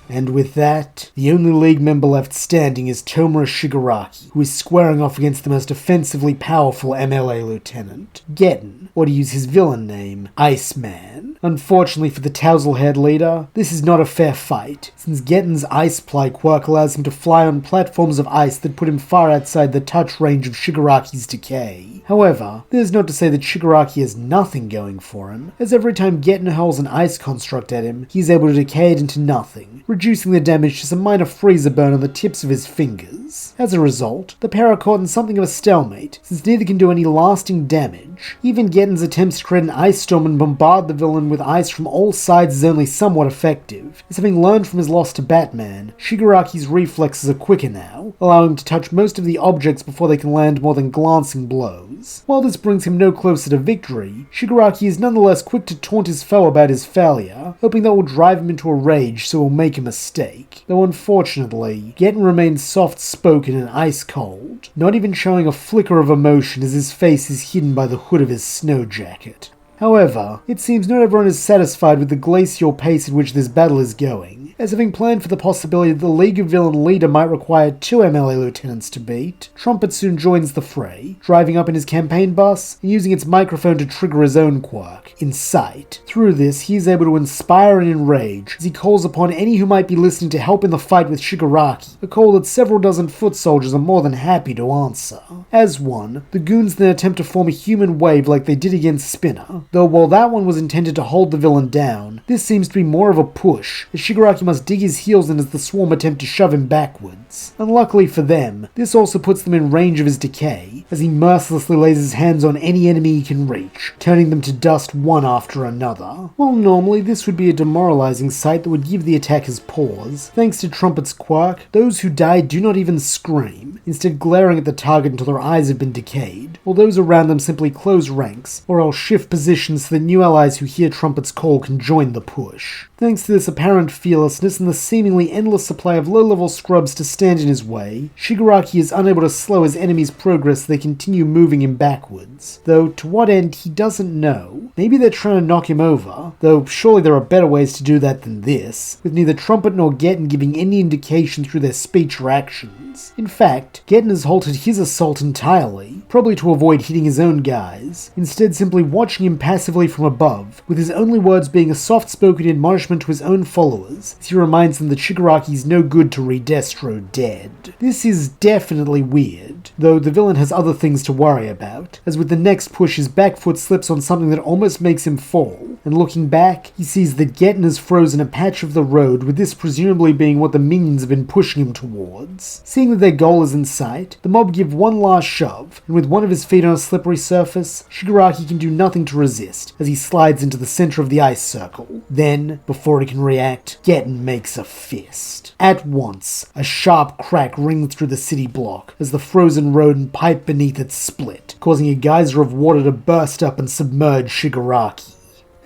And with that, the only League member left standing is Tomura Shigaraki, who is squaring off against the most offensively powerful MLA lieutenant, Getten, or to use his villain name, Iceman. Unfortunately for the tousle-haired leader, this is not a fair fight, since Getten's ice-ply quirk allows him to fly on platforms of ice that put him far outside the touch range of Shigaraki's decay. However, this is not to say that Shigaraki has nothing going for him, as every time Getten hurls an ice construct at him, he is able to decay it into nothing, reducing the damage to some minor freezer burn on the tips of his fingers. As a result, the pair are caught in something of a stalemate, since neither can do any lasting damage. Even Getten's attempts to create an ice storm and bombard the villain with ice from all sides is only somewhat effective, as having learned from his loss to Batman, Shigaraki's reflexes are quicker now, allowing him to touch most of the objects before they can land more than glancing blows. While this brings him no closer to victory, Shigaraki is nonetheless quick to taunt his foe about his failure, hoping that will drive him into a rage so he'll make a mistake. Though unfortunately, Getten remains soft-spoken and ice-cold, not even showing a flicker of emotion as his face is hidden by the hood of his snow jacket. However, it seems not everyone is satisfied with the glacial pace at which this battle is going, as having planned for the possibility that the League of Villain leader might require 2 MLA lieutenants to beat, Trumpet soon joins the fray, driving up in his campaign bus and using its microphone to trigger his own quirk, Incite. Through this, he is able to inspire and enrage as he calls upon any who might be listening to help in the fight with Shigaraki, a call that several dozen foot soldiers are more than happy to answer. As one, the goons then attempt to form a human wave like they did against Spinner, though while that one was intended to hold the villain down, this seems to be more of a push, as Shigaraki must dig his heels in as the swarm attempt to shove him backwards. Unluckily for them, this also puts them in range of his decay, as he mercilessly lays his hands on any enemy he can reach, turning them to dust one after another. While normally this would be a demoralizing sight that would give the attackers pause, thanks to Trumpet's quirk, those who die do not even scream, instead glaring at the target until their eyes have been decayed, while those around them simply close ranks, or else shift positions so that new allies who hear Trumpet's call can join the push. Thanks to this apparent fearlessness and the seemingly endless supply of low-level scrubs to stand in his way, Shigaraki is unable to slow his enemies' progress so they continue moving him backwards. Though to what end he doesn't know. Maybe they're trying to knock him over, though surely there are better ways to do that than this, with neither Trumpet nor Getten giving any indication through their speech or actions. In fact, Getten has halted his assault entirely, probably to avoid hitting his own guys, instead simply watching him passively from above, with his only words being a soft-spoken admonishment to his own followers, as he reminds them that Shigaraki's no good to read Destro dead. This is definitely weird, though the villain has other things to worry about, as with the next push his back foot slips on something that almost makes him fall, and looking back, he sees that Getten has frozen a patch of the road, with this presumably being what the minions have been pushing him towards. Seeing that their goal is in sight, the mob give one last shove, and with one of his feet on a slippery surface, Shigaraki can do nothing to resist, as he slides into the center of the ice circle. Then, before he can react, Getten makes a fist. At once, a sharp crack rings through the city block, as the frozen road and pipe beneath it split, causing a geyser of water to burst up and submerge Shigaraki.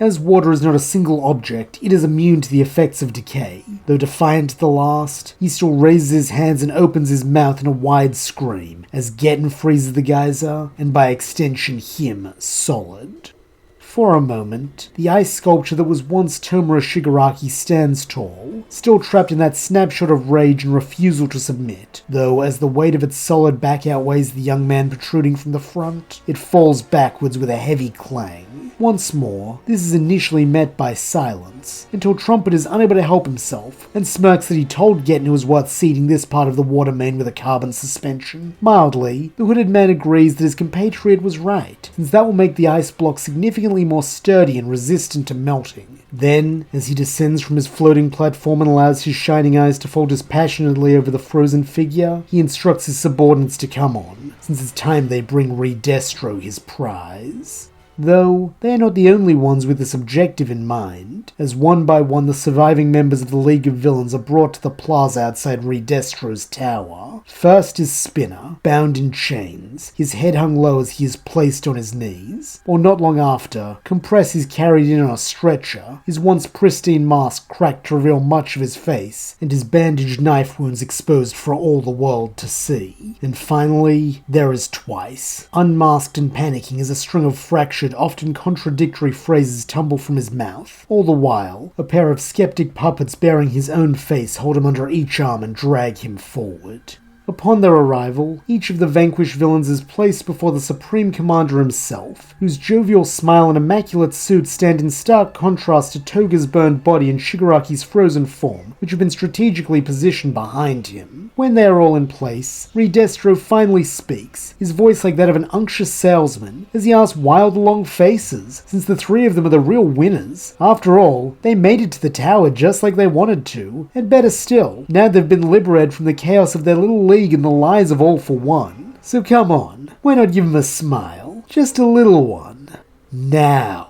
As water is not a single object, it is immune to the effects of decay. Though defiant to the last, he still raises his hands and opens his mouth in a wide scream, as Getten freezes the geyser, and by extension him, solid. For a moment, the ice sculpture that was once Tomura Shigaraki stands tall, still trapped in that snapshot of rage and refusal to submit, though as the weight of its solid back outweighs the young man protruding from the front, it falls backwards with a heavy clang. Once more, this is initially met by silence, until Trumpet is unable to help himself, and smirks that he told Getten it was worth seeding this part of the water main with a carbon suspension. Mildly, the hooded man agrees that his compatriot was right, since that will make the ice block significantly more sturdy and resistant to melting. Then, as he descends from his floating platform and allows his shining eyes to fall dispassionately over the frozen figure, he instructs his subordinates to come on, since it's time they bring Redestro his prize. Though, they are not the only ones with this objective in mind, as one by one the surviving members of the League of Villains are brought to the plaza outside Redestro's tower. First is Spinner, bound in chains, his head hung low as he is placed on his knees, or not long after, Compress is carried in on a stretcher, his once pristine mask cracked to reveal much of his face, and his bandaged knife wounds exposed for all the world to see. And finally, there is Twice, unmasked and panicking as a string of fractured structured, often contradictory phrases tumble from his mouth. All the while, a pair of skeptic puppets bearing his own face hold him under each arm and drag him forward. Upon their arrival, each of the vanquished villains is placed before the Supreme Commander himself, whose jovial smile and immaculate suit stand in stark contrast to Toga's burned body and Shigaraki's frozen form, which have been strategically positioned behind him. When they are all in place, Redestro finally speaks, his voice like that of an unctuous salesman, as he asks why all the long faces, since the three of them are the real winners. After all, they made it to the tower just like they wanted to, and better still, now they've been liberated from the chaos of their little league and the lies of All for One. So come on, why not give him a smile? Just a little one. Now.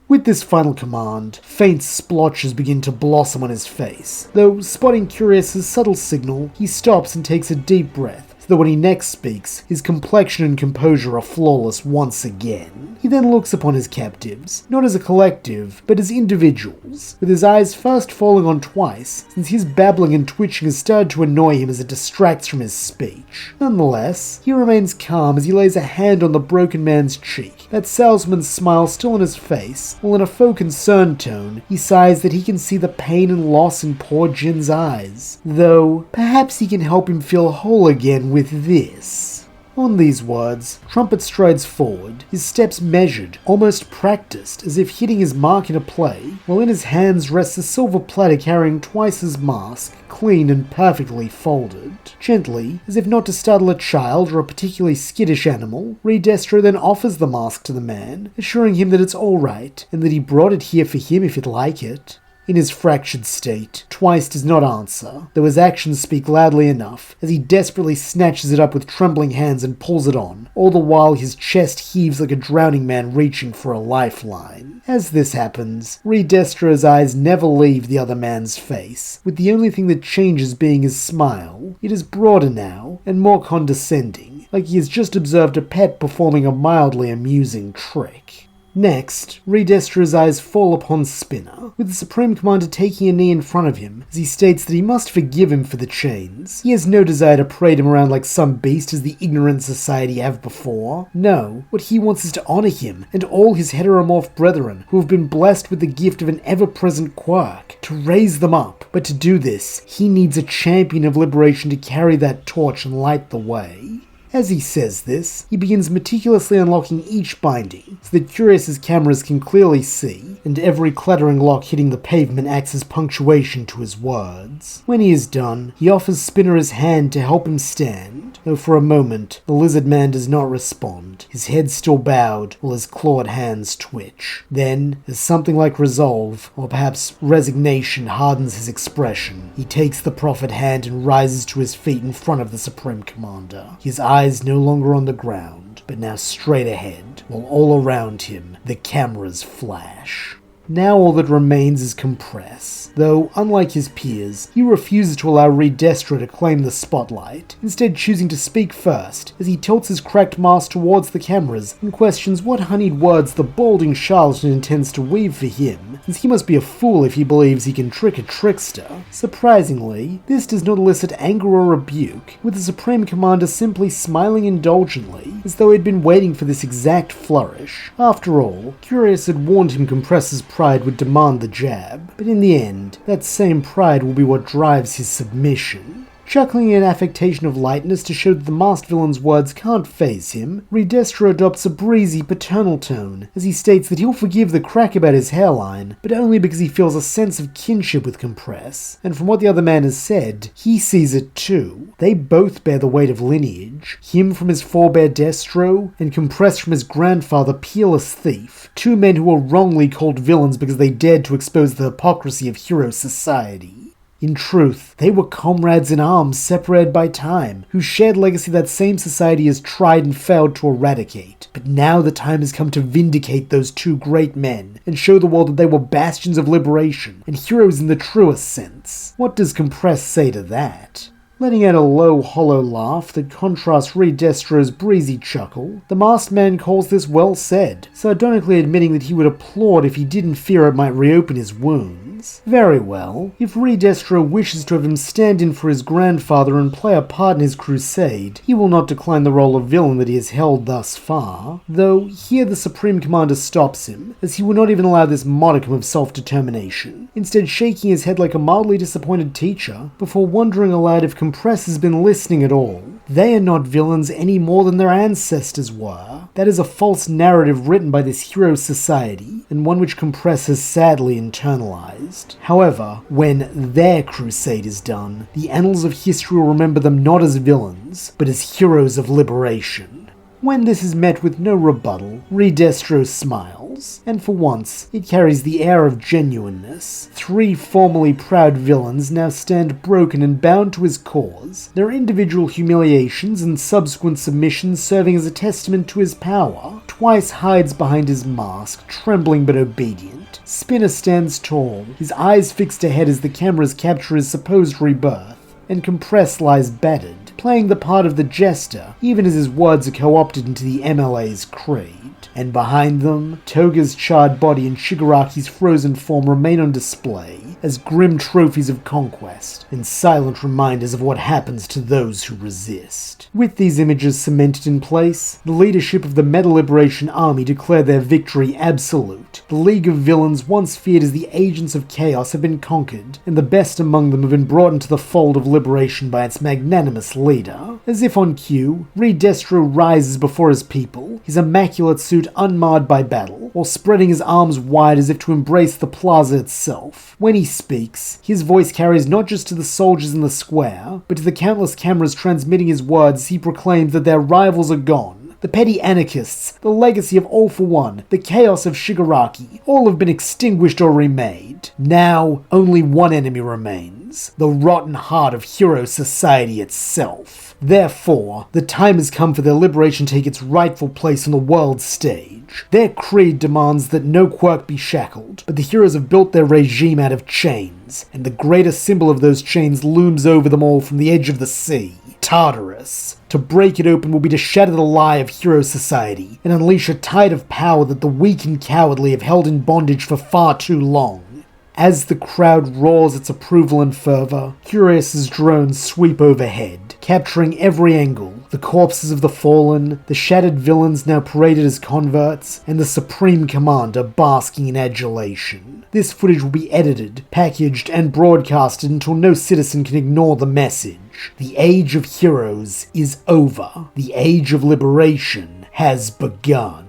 With this final command, faint splotches begin to blossom on his face, though spotting Curious's subtle signal, he stops and takes a deep breath, so that when he next speaks, his complexion and composure are flawless once again. He then looks upon his captives, not as a collective, but as individuals, with his eyes first falling on Twice, since his babbling and twitching has started to annoy him as it distracts from his speech. Nonetheless, he remains calm as he lays a hand on the broken man's cheek, that salesman's smile still on his face, while in a faux concerned tone, he sighs that he can see the pain and loss in poor Jin's eyes, though perhaps he can help him feel whole again with this. On these words, Trumpet strides forward, his steps measured, almost practiced, as if hitting his mark in a play, while in his hands rests a silver platter carrying Twice's mask, clean and perfectly folded. Gently, as if not to startle a child or a particularly skittish animal, Redestro then offers the mask to the man, assuring him that it's alright, and that he brought it here for him if he'd like it. In his fractured state, Twice does not answer, though his actions speak loudly enough, as he desperately snatches it up with trembling hands and pulls it on, all the while his chest heaves like a drowning man reaching for a lifeline. As this happens, Redestro's eyes never leave the other man's face, with the only thing that changes being his smile. It is broader now, and more condescending, like he has just observed a pet performing a mildly amusing trick. Next, Redestro's eyes fall upon Spinner, with the Supreme Commander taking a knee in front of him as he states that he must forgive him for the chains. He has no desire to parade him around like some beast as the ignorant society have before. No, what he wants is to honor him and all his heteromorph brethren who have been blessed with the gift of an ever-present quirk, to raise them up. But to do this, he needs a champion of liberation to carry that torch and light the way. As he says this, he begins meticulously unlocking each binding, so that Curious's cameras can clearly see, and every clattering lock hitting the pavement acts as punctuation to his words. When he is done, he offers Spinner his hand to help him stand, though for a moment, the lizard man does not respond, his head still bowed while his clawed hands twitch. Then, as something like resolve, or perhaps resignation hardens his expression, he takes the proffered hand and rises to his feet in front of the Supreme Commander, his eyes no longer on the ground, but now straight ahead, while all around him the cameras flash. Now all that remains is Compress, though, unlike his peers, he refuses to allow Redestro to claim the spotlight, instead choosing to speak first, as he tilts his cracked mask towards the cameras and questions what honeyed words the balding charlatan intends to weave for him, since he must be a fool if he believes he can trick a trickster. Surprisingly, this does not elicit anger or rebuke, with the Supreme Commander simply smiling indulgently, as though he'd been waiting for this exact flourish. After all, Curious had warned him Compress's pride would demand the jab, but in the end, that same pride will be what drives his submission. Chuckling in an affectation of lightness to show that the masked villain's words can't faze him, Redestro adopts a breezy, paternal tone, as he states that he'll forgive the crack about his hairline, but only because he feels a sense of kinship with Compress, and from what the other man has said, he sees it too. They both bear the weight of lineage, him from his forebear Destro, and Compress from his grandfather Peerless Thief, two men who were wrongly called villains because they dared to expose the hypocrisy of hero society. In truth, they were comrades in arms separated by time, whose shared legacy that same society has tried and failed to eradicate. But now the time has come to vindicate those two great men, and show the world that they were bastions of liberation, and heroes in the truest sense. What does Compress say to that? Letting out a low, hollow laugh that contrasts Reed Destro's breezy chuckle, the masked man calls this well said, sardonically admitting that he would applaud if he didn't fear it might reopen his wounds. Very well, if Reed Destro wishes to have him stand in for his grandfather and play a part in his crusade, he will not decline the role of villain that he has held thus far, though here the Supreme Commander stops him, as he will not even allow this modicum of self-determination, instead shaking his head like a mildly disappointed teacher, before wondering aloud if Compress has been listening at all. They are not villains any more than their ancestors were. That is a false narrative written by this hero society, and one which Compress has sadly internalized. However, when their crusade is done, the annals of history will remember them not as villains, but as heroes of liberation. When this is met with no rebuttal, Reed Destro smiles, and for once, it carries the air of genuineness. Three formerly proud villains now stand broken and bound to his cause, their individual humiliations and subsequent submissions serving as a testament to his power. Twice hides behind his mask, trembling but obedient. Spinner stands tall, his eyes fixed ahead as the cameras capture his supposed rebirth, and Compress lies battered, playing the part of the jester, even as his words are co-opted into the MLA's creed. And behind them, Toga's charred body and Shigaraki's frozen form remain on display as grim trophies of conquest and silent reminders of what happens to those who resist. With these images cemented in place, the leadership of the Meta Liberation Army declare their victory absolute. The League of Villains, once feared as the agents of chaos, have been conquered, and the best among them have been brought into the fold of liberation by its magnanimous leader. As if on cue, Reed Destro rises before his people, his immaculate suit unmarred by battle, while spreading his arms wide as if to embrace the plaza itself. When he speaks, his voice carries not just to the soldiers in the square, but to the countless cameras transmitting his words as he proclaims that their rivals are gone. The petty anarchists, the legacy of All for One, the chaos of Shigaraki, all have been extinguished or remade. Now, only one enemy remains, the rotten heart of hero society itself. Therefore, the time has come for their liberation to take its rightful place on the world stage. Their creed demands that no quirk be shackled, but the heroes have built their regime out of chains, and the greatest symbol of those chains looms over them all from the edge of the sea. Tartarus. To break it open will be to shatter the lie of hero society and unleash a tide of power that the weak and cowardly have held in bondage for far too long. As the crowd roars its approval and fervor, Curious' drones sweep overhead, capturing every angle, the corpses of the fallen, the shattered villains now paraded as converts, and the Supreme Commander basking in adulation. This footage will be edited, packaged, and broadcasted until no citizen can ignore the message. The age of heroes is over. The age of liberation has begun.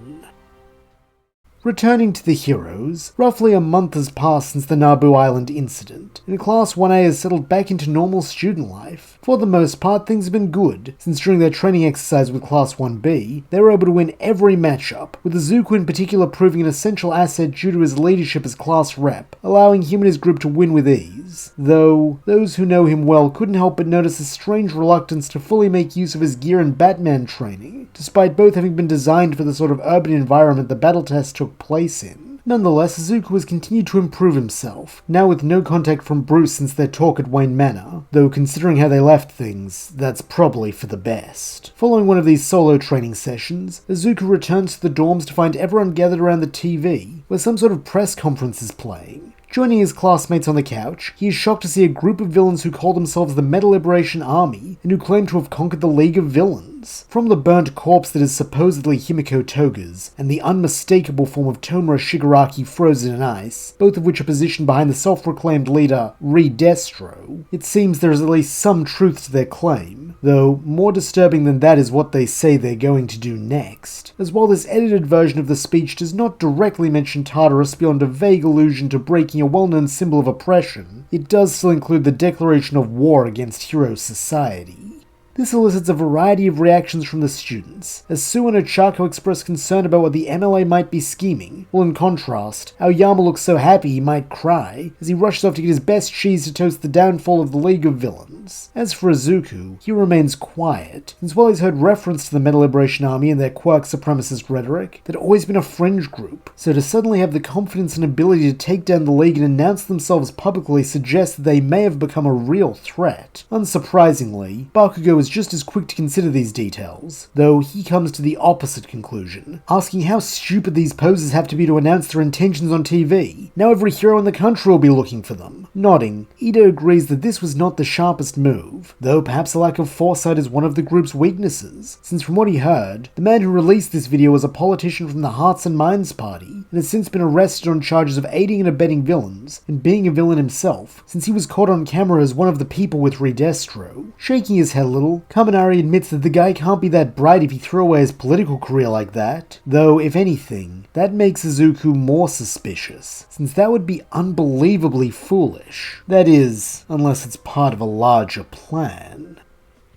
Returning to the heroes, roughly a month has passed since the Naboo Island incident, and Class 1A has settled back into normal student life. For the most part, things have been good, since during their training exercise with Class 1B, they were able to win every matchup, with Izuku in particular proving an essential asset due to his leadership as class rep, allowing him and his group to win with ease. Though, those who know him well couldn't help but notice a strange reluctance to fully make use of his gear and Batman training, despite both having been designed for the sort of urban environment the battle test took place in. Nonetheless, Izuku has continued to improve himself, now with no contact from Bruce since their talk at Wayne Manor, though considering how they left things, that's probably for the best. Following one of these solo training sessions, Izuku returns to the dorms to find everyone gathered around the TV, where some sort of press conference is playing. Joining his classmates on the couch, he is shocked to see a group of villains who call themselves the Meta Liberation Army, and who claim to have conquered the League of Villains. From the burnt corpse that is supposedly Himiko Toga's, and the unmistakable form of Tomura Shigaraki frozen in ice, both of which are positioned behind the self-proclaimed leader, Reed Destro, it seems there is at least some truth to their claim, though more disturbing than that is what they say they're going to do next, as while this edited version of the speech does not directly mention Tartarus beyond a vague allusion to breaking a well-known symbol of oppression, it does still include the declaration of war against hero society. This elicits a variety of reactions from the students, as Sue and Ochaco express concern about what the MLA might be scheming, while in contrast, Aoyama looks so happy he might cry, as he rushes off to get his best cheese to toast the downfall of the League of Villains. violence. As for Izuku, he remains quiet, since while he's heard reference to the Metal Liberation Army and their quirk supremacist rhetoric, they'd always been a fringe group, so to suddenly have the confidence and ability to take down the League and announce themselves publicly suggests that they may have become a real threat. Unsurprisingly, Bakugo is just as quick to consider these details, though he comes to the opposite conclusion, asking how stupid these poses have to be to announce their intentions on TV. Now every hero in the country will be looking for them. Nodding, Ito agrees that this was not the sharpest move, though perhaps a lack of foresight is one of the group's weaknesses, since from what he heard, the man who released this video was a politician from the Hearts and Minds Party, and has since been arrested on charges of aiding and abetting villains, and being a villain himself, since he was caught on camera as one of the people with Redestro. Shaking his head a little, Kaminari admits that the guy can't be that bright if he threw away his political career like that, though, if anything, that makes Izuku more suspicious, since that would be unbelievably foolish. That is, unless it's part of a larger plan.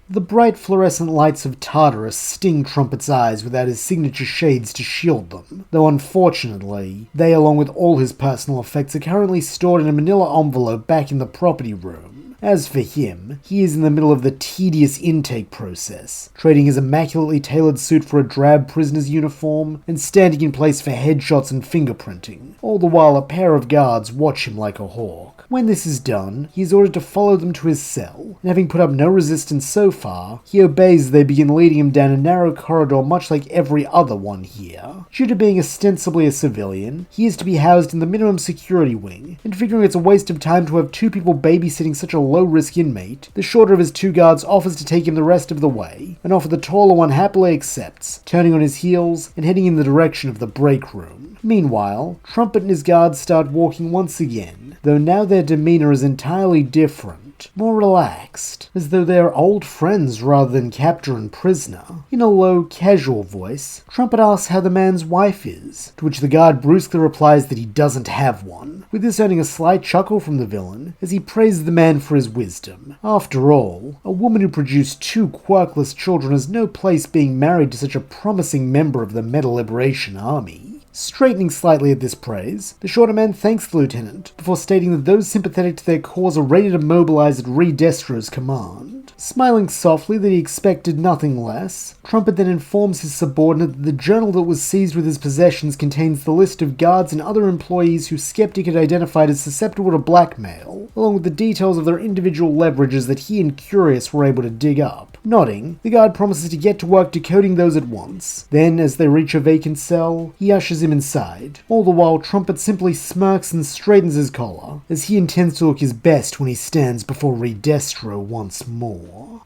The bright fluorescent lights of Tartarus sting Trumpet's eyes without his signature shades to shield them, though unfortunately, they along with all his personal effects are currently stored in a manila envelope back in the property room. As for him, he is in the middle of the tedious intake process, trading his immaculately tailored suit for a drab prisoner's uniform, and standing in place for headshots and fingerprinting, all the while a pair of guards watch him like a hawk. When this is done, he is ordered to follow them to his cell, and having put up no resistance so far, he obeys as they begin leading him down a narrow corridor much like every other one here. Due to being ostensibly a civilian, he is to be housed in the minimum security wing, and figuring it's a waste of time to have two people babysitting such a low-risk inmate, the shorter of his two guards offers to take him the rest of the way, an offer the taller one happily accepts, turning on his heels and heading in the direction of the break room. Meanwhile, Trumpet and his guards start walking once again, though now their demeanor is entirely different, more relaxed, as though they are old friends rather than captor and prisoner. In a low, casual voice, Trumpet asks how the man's wife is, to which the guard brusquely replies that he doesn't have one, with this earning a slight chuckle from the villain as he praises the man for his wisdom. After all, a woman who produced two quirkless children has no place being married to such a promising member of the Metal Liberation Army. Straightening slightly at this praise, the shorter man thanks the lieutenant, before stating that those sympathetic to their cause are ready to mobilize at Redestro's command. Smiling softly that he expected nothing less, Trumpet then informs his subordinate that the journal that was seized with his possessions contains the list of guards and other employees who Skeptic had identified as susceptible to blackmail, along with the details of their individual leverages that he and Curious were able to dig up. Nodding, the guard promises to get to work decoding those at once. Then, as they reach a vacant cell, he ushers him inside. All the while, Trumpet simply smirks and straightens his collar, as he intends to look his best when he stands before Redestro once more.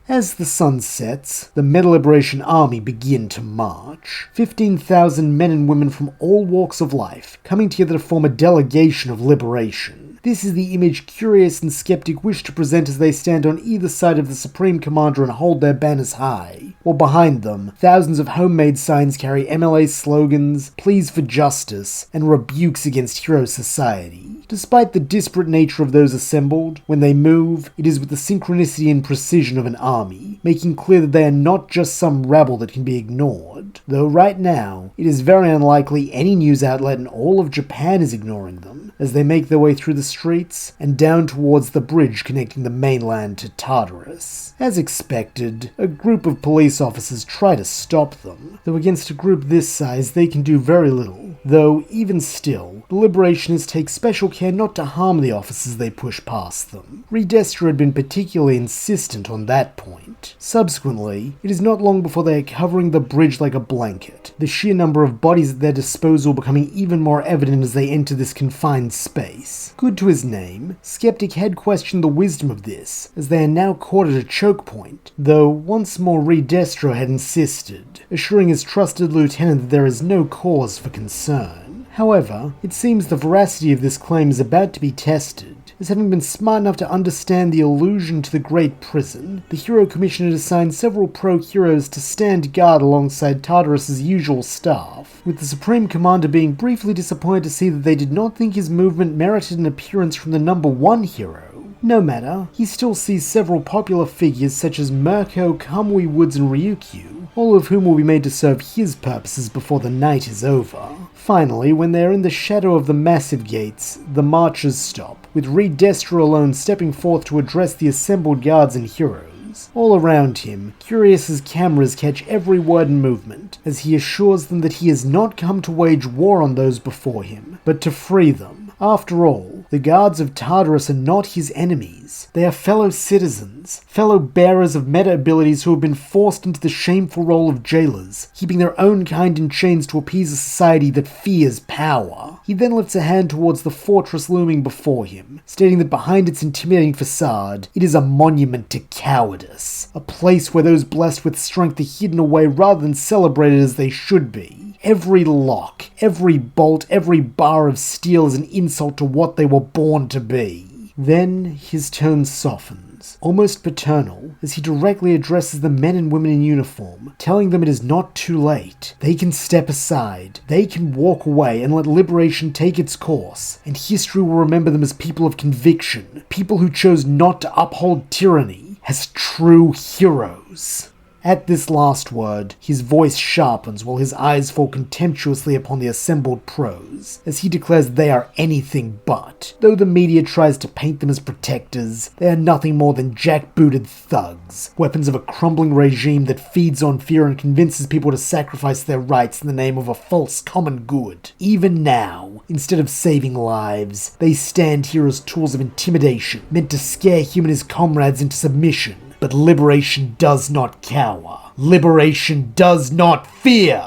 As the sun sets, the Metal Liberation Army begin to march. 15,000 men and women from all walks of life, coming together to form a delegation of liberation. This is the image Curious and Skeptic wish to present as they stand on either side of the Supreme Commander and hold their banners high, while behind them, thousands of homemade signs carry MLA slogans, pleas for justice, and rebukes against hero society. Despite the disparate nature of those assembled, when they move, it is with the synchronicity and precision of an army, making clear that they are not just some rabble that can be ignored, though right now, it is very unlikely any news outlet in all of Japan is ignoring them, as they make their way through the streets and down towards the bridge connecting the mainland to Tartarus. As expected, a group of police officers try to stop them, though against a group this size they can do very little, though even still, the liberationists take special care not to harm the officers they push past them. Redestro had been particularly insistent on that point. Subsequently, it is not long before they are covering the bridge like a blanket, the sheer number of bodies at their disposal becoming even more evident as they enter this confined space. Good to his name, Skeptic had questioned the wisdom of this, as they are now caught at a choke point, though once more Redestro had insisted, assuring his trusted lieutenant that there is no cause for concern. However, it seems the veracity of this claim is about to be tested, as having been smart enough to understand the allusion to the Great Prison, the Hero Commission had assigned several pro-heroes to stand guard alongside Tartarus' usual staff, with the Supreme Commander being briefly disappointed to see that they did not think his movement merited an appearance from the number one hero. No matter, he still sees several popular figures such as Mirko, Kamui Woods, and Ryukyu, all of whom will be made to serve his purposes before the night is over. Finally, when they are in the shadow of the massive gates, the marchers stop, with Reed Destro alone stepping forth to address the assembled guards and heroes. All around him, Curious's cameras catch every word and movement, as he assures them that he has not come to wage war on those before him, but to free them. After all, the guards of Tartarus are not his enemies. They are fellow citizens, fellow bearers of meta abilities who have been forced into the shameful role of jailers, keeping their own kind in chains to appease a society that fears power. He then lifts a hand towards the fortress looming before him, stating that behind its intimidating facade, it is a monument to cowardice, a place where those blessed with strength are hidden away rather than celebrated as they should be. Every lock, every bolt, every bar of steel is an insult to what they were born to be. Then his tone softens, almost paternal, as he directly addresses the men and women in uniform, telling them it is not too late. They can step aside, they can walk away and let liberation take its course, and history will remember them as people of conviction, people who chose not to uphold tyranny, as true heroes. At this last word, his voice sharpens while his eyes fall contemptuously upon the assembled pros, as he declares they are anything but. Though the media tries to paint them as protectors, they are nothing more than jackbooted thugs, weapons of a crumbling regime that feeds on fear and convinces people to sacrifice their rights in the name of a false common good. Even now, instead of saving lives, they stand here as tools of intimidation, meant to scare him and his comrades into submission. But liberation does not cower. Liberation does not fear.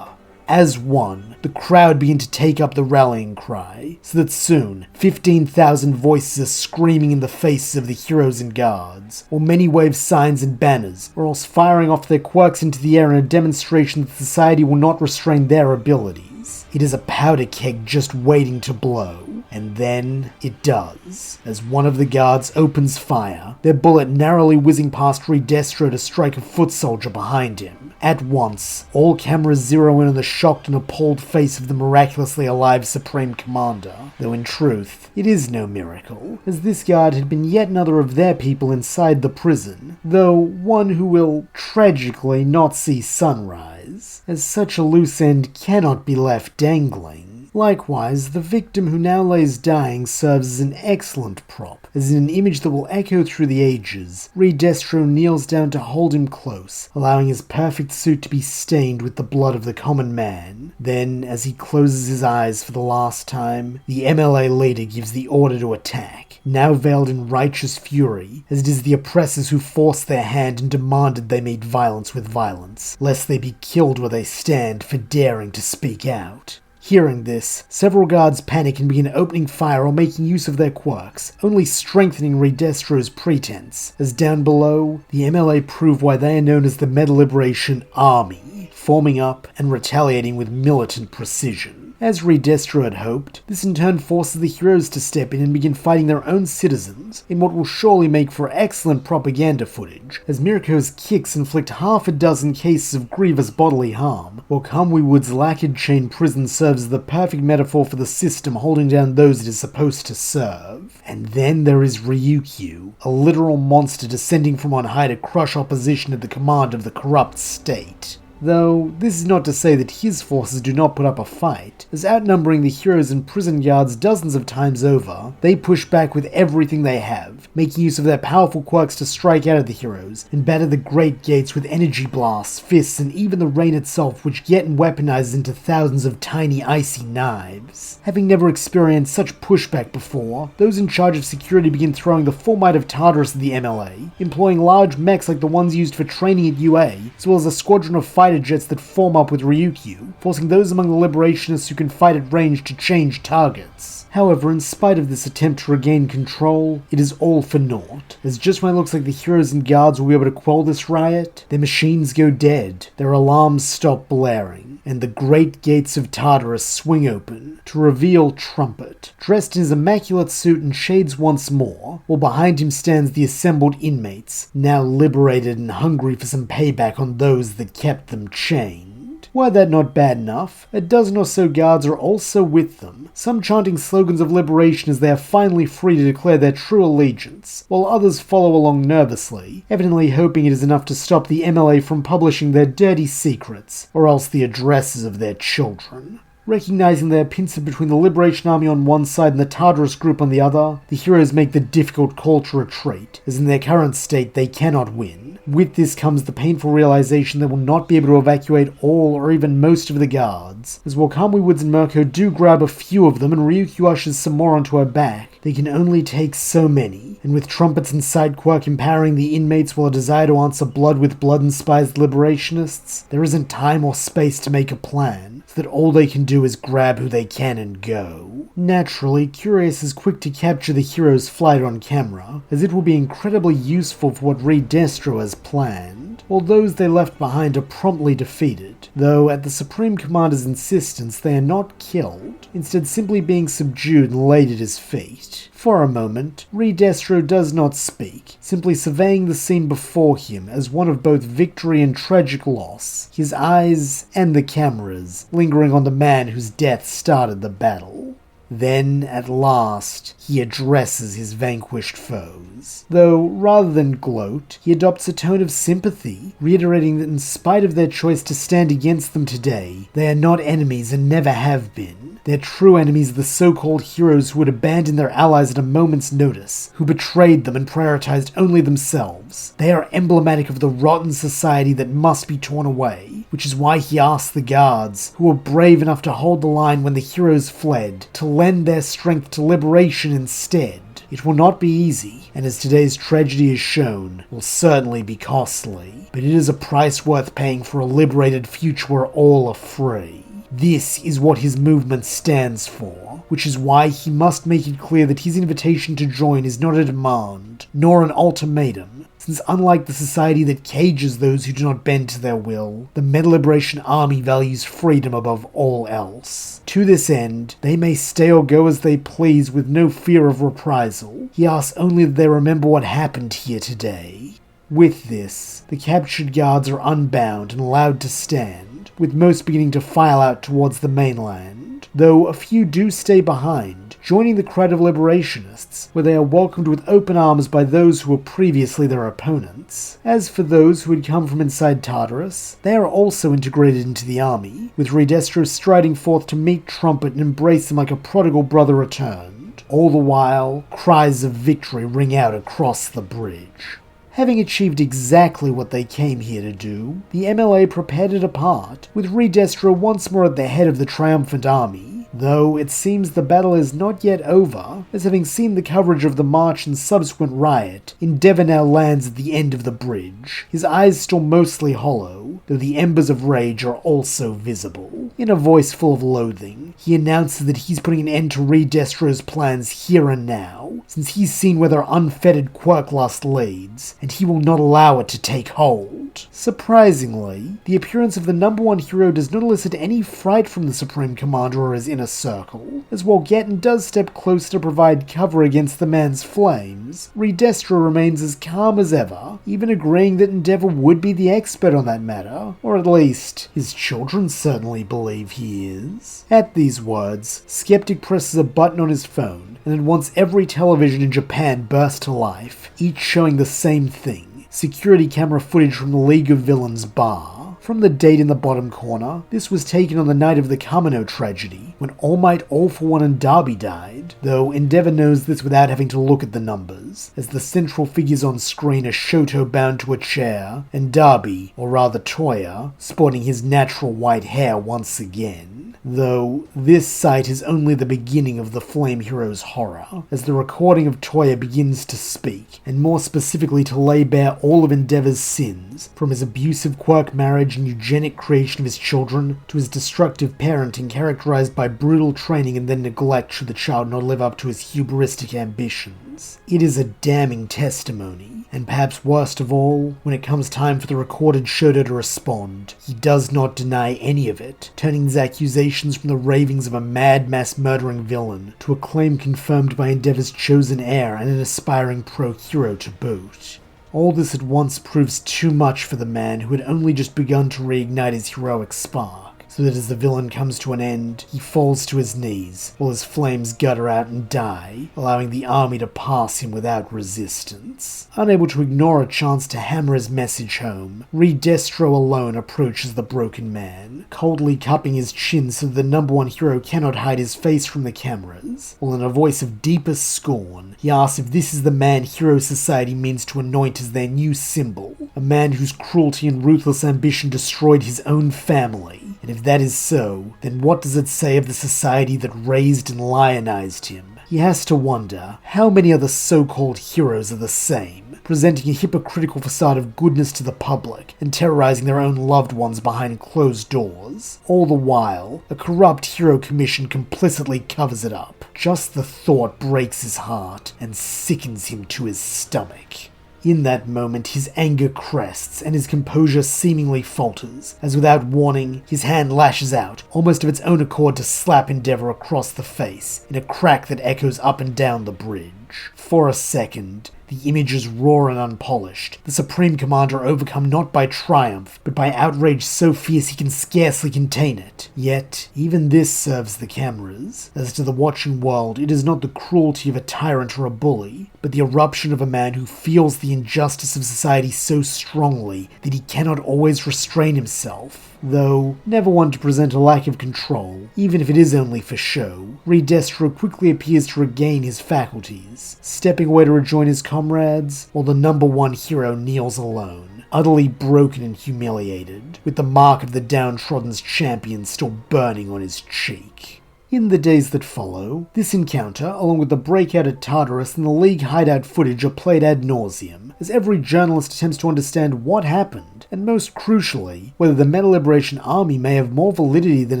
As one, the crowd begin to take up the rallying cry, so that soon 15,000 voices are screaming in the faces of the heroes and guards, or many wave signs and banners, or else firing off their quirks into the air in a demonstration that society will not restrain their abilities. It is a powder keg just waiting to blow. And then it does, as one of the guards opens fire, their bullet narrowly whizzing past Reed Destro to strike a foot soldier behind him. At once, all cameras zero in on the shocked and appalled face of the miraculously alive Supreme Commander, though in truth, it is no miracle, as this guard had been yet another of their people inside the prison, though one who will tragically not see sunrise, as such a loose end cannot be left dangling. Likewise, the victim who now lays dying serves as an excellent prop, as in an image that will echo through the ages, Reed Destro kneels down to hold him close, allowing his perfect suit to be stained with the blood of the common man. Then, as he closes his eyes for the last time, the MLA leader gives the order to attack, now veiled in righteous fury, as it is the oppressors who forced their hand and demanded they meet violence with violence, lest they be killed where they stand for daring to speak out. Hearing this, several guards panic and begin opening fire or making use of their quirks, only strengthening Reed Destro's pretense, as down below, the MLA prove why they are known as the Meta Liberation Army, forming up and retaliating with militant precision. As Reed Destro had hoped, this in turn forces the heroes to step in and begin fighting their own citizens, in what will surely make for excellent propaganda footage, as Mirko's kicks inflict half a dozen cases of grievous bodily harm, while Kamui-Wood's lacquered chain prison serves as the perfect metaphor for the system holding down those it is supposed to serve. And then there is Ryukyu, a literal monster descending from on high to crush opposition at the command of the corrupt state. Though, this is not to say that his forces do not put up a fight, as outnumbering the heroes and prison guards dozens of times over, they push back with everything they have, making use of their powerful quirks to strike out at the heroes, and batter the great gates with energy blasts, fists, and even the rain itself, which get and weaponizes into thousands of tiny icy knives. Having never experienced such pushback before, those in charge of security begin throwing the full might of Tartarus at the MLA, employing large mechs like the ones used for training at UA, as well as a squadron of fighter jets that form up with Ryukyu, forcing those among the liberationists who can fight at range to change targets. However, in spite of this attempt to regain control, it is all for naught, as just when it looks like the heroes and guards will be able to quell this riot, their machines go dead, their alarms stop blaring, and the great gates of Tartarus swing open to reveal Trumpet, dressed in his immaculate suit and shades once more, while behind him stands the assembled inmates, now liberated and hungry for some payback on those that kept them chained. Were that not bad enough, a dozen or so guards are also with them, some chanting slogans of liberation as they are finally free to declare their true allegiance, while others follow along nervously, evidently hoping it is enough to stop the MLA from publishing their dirty secrets, or else the addresses of their children. Recognizing they are pincered between the Liberation Army on one side and the Tartarus group on the other, the heroes make the difficult call to retreat, as in their current state they cannot win. With this comes the painful realization they will not be able to evacuate all or even most of the guards. As Wakami Woods and Mirko do grab a few of them and Ryukyu ushers some more onto her back, they can only take so many, and with trumpets and side Quirk empowering the inmates while a desire to answer blood with blood inspires the liberationists, there isn't time or space to make a plan, so that all they can do is grab who they can and go. Naturally, Curious is quick to capture the hero's flight on camera, as it will be incredibly useful for what Reed Destro has planned, while those they left behind are promptly defeated, though at the Supreme Commander's insistence they are not killed, instead simply being subdued and laid at his feet. For a moment, Reed Destro does not speak, simply surveying the scene before him as one of both victory and tragic loss, his eyes and the cameras lingering on the man whose death started the battle. Then, at last, he addresses his vanquished foes. Though, rather than gloat, he adopts a tone of sympathy, reiterating that in spite of their choice to stand against them today, they are not enemies and never have been. Their true enemies are the so-called heroes who would abandon their allies at a moment's notice, who betrayed them and prioritized only themselves. They are emblematic of the rotten society that must be torn away, which is why he asked the guards, who were brave enough to hold the line when the heroes fled, to lend their strength to liberation instead. It will not be easy, and as today's tragedy has shown, will certainly be costly, but it is a price worth paying for a liberated future where all are free. This is what his movement stands for, which is why he must make it clear that his invitation to join is not a demand, nor an ultimatum, since unlike the society that cages those who do not bend to their will, the Meta Liberation Army values freedom above all else. To this end, they may stay or go as they please with no fear of reprisal. He asks only that they remember what happened here today. With this, the captured guards are unbound and allowed to stand, with most beginning to file out towards the mainland, though a few do stay behind, joining the crowd of liberationists, where they are welcomed with open arms by those who were previously their opponents. As for those who had come from inside Tartarus, they are also integrated into the army, with Redestro striding forth to meet Trumpet and embrace them like a prodigal brother returned. All the while, cries of victory ring out across the bridge. Having achieved exactly what they came here to do, the MLA prepared to depart, with Redestro once more at the head of the triumphant army, though it seems the battle is not yet over, as having seen the coverage of the march and subsequent riot, Endeavor now lands at the end of the bridge, his eyes still mostly hollow, though the embers of rage are also visible. In a voice full of loathing, he announces that he's putting an end to Redestro's plans here and now, since he's seen where their unfettered quirk lust leads, and he will not allow it to take hold. Surprisingly, the appearance of the number one hero does not elicit any fright from the Supreme Commander or his inner circle, as while Gatton does step closer to provide cover against the man's flames, Redestro remains as calm as ever, even agreeing that Endeavor would be the expert on that matter, or at least, his children certainly believe he is. At these words, Skeptic presses a button on his phone, and at once every television in Japan bursts to life, each showing the same thing: security camera footage from the League of Villains bar. From the date in the bottom corner, this was taken on the night of the Kamino tragedy, when All Might, All for One and Darby died, though Endeavor knows this without having to look at the numbers, as the central figures on screen are Shoto bound to a chair, and Darby, or rather Toya, sporting his natural white hair once again. Though this sight is only the beginning of the Flame Hero's horror, as the recording of Toya begins to speak, and more specifically to lay bare all of Endeavor's sins, from his abusive quirk marriage and eugenic creation of his children, to his destructive parenting characterized by brutal training and then neglect should the child not live up to his hubristic ambitions. It is a damning testimony, and perhaps worst of all, when it comes time for the recorded Shoto to respond, he does not deny any of it, turning his accusations from the ravings of a mad mass-murdering villain to a claim confirmed by Endeavor's chosen heir and an aspiring pro-hero to boot. All this at once proves too much for the man who had only just begun to reignite his heroic spark. so that as the villain comes to an end, he falls to his knees while his flames gutter out and die, allowing the army to pass him without resistance. Unable to ignore a chance to hammer his message home, Destro alone approaches the broken man, coldly cupping his chin so that the number one hero cannot hide his face from the cameras, while in a voice of deepest scorn, he asks if this is the man Hero Society means to anoint as their new symbol, a man whose cruelty and ruthless ambition destroyed his own family. And if that is so, then what does it say of the society that raised and lionized him? He has to wonder how many other so-called heroes are the same, presenting a hypocritical facade of goodness to the public and terrorizing their own loved ones behind closed doors. All the while, a corrupt hero commission complicitly covers it up. Just the thought breaks his heart and sickens him to his stomach. In that moment, his anger crests and his composure seemingly falters, as without warning, his hand lashes out, almost of its own accord to slap Endeavor across the face, in a crack that echoes up and down the bridge. For a second, the image is raw and unpolished, the Supreme Commander overcome not by triumph, but by outrage so fierce he can scarcely contain it. Yet, even this serves the cameras, as to the watching world it is not the cruelty of a tyrant or a bully, but the eruption of a man who feels the injustice of society so strongly that he cannot always restrain himself. Though never one to present a lack of control, even if it is only for show, Destro quickly appears to regain his faculties, stepping away to rejoin his comrades, while the number one hero kneels alone, utterly broken and humiliated, with the mark of the downtrodden's champion still burning on his cheek. In the days that follow, this encounter, along with the breakout at Tartarus and the League hideout footage, are played ad nauseum, as every journalist attempts to understand what happened, and most crucially, whether the Meta Liberation Army may have more validity than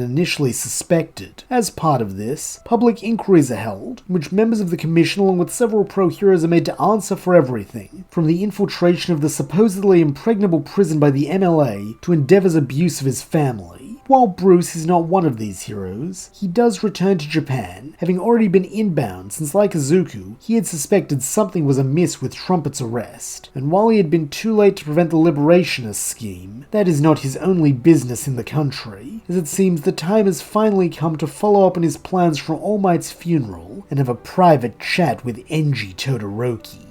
initially suspected. As part of this, public inquiries are held, in which members of the Commission along with several pro-heroes are made to answer for everything, from the infiltration of the supposedly impregnable prison by the MLA to Endeavor's abuse of his family. While Bruce is not one of these heroes, he does return to Japan, having already been inbound since, like Izuku, he had suspected something was amiss with Trumpet's arrest, and while he had been too late to prevent the liberationist scheme, that is not his only business in the country, as it seems the time has finally come to follow up on his plans for All Might's funeral and have a private chat with Enji Todoroki.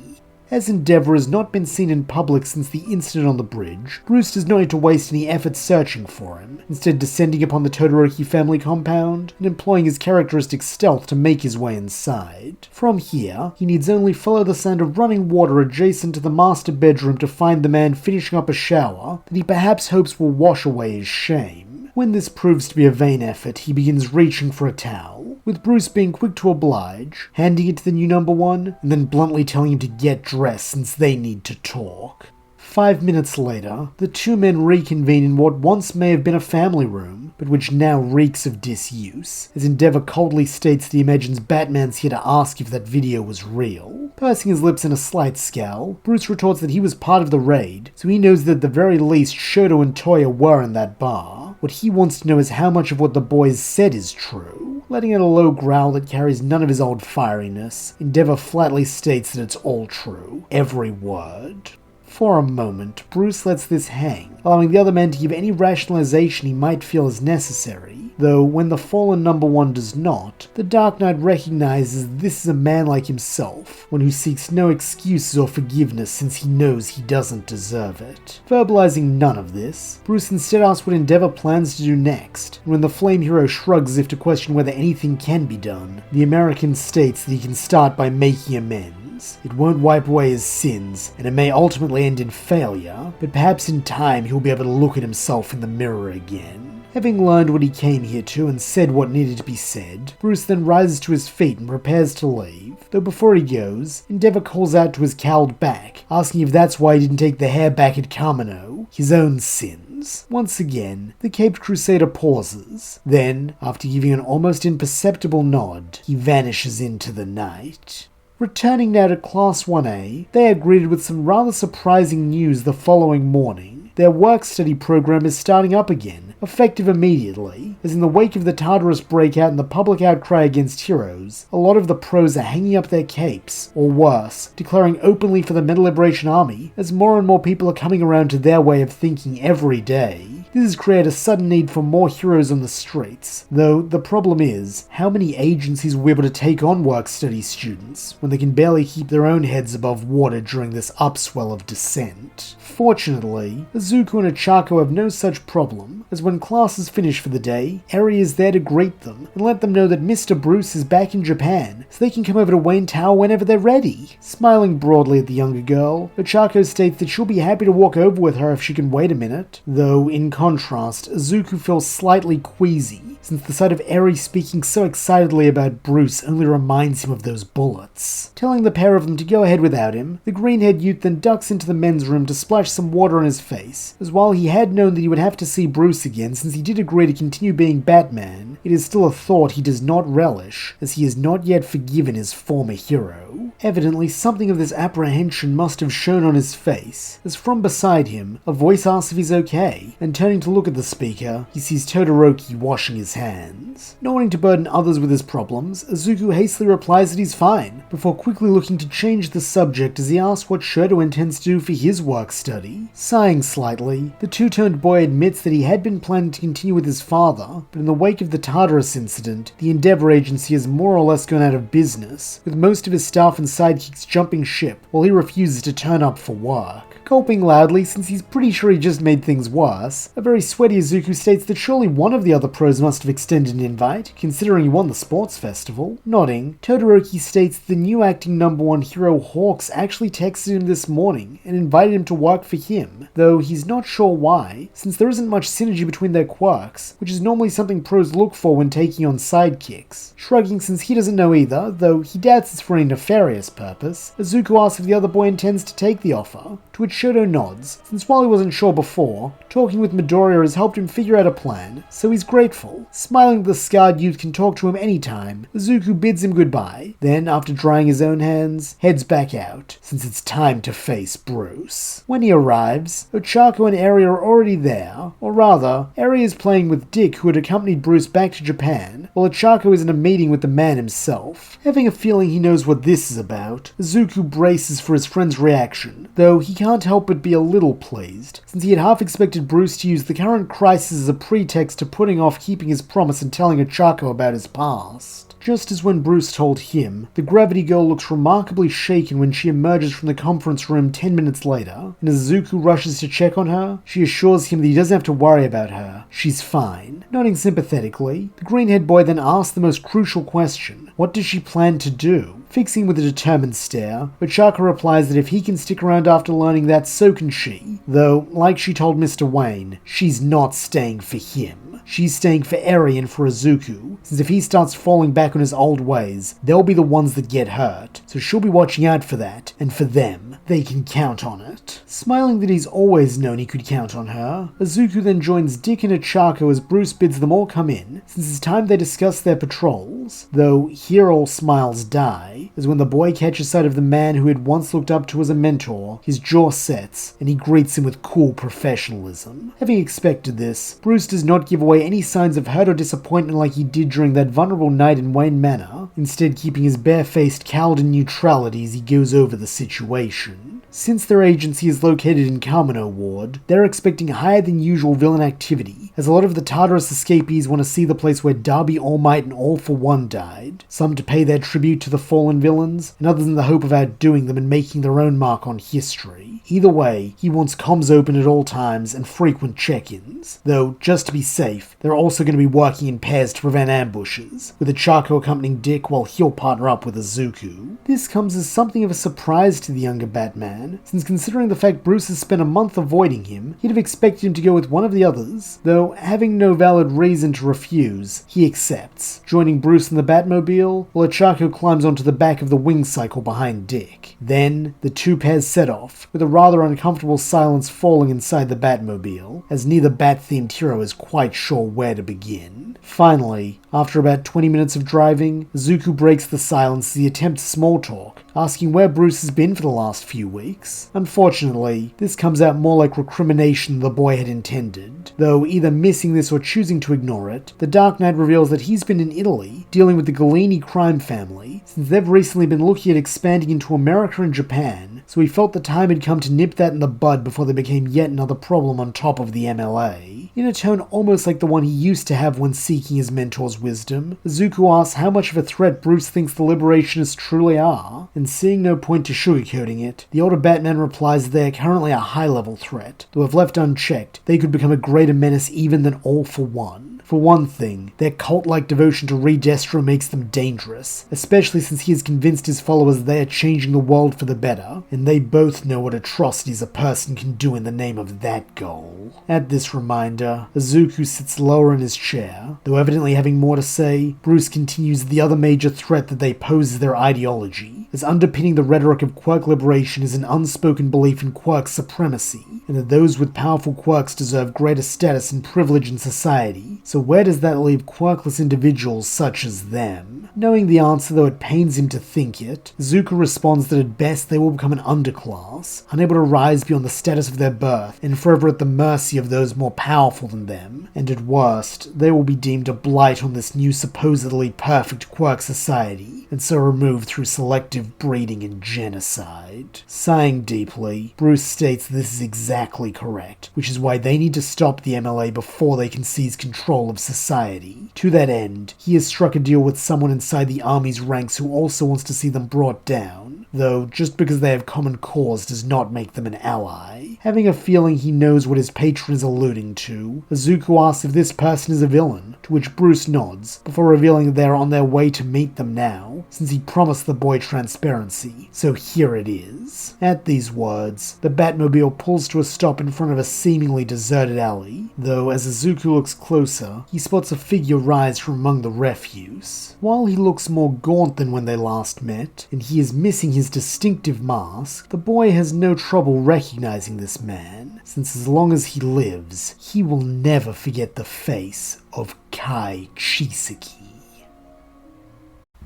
As Endeavor has not been seen in public since the incident on the bridge, Bruce does not need to waste any effort searching for him, instead descending upon the Todoroki family compound and employing his characteristic stealth to make his way inside. From here, he needs only follow the sound of running water adjacent to the master bedroom to find the man finishing up a shower that he perhaps hopes will wash away his shame. When this proves to be a vain effort, he begins reaching for a towel, with Bruce being quick to oblige, handing it to the new number one, and then bluntly telling him to get dressed since they need to talk. 5 minutes later, the two men reconvene in what once may have been a family room, but which now reeks of disuse, as Endeavor coldly states that he imagines Batman's here to ask if that video was real. Pursing his lips in a slight scowl, Bruce retorts that he was part of the raid, so he knows that at the very least Shoto and Toya were in that bar. What he wants to know is how much of what the boys said is true. Letting out a low growl that carries none of his old fieriness, Endeavor flatly states that it's all true. Every word. For a moment, Bruce lets this hang, allowing the other man to give any rationalization he might feel is necessary, though when the fallen number one does not, the Dark Knight recognizes this is a man like himself, one who seeks no excuses or forgiveness since he knows he doesn't deserve it. Verbalizing none of this, Bruce instead asks what Endeavor plans to do next, and when the Flame Hero shrugs as if to question whether anything can be done, the American states that he can start by making amends. It won't wipe away his sins, and it may ultimately end in failure, but perhaps in time he'll be able to look at himself in the mirror again. Having learned what he came here to and said what needed to be said, Bruce then rises to his feet and prepares to leave, though before he goes, Endeavor calls out to his cowled back, asking if that's why he didn't take the hair back at Kamino, his own sins. Once again, the Caped Crusader pauses. Then, after giving an almost imperceptible nod, he vanishes into the night. Returning now to Class 1A, they are greeted with some rather surprising news the following morning. Their work-study program is starting up again, effective immediately, as in the wake of the Tartarus breakout and the public outcry against heroes, a lot of the pros are hanging up their capes, or worse, declaring openly for the Metal Liberation Army, as more and more people are coming around to their way of thinking every day. This has created a sudden need for more heroes on the streets, though the problem is, how many agencies will be able to take on work-study students when they can barely keep their own heads above water during this upswell of dissent? Fortunately, Izuku and Ochaco have no such problem, as when classes finish for the day, Eri is there to greet them and let them know that Mr. Bruce is back in Japan, so they can come over to Wayne Tower whenever they're ready. Smiling broadly at the younger girl, Ochaco states that she'll be happy to walk over with her if she can wait a minute, though in contrast, Izuku feels slightly queasy, since the sight of Eri speaking so excitedly about Bruce only reminds him of those bullets. Telling the pair of them to go ahead without him, the green-haired youth then ducks into the men's room to splash some water on his face, as while he had known that he would have to see Bruce again since he did agree to continue being Batman, it is still a thought he does not relish, as he has not yet forgiven his former hero. Evidently, something of this apprehension must have shown on his face, as from beside him, a voice asks if he's okay, and turning to look at the speaker, he sees Todoroki washing his hands. Not wanting to burden others with his problems, Izuku hastily replies that he's fine, before quickly looking to change the subject as he asks what Shoto intends to do for his work study. Sighing slightly, the two-toned boy admits that he had been planning to continue with his father, but in the wake of the Tartarus incident, the Endeavor Agency has more or less gone out of business, with most of his staff and sidekicks jumping ship while he refuses to turn up for work. Gulping loudly since he's pretty sure he just made things worse, a very sweaty Izuku states that surely one of the other pros must have extended an invite, considering he won the sports festival. Nodding, Todoroki states the new acting #1 hero Hawks actually texted him this morning and invited him to work for him, though he's not sure why, since there isn't much synergy between their quirks, which is normally something pros look for when taking on sidekicks. Shrugging since he doesn't know either, though he doubts it's for any nefarious purpose, Izuku asks if the other boy intends to take the offer, to which Shoto nods, since while he wasn't sure before, talking with Midoriya has helped him figure out a plan, so he's grateful. Smiling that the scarred youth can talk to him anytime, Izuku bids him goodbye, then, after drying his own hands, heads back out, since it's time to face Bruce. When he arrives, Ochaco and Eri are already there, or rather, Eri is playing with Dick, who had accompanied Bruce back to Japan, while Ochaco is in a meeting with the man himself. Having a feeling he knows what this is about, Izuku braces for his friend's reaction, though he can't help but be a little pleased, since he had half expected Bruce to use the current crisis as a pretext to putting off keeping his promise and telling Ochaco about his past. Just as when Bruce told him, the Gravity Girl looks remarkably shaken when she emerges from the conference room 10 minutes later, and as Izuku rushes to check on her, she assures him that he doesn't have to worry about her, she's fine. Nodding sympathetically, the green-haired boy then asks the most crucial question, what does she plan to do? Fixing with a determined stare, Ochaco replies that if he can stick around after learning that, so can she, though, like she told Mr. Wayne, she's not staying for him. She's staying for Eri and for Izuku, since if he starts falling back on his old ways, they'll be the ones that get hurt, so she'll be watching out for that, and for them, they can count on it. Smiling that he's always known he could count on her, Izuku then joins Dick and Ochaco as Bruce bids them all come in, since it's time they discuss their patrols, though here all smiles die, as when the boy catches sight of the man who had once looked up to as a mentor, his jaw sets, and he greets him with cool professionalism. Having expected this, Bruce does not give away any signs of hurt or disappointment like he did during that vulnerable night in Wayne Manor, instead keeping his bare-faced cowled in neutrality as he goes over the situation. Since their agency is located in Kamino Ward, they're expecting higher than usual villain activity, as a lot of the Tartarus escapees want to see the place where Darby All Might and All for One died, some to pay their tribute to the fallen villains, and others in the hope of outdoing them and making their own mark on history. Either way, he wants comms open at all times and frequent check-ins, though, just to be safe, they're also going to be working in pairs to prevent ambushes, with Ochaco accompanying Dick while he'll partner up with Izuku. This comes as something of a surprise to the younger Batman, since considering the fact Bruce has spent a month avoiding him, he'd have expected him to go with one of the others, though having no valid reason to refuse, he accepts, joining Bruce in the Batmobile, while Ochaco climbs onto the back of the wing cycle behind Dick. Then, the two pairs set off, with a rather uncomfortable silence falling inside the Batmobile, as neither Bat-themed hero is quite sure where to begin. Finally, After about 20 minutes of driving, Izuku breaks the silence as he attempts small talk, asking where Bruce has been for the last few weeks. Unfortunately, this comes out more like recrimination than the boy had intended. Though either missing this or choosing to ignore it, the Dark Knight reveals that he's been in Italy, dealing with the Galini crime family, since they've recently been looking at expanding into America and Japan, so he felt the time had come to nip that in the bud before they became yet another problem on top of the MLA. In a tone almost like the one he used to have when seeking his mentor's wisdom, Izuku asks how much of a threat Bruce thinks the liberationists truly are, and seeing no point to sugarcoating it, the older Batman replies that they are currently a high-level threat, though if left unchecked, they could become a greater menace even than All for One. For one thing, their cult-like devotion to Redestro makes them dangerous, especially since he is convinced his followers they are changing the world for the better, and they both know what atrocities a person can do in the name of that goal. At this reminder, Izuku sits lower in his chair, though evidently having more to say. Bruce continues the other major threat that they pose is their ideology, as underpinning the rhetoric of quirk liberation is an unspoken belief in quirk supremacy, and that those with powerful quirks deserve greater status and privilege in society. So where does that leave quirkless individuals such as them? Knowing the answer, though it pains him to think it, Izuku responds that at best they will become an underclass, unable to rise beyond the status of their birth, and forever at the mercy of those more powerful than them, and at worst, they will be deemed a blight on this new supposedly perfect quirk society, and so removed through selective breeding and genocide. Sighing deeply, Bruce states this is exactly correct, which is why they need to stop the MLA before they can seize control of society. To that end, he has struck a deal with someone inside the army's ranks who also wants to see them brought down, though just because they have common cause does not make them an ally. Having a feeling he knows what his patron is alluding to, Izuku asks if this person is a villain, to which Bruce nods, before revealing that they are on their way to meet them now, since he promised the boy transparency, so here it is. At these words, the Batmobile pulls to a stop in front of a seemingly deserted alley, though as Izuku looks closer, he spots a figure rise from among the refuse. While he looks more gaunt than when they last met, and he is missing his distinctive mask, the boy has no trouble recognizing this man, since as long as he lives, he will never forget the face of Kai Chisaki.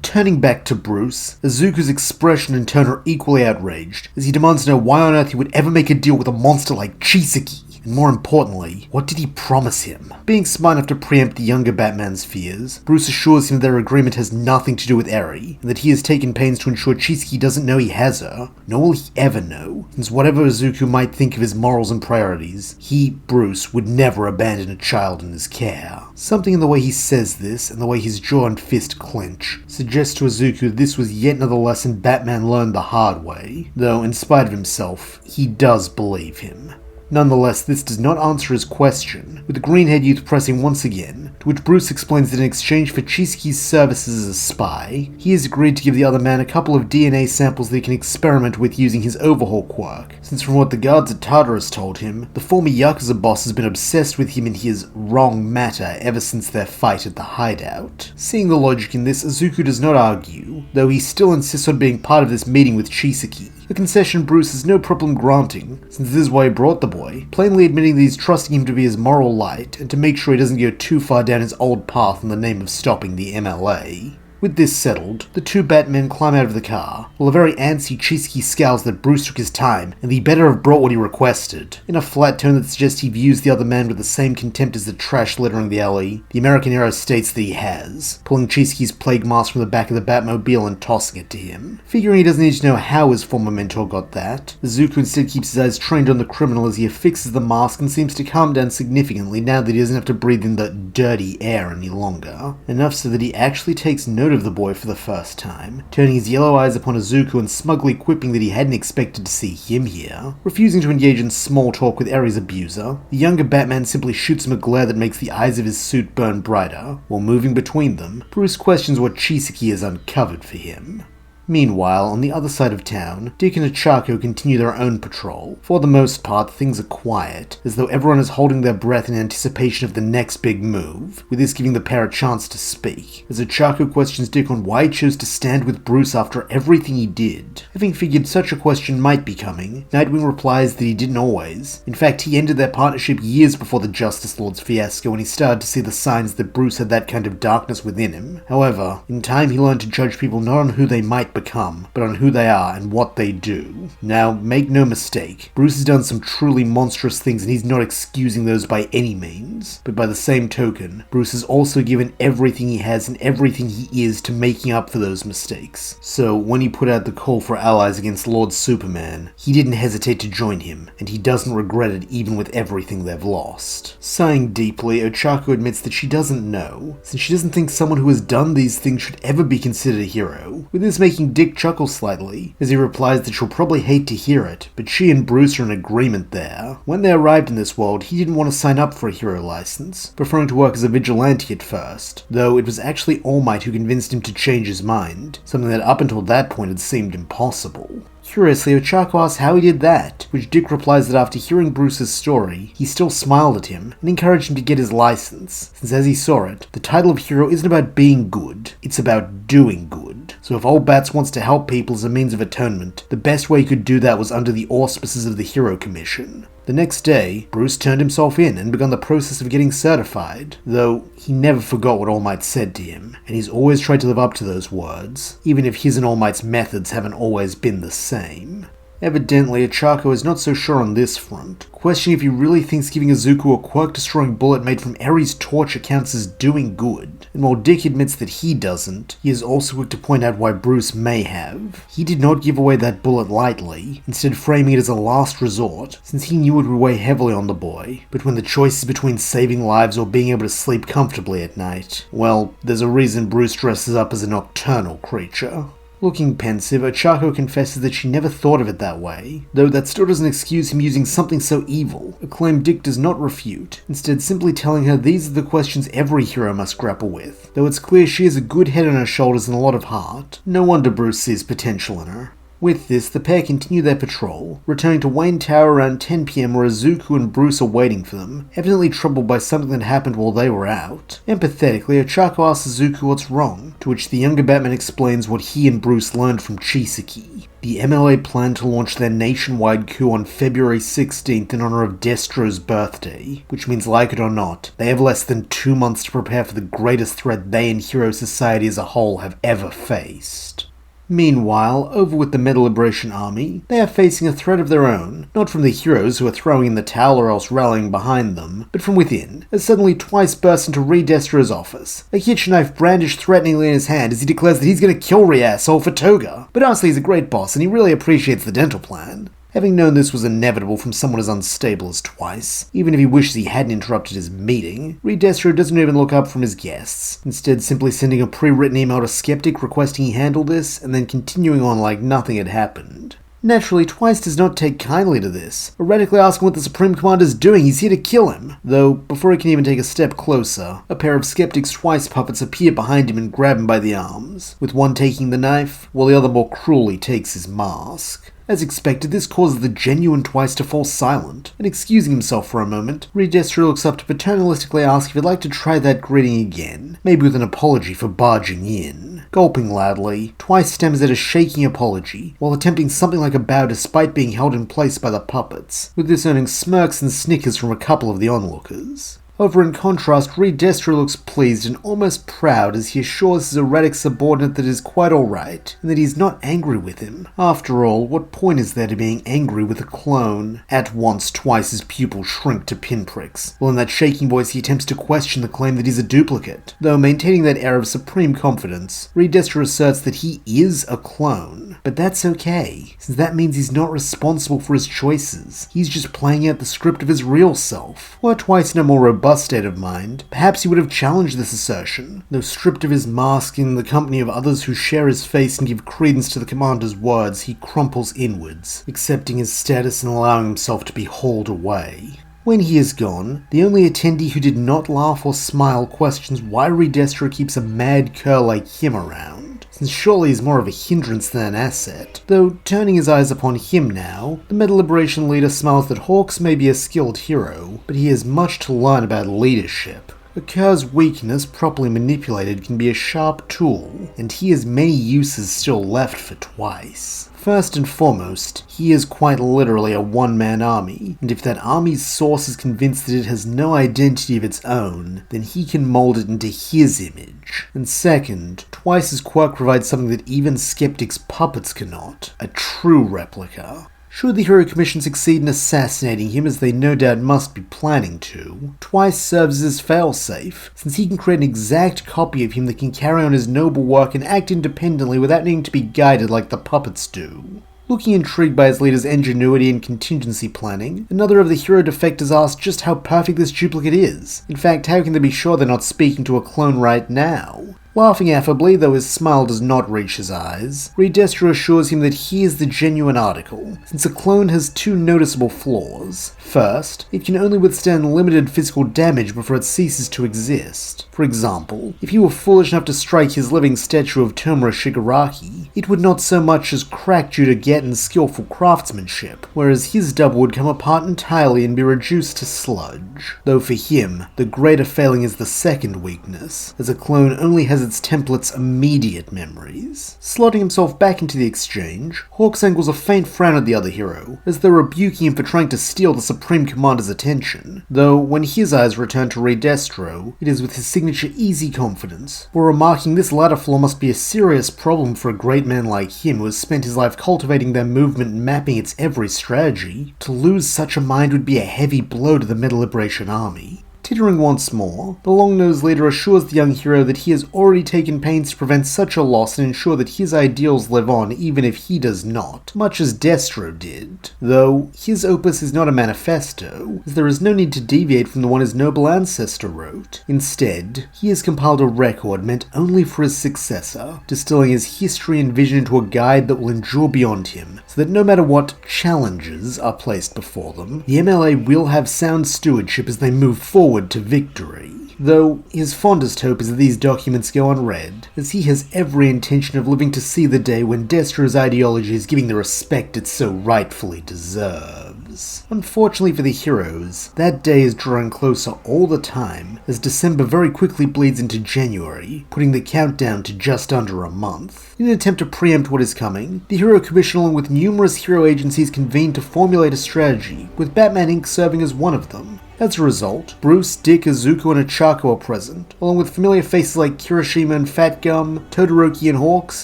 Turning back to Bruce, Izuku's expression and tone are equally outraged, as he demands to know why on earth he would ever make a deal with a monster like Chisaki. And more importantly, what did he promise him? Being smart enough to preempt the younger Batman's fears, Bruce assures him their agreement has nothing to do with Eri, and that he has taken pains to ensure Chisaki doesn't know he has her, nor will he ever know, since whatever Izuku might think of his morals and priorities, he, Bruce, would never abandon a child in his care. Something in the way he says this, and the way his jaw and fist clench, suggests to Izuku that this was yet another lesson Batman learned the hard way, though in spite of himself, he does believe him. Nonetheless, this does not answer his question, with the green-haired youth pressing once again, to which Bruce explains that in exchange for Chisaki's services as a spy, he has agreed to give the other man a couple of DNA samples that he can experiment with using his overhaul quirk, since from what the guards at Tartarus told him, the former Yakuza boss has been obsessed with him and his wrong matter ever since their fight at the hideout. Seeing the logic in this, Izuku does not argue, though he still insists on being part of this meeting with Chisaki, a concession Bruce has no problem granting, since this is why he brought the boy, plainly admitting that he's trusting him to be his moral light, and to make sure he doesn't go too far down his old path in the name of stopping the MLA. With this settled, the two Batmen climb out of the car, while a very antsy Chisaki scowls that Bruce took his time, and he better have brought what he requested. In a flat tone that suggests he views the other man with the same contempt as the trash littering the alley, the American hero states that he has, pulling Chisaki's plague mask from the back of the Batmobile and tossing it to him. Figuring he doesn't need to know how his former mentor got that, Izuku instead keeps his eyes trained on the criminal as he affixes the mask and seems to calm down significantly now that he doesn't have to breathe in the dirty air any longer. Enough so that he actually takes note of the boy for the first time, turning his yellow eyes upon Izuku and smugly quipping that he hadn't expected to see him here. Refusing to engage in small talk with Eri's abuser, the younger Batman simply shoots him a glare that makes the eyes of his suit burn brighter. While moving between them, Bruce questions what Chisaki has uncovered for him. Meanwhile, on the other side of town, Dick and Ochaco continue their own patrol. For the most part, things are quiet, as though everyone is holding their breath in anticipation of the next big move, with this giving the pair a chance to speak, as Ochaco questions Dick on why he chose to stand with Bruce after everything he did. Having figured such a question might be coming, Nightwing replies that he didn't always. In fact, he ended their partnership years before the Justice Lord's fiasco when he started to see the signs that Bruce had that kind of darkness within him. However, in time he learned to judge people not on who they might become, but on who they are and what they do. Now, make no mistake, Bruce has done some truly monstrous things and he's not excusing those by any means. But by the same token, Bruce has also given everything he has and everything he is to making up for those mistakes. So when he put out the call for allies against Lord Superman, he didn't hesitate to join him, and he doesn't regret it even with everything they've lost. Sighing deeply, Ochaco admits that she doesn't know, since she doesn't think someone who has done these things should ever be considered a hero, with this making Dick chuckle slightly, as he replies that she'll probably hate to hear it, but she and Bruce are in agreement there. When they arrived in this world, he didn't want to sign up for a hero license, preferring to work as a vigilante at first, though it was actually All Might who convinced him to change his mind, something that up until that point had seemed impossible. Curiously, Ochaco asks how he did that, which Dick replies that after hearing Bruce's story, he still smiled at him and encouraged him to get his license, since as he saw it, the title of hero isn't about being good, it's about doing good. So if Old Bats wants to help people as a means of atonement, the best way he could do that was under the auspices of the Hero Commission. The next day, Bruce turned himself in and began the process of getting certified, though he never forgot what All Might said to him, and he's always tried to live up to those words, even if his and All Might's methods haven't always been the same. Evidently, Ochaco is not so sure on this front, questioning if he really thinks giving Izuku a quirk-destroying bullet made from Eri's torture counts as doing good. And while Dick admits that he doesn't, he is also quick to point out why Bruce may have. He did not give away that bullet lightly, instead framing it as a last resort, since he knew it would weigh heavily on the boy. But when the choice is between saving lives or being able to sleep comfortably at night, well, there's a reason Bruce dresses up as a nocturnal creature. Looking pensive, Ochaco confesses that she never thought of it that way, though that still doesn't excuse him using something so evil, a claim Dick does not refute, instead simply telling her these are the questions every hero must grapple with, though it's clear she has a good head on her shoulders and a lot of heart. No wonder Bruce sees potential in her. With this, the pair continue their patrol, returning to Wayne Tower around 10 PM where Izuku and Bruce are waiting for them, evidently troubled by something that happened while they were out. Empathetically, Ochaco asks Izuku what's wrong, to which the younger Batman explains what he and Bruce learned from Chisaki. The MLA plan to launch their nationwide coup on February 16th in honor of Destro's birthday, which means, like it or not, they have less than 2 months to prepare for the greatest threat they and hero society as a whole have ever faced. Meanwhile, over with the Meta Liberation Army, they are facing a threat of their own, not from the heroes who are throwing in the towel or else rallying behind them, but from within, as suddenly Twice bursts into Destro's office, a kitchen knife brandished threateningly in his hand as he declares that he's gonna kill asshole for Toga. But honestly, he's a great boss and he really appreciates the dental plan. Having known this was inevitable from someone as unstable as Twice, even if he wishes he hadn't interrupted his meeting, Destro doesn't even look up from his guests, instead simply sending a pre-written email to Skeptic requesting he handle this, and then continuing on like nothing had happened. Naturally, Twice does not take kindly to this, erratically asking what the Supreme Commander's doing. He's here to kill him. Though, before he can even take a step closer, a pair of Skeptic's Twice puppets appear behind him and grab him by the arms, with one taking the knife, while the other more cruelly takes his mask. As expected, this causes the genuine Twice to fall silent, and excusing himself for a moment, Destro looks up to paternalistically ask if he'd like to try that greeting again, maybe with an apology for barging in. Gulping loudly, Twice stems at a shaking apology, while attempting something like a bow despite being held in place by the puppets, with this earning smirks and snickers from a couple of the onlookers. However, in contrast, Destro looks pleased and almost proud as he assures his erratic subordinate that it is quite alright, and that he is not angry with him. After all, what point is there to being angry with a clone? At once, Twice's pupils shrink to pinpricks, while in that shaking voice he attempts to question the claim that he's a duplicate. Though maintaining that air of supreme confidence, Destro asserts that he is a clone. But that's okay, since that means he's not responsible for his choices. He's just playing out the script of his real self. Were Twice no more robust state of mind, perhaps he would have challenged this assertion, though stripped of his mask in the company of others who share his face and give credence to the commander's words, he crumples inwards, accepting his status and allowing himself to be hauled away. When he is gone, the only attendee who did not laugh or smile questions why Destro keeps a mad cur like him around, since surely he's more of a hindrance than an asset. Though, turning his eyes upon him now, the Meta Liberation leader smiles that Hawks may be a skilled hero, but he has much to learn about leadership. A Kerr's weakness, properly manipulated, can be a sharp tool, and he has many uses still left for Twice. First and foremost, he is quite literally a one-man army, and if that army's source is convinced that it has no identity of its own, then he can mold it into his image. And second, Twice's quirk provides something that even Skeptic's puppets cannot, a true replica. Should the Hero Commission succeed in assassinating him, as they no doubt must be planning to, Twice serves as failsafe, since he can create an exact copy of him that can carry on his noble work and act independently without needing to be guided like the puppets do. Looking intrigued by his leader's ingenuity and contingency planning, another of the hero defectors asks just how perfect this duplicate is. In fact, how can they be sure they're not speaking to a clone right now? Laughing affably, though his smile does not reach his eyes, Destro assures him that he is the genuine article, since a clone has two noticeable flaws. First, it can only withstand limited physical damage before it ceases to exist. For example, if he were foolish enough to strike his living statue of Tomura Shigaraki, it would not so much as crack due to Gatten's skillful craftsmanship, whereas his double would come apart entirely and be reduced to sludge. Though for him, the greater failing is the second weakness, as a clone only has its template's immediate memories. Slotting himself back into the exchange, Hawks angles a faint frown at the other hero, as though rebuking him for trying to steal the Supreme Commander's attention, though when his eyes return to Destro, it is with his signature easy confidence, while remarking this latter flaw must be a serious problem for a great man like him who has spent his life cultivating their movement and mapping its every strategy. To lose such a mind would be a heavy blow to the Meta Liberation Army. Tittering once more, the long-nosed leader assures the young hero that he has already taken pains to prevent such a loss and ensure that his ideals live on even if he does not, much as Destro did. Though, his opus is not a manifesto, as there is no need to deviate from the one his noble ancestor wrote. Instead, he has compiled a record meant only for his successor, distilling his history and vision into a guide that will endure beyond him, so that no matter what challenges are placed before them, the MLA will have sound stewardship as they move forward to victory. Though his fondest hope is that these documents go unread, as he has every intention of living to see the day when Destro's ideology is giving the respect it so rightfully deserves. Unfortunately for the heroes, that day is drawing closer all the time, as December very quickly bleeds into January, putting the countdown to just under a month. In an attempt to preempt what is coming, the Hero Commission along with numerous hero agencies convene to formulate a strategy, with Batman Inc. serving as one of them. As a result, Bruce, Dick, Izuku, and Ochaco are present, along with familiar faces like Kirishima and Fat Gum, Todoroki and Hawks,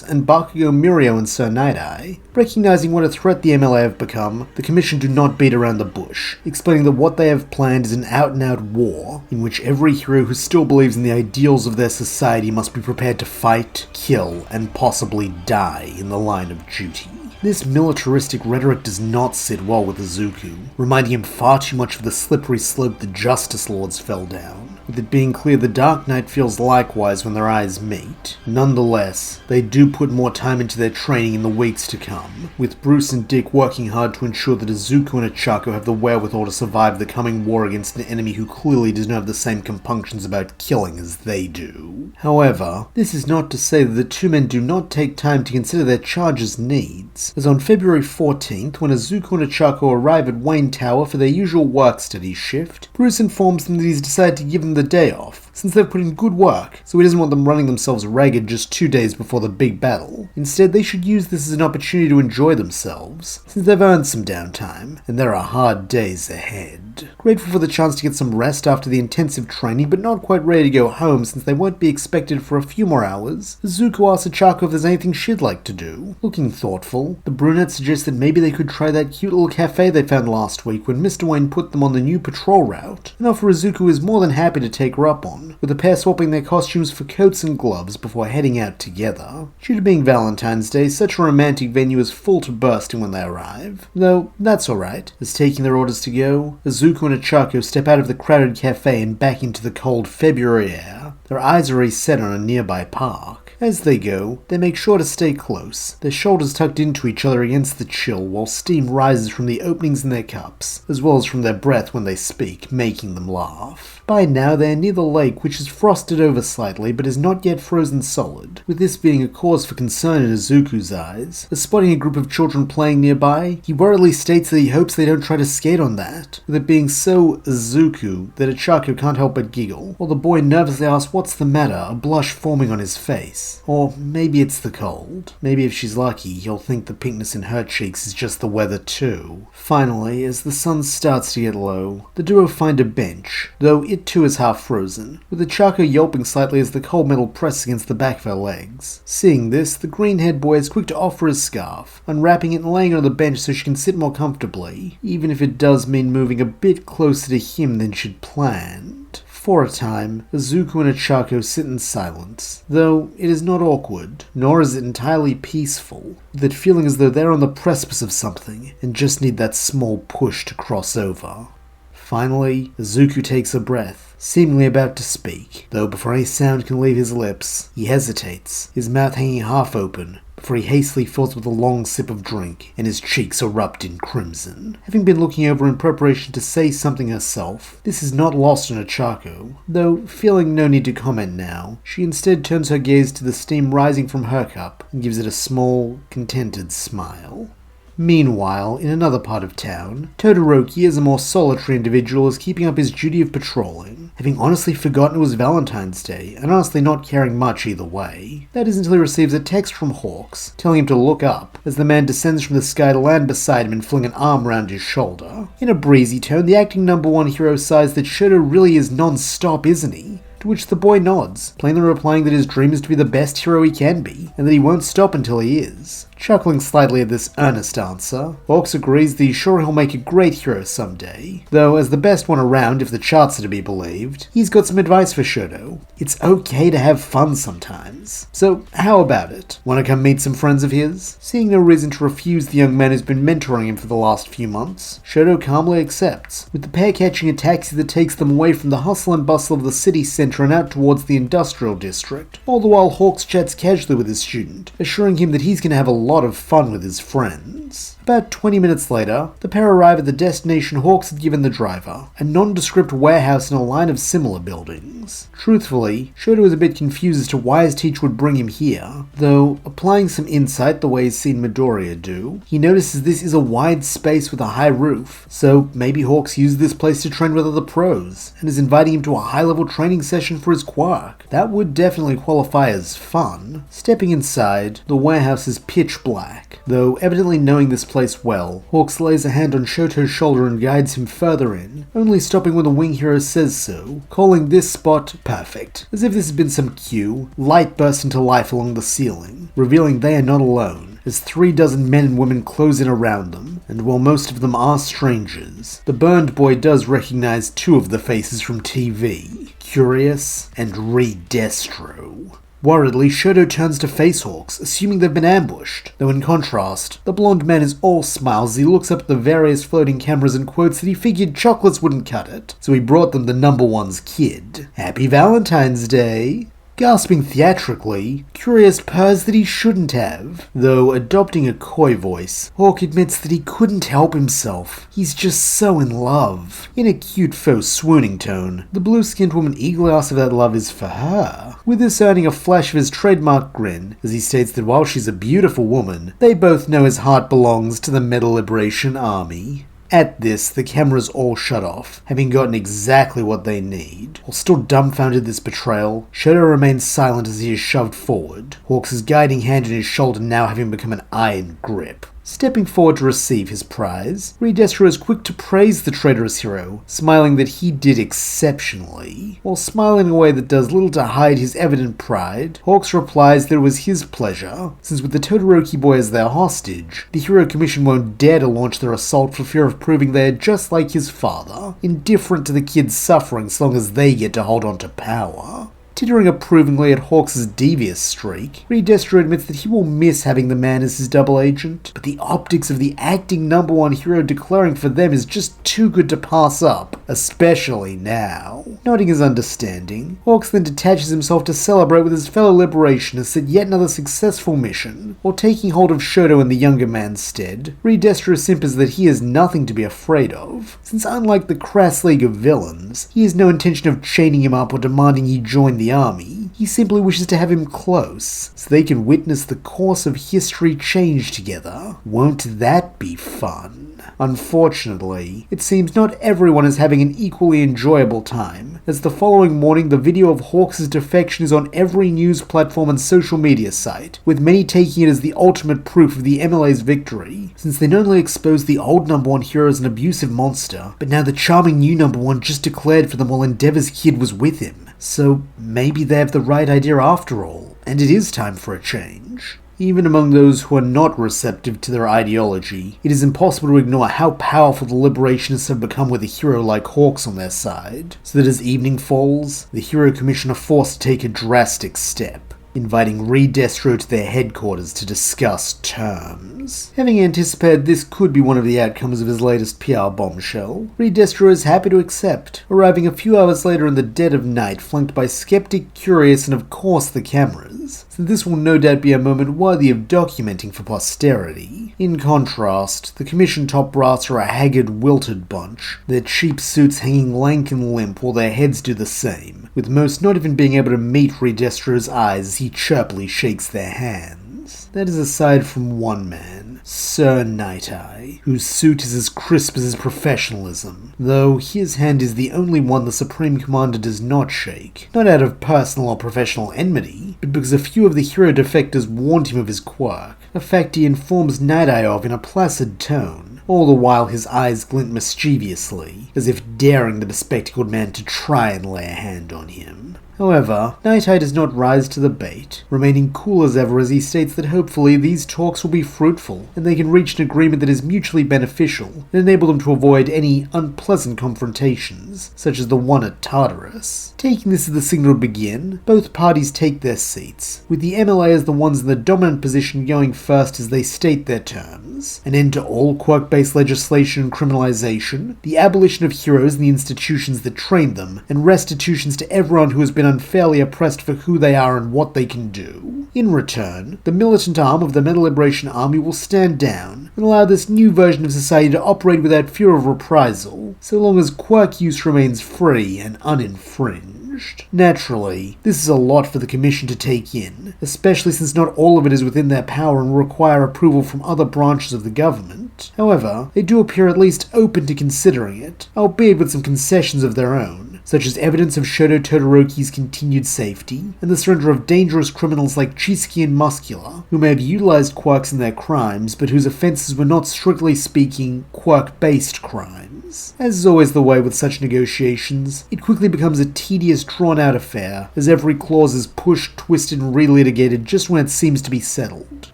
and Bakugo, Mirio, and Sir Night-Eye. Recognizing what a threat the MLA have become, the Commission do not beat around the bush, explaining that what they have planned is an out-and-out war, in which every hero who still believes in the ideals of their society must be prepared to fight, kill, and possibly die in the line of duty. This militaristic rhetoric does not sit well with Izuku, reminding him far too much of the slippery slope the Justice Lords fell down. With it being clear the Dark Knight feels likewise when their eyes meet. Nonetheless, they do put more time into their training in the weeks to come, with Bruce and Dick working hard to ensure that Izuku and Ochaco have the wherewithal to survive the coming war against an enemy who clearly does not have the same compunctions about killing as they do. However, this is not to say that the two men do not take time to consider their charge's needs, as on February 14th, when Izuku and Ochaco arrive at Wayne Tower for their usual work-study shift, Bruce informs them that he's decided to give them the day off, since they've put in good work, so he doesn't want them running themselves ragged just 2 days before the big battle. Instead, they should use this as an opportunity to enjoy themselves, since they've earned some downtime, and there are hard days ahead. Grateful for the chance to get some rest after the intensive training, but not quite ready to go home since they won't be expected for a few more hours, Izuku asks Ochaco if there's anything she'd like to do. Looking thoughtful, the brunette suggests that maybe they could try that cute little cafe they found last week when Mr. Wayne put them on the new patrol route, an offer Izuku is more than happy to take her up on, with the pair swapping their costumes for coats and gloves before heading out together. Due to being Valentine's Day, such a romantic venue is full to bursting when they arrive. Though, that's alright, as taking their orders to go, Izuku and Ochaco step out of the crowded cafe and back into the cold February air. Their eyes are already set on a nearby park. As they go, they make sure to stay close, their shoulders tucked into each other against the chill while steam rises from the openings in their cups, as well as from their breath when they speak, making them laugh. By now they are near the lake, which is frosted over slightly but is not yet frozen solid, with this being a cause for concern in Izuku's eyes. As spotting a group of children playing nearby, he worriedly states that he hopes they don't try to skate on that, with it being so Izuku that Ochaco can't help but giggle, while the boy nervously asks what's the matter, a blush forming on his face. Or maybe it's the cold. Maybe if she's lucky, he'll think the pinkness in her cheeks is just the weather too. Finally, as the sun starts to get low, the duo find a bench, though it too is half frozen, with Ochaco yelping slightly as the cold metal presses against the back of her legs. Seeing this, the green-haired boy is quick to offer his scarf, unwrapping it and laying it on the bench so she can sit more comfortably, even if it does mean moving a bit closer to him than she'd planned. For a time, Izuku and Ochaco sit in silence, though it is not awkward, nor is it entirely peaceful, with it feeling as though they're on the precipice of something and just need that small push to cross over. Finally, Izuku takes a breath, seemingly about to speak, though before any sound can leave his lips, he hesitates, his mouth hanging half open, before he hastily fills with a long sip of drink, and his cheeks erupt in crimson. Having been looking over in preparation to say something herself, this is not lost on Ochaco, though feeling no need to comment now, she instead turns her gaze to the steam rising from her cup, and gives it a small, contented smile. Meanwhile, in another part of town, Todoroki, as a more solitary individual, is keeping up his duty of patrolling, having honestly forgotten it was Valentine's Day, and honestly not caring much either way. That is until he receives a text from Hawks, telling him to look up, as the man descends from the sky to land beside him and fling an arm round his shoulder. In a breezy tone, the acting #1 hero sighs that Shoto really is non-stop, isn't he? To which the boy nods, plainly replying that his dream is to be the best hero he can be, and that he won't stop until he is. Chuckling slightly at this earnest answer, Hawks agrees that he's sure he'll make a great hero someday, though as the best one around if the charts are to be believed, he's got some advice for Shoto. It's okay to have fun sometimes. So how about it? Wanna come meet some friends of his? Seeing no reason to refuse the young man who's been mentoring him for the last few months, Shoto calmly accepts, with the pair catching a taxi that takes them away from the hustle and bustle of the city centre and out towards the industrial district, all the while Hawks chats casually with his student, assuring him that he's gonna have a lot of fun with his friends. About 20 minutes later, the pair arrive at the destination Hawks had given the driver, a nondescript warehouse in a line of similar buildings. Truthfully, Shoto is a bit confused as to why his teacher would bring him here, though, applying some insight the way he's seen Midoriya do, he notices this is a wide space with a high roof, so maybe Hawks used this place to train with other pros, and is inviting him to a high-level training session for his quirk. That would definitely qualify as fun. Stepping inside, the warehouse is pitch black, though evidently knowing this place well, Hawks lays a hand on Shoto's shoulder and guides him further in, only stopping when the wing hero says so, calling this spot perfect. As if this had been some cue, light bursts into life along the ceiling, revealing they are not alone, as 36 men and women close in around them, and while most of them are strangers, the burned boy does recognize two of the faces from TV, Curious and Reed Destro. Worriedly, Shoto turns to face Hawks, assuming they've been ambushed, though in contrast, the blonde man is all smiles as he looks up at the various floating cameras and quotes that he figured chocolates wouldn't cut it, so he brought them the #1's kid. Happy Valentine's Day! Gasping theatrically, Curious purrs that he shouldn't have, though adopting a coy voice, Hawk admits that he couldn't help himself. He's just so in love. In a cute faux swooning tone, the blue-skinned woman eagerly asks if that love is for her, with this earning a flash of his trademark grin, as he states that while she's a beautiful woman, they both know his heart belongs to the Metal Liberation Army. At this, the cameras all shut off, having gotten exactly what they need. While still dumbfounded at this betrayal, Shoto remains silent as he is shoved forward, Hawks' guiding hand on his shoulder now having become an iron grip. Stepping forward to receive his prize, Reed Destro is quick to praise the traitorous hero, smiling that he did exceptionally. While smiling in a way that does little to hide his evident pride, Hawks replies that it was his pleasure, since with the Todoroki boy as their hostage, the Hero Commission won't dare to launch their assault for fear of proving they are just like his father, indifferent to the kid's suffering so long as they get to hold on to power. Tittering approvingly at Hawks' devious streak, Destro admits that he will miss having the man as his double agent, but the optics of the acting #1 hero declaring for them is just too good to pass up, especially now. Nodding his understanding, Hawks then detaches himself to celebrate with his fellow liberationists at yet another successful mission, while taking hold of Shoto in the younger man's stead. Destro simpers that he has nothing to be afraid of, since unlike the crass league of villains, he has no intention of chaining him up or demanding he join the army. He simply wishes to have him close, so they can witness the course of history change together. Won't that be fun? Unfortunately, it seems not everyone is having an equally enjoyable time, as the following morning the video of Hawks' defection is on every news platform and social media site, with many taking it as the ultimate proof of the MLA's victory, since they not only exposed the old #1 hero as an abusive monster, but now the charming new #1 just declared for them while Endeavor's kid was with him. So maybe they have the right idea after all, and it is time for a change. Even among those who are not receptive to their ideology, it is impossible to ignore how powerful the liberationists have become with a hero like Hawks on their side, so that as evening falls, the Hero Commission are forced to take a drastic step, inviting Destro to their headquarters to discuss terms. Having anticipated this could be one of the outcomes of his latest PR bombshell, Destro is happy to accept, arriving a few hours later in the dead of night, flanked by skeptic, curious, and of course the cameras, so this will no doubt be a moment worthy of documenting for posterity. In contrast, the Commission top brass are a haggard, wilted bunch, their cheap suits hanging lank and limp while their heads do the same, with most not even being able to meet Destro's eyes as he chirpily shakes their hands. That is aside from one man, Sir Night Eye, whose suit is as crisp as his professionalism, though his hand is the only one the Supreme Commander does not shake, not out of personal or professional enmity, but because a few of the hero defectors warned him of his quirk, a fact he informs Night Eye of in a placid tone, all the while his eyes glint mischievously, as if daring the bespectacled man to try and lay a hand on him. However, Night Eye does not rise to the bait, remaining cool as ever as he states that hopefully these talks will be fruitful, and they can reach an agreement that is mutually beneficial, and enable them to avoid any unpleasant confrontations, such as the one at Tartarus. Taking this as the signal to begin, both parties take their seats, with the MLA as the ones in the dominant position going first as they state their terms: an end to all quirk-based legislation and criminalization, the abolition of heroes and the institutions that trained them, and restitutions to everyone who has been unfairly oppressed for who they are and what they can do. In return, the militant arm of the Metal Liberation Army will stand down and allow this new version of society to operate without fear of reprisal, so long as quirk use remains free and uninfringed. Naturally, this is a lot for the Commission to take in, especially since not all of it is within their power and will require approval from other branches of the government. However, they do appear at least open to considering it, albeit with some concessions of their own, such as evidence of Shoto Todoroki's continued safety, and the surrender of dangerous criminals like Chisaki and Muscular, who may have utilized quirks in their crimes, but whose offenses were not strictly speaking quirk-based crimes. As is always the way with such negotiations, it quickly becomes a tedious, drawn-out affair, as every clause is pushed, twisted, and relitigated just when it seems to be settled.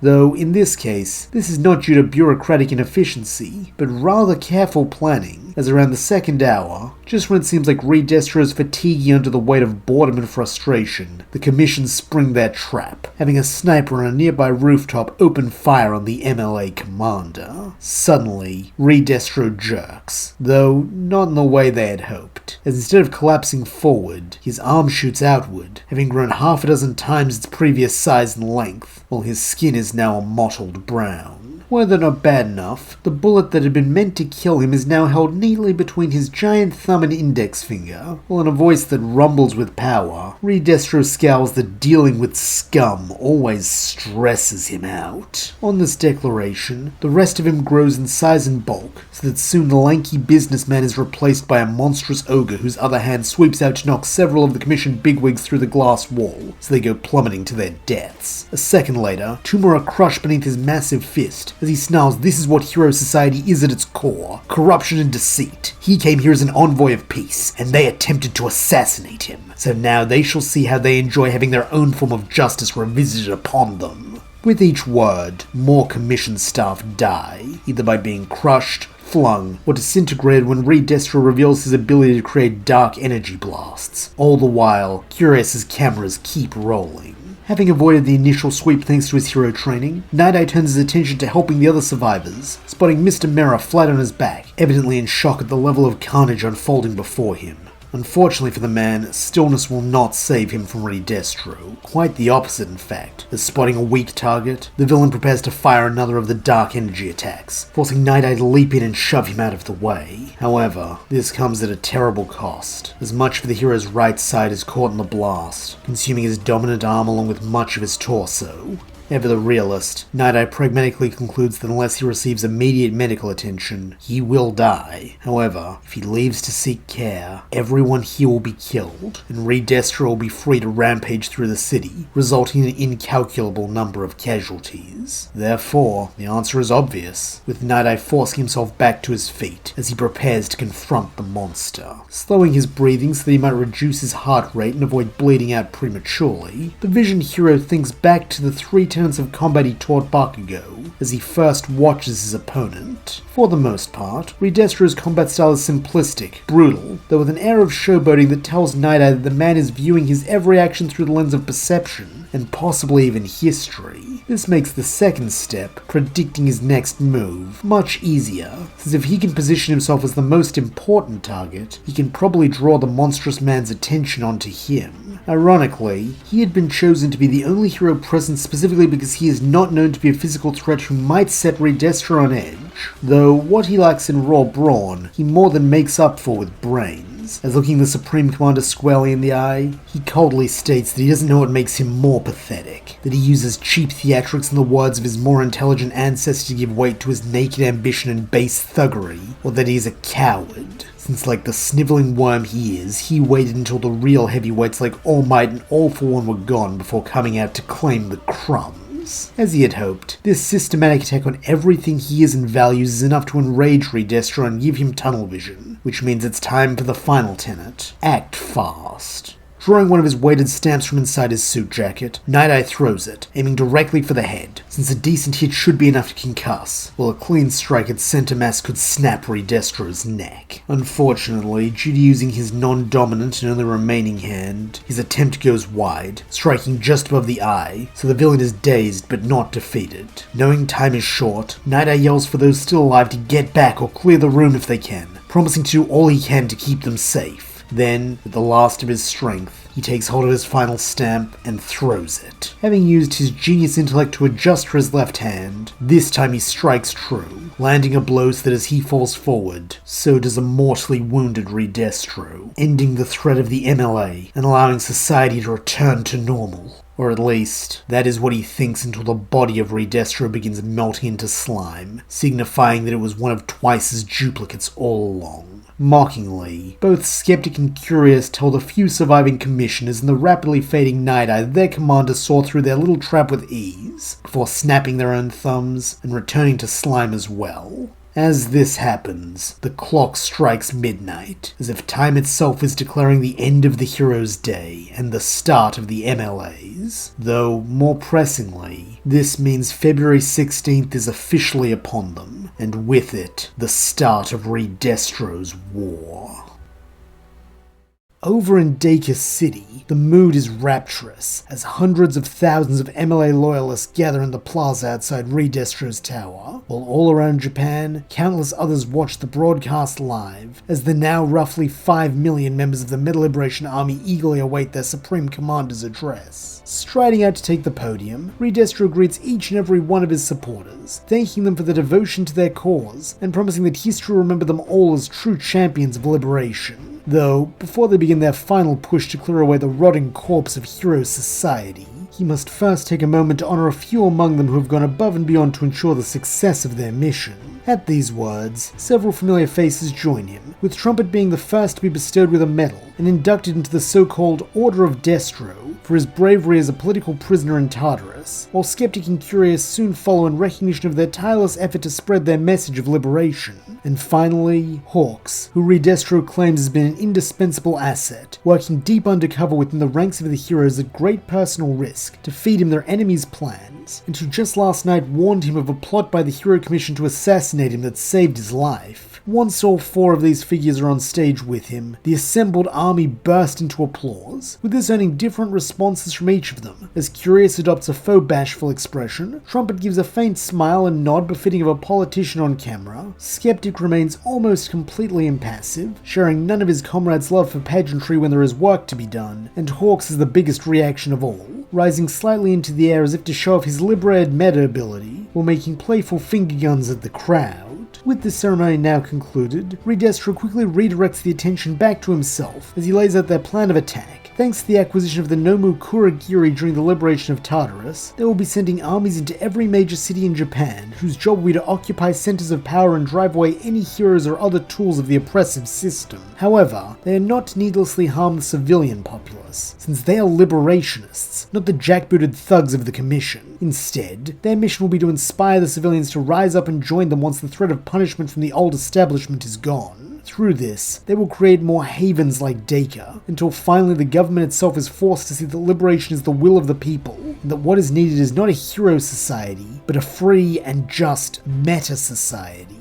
Though, in this case, this is not due to bureaucratic inefficiency, but rather careful planning, as around the second hour, just when it seems like Destro is fatiguing under the weight of boredom and frustration, the Commission spring their trap, having a sniper on a nearby rooftop open fire on the MLA commander. Suddenly, Destro jerks, though not in the way they had hoped, as instead of collapsing forward, his arm shoots outward, having grown half a dozen times its previous size and length, while his skin is now a mottled brown. Whether not bad enough, the bullet that had been meant to kill him is now held neatly between his giant thumb and index finger, while in a voice that rumbles with power, Destro scowls that dealing with scum always stresses him out. On this declaration, the rest of him grows in size and bulk, so that soon the lanky businessman is replaced by a monstrous ogre whose other hand sweeps out to knock several of the Commission bigwigs through the glass wall, so they go plummeting to their deaths. A second later, two more are crushed beneath his massive fist, as he snarls this is what hero society is at its core: corruption and deceit. He came here as an envoy of peace, and they attempted to assassinate him. So now they shall see how they enjoy having their own form of justice revisited upon them. With each word, more Commission staff die, either by being crushed, flung or disintegrated when Destro reveals his ability to create dark energy blasts, all the while Curious' cameras keep rolling. Having avoided the initial sweep thanks to his hero training, Night-Eye turns his attention to helping the other survivors, spotting Mr. Mirror flat on his back, evidently in shock at the level of carnage unfolding before him. Unfortunately for the man, stillness will not save him from Destro. Quite the opposite, in fact. As spotting a weak target, the villain prepares to fire another of the dark energy attacks, forcing Night-Eye to leap in and shove him out of the way. However, this comes at a terrible cost, as much of the hero's right side is caught in the blast, consuming his dominant arm along with much of his torso. Ever the realist, Night-Eye pragmatically concludes that unless he receives immediate medical attention, he will die. However, if he leaves to seek care, everyone here will be killed, and Destro will be free to rampage through the city, resulting in an incalculable number of casualties. Therefore, the answer is obvious, with Night-Eye forcing himself back to his feet as he prepares to confront the monster. Slowing his breathing so that he might reduce his heart rate and avoid bleeding out prematurely, the Vision hero thinks back to the 3 tenets of combat he taught Bakugo as he first watches his opponent. For the most part, Destro's combat style is simplistic, brutal, though with an air of showboating that tells Night-Eye that the man is viewing his every action through the lens of perception, and possibly even history. This makes the second step, predicting his next move, much easier, since if he can position himself as the most important target, he can probably draw the monstrous man's attention onto him. Ironically, he had been chosen to be the only hero present specifically because he is not known to be a physical threat who might set Destro on edge, though what he lacks in raw brawn, he more than makes up for with brains. As looking the Supreme Commander squarely in the eye, he coldly states that he doesn't know what makes him more pathetic, that he uses cheap theatrics in the words of his more intelligent ancestor to give weight to his naked ambition and base thuggery, or that he is a coward. Since like the sniveling worm he is, he waited until the real heavyweights like All Might and All For One were gone before coming out to claim the crumbs. As he had hoped, this systematic attack on everything he is and values is enough to enrage Destro and give him tunnel vision, which means it's time for the final tenet: act fast. Drawing one of his weighted stamps from inside his suit jacket, Night-Eye throws it, aiming directly for the head, since a decent hit should be enough to concuss, while a clean strike at center mass could snap Destro's neck. Unfortunately, due to using his non-dominant and only remaining hand, his attempt goes wide, striking just above the eye, so the villain is dazed but not defeated. Knowing time is short, Night-Eye yells for those still alive to get back or clear the room if they can, promising to do all he can to keep them safe. Then, with the last of his strength, he takes hold of his final stamp and throws it. Having used his genius intellect to adjust for his left hand, this time he strikes true, landing a blow so that as he falls forward, so does a mortally wounded Destro, ending the threat of the MLA and allowing society to return to normal. Or at least, that is what he thinks until the body of Destro begins melting into slime, signifying that it was one of twice his duplicates all along. Mockingly, both Skeptic and Curious tell the few surviving commissioners and the rapidly fading Night-Eye that their commander saw through their little trap with ease, before snapping their own thumbs and returning to slime as well. As this happens, the clock strikes midnight, as if time itself is declaring the end of the hero's day and the start of the MLA's. Though, more pressingly, this means February 16th is officially upon them, and with it, the start of Destro's war. Over in Dacus City, the mood is rapturous, as hundreds of thousands of MLA loyalists gather in the plaza outside Destro's tower, while all around Japan, countless others watch the broadcast live, as the now roughly 5 million members of the Middle Liberation Army eagerly await their Supreme Commander's address. Striding out to take the podium, Destro greets each and every one of his supporters, thanking them for their devotion to their cause, and promising that history will remember them all as true champions of liberation. Though, before they begin their final push to clear away the rotting corpse of hero society, he must first take a moment to honor a few among them who have gone above and beyond to ensure the success of their mission. At these words, several familiar faces join him, with Trumpet being the first to be bestowed with a medal and inducted into the so-called Order of Destro, for his bravery as a political prisoner in Tartarus, while Skeptic and Curious soon follow in recognition of their tireless effort to spread their message of liberation. And finally, Hawks, who Redestro claims has been an indispensable asset, working deep undercover within the ranks of the heroes at great personal risk to feed him their enemies' plans, and who just last night warned him of a plot by the Hero Commission to assassinate him that saved his life. Once all four of these figures are on stage with him, the assembled army burst into applause, with this earning different responses from each of them. As Curious adopts a faux bashful expression, Trumpet gives a faint smile and nod befitting of a politician on camera, Skeptic remains almost completely impassive, sharing none of his comrades' love for pageantry when there is work to be done, and Hawks is the biggest reaction of all, rising slightly into the air as if to show off his liberated meta ability, while making playful finger guns at the crowd. With the ceremony now concluded, Redestro quickly redirects the attention back to himself as he lays out their plan of attack. Thanks to the acquisition of the Nomu Kurogiri during the liberation of Tartarus, they will be sending armies into every major city in Japan, whose job will be to occupy centers of power and drive away any heroes or other tools of the oppressive system. However, they are not to needlessly harm the civilian populace, since they are liberationists, not the jackbooted thugs of the Commission. Instead, their mission will be to inspire the civilians to rise up and join them once the threat of punishment from the old establishment is gone. Through this, they will create more havens like Deku, until finally the government itself is forced to see that liberation is the will of the people, and that what is needed is not a hero society, but a free and just meta-society.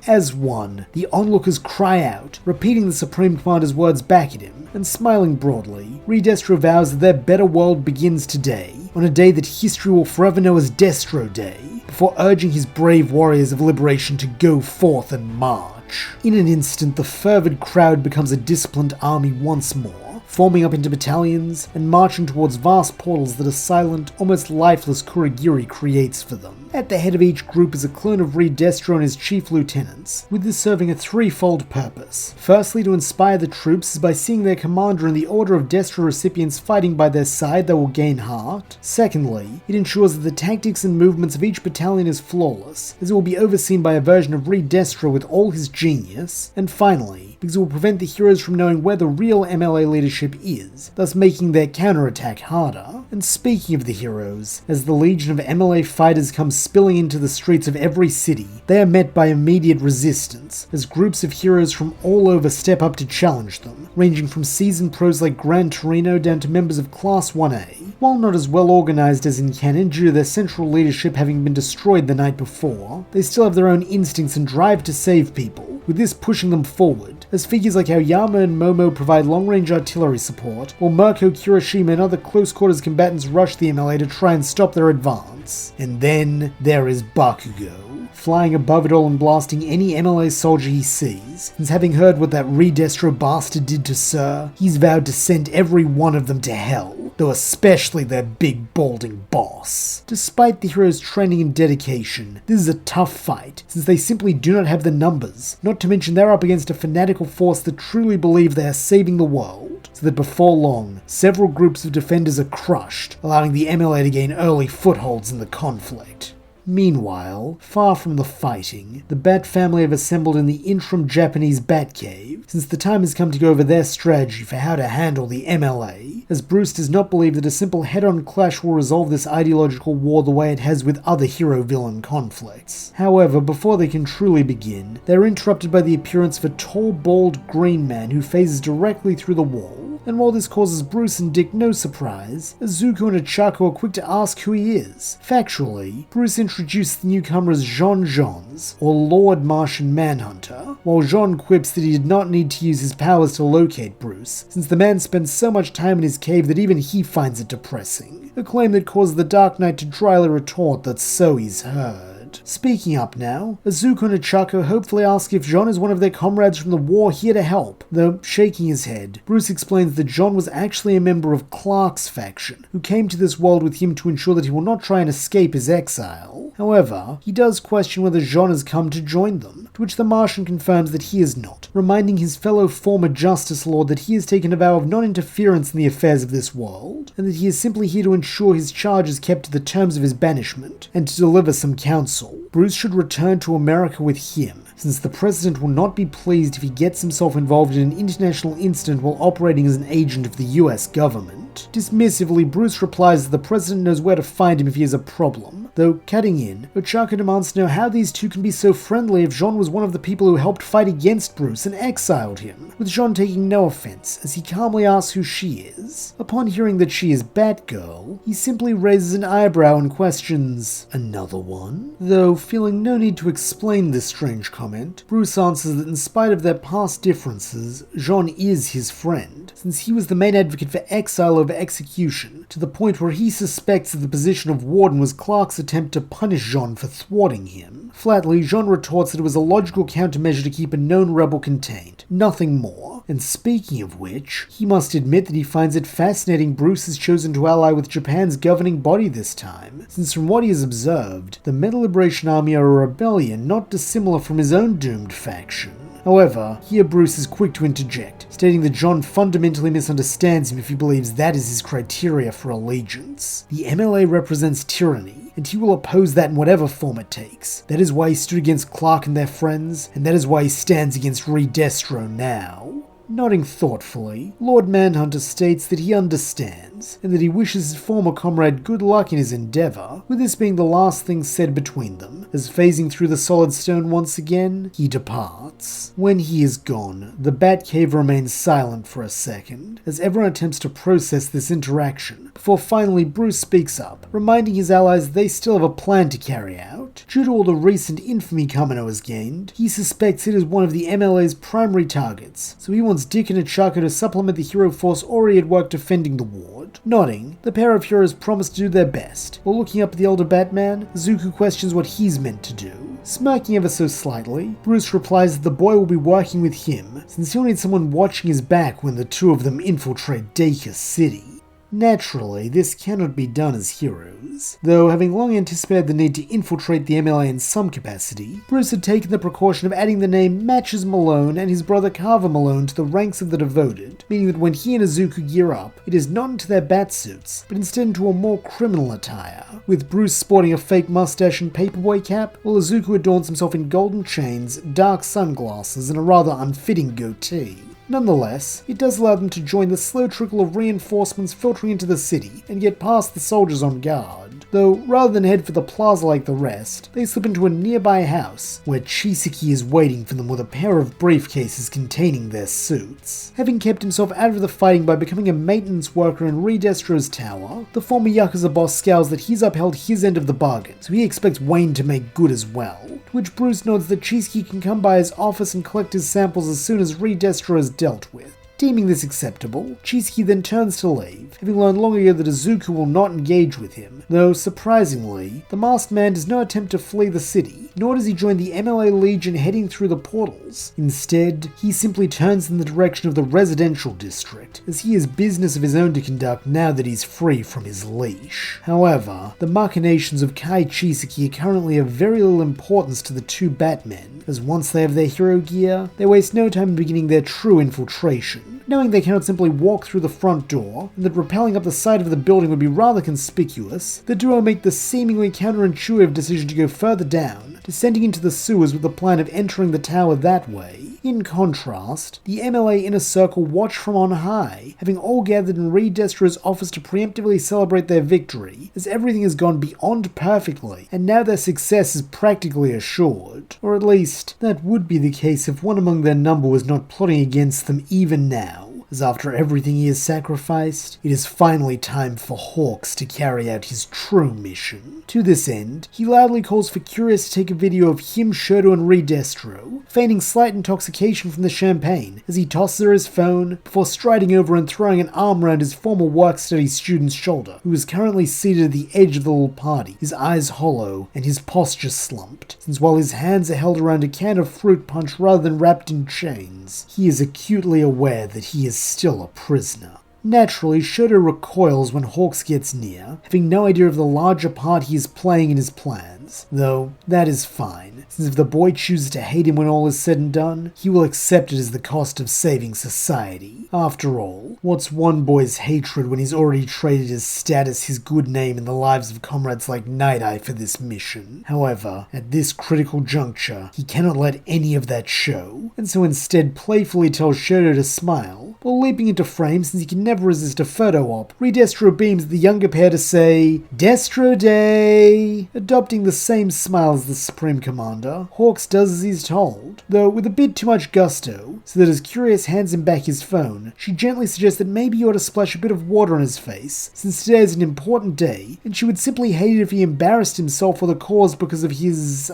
As one, the onlookers cry out, repeating the Supreme Commander's words back at him, and smiling broadly, Redestro vows that their better world begins today, on a day that history will forever know as Destro Day, before urging his brave warriors of liberation to go forth and march. In an instant, the fervid crowd becomes a disciplined army once more, forming up into battalions and marching towards vast portals that a silent, almost lifeless Kurogiri creates for them. At the head of each group is a clone of Redestro and his chief lieutenants, with this serving a threefold purpose. Firstly, to inspire the troops, is by seeing their commander and the Order of Destro recipients fighting by their side, they will gain heart. Secondly, it ensures that the tactics and movements of each battalion is flawless, as it will be overseen by a version of Redestro with all his genius. And finally, because it will prevent the heroes from knowing where the real MLA leadership is, thus making their counterattack harder. And speaking of the heroes, as the legion of MLA fighters comes spilling into the streets of every city, they are met by immediate resistance, as groups of heroes from all over step up to challenge them, ranging from seasoned pros like Gran Torino down to members of Class 1A. While not as well organized as in canon due to their central leadership having been destroyed the night before, they still have their own instincts and drive to save people, with this pushing them forward, as figures like Aoyama and Momo provide long-range artillery support, while Mirko, Kirishima and other close-quarters combatants rush the MLA to try and stop their advance. And then there is Bakugo, flying above it all and blasting any MLA soldier he sees, since having heard what that Redestro bastard did to Sir, he's vowed to send every one of them to hell, though especially their big balding boss. Despite the heroes' training and dedication, this is a tough fight, since they simply do not have the numbers, not to mention they're up against a fanatical force that truly believe they are saving the world, so that before long, several groups of defenders are crushed, allowing the MLA to gain early footholds in the conflict. Meanwhile, far from the fighting, the Bat family have assembled in the interim Japanese Batcave, since the time has come to go over their strategy for how to handle the MLA, as Bruce does not believe that a simple head-on clash will resolve this ideological war the way it has with other hero-villain conflicts. However, before they can truly begin, they are interrupted by the appearance of a tall, bald green man who phases directly through the wall. And while this causes Bruce and Dick no surprise, Izuku and Ochaco are quick to ask who he is. Factually, Bruce introduced the newcomer as Jean Jeans, or Lord Martian Manhunter, while Jean quips that he did not need to use his powers to locate Bruce, since the man spends so much time in his cave that even he finds it depressing, a claim that causes the Dark Knight to dryly retort that so he's heard. Speaking up now, Izuku and Ochaco hopefully ask if Jean is one of their comrades from the war here to help, though shaking his head, Bruce explains that Jean was actually a member of Clark's faction, who came to this world with him to ensure that he will not try and escape his exile. However, he does question whether Jean has come to join them, to which the Martian confirms that he is not, reminding his fellow former Justice Lord that he has taken a vow of non-interference in the affairs of this world, and that he is simply here to ensure his charge is kept to the terms of his banishment, and to deliver some counsel. Bruce should return to America with him, since the President will not be pleased if he gets himself involved in an international incident while operating as an agent of the US government. want. Dismissively, Bruce replies that the president knows where to find him if he has a problem. Though, cutting in, Ochaco demands to know how these two can be so friendly if Jean was one of the people who helped fight against Bruce and exiled him, with Jean taking no offense as he calmly asks who she is. Upon hearing that she is Batgirl, he simply raises an eyebrow and questions, "Another one?" Though, feeling no need to explain this strange comment, Bruce answers that in spite of their past differences, Jean is his friend, since he was the main advocate for exile over execution, to the point where he suspects that the position of warden was Clark's attempt to punish Jean for thwarting him. Flatly, Jean retorts that it was a logical countermeasure to keep a known rebel contained, nothing more. And speaking of which, he must admit that he finds it fascinating Bruce has chosen to ally with Japan's governing body this time, since from what he has observed, the Metal Liberation Army are a rebellion not dissimilar from his own doomed faction. However, here Bruce is quick to interject, stating that John fundamentally misunderstands him if he believes that is his criteria for allegiance. The MLA represents tyranny, and he will oppose that in whatever form it takes. That is why he stood against Clark and their friends, and that is why he stands against Redestro now. Nodding thoughtfully, Lord Manhunter states that he understands, and that he wishes his former comrade good luck in his endeavor, with this being the last thing said between them, as phasing through the solid stone once again, he departs. When he is gone, the Batcave remains silent for a second, as everyone attempts to process this interaction, before finally Bruce speaks up, reminding his allies they still have a plan to carry out. Due to all the recent infamy Kamino has gained, he suspects it is one of the MLA's primary targets, so he wants Dick and Ochaco to supplement the hero force already at work defending the ward. Nodding, the pair of heroes promise to do their best. While looking up at the elder Batman, Izuku questions what he's meant to do. Smirking ever so slightly, Bruce replies that the boy will be working with him, since he'll need someone watching his back when the two of them infiltrate Dacre City. Naturally, this cannot be done as heroes, though having long anticipated the need to infiltrate the MLA in some capacity, Bruce had taken the precaution of adding the name Matches Malone and his brother Carver Malone to the ranks of the devoted, meaning that when he and Izuku gear up, it is not into their bat suits, but instead into a more criminal attire, with Bruce sporting a fake mustache and paperboy cap, while Izuku adorns himself in golden chains, dark sunglasses, and a rather unfitting goatee. Nonetheless, it does allow them to join the slow trickle of reinforcements filtering into the city and get past the soldiers on guard, though rather than head for the plaza like the rest, they slip into a nearby house, where Chisaki is waiting for them with a pair of briefcases containing their suits. Having kept himself out of the fighting by becoming a maintenance worker in Redestro's tower, the former Yakuza boss scowls that he's upheld his end of the bargain, so he expects Wayne to make good as well, to which Bruce nods that Chisaki can come by his office and collect his samples as soon as Redestro is dealt with. Deeming this acceptable, Chisaki then turns to leave, having learned long ago that Izuku will not engage with him, though surprisingly, the masked man does not attempt to flee the city, nor does he join the MLA Legion heading through the portals. Instead, he simply turns in the direction of the residential district, as he has business of his own to conduct now that he's free from his leash. However, the machinations of Kai Chisaki are currently of very little importance to the two Batmen, as once they have their hero gear, they waste no time in beginning their true infiltration. Knowing they cannot simply walk through the front door, and that rappelling up the side of the building would be rather conspicuous, the duo make the seemingly counterintuitive decision to go further down, descending into the sewers with the plan of entering the tower that way. In contrast, the MLA Inner Circle watch from on high, having all gathered in Redestro's office to preemptively celebrate their victory, as everything has gone beyond perfectly, and now their success is practically assured. Or at least, that would be the case if one among their number was not plotting against them even now, as after everything he has sacrificed, it is finally time for Hawks to carry out his true mission. To this end, he loudly calls for Curious to take a video of him, Shoto, and Redestro, feigning slight intoxication from the champagne, as he tosses her his phone, before striding over and throwing an arm around his former work-study student's shoulder, who is currently seated at the edge of the little party, his eyes hollow, and his posture slumped, since while his hands are held around a can of fruit punch rather than wrapped in chains, he is acutely aware that he is still a prisoner. Naturally, Shoto recoils when Hawks gets near, having no idea of the larger part he is playing in his plans, though that is fine, since if the boy chooses to hate him when all is said and done, he will accept it as the cost of saving society. After all, what's one boy's hatred when he's already traded his status, his good name, and the lives of comrades like Night Eye for this mission? However, at this critical juncture, he cannot let any of that show, and so instead playfully tells Shoto to smile, while leaping into frame since he can never resist a photo op. Redestro beams at the younger pair to say, Destro Day! Adopting the same smile as the Supreme Commander, Hawks does as he's told, though with a bit too much gusto, so that as Curious hands him back his phone, she gently suggests that maybe he ought to splash a bit of water on his face, since today is an important day, and she would simply hate it if he embarrassed himself for the cause because of his,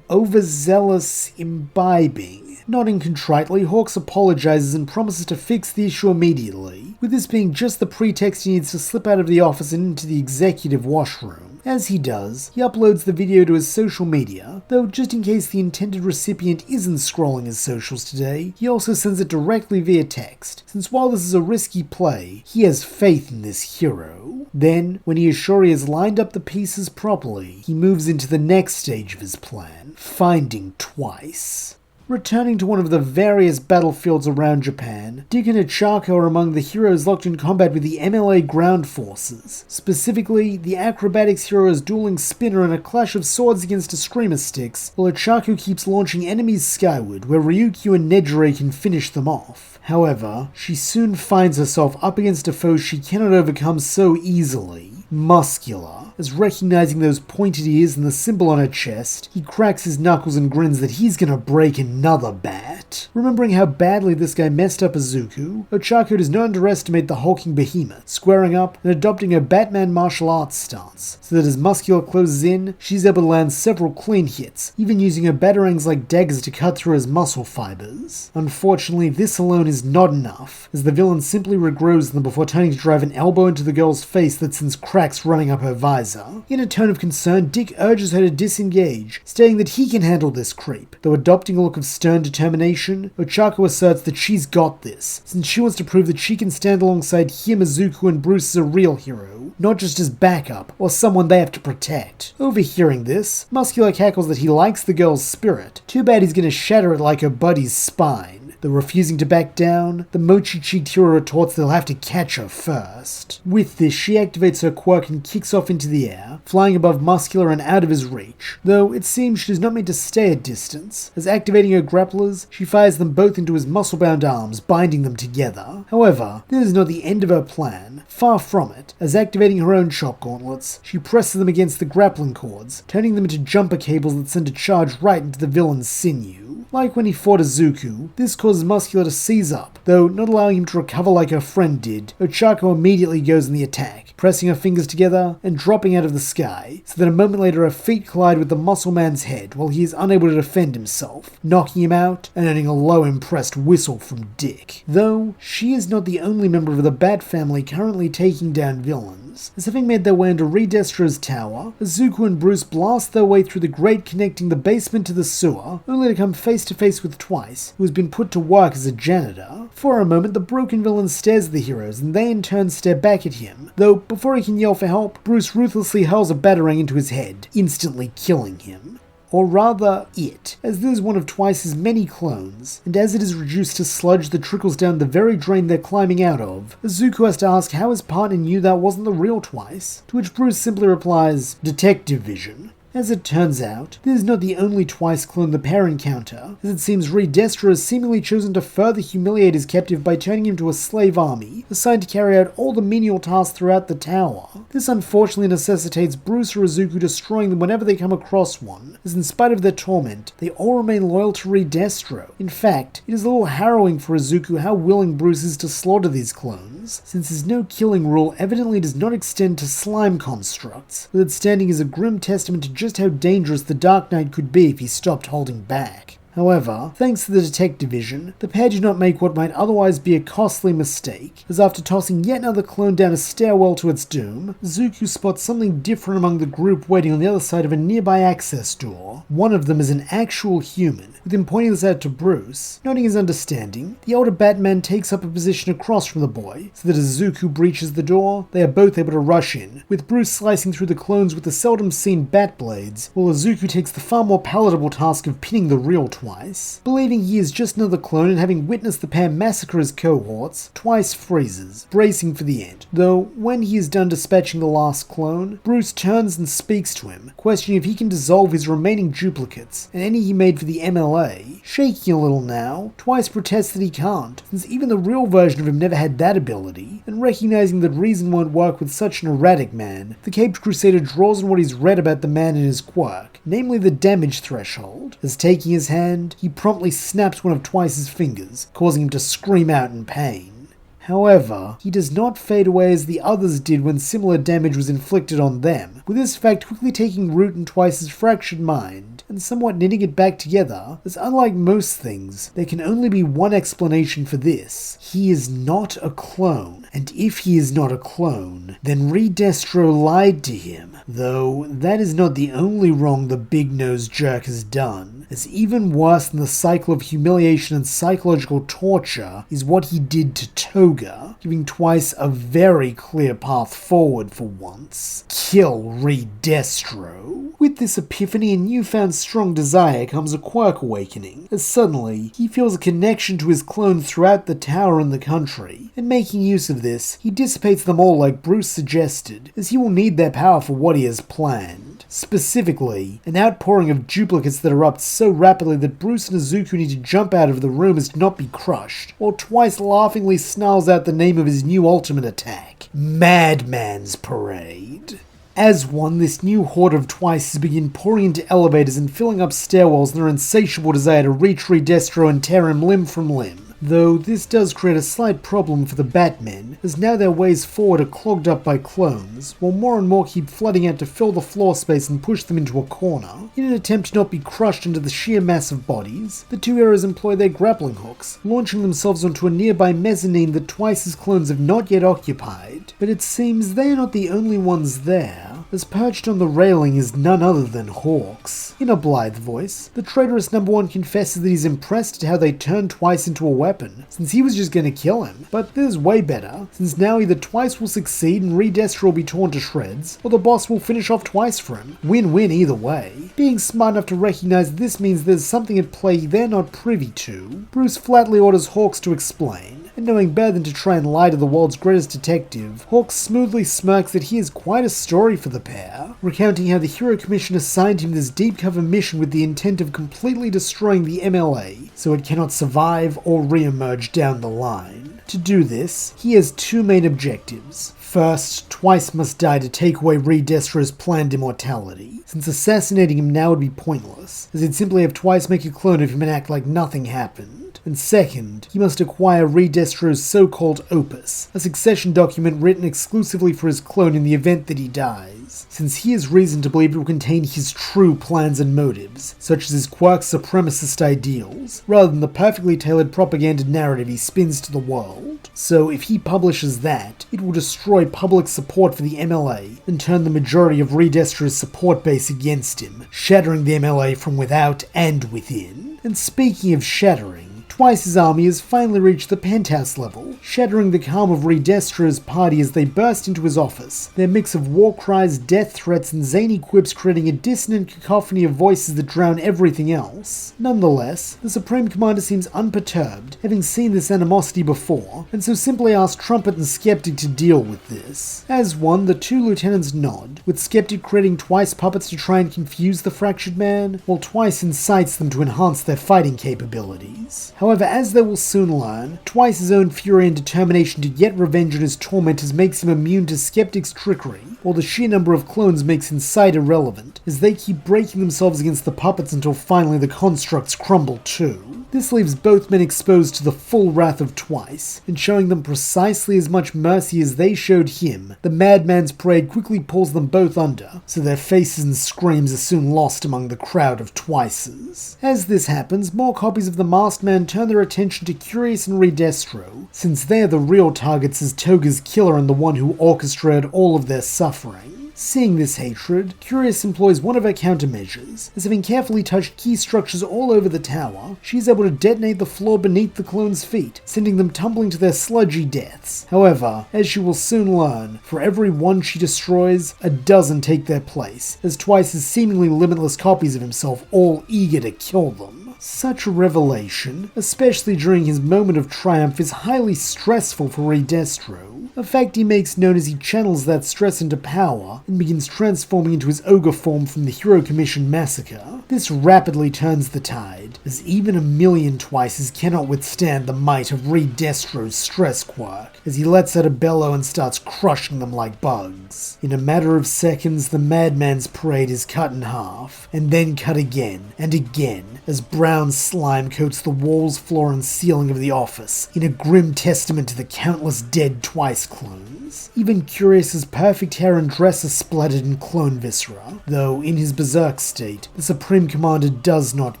overzealous imbibing. Nodding contritely, Hawks apologizes and promises to fix the issue immediately, with this being just the pretext he needs to slip out of the office and into the executive washroom. As he does, he uploads the video to his social media, though just in case the intended recipient isn't scrolling his socials today, he also sends it directly via text, since while this is a risky play, he has faith in this hero. Then, when he is sure he has lined up the pieces properly, he moves into the next stage of his plan, finding Twice. Returning to one of the various battlefields around Japan, Dick and Ochaco are among the heroes locked in combat with the MLA ground forces. Specifically, the acrobatics hero is dueling Spinner in a clash of swords against Eskrima sticks, while Ochaco keeps launching enemies skyward, where Ryukyu and Nejire can finish them off. However, she soon finds herself up against a foe she cannot overcome so easily. Muscular. As recognizing those pointed ears and the symbol on her chest, he cracks his knuckles and grins that he's gonna break another bat. Remembering how badly this guy messed up Izuku, Ochaco does not underestimate the hulking behemoth, squaring up and adopting her Batman martial arts stance, so that as Muscular closes in, she's able to land several clean hits, even using her batarangs like daggers to cut through his muscle fibers. Unfortunately, this alone is not enough, as the villain simply regrows them before turning to drive an elbow into the girl's face that sends cracks running up her visor. In a tone of concern, Dick urges her to disengage, stating that he can handle this creep, though adopting a look of stern determination, Ochaco asserts that she's got this, since she wants to prove that she can stand alongside him, Izuku, and Bruce as a real hero, not just as backup, or someone they have to protect. Overhearing this, Muscular cackles that he likes the girl's spirit, too bad he's gonna shatter it like her buddy's spine. Though refusing to back down, the mochi-cheeked hero retorts they'll have to catch her first. With this, she activates her quirk and kicks off into the air, flying above Muscular and out of his reach, though it seems she does not mean to stay at distance, as activating her grapplers, she fires them both into his muscle-bound arms, binding them together. However, this is not the end of her plan, far from it, as activating her own shock gauntlets, she presses them against the grappling cords, turning them into jumper cables that send a charge right into the villain's sinew. Like when he fought Izuku, this causes Muscular to seize up, though not allowing him to recover like her friend did. Ochaco immediately goes in the attack, pressing her fingers together and dropping out of the sky, so that a moment later her feet collide with the muscle man's head while he is unable to defend himself, knocking him out and earning a low impressed whistle from Dick. Though, she is not the only member of the Bat family currently taking down villains, as having made their way into Redestro's tower, Izuku and Bruce blast their way through the grate connecting the basement to the sewer, only to come face to face with Twice, who has been put to work as a janitor. For a moment, the broken villain stares at the heroes, and they in turn stare back at him, though before he can yell for help, Bruce ruthlessly hurls a batarang into his head, instantly killing him. Or rather, it, as this is one of Twice's many clones, and as it is reduced to sludge that trickles down the very drain they're climbing out of, Izuku has to ask how his partner knew that wasn't the real Twice, to which Bruce simply replies, Detective Vision. As it turns out, this is not the only Twice clone the pair encounter, as it seems Redestro has seemingly chosen to further humiliate his captive by turning him to a slave army, assigned to carry out all the menial tasks throughout the tower. This unfortunately necessitates Bruce or Izuku destroying them whenever they come across one, as in spite of their torment, they all remain loyal to Redestro. In fact, it is a little harrowing for Izuku how willing Bruce is to slaughter these clones, since his no-killing rule evidently does not extend to slime constructs, with it standing as a grim testament to just how dangerous the Dark Knight could be if he stopped holding back. However, thanks to the Detective Vision, the pair do not make what might otherwise be a costly mistake, as after tossing yet another clone down a stairwell to its doom, Izuku spots something different among the group waiting on the other side of a nearby access door. One of them is an actual human, with him pointing this out to Bruce. Noting his understanding, the older Batman takes up a position across from the boy, so that as Izuku breaches the door, they are both able to rush in, with Bruce slicing through the clones with the seldom seen bat blades, while Izuku takes the far more palatable task of pinning the real Twice. Twice. Believing he is just another clone and having witnessed the pair massacre his cohorts, Twice freezes, bracing for the end. Though, when he is done dispatching the last clone, Bruce turns and speaks to him, questioning if he can dissolve his remaining duplicates and any he made for the MLA. Shaking a little now, Twice protests that he can't, since even the real version of him never had that ability, and recognizing that reason won't work with such an erratic man, the Caped Crusader draws on what he's read about the man and his quirk, namely the damage threshold. As taking his hand, he promptly snaps one of Twice's fingers, causing him to scream out in pain. However, he does not fade away as the others did when similar damage was inflicted on them, with this fact quickly taking root in Twice's fractured mind, and somewhat knitting it back together, as unlike most things, there can only be one explanation for this. He is not a clone, and if he is not a clone, then Redestro lied to him, though that is not the only wrong the big-nosed jerk has done, as even worse than the cycle of humiliation and psychological torture is what he did to Toga, giving Twice a very clear path forward for once. Kill Redestro. With this epiphany and newfound strong desire comes a quirk awakening, as suddenly he feels a connection to his clone throughout the tower and the country, and making use of this, he dissipates them all like Bruce suggested, as he will need their power for what he has planned. Specifically, an outpouring of duplicates that erupt so rapidly that Bruce and Izuku need to jump out of the room as to not be crushed, while Twice laughingly snarls out the name of his new ultimate attack, Madman's Parade. As one, this new horde of Twices begin pouring into elevators and filling up stairwells in their insatiable desire to reach Redestro and tear him limb from limb. Though this does create a slight problem for the Batmen, as now their ways forward are clogged up by clones, while more and more keep flooding out to fill the floor space and push them into a corner. In an attempt to not be crushed into the sheer mass of bodies, the two heroes employ their grappling hooks, launching themselves onto a nearby mezzanine that Twice's clones have not yet occupied. But it seems they are not the only ones there, as perched on the railing is none other than Hawks. In a blithe voice, the traitorous number one confesses that he's impressed at how they turned Twice into a weapon, since he was just gonna kill him. But there's way better, since now either Twice will succeed and Redestro will be torn to shreds, or the boss will finish off Twice for him. Win-win either way. Being smart enough to recognize this means there's something at play they're not privy to, Bruce flatly orders Hawks to explain. And knowing better than to try and lie to the world's greatest detective, Hawks smoothly smirks that he has quite a story for the pair, recounting how the Hero Commission assigned him this deep cover mission with the intent of completely destroying the MLA, so it cannot survive or re-emerge down the line. To do this, he has two main objectives. First, Twice must die to take away Redestro's planned immortality, since assassinating him now would be pointless, as he'd simply have Twice make a clone of him and act like nothing happened. And second, he must acquire Redestro's so-called opus, a succession document written exclusively for his clone in the event that he dies, since he has reason to believe it will contain his true plans and motives, such as his Quirk's supremacist ideals, rather than the perfectly tailored propaganda narrative he spins to the world. So if he publishes that, it will destroy public support for the MLA and turn the majority of Redestro's support base against him, shattering the MLA from without and within. And speaking of shattering, Twice's army has finally reached the penthouse level, shattering the calm of Redestro's party as they burst into his office, their mix of war cries, death threats, and zany quips creating a dissonant cacophony of voices that drown everything else. Nonetheless, the Supreme Commander seems unperturbed, having seen this animosity before, and so simply asks Trumpet and Skeptic to deal with this. As one, the two lieutenants nod, with Skeptic creating Twice puppets to try and confuse the fractured man, while Twice incites them to enhance their fighting capabilities. However, as they will soon learn, Twice's own fury and determination to get revenge on his tormentors makes him immune to Skeptic's trickery, while the sheer number of clones makes Incite irrelevant, as they keep breaking themselves against the puppets until finally the constructs crumble too. This leaves both men exposed to the full wrath of Twice, and showing them precisely as much mercy as they showed him, the Madman's Parade quickly pulls them both under, so their faces and screams are soon lost among the crowd of Twices. As this happens, more copies of the Masked Man turn their attention to Curious and Redestro, since they're the real targets as Toga's killer and the one who orchestrated all of their suffering. Seeing this hatred, Curious employs one of her countermeasures, as having carefully touched key structures all over the tower, she is able to detonate the floor beneath the clones' feet, sending them tumbling to their sludgy deaths. However, as she will soon learn, for every one she destroys, a dozen take their place, as Twice has seemingly limitless copies of himself, all eager to kill them. Such a revelation, especially during his moment of triumph, is highly stressful for Redestro, a fact he makes known as he channels that stress into power and begins transforming into his ogre form from the Hero Commission massacre. This rapidly turns the tide, as even 1,000,000 Twices cannot withstand the might of Redestro's stress quirk, as he lets out a bellow and starts crushing them like bugs. In a matter of seconds, the madman's parade is cut in half, and then cut again and again, as brown slime coats the walls, floor, and ceiling of the office, in a grim testament to the countless dead Twice clones. Even Curious's perfect hair and dress are splattered in clone viscera, though in his berserk state, the Supreme Commander does not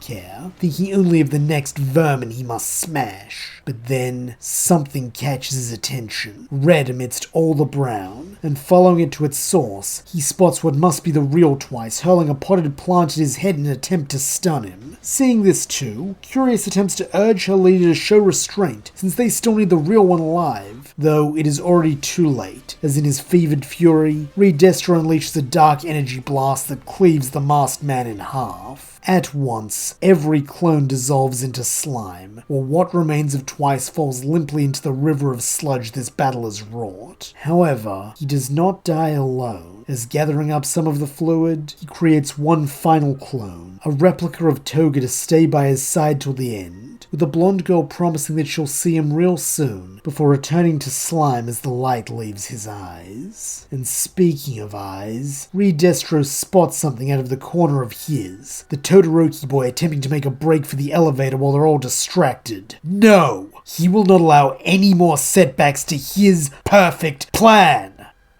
care, thinking only of the next vermin he must smash. But then, something catches his attention, red amidst all the brown, and following it to its source, he spots what must be the real Twice hurling a potted plant at his head in an attempt to stun him. Seeing this too, Curious attempts to urge her leader to show restraint, since they still need the real one alive, though it is already too late, as in his fevered fury, Redestro unleashes a dark energy blast that cleaves the masked man in half. At once, every clone dissolves into slime, while what remains of Twice falls limply into the river of sludge this battle has wrought. However, he does not die alone, as gathering up some of the fluid, he creates one final clone, a replica of Toga to stay by his side till the end, with the blonde girl promising that she'll see him real soon, before returning to slime as the light leaves his eyes. And speaking of eyes, Redestro spots something out of the corner of his, the Todoroki boy attempting to make a break for the elevator while they're all distracted. No! He will not allow any more setbacks to his perfect plan!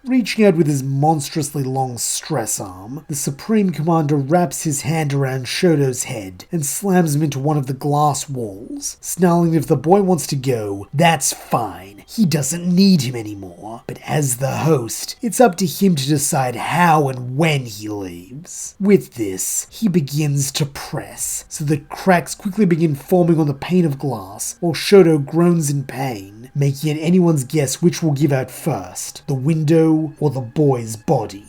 Reaching out with his monstrously long stress arm, the Supreme Commander wraps his hand around Shoto's head and slams him into one of the glass walls, snarling that if the boy wants to go, that's fine. He doesn't need him anymore. But as the host, it's up to him to decide how and when he leaves. With this, he begins to press, so that cracks quickly begin forming on the pane of glass, while Shoto groans in pain, making it anyone's guess which will give out first, the window or the boy's body.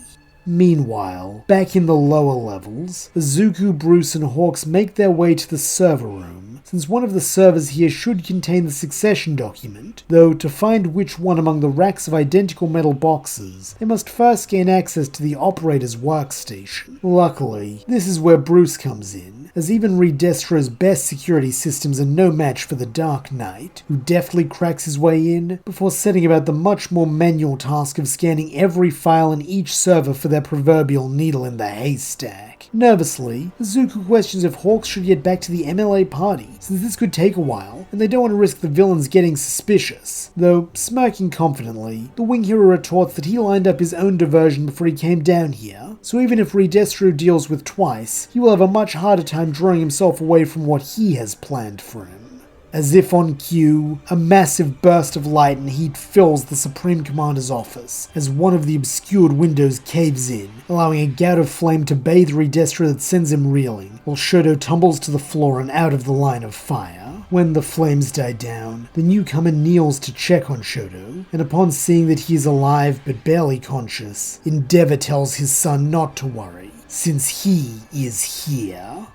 Meanwhile, back in the lower levels, Izuku, Bruce, and Hawks make their way to the server room, since one of the servers here should contain the succession document, though to find which one among the racks of identical metal boxes, they must first gain access to the operator's workstation. Luckily, this is where Bruce comes in, as even Redestro's best security systems are no match for the Dark Knight, who deftly cracks his way in, before setting about the much more manual task of scanning every file in each server for their proverbial needle in the haystack. Nervously, Izuku questions if Hawks should get back to the MLA party, since this could take a while, and they don't want to risk the villains getting suspicious. Though, smirking confidently, the wing hero retorts that he lined up his own diversion before he came down here, so even if Redestro deals with Twice, he will have a much harder time drawing himself away from what he has planned for him. As if on cue, a massive burst of light and heat fills the Supreme Commander's office, as one of the obscured windows caves in, allowing a gout of flame to bathe Redestro that sends him reeling, while Shoto tumbles to the floor and out of the line of fire. When the flames die down, the newcomer kneels to check on Shoto, and upon seeing that he is alive but barely conscious, Endeavor tells his son not to worry, since he is here.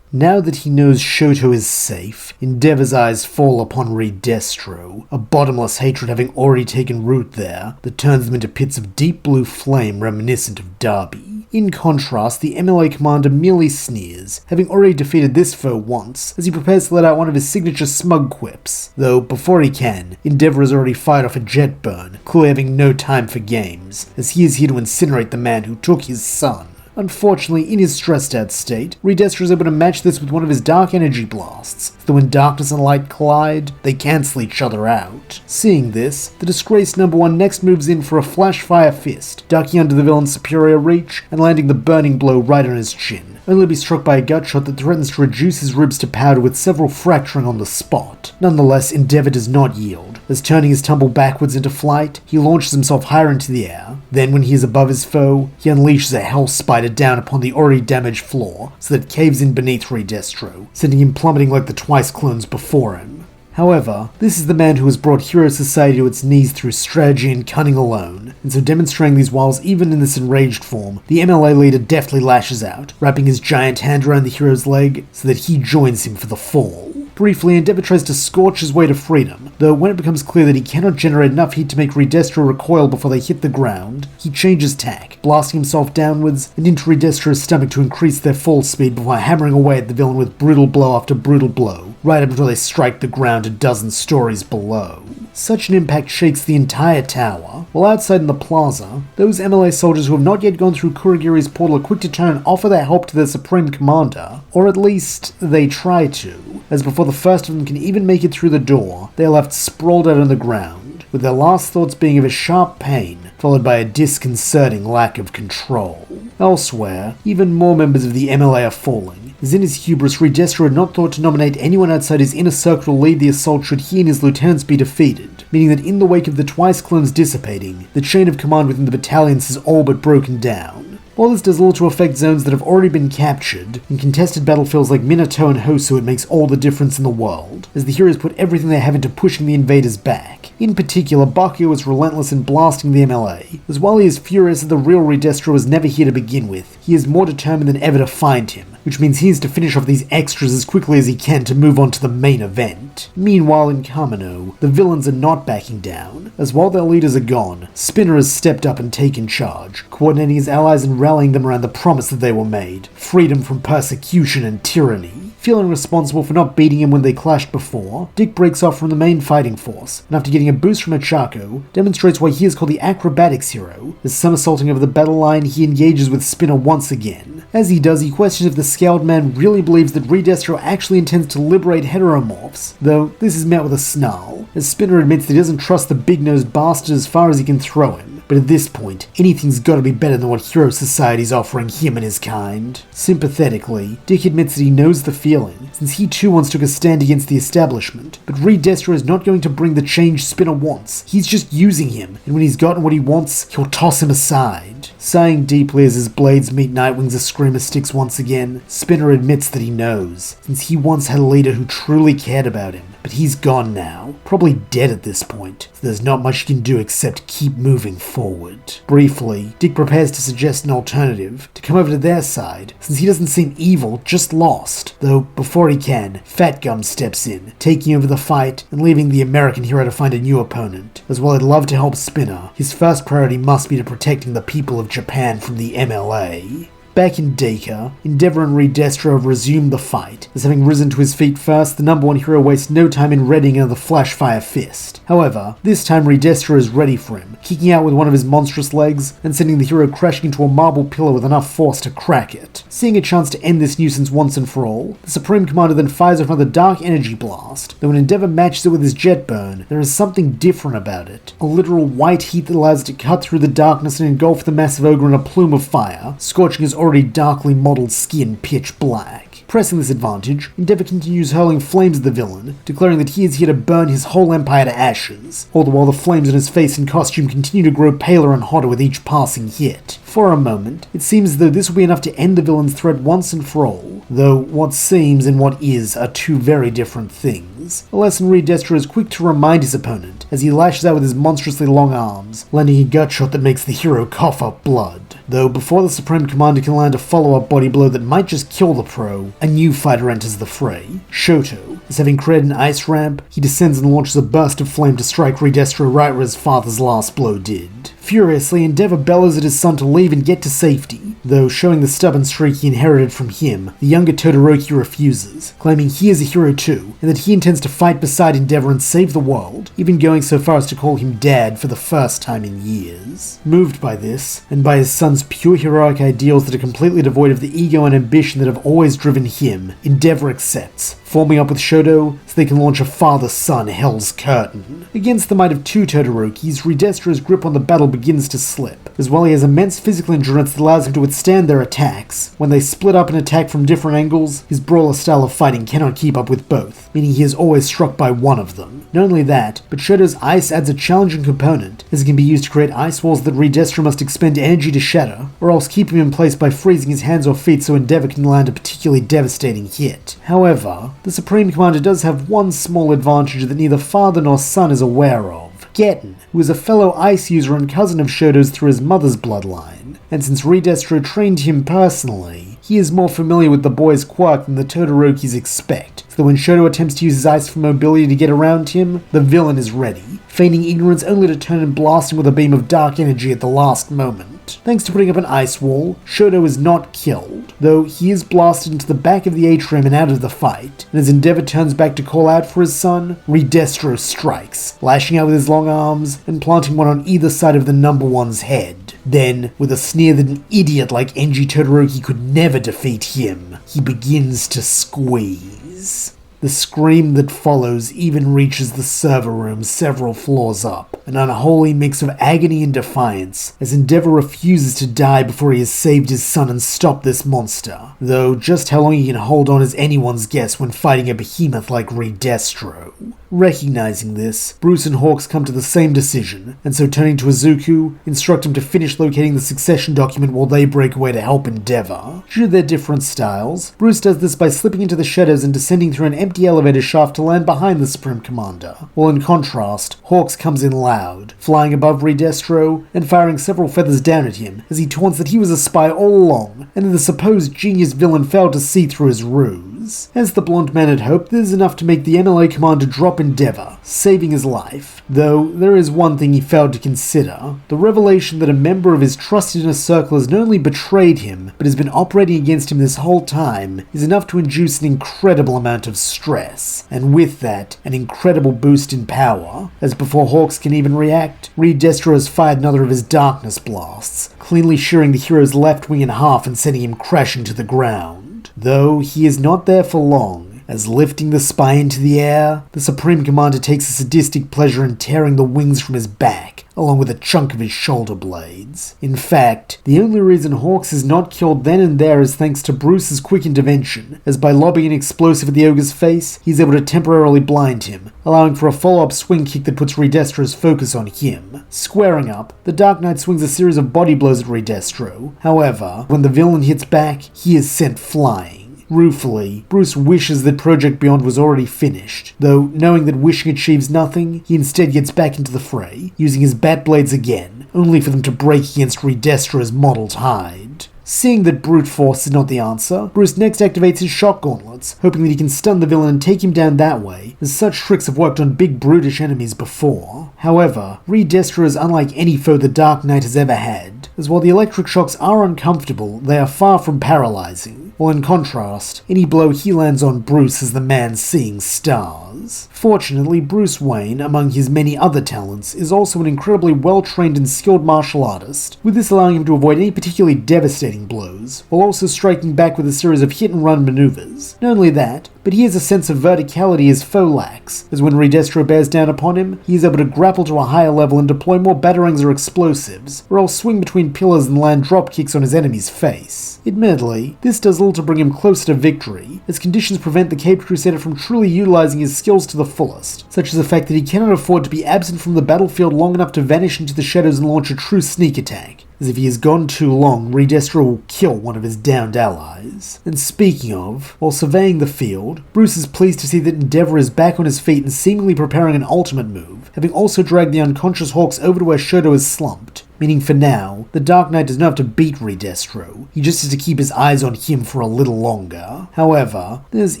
Now that he knows Shoto is safe, Endeavor's eyes fall upon Redestro, a bottomless hatred having already taken root there that turns them into pits of deep blue flame reminiscent of Darby. In contrast, the MLA commander merely sneers, having already defeated this foe once, as he prepares to let out one of his signature smug quips, though before he can, Endeavor has already fired off a jet burn, clearly having no time for games, as he is here to incinerate the man who took his son. Unfortunately, in his stressed out state, Redestro is able to match this with one of his dark energy blasts, so when darkness and light collide, they cancel each other out. Seeing this, the disgraced number one next moves in for a flash fire fist, ducking under the villain's superior reach and landing the burning blow right on his chin, only to be struck by a gut shot that threatens to reduce his ribs to powder with several fracturing on the spot. Nonetheless, Endeavor does not yield, as turning his tumble backwards into flight, he launches himself higher into the air. Then when he is above his foe, he unleashes a hell spider down upon the already damaged floor, so that it caves in beneath Redestro, sending him plummeting like the Twice clones before him. However, this is the man who has brought Hero Society to its knees through strategy and cunning alone, and so demonstrating these wiles even in this enraged form, the MLA leader deftly lashes out, wrapping his giant hand around the hero's leg so that he joins him for the fall. Briefly, Endeavor tries to scorch his way to freedom, though when it becomes clear that he cannot generate enough heat to make Redestro recoil before they hit the ground, he changes tack, blasting himself downwards and into Redestro's stomach to increase their fall speed before hammering away at the villain with brutal blow after brutal blow, right up until they strike the ground a dozen stories below. Such an impact shakes the entire tower, while outside in the plaza, those MLA soldiers who have not yet gone through Kurogiri's portal are quick to turn and offer their help to their supreme commander, or at least they try to, as before the first of them can even make it through the door, they are left sprawled out on the ground, with their last thoughts being of a sharp pain, followed by a disconcerting lack of control. Elsewhere, even more members of the MLA are falling, as in his hubris, Redestro had not thought to nominate anyone outside his inner circle to lead the assault should he and his lieutenants be defeated, meaning that in the wake of the twice clones dissipating, the chain of command within the battalions has all but broken down. While this does little to affect zones that have already been captured, in contested battlefields like Minato and Hosu it makes all the difference in the world, as the heroes put everything they have into pushing the invaders back. In particular, Bakugo is relentless in blasting the MLA, as while he is furious that the real Redestro was never here to begin with, he is more determined than ever to find him, which means he needs to finish off these extras as quickly as he can to move on to the main event. Meanwhile in Kamino, the villains are not backing down, as while their leaders are gone, Spinner has stepped up and taken charge, coordinating his allies and rallying them around the promise that they were made, freedom from persecution and tyranny. Feeling responsible for not beating him when they clashed before, Dick breaks off from the main fighting force, and after getting a boost from Ochaco, demonstrates why he is called the acrobatics hero, as somersaulting over the battle line he engages with Spinner once again. As he does, he questions if the scaled man really believes that Redestro actually intends to liberate heteromorphs, though this is met with a snarl, as Spinner admits that he doesn't trust the big-nosed bastard as far as he can throw him. But at this point, anything's gotta be better than what Hero Society's offering him and his kind. Sympathetically, Dick admits that he knows the feeling, since he too once took a stand against the establishment, but Redestro is not going to bring the change Spinner wants. He's just using him, and when he's gotten what he wants, he'll toss him aside. Sighing deeply as his blades meet Nightwing's Eskrima sticks once again, Spinner admits that he knows, since he once had a leader who truly cared about him. But he's gone now, probably dead at this point, so there's not much he can do except keep moving forward. Briefly, Dick prepares to suggest an alternative, to come over to their side, since he doesn't seem evil, just lost. Though, before he can, Fat Gum steps in, taking over the fight and leaving the American hero to find a new opponent. As while I'd love to help Spinner, his first priority must be to protecting the people of Japan from the MLA. Back in Deka, Endeavor and Redestro have resumed the fight, as having risen to his feet first, the number one hero wastes no time in readying another Flashfire Fist. However, this time Redestro is ready for him, kicking out with one of his monstrous legs, and sending the hero crashing into a marble pillar with enough force to crack it. Seeing a chance to end this nuisance once and for all, the Supreme Commander then fires off another Dark Energy Blast, though when Endeavor matches it with his Jet Burn, there is something different about it. A literal white heat that allows it to cut through the darkness and engulf the massive ogre in a plume of fire, scorching his already darkly modeled skin pitch black. Pressing this advantage, Endeavor continues hurling flames at the villain, declaring that he is here to burn his whole empire to ashes, all the while the flames on his face and costume continue to grow paler and hotter with each passing hit. For a moment, it seems as though this will be enough to end the villain's threat once and for all, though what seems and what is are two very different things. A lesson Redestro is quick to remind his opponent, as he lashes out with his monstrously long arms, landing a gut shot that makes the hero cough up blood. Though before the Supreme Commander can land a follow-up body blow that might just kill the pro, a new fighter enters the fray. Shoto, as having created an ice ramp, he descends and launches a burst of flame to strike Redestro right where his father's last blow did. Furiously, Endeavor bellows at his son to leave and get to safety, though showing the stubborn streak he inherited from him, the younger Todoroki refuses, claiming he is a hero too, and that he intends to fight beside Endeavor and save the world, even going so far as to call him Dad for the first time in years. Moved by this, and by his son's pure heroic ideals that are completely devoid of the ego and ambition that have always driven him, Endeavor accepts, forming up with Shoto so they can launch a father-son Hell's Curtain. Against the might of two Todorokis, Redestro's grip on the battle begins to slip, as while he has immense physical endurance that allows him to withstand their attacks. When they split up and attack from different angles, his brawler style of fighting cannot keep up with both, meaning he is always struck by one of them. Not only that, but Shoto's ice adds a challenging component, as it can be used to create ice walls that Redestro must expend energy to shatter, or else keep him in place by freezing his hands or feet so Endeavor can land a particularly devastating hit. However, the Supreme Commander does have one small advantage that neither father nor son is aware of. Getten, who is a fellow ice user and cousin of Shoto's through his mother's bloodline, and since Redestro trained him personally, he is more familiar with the boy's quirk than the Todorokis expect, so that when Shoto attempts to use his ice for mobility to get around him, the villain is ready, feigning ignorance only to turn and blast him with a beam of dark energy at the last moment. Thanks to putting up an ice wall, Shoto is not killed, though he is blasted into the back of the atrium and out of the fight, and as Endeavor turns back to call out for his son, Redestro strikes, lashing out with his long arms and planting one on either side of the number one's head. Then, with a sneer that an idiot like Enji Todoroki could never defeat him, he begins to squeeze. The scream that follows even reaches the server room several floors up, an unholy mix of agony and defiance, as Endeavor refuses to die before he has saved his son and stopped this monster, though just how long he can hold on is anyone's guess when fighting a behemoth like Redestro. Recognizing this, Bruce and Hawks come to the same decision, and so turning to Izuku, instruct him to finish locating the succession document while they break away to help Endeavor. Due to their different styles, Bruce does this by slipping into the shadows and descending through an empty elevator shaft to land behind the Supreme Commander, while in contrast, Hawks comes in loud, flying above Redestro and firing several feathers down at him as he taunts that he was a spy all along and that the supposed genius villain failed to see through his ruse. As the blonde man had hoped, there's enough to make the MLA commander drop Endeavor, saving his life. Though there is one thing he failed to consider: the revelation that a member of his trusted inner circle has not only betrayed him, but has been operating against him this whole time, is enough to induce an incredible amount of stress, and with that, an incredible boost in power. As before Hawks can even react, Redestro has fired another of his darkness blasts, cleanly shearing the hero's left wing in half and sending him crashing to the ground. Though he is not there for long, as lifting the spy into the air, the Supreme Commander takes a sadistic pleasure in tearing the wings from his back, along with a chunk of his shoulder blades. In fact, the only reason Hawks is not killed then and there is thanks to Bruce's quick intervention, as by lobbing an explosive at the ogre's face, he's able to temporarily blind him, allowing for a follow-up swing kick that puts Redestro's focus on him. Squaring up, the Dark Knight swings a series of body blows at Redestro. However, when the villain hits back, he is sent flying. Ruefully, Bruce wishes that Project Beyond was already finished, though knowing that wishing achieves nothing, he instead gets back into the fray, using his bat blades again, only for them to break against Redestro's mottled hide. Seeing that brute force is not the answer, Bruce next activates his shock gauntlets, hoping that he can stun the villain and take him down that way, as such tricks have worked on big brutish enemies before. However, Redestro is unlike any foe the Dark Knight has ever had, as while the electric shocks are uncomfortable, they are far from paralyzing, while in contrast, any blow he lands on Bruce is the man seeing stars. Fortunately, Bruce Wayne, among his many other talents, is also an incredibly well-trained and skilled martial artist, with this allowing him to avoid any particularly devastating blows, while also striking back with a series of hit-and-run maneuvers. Not only that, but he has a sense of verticality his foe lacks, as when Redestro bears down upon him, he is able to grapple to a higher level and deploy more batarangs or explosives, or else swing between pillars and land drop kicks on his enemy's face. Admittedly, this does little to bring him closer to victory, as conditions prevent the Caped Crusader from truly utilizing his skills to the fullest, such as the fact that he cannot afford to be absent from the battlefield long enough to vanish into the shadows and launch a true sneak attack, as if he has gone too long, Redestro will kill one of his downed allies. And speaking of, while surveying the field, Bruce is pleased to see that Endeavor is back on his feet and seemingly preparing an ultimate move, having also dragged the unconscious Hawks over to where Shoto is slumped, meaning for now, the Dark Knight does not have to beat Redestro, he just has to keep his eyes on him for a little longer. However, this is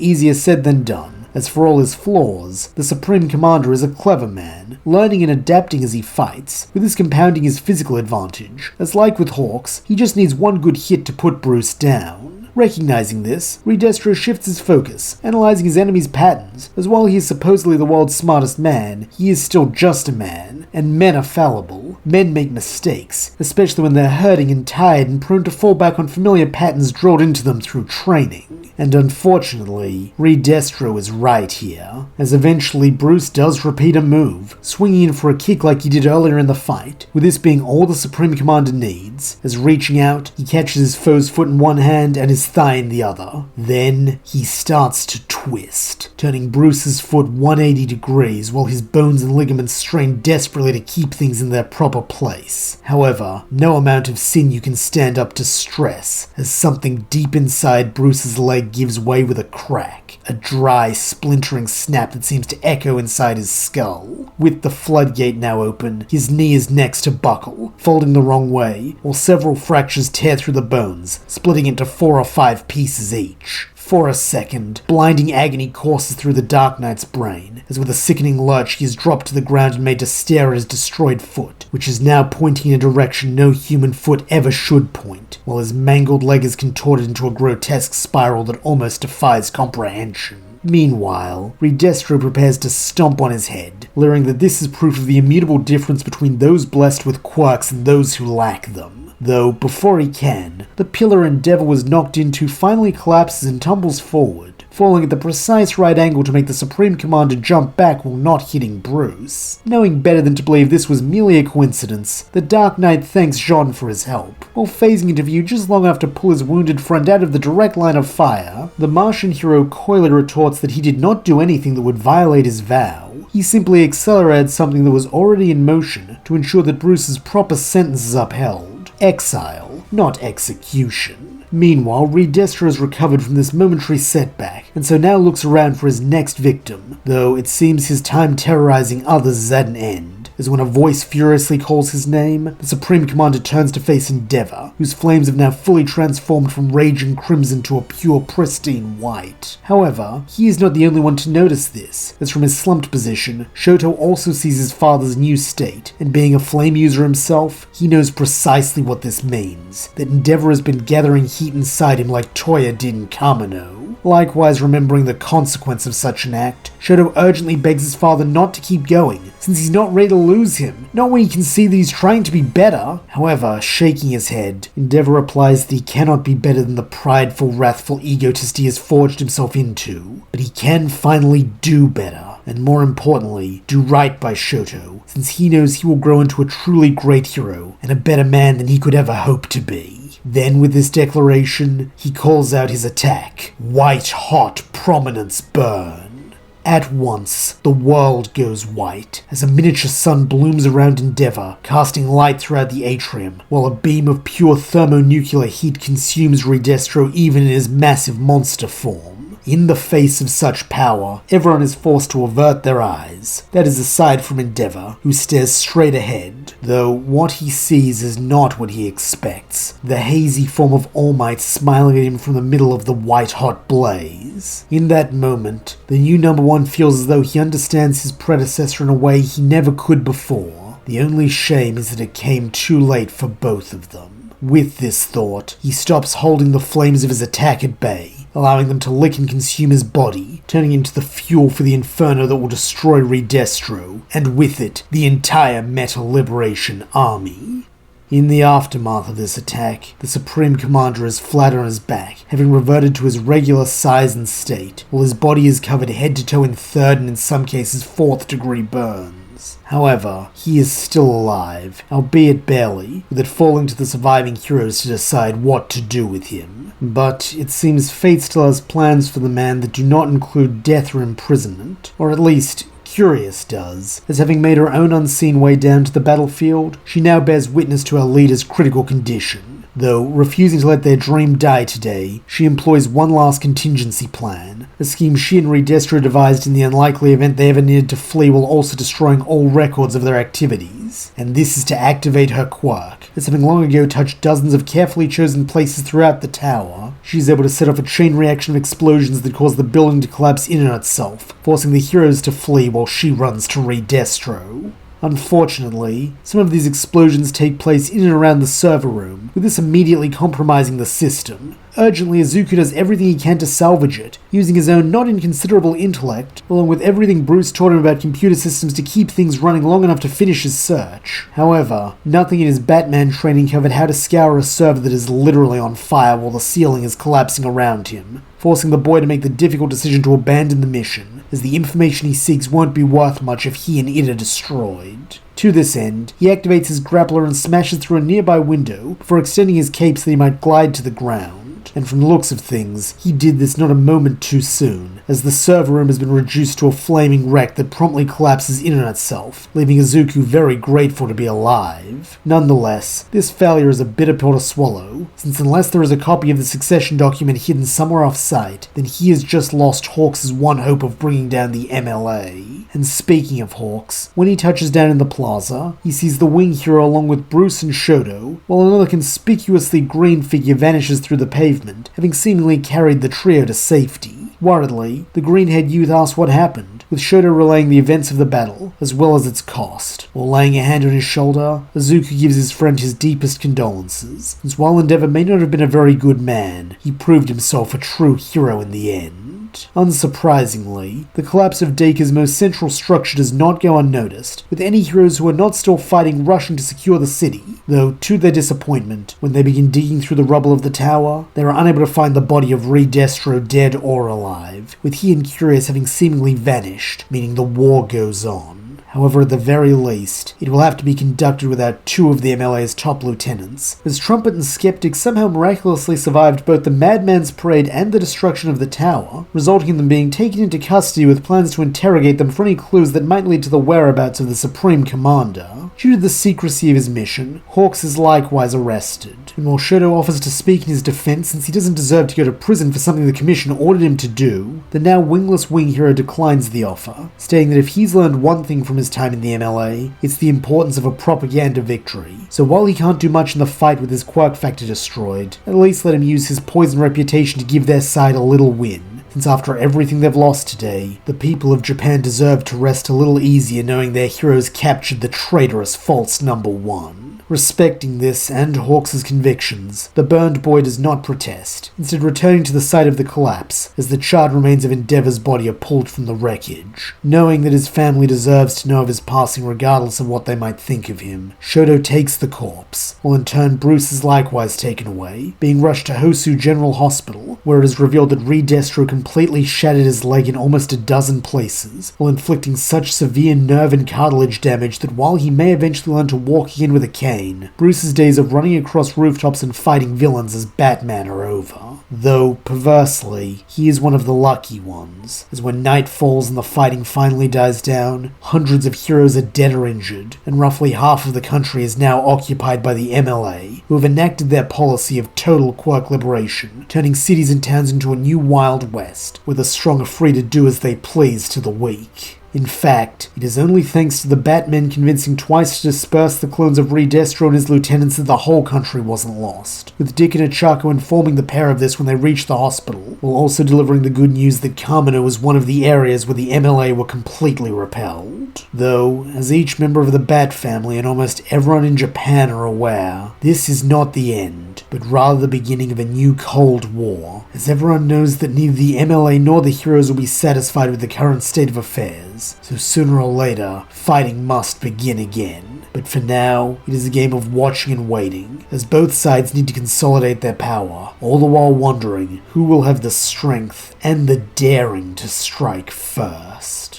easier said than done. As for all his flaws, the Supreme Commander is a clever man, learning and adapting as he fights, with this compounding his physical advantage, as like with Hawks, he just needs one good hit to put Bruce down. Recognizing this, Redestro shifts his focus, analyzing his enemy's patterns, as while he is supposedly the world's smartest man, he is still just a man, and men are fallible. Men make mistakes, especially when they're hurting and tired and prone to fall back on familiar patterns drilled into them through training. And unfortunately, Redestro is right here, as eventually Bruce does repeat a move, swinging in for a kick like he did earlier in the fight, with this being all the Supreme Commander needs, as reaching out, he catches his foe's foot in one hand and his thigh in the other. Then, he starts to twist, turning Bruce's foot 180 degrees while his bones and ligaments strain desperately to keep things in their proper place. However, no amount of sinew can stand up to stress, as something deep inside Bruce's leg gives way with a crack, a dry, splintering snap that seems to echo inside his skull. With the floodgate now open, his knee is next to buckle, folding the wrong way, while several fractures tear through the bones, splitting into 4 or 5 pieces each. For a second, blinding agony courses through the Dark Knight's brain, as with a sickening lurch he is dropped to the ground and made to stare at his destroyed foot, which is now pointing in a direction no human foot ever should point, while his mangled leg is contorted into a grotesque spiral that almost defies comprehension. Meanwhile, Redestro prepares to stomp on his head, leering that this is proof of the immutable difference between those blessed with quirks and those who lack them. Though, before he can, the pillar Endeavor was knocked into finally collapses and tumbles forward, falling at the precise right angle to make the Supreme Commander jump back while not hitting Bruce. Knowing better than to believe this was merely a coincidence, the Dark Knight thanks Jean for his help. While phasing into view just long enough to pull his wounded friend out of the direct line of fire, the Martian hero coyly retorts that he did not do anything that would violate his vow. He simply accelerated something that was already in motion to ensure that Bruce's proper sentence is upheld. Exile, not execution. Meanwhile, Redestro has recovered from this momentary setback, and so now looks around for his next victim, though it seems his time terrorizing others is at an end. As when a voice furiously calls his name, the Supreme Commander turns to face Endeavor, whose flames have now fully transformed from raging crimson to a pure pristine white. However, he is not the only one to notice this, as from his slumped position, Shoto also sees his father's new state, and being a flame user himself, he knows precisely what this means, that Endeavor has been gathering heat inside him like Toya did in Kamino. Likewise, remembering the consequence of such an act, Shoto urgently begs his father not to keep going, since he's not ready to lose him, not when he can see that he's trying to be better. However, shaking his head, Endeavor replies that he cannot be better than the prideful, wrathful egotist he has forged himself into, but he can finally do better, and more importantly, do right by Shoto, since he knows he will grow into a truly great hero, and a better man than he could ever hope to be. Then, with this declaration, he calls out his attack. White-hot prominence burn. At once, the world goes white, as a miniature sun blooms around Endeavor, casting light throughout the atrium, while a beam of pure thermonuclear heat consumes Redestro even in his massive monster form. In the face of such power, everyone is forced to avert their eyes. That is aside from Endeavor, who stares straight ahead, though what he sees is not what he expects. The hazy form of All Might smiling at him from the middle of the white-hot blaze. In that moment, the new number one feels as though he understands his predecessor in a way he never could before. The only shame is that it came too late for both of them. With this thought, he stops holding the flames of his attack at bay, allowing them to lick and consume his body, turning into the fuel for the inferno that will destroy Redestro, and with it, the entire Metal Liberation Army. In the aftermath of this attack, the Supreme Commander is flat on his back, having reverted to his regular size and state, while his body is covered head to toe in 3rd and in some cases 4th degree burns. However, he is still alive, albeit barely, with it falling to the surviving heroes to decide what to do with him. But it seems fate still has plans for the man that do not include death or imprisonment, or at least Curious does, as having made her own unseen way down to the battlefield, she now bears witness to her leader's critical condition. Though refusing to let their dream die today, she employs one last contingency plan, a scheme she and Redestro devised in the unlikely event they ever needed to flee while also destroying all records of their activities. And this is to activate her quirk, as having long ago touched dozens of carefully chosen places throughout the tower, she's able to set off a chain reaction of explosions that cause the building to collapse in on itself, forcing the heroes to flee while she runs to Redestro. Unfortunately, some of these explosions take place in and around the server room, with this immediately compromising the system. Urgently, Izuku does everything he can to salvage it, using his own not inconsiderable intellect, along with everything Bruce taught him about computer systems to keep things running long enough to finish his search. However, nothing in his Batman training covered how to scour a server that is literally on fire while the ceiling is collapsing around him, forcing the boy to make the difficult decision to abandon the mission, as the information he seeks won't be worth much if he and it are destroyed. To this end, he activates his grappler and smashes through a nearby window before extending his cape so that he might glide to the ground. And from the looks of things, he did this not a moment too soon, as the server room has been reduced to a flaming wreck that promptly collapses in on itself, leaving Izuku very grateful to be alive. Nonetheless, this failure is a bitter pill to swallow, since unless there is a copy of the succession document hidden somewhere off-site, then he has just lost Hawks' one hope of bringing down the MLA. And speaking of Hawks, when he touches down in the plaza, he sees the wing hero along with Bruce and Shoto, while another conspicuously green figure vanishes through the pavement, having seemingly carried the trio to safety. Worriedly, the green-haired youth asks what happened, with Shoto relaying the events of the battle, as well as its cost. While laying a hand on his shoulder, Izuku gives his friend his deepest condolences, since while Endeavor may not have been a very good man, he proved himself a true hero in the end. Unsurprisingly, the collapse of Deku's most central structure does not go unnoticed, with any heroes who are not still fighting rushing to secure the city, though to their disappointment, when they begin digging through the rubble of the tower, they are unable to find the body of Destro dead or alive, with he and Curious having seemingly vanished, meaning the war goes on. However, at the very least, it will have to be conducted without two of the MLA's top lieutenants, as Trumpet and Skeptic somehow miraculously survived both the Madman's Parade and the destruction of the tower, resulting in them being taken into custody with plans to interrogate them for any clues that might lead to the whereabouts of the Supreme Commander. Due to the secrecy of his mission, Hawks is likewise arrested, and while Shoto offers to speak in his defense since he doesn't deserve to go to prison for something the Commission ordered him to do, the now wingless wing hero declines the offer, stating that if he's learned one thing from his time in the MLA, it's the importance of a propaganda victory. So while he can't do much in the fight with his quirk factor destroyed, at least let him use his poison reputation to give their side a little win, since after everything they've lost today, the people of Japan deserve to rest a little easier knowing their heroes captured the traitorous false number 1. Respecting this and Hawks' convictions, the burned boy does not protest, instead returning to the site of the collapse as the charred remains of Endeavor's body are pulled from the wreckage. Knowing that his family deserves to know of his passing regardless of what they might think of him, Shoto takes the corpse, while in turn Bruce is likewise taken away, being rushed to Hosu General Hospital, where it is revealed that Destro completely shattered his leg in almost a dozen places, while inflicting such severe nerve and cartilage damage that while he may eventually learn to walk again with a cane, Bruce's days of running across rooftops and fighting villains as Batman are over. Though, perversely, he is one of the lucky ones, as when night falls and the fighting finally dies down, hundreds of heroes are dead or injured, and roughly half of the country is now occupied by the MLA, who have enacted their policy of total quirk liberation, turning cities and towns into a new Wild West, where the strong are free to do as they please to the weak. In fact, it is only thanks to the Batman convincing twice to disperse the clones of Destro and his lieutenants that the whole country wasn't lost, with Dick and Ochaco informing the pair of this when they reached the hospital, while also delivering the good news that Kamino was one of the areas where the MLA were completely repelled. Though, as each member of the Bat family and almost everyone in Japan are aware, this is not the end, but rather the beginning of a new Cold War, as everyone knows that neither the MLA nor the heroes will be satisfied with the current state of affairs, so sooner or later, fighting must begin again. But for now, it is a game of watching and waiting, as both sides need to consolidate their power, all the while wondering who will have the strength and the daring to strike first.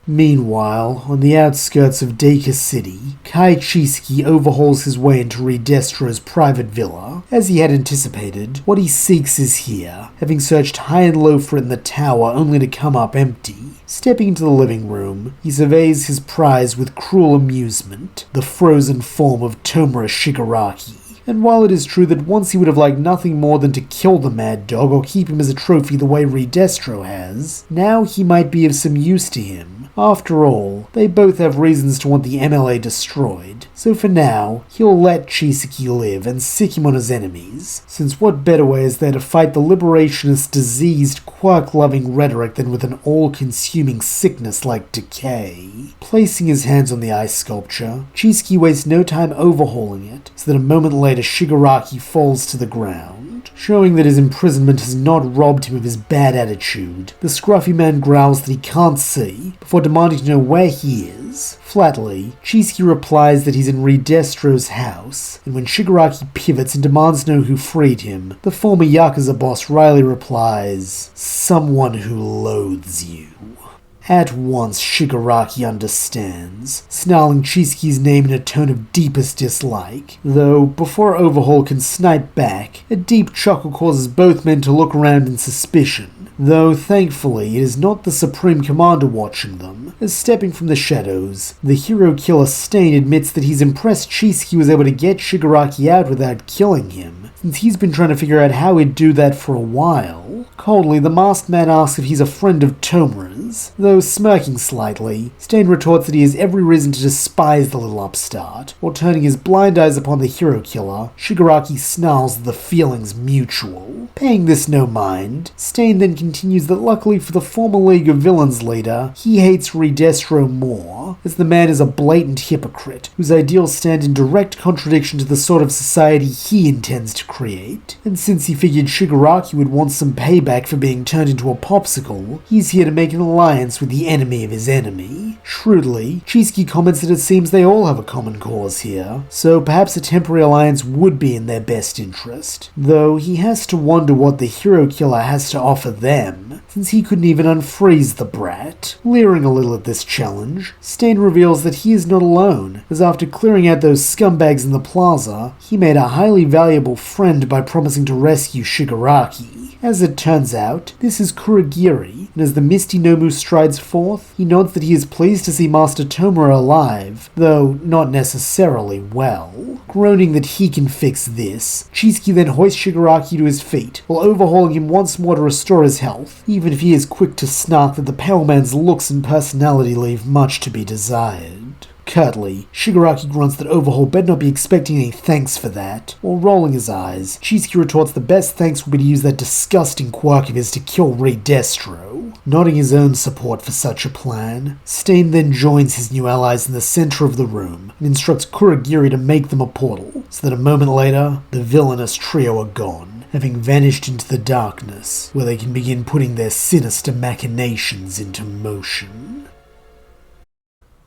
Meanwhile, on the outskirts of Deka City, Kai Chisaki overhauls his way into Destro's private villa. As he had anticipated, what he seeks is here, having searched high and low for it in the tower only to come up empty. Stepping into the living room, he surveys his prize with cruel amusement, the frozen form of Tomura Shigaraki. And while it is true that once he would have liked nothing more than to kill the mad dog or keep him as a trophy the way Destro has, now he might be of some use to him. After all, they both have reasons to want the MLA destroyed, so for now, he'll let Chisaki live and sick him on his enemies, since what better way is there to fight the liberationist diseased, quirk-loving rhetoric than with an all-consuming sickness like decay? Placing his hands on the ice sculpture, Chisaki wastes no time overhauling it, so that a moment later Shigaraki falls to the ground. Showing that his imprisonment has not robbed him of his bad attitude, the scruffy man growls that he can't see, before demanding to know where he is. Flatly, Chisaki replies that he's in Destro's house, and when Shigaraki pivots and demands to know who freed him, the former Yakuza boss wryly replies, "Someone who loathes you." At once, Shigaraki understands, snarling Chisuke's name in a tone of deepest dislike, though before Overhaul can snipe back, a deep chuckle causes both men to look around in suspicion. Though, thankfully, it is not the Supreme Commander watching them, as stepping from the shadows, the hero killer Stain admits that he's impressed Chisuke was able to get Shigaraki out without killing him, since he's been trying to figure out how he'd do that for a while. Coldly, the masked man asks if he's a friend of Tomura's, though smirking slightly, Stain retorts that he has every reason to despise the little upstart, while turning his blind eyes upon the hero killer, Shigaraki snarls that the feeling's mutual. Paying this no mind, Stain then continues that luckily for the former League of Villains leader, he hates Redestro more, as the man is a blatant hypocrite, whose ideals stand in direct contradiction to the sort of society he intends to create, and since he figured Shigaraki would want some payback for being turned into a popsicle, he's here to make an alliance with the enemy of his enemy. Shrewdly, Chisuke comments that it seems they all have a common cause here, so perhaps a temporary alliance would be in their best interest, though he has to wonder what the hero killer has to offer them, since he couldn't even unfreeze the brat. Leering a little at this challenge, Stain reveals that he is not alone, as after clearing out those scumbags in the plaza, he made a highly valuable friend by promising to rescue Shigaraki. As it turns out, this is Kurogiri, and as the misty Nomu strides forth, he nods that he is pleased to see Master Tomura alive, though not necessarily well. Groaning that he can fix this, Chisuke then hoists Shigaraki to his feet, while overhauling him once more to restore his health, even if he is quick to snark that the pale man's looks and personality leave much to be desired. Curtly, Shigaraki grunts that Overhaul better not be expecting any thanks for that, while rolling his eyes, Chisuke retorts the best thanks would be to use that disgusting quirk of his to kill Redestro. Nodding his own support for such a plan, Stain then joins his new allies in the center of the room, and instructs Kurogiri to make them a portal, so that a moment later, the villainous trio are gone, having vanished into the darkness, where they can begin putting their sinister machinations into motion.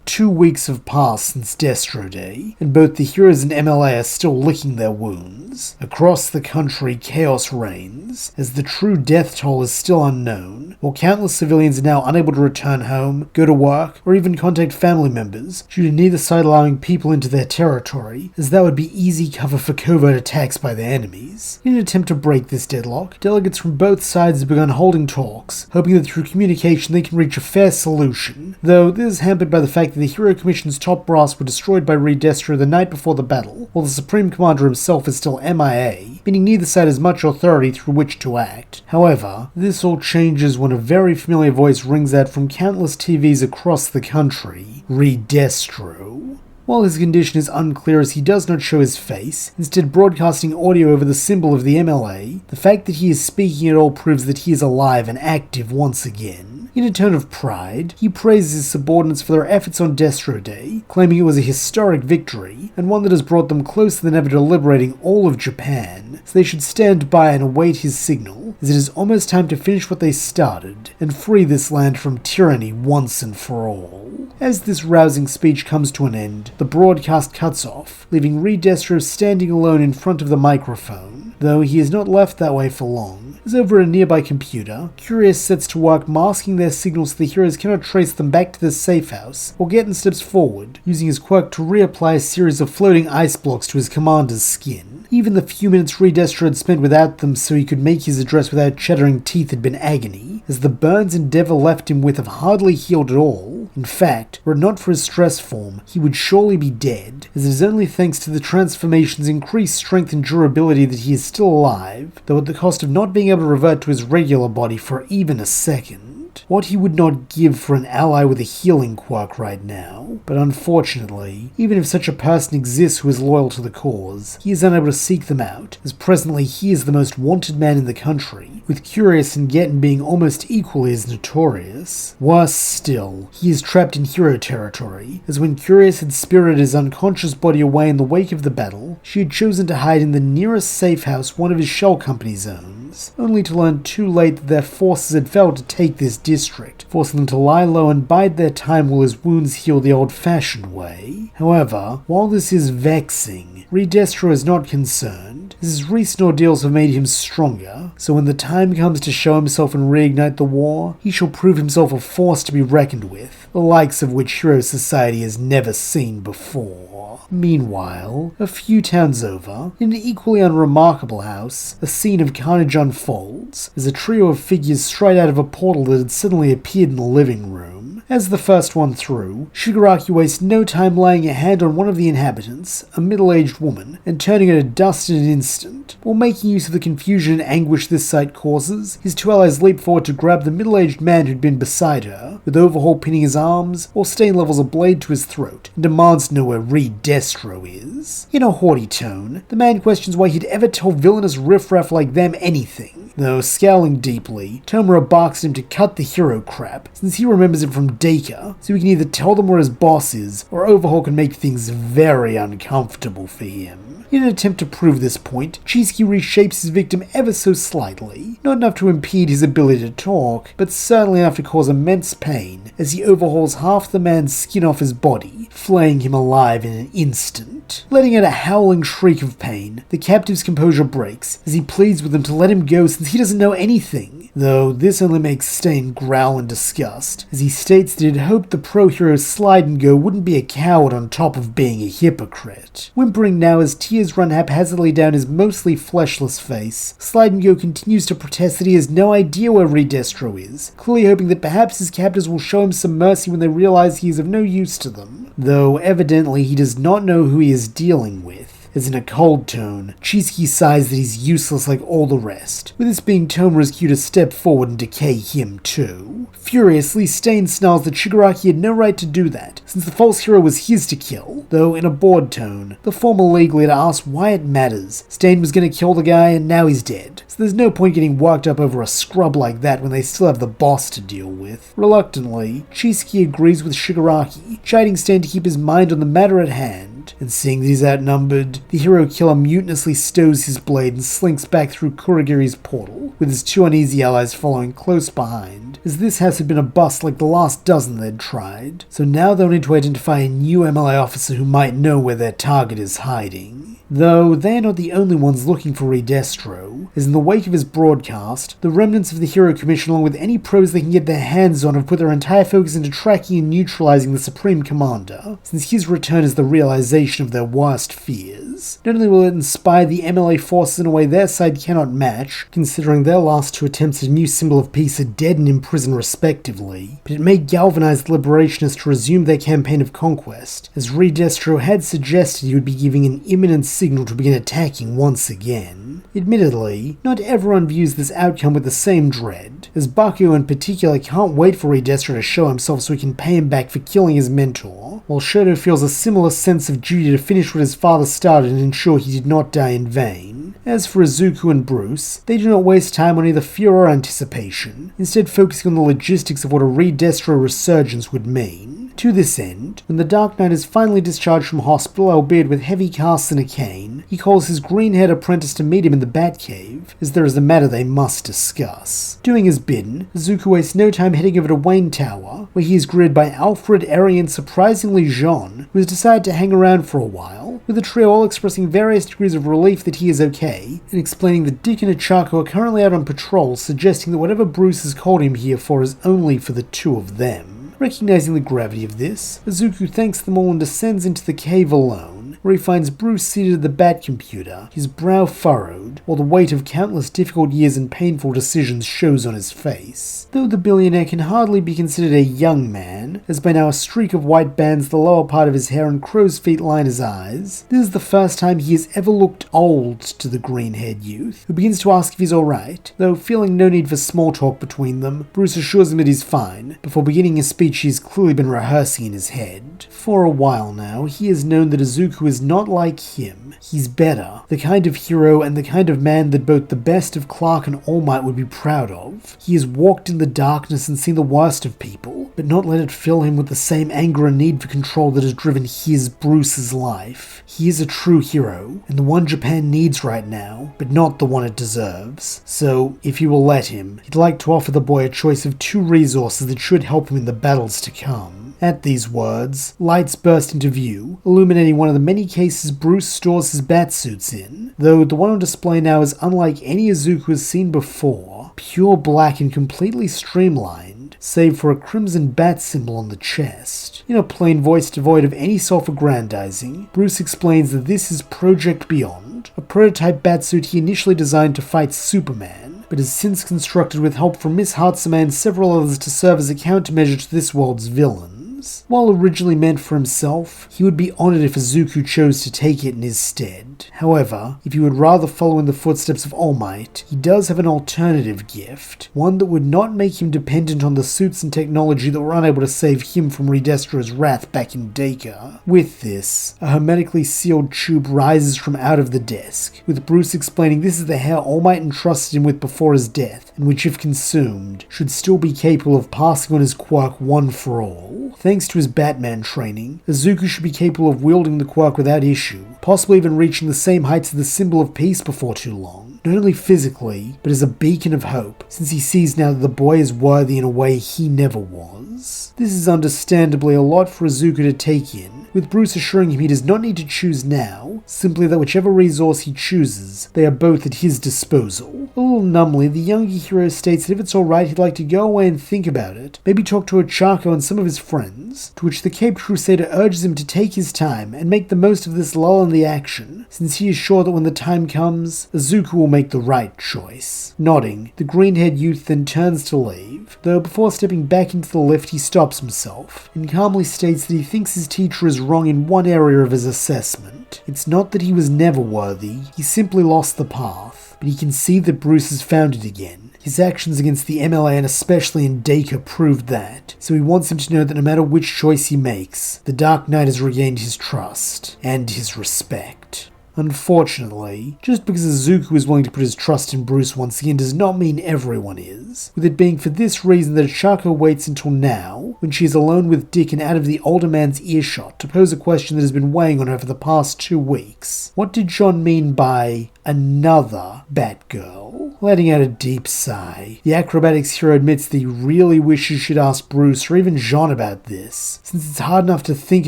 2 weeks have passed since Destro Day, and both the heroes and MLA are still licking their wounds. Across the country, chaos reigns, as the true death toll is still unknown, while countless civilians are now unable to return home, go to work, or even contact family members, due to neither side allowing people into their territory, as that would be easy cover for covert attacks by their enemies. In an attempt to break this deadlock, delegates from both sides have begun holding talks, hoping that through communication they can reach a fair solution, though this is hampered by the fact that the Hero Commission's top brass were destroyed by Redestro the night before the battle, while the Supreme Commander himself is still MIA, meaning neither side has much authority through which to act. However, this all changes when a very familiar voice rings out from countless TVs across the country: Redestro. While his condition is unclear as he does not show his face, instead broadcasting audio over the symbol of the MLA, the fact that he is speaking at all proves that he is alive and active once again. In a tone of pride, he praises his subordinates for their efforts on Destro Day, claiming it was a historic victory, and one that has brought them closer than ever to liberating all of Japan, so they should stand by and await his signal, as it is almost time to finish what they started, and free this land from tyranny once and for all. As this rousing speech comes to an end, the broadcast cuts off, leaving Redestro standing alone in front of the microphone, though he is not left that way for long, as over a nearby computer, Curious sets to work masking their signals so the heroes cannot trace them back to the safe house, while Getten steps forward, using his quirk to reapply a series of floating ice blocks to his commander's skin. Even the few minutes Redestro had spent without them so he could make his address without chattering teeth had been agony, as the burns Endeavor left him with have hardly healed at all. In fact, were it not for his stress form, he would surely be dead, as it is only thanks to the transformation's increased strength and durability that he is still alive, though at the cost of not being able to revert to his regular body for even a second. What he would not give for an ally with a healing quirk right now, but unfortunately, even if such a person exists who is loyal to the cause, he is unable to seek them out, as presently he is the most wanted man in the country, with Curious and Getten being almost equally as notorious. Worse still, he is trapped in hero territory, as when Curious had spirited his unconscious body away in the wake of the battle, she had chosen to hide in the nearest safe house one of his shell company's owns, only to learn too late that their forces had failed to take this district, forcing them to lie low and bide their time while his wounds heal the old-fashioned way. However, while this is vexing, Redestro is not concerned, as his recent ordeals have made him stronger, so when the time comes to show himself and reignite the war, he shall prove himself a force to be reckoned with, the likes of which hero society has never seen before. Meanwhile, a few towns over, in an equally unremarkable house, a scene of carnage unfolds, as a trio of figures stride out of a portal that had suddenly appeared in the living room. As the first one through, Shigaraki wastes no time laying a hand on one of the inhabitants, a middle-aged woman, and turning her to dust in an instant. While making use of the confusion and anguish this sight causes, his two allies leap forward to grab the middle-aged man who'd been beside her, with Overhaul pinning his arms, while Stain levels a blade to his throat, and demands to know where Destro is. In a haughty tone, the man questions why he'd ever tell villainous riffraff like them anything, though scowling deeply, Tomura barks at him to cut the hero crap, since he remembers it from Deka, so he can either tell them where his boss is, or Overhaul can make things very uncomfortable for him. In an attempt to prove this point, Chisaki reshapes his victim ever so slightly, not enough to impede his ability to talk, but certainly enough to cause immense pain, as he overhauls half the man's skin off his body, flaying him alive in an instant. Letting out a howling shriek of pain, the captive's composure breaks, as he pleads with them to let him go since he doesn't know anything, though this only makes Stain growl in disgust, as he states that he'd hoped the pro-hero Slide and Go wouldn't be a coward on top of being a hypocrite. Whimpering now as tears run haphazardly down his mostly fleshless face, Slide and Go continues to protest that he has no idea where Destro is, clearly hoping that perhaps his captors will show him some mercy when they realize he is of no use to them, though evidently he does not know who he is dealing with. As in a cold tone, Chisaki sighs that he's useless like all the rest, with this being Tomura's cue to step forward and decay him too. Furiously, Stain snarls that Shigaraki had no right to do that, since the false hero was his to kill, though in a bored tone, the former league leader asks why it matters. Stain was gonna kill the guy and now he's dead, so there's no point getting worked up over a scrub like that when they still have the boss to deal with. Reluctantly, Chisaki agrees with Shigaraki, chiding Stain to keep his mind on the matter at hand, and seeing that he's outnumbered, the hero killer mutinously stows his blade and slinks back through Kurogiri's portal, with his two uneasy allies following close behind, as this house had been a bust like the last dozen they'd tried, so now they'll need to identify a new MLA officer who might know where their target is hiding. Though they're not the only ones looking for Destro, as in the wake of his broadcast, the remnants of the Hero Commission along with any pros they can get their hands on have put their entire focus into tracking and neutralizing the Supreme Commander, since his return is the realization of their worst fears. Not only will it inspire the MLA forces in a way their side cannot match, considering their last two attempts at a new symbol of peace are dead and imprisoned respectively, but it may galvanize the liberationists to resume their campaign of conquest, as Destro had suggested he would be giving an imminent signal to begin attacking once again. Admittedly, not everyone views this outcome with the same dread, as Bakugo in particular can't wait for Destro to show himself so he can pay him back for killing his mentor, while Shoto feels a similar sense of duty to finish what his father started and ensure he did not die in vain. As for Izuku and Bruce, they do not waste time on either fear or anticipation, instead focusing on the logistics of what a Destro resurgence would mean. To this end, when the Dark Knight is finally discharged from hospital, albeit with heavy casts and a cane, he calls his green-haired apprentice to meet him in the Batcave, as there is a matter they must discuss. Doing as bidden, Izuku wastes no time heading over to Wayne Tower, where he is greeted by Alfred, Eri, and surprisingly Jean, who has decided to hang around for a while, with the trio all expressing various degrees of relief that he is okay, and explaining that Dick and Ochaco are currently out on patrol, suggesting that whatever Bruce has called him here for is only for the two of them. Recognizing the gravity of this, Izuku thanks them all and descends into the cave alone, where he finds Bruce seated at the bat computer, his brow furrowed, while the weight of countless difficult years and painful decisions shows on his face. Though the billionaire can hardly be considered a young man, as by now a streak of white bands the lower part of his hair and crow's feet line his eyes, this is the first time he has ever looked old to the green-haired youth, who begins to ask if he's alright, though feeling no need for small talk between them, Bruce assures him that he's fine, before beginning his speech he's clearly been rehearsing in his head. For a while now, he has known that Izuku is not like him. He's better, the kind of hero and the kind of man that both the best of Clark and All Might would be proud of. He has walked in the darkness and seen the worst of people, but not let it fill him with the same anger and need for control that has driven his, Bruce's, life. He is a true hero, and the one Japan needs right now, but not the one it deserves. So, if you will let him, he'd like to offer the boy a choice of two resources that should help him in the battles to come. At these words, lights burst into view, illuminating one of the many cases Bruce stores his batsuits in, though the one on display now is unlike any Izuku has seen before, pure black and completely streamlined, save for a crimson bat symbol on the chest. In a plain voice devoid of any self-aggrandizing, Bruce explains that this is Project Beyond, a prototype batsuit he initially designed to fight Superman, but has since constructed with help from Miss Hatsume and several others to serve as a countermeasure to this world's villains. While originally meant for himself, he would be honored if Izuku chose to take it in his stead. However, if he would rather follow in the footsteps of All Might, he does have an alternative gift, one that would not make him dependent on the suits and technology that were unable to save him from Redestro's wrath back in Deka. With this, a hermetically sealed tube rises from out of the desk, with Bruce explaining this is the hair All Might entrusted him with before his death, and which if consumed, should still be capable of passing on his quirk one for all. Thanks to his Batman training, Izuku should be capable of wielding the quirk without issue, possibly even reaching the same heights as the symbol of peace before too long. Not only physically, but as a beacon of hope, since he sees now that the boy is worthy in a way he never was. This is understandably a lot for Izuku to take in, with Bruce assuring him he does not need to choose now, simply that whichever resource he chooses, they are both at his disposal. A little numbly, the younger hero states that if it's alright he'd like to go away and think about it, maybe talk to Ochaco and some of his friends, to which the Caped Crusader urges him to take his time and make the most of this lull in the action, since he is sure that when the time comes, Izuku will make the right choice. Nodding, the green-haired youth then turns to leave, though before stepping back into the lift he stops himself, and calmly states that he thinks his teacher is wrong in one area of his assessment. It's not that he was never worthy, he simply lost the path, but he can see that Bruce has found it again. His actions against the MLA and especially in Deka proved that, so he wants him to know that no matter which choice he makes, the Dark Knight has regained his trust and his respect. Unfortunately, just because Izuku is willing to put his trust in Bruce once again does not mean everyone is, with it being for this reason that Ochaco waits until now, when she is alone with Dick and out of the older man's earshot, to pose a question that has been weighing on her for the past 2 weeks. What did John mean by another Batgirl? Letting out a deep sigh, the acrobatics hero admits that he really wishes she'd ask Bruce or even Jean about this, since it's hard enough to think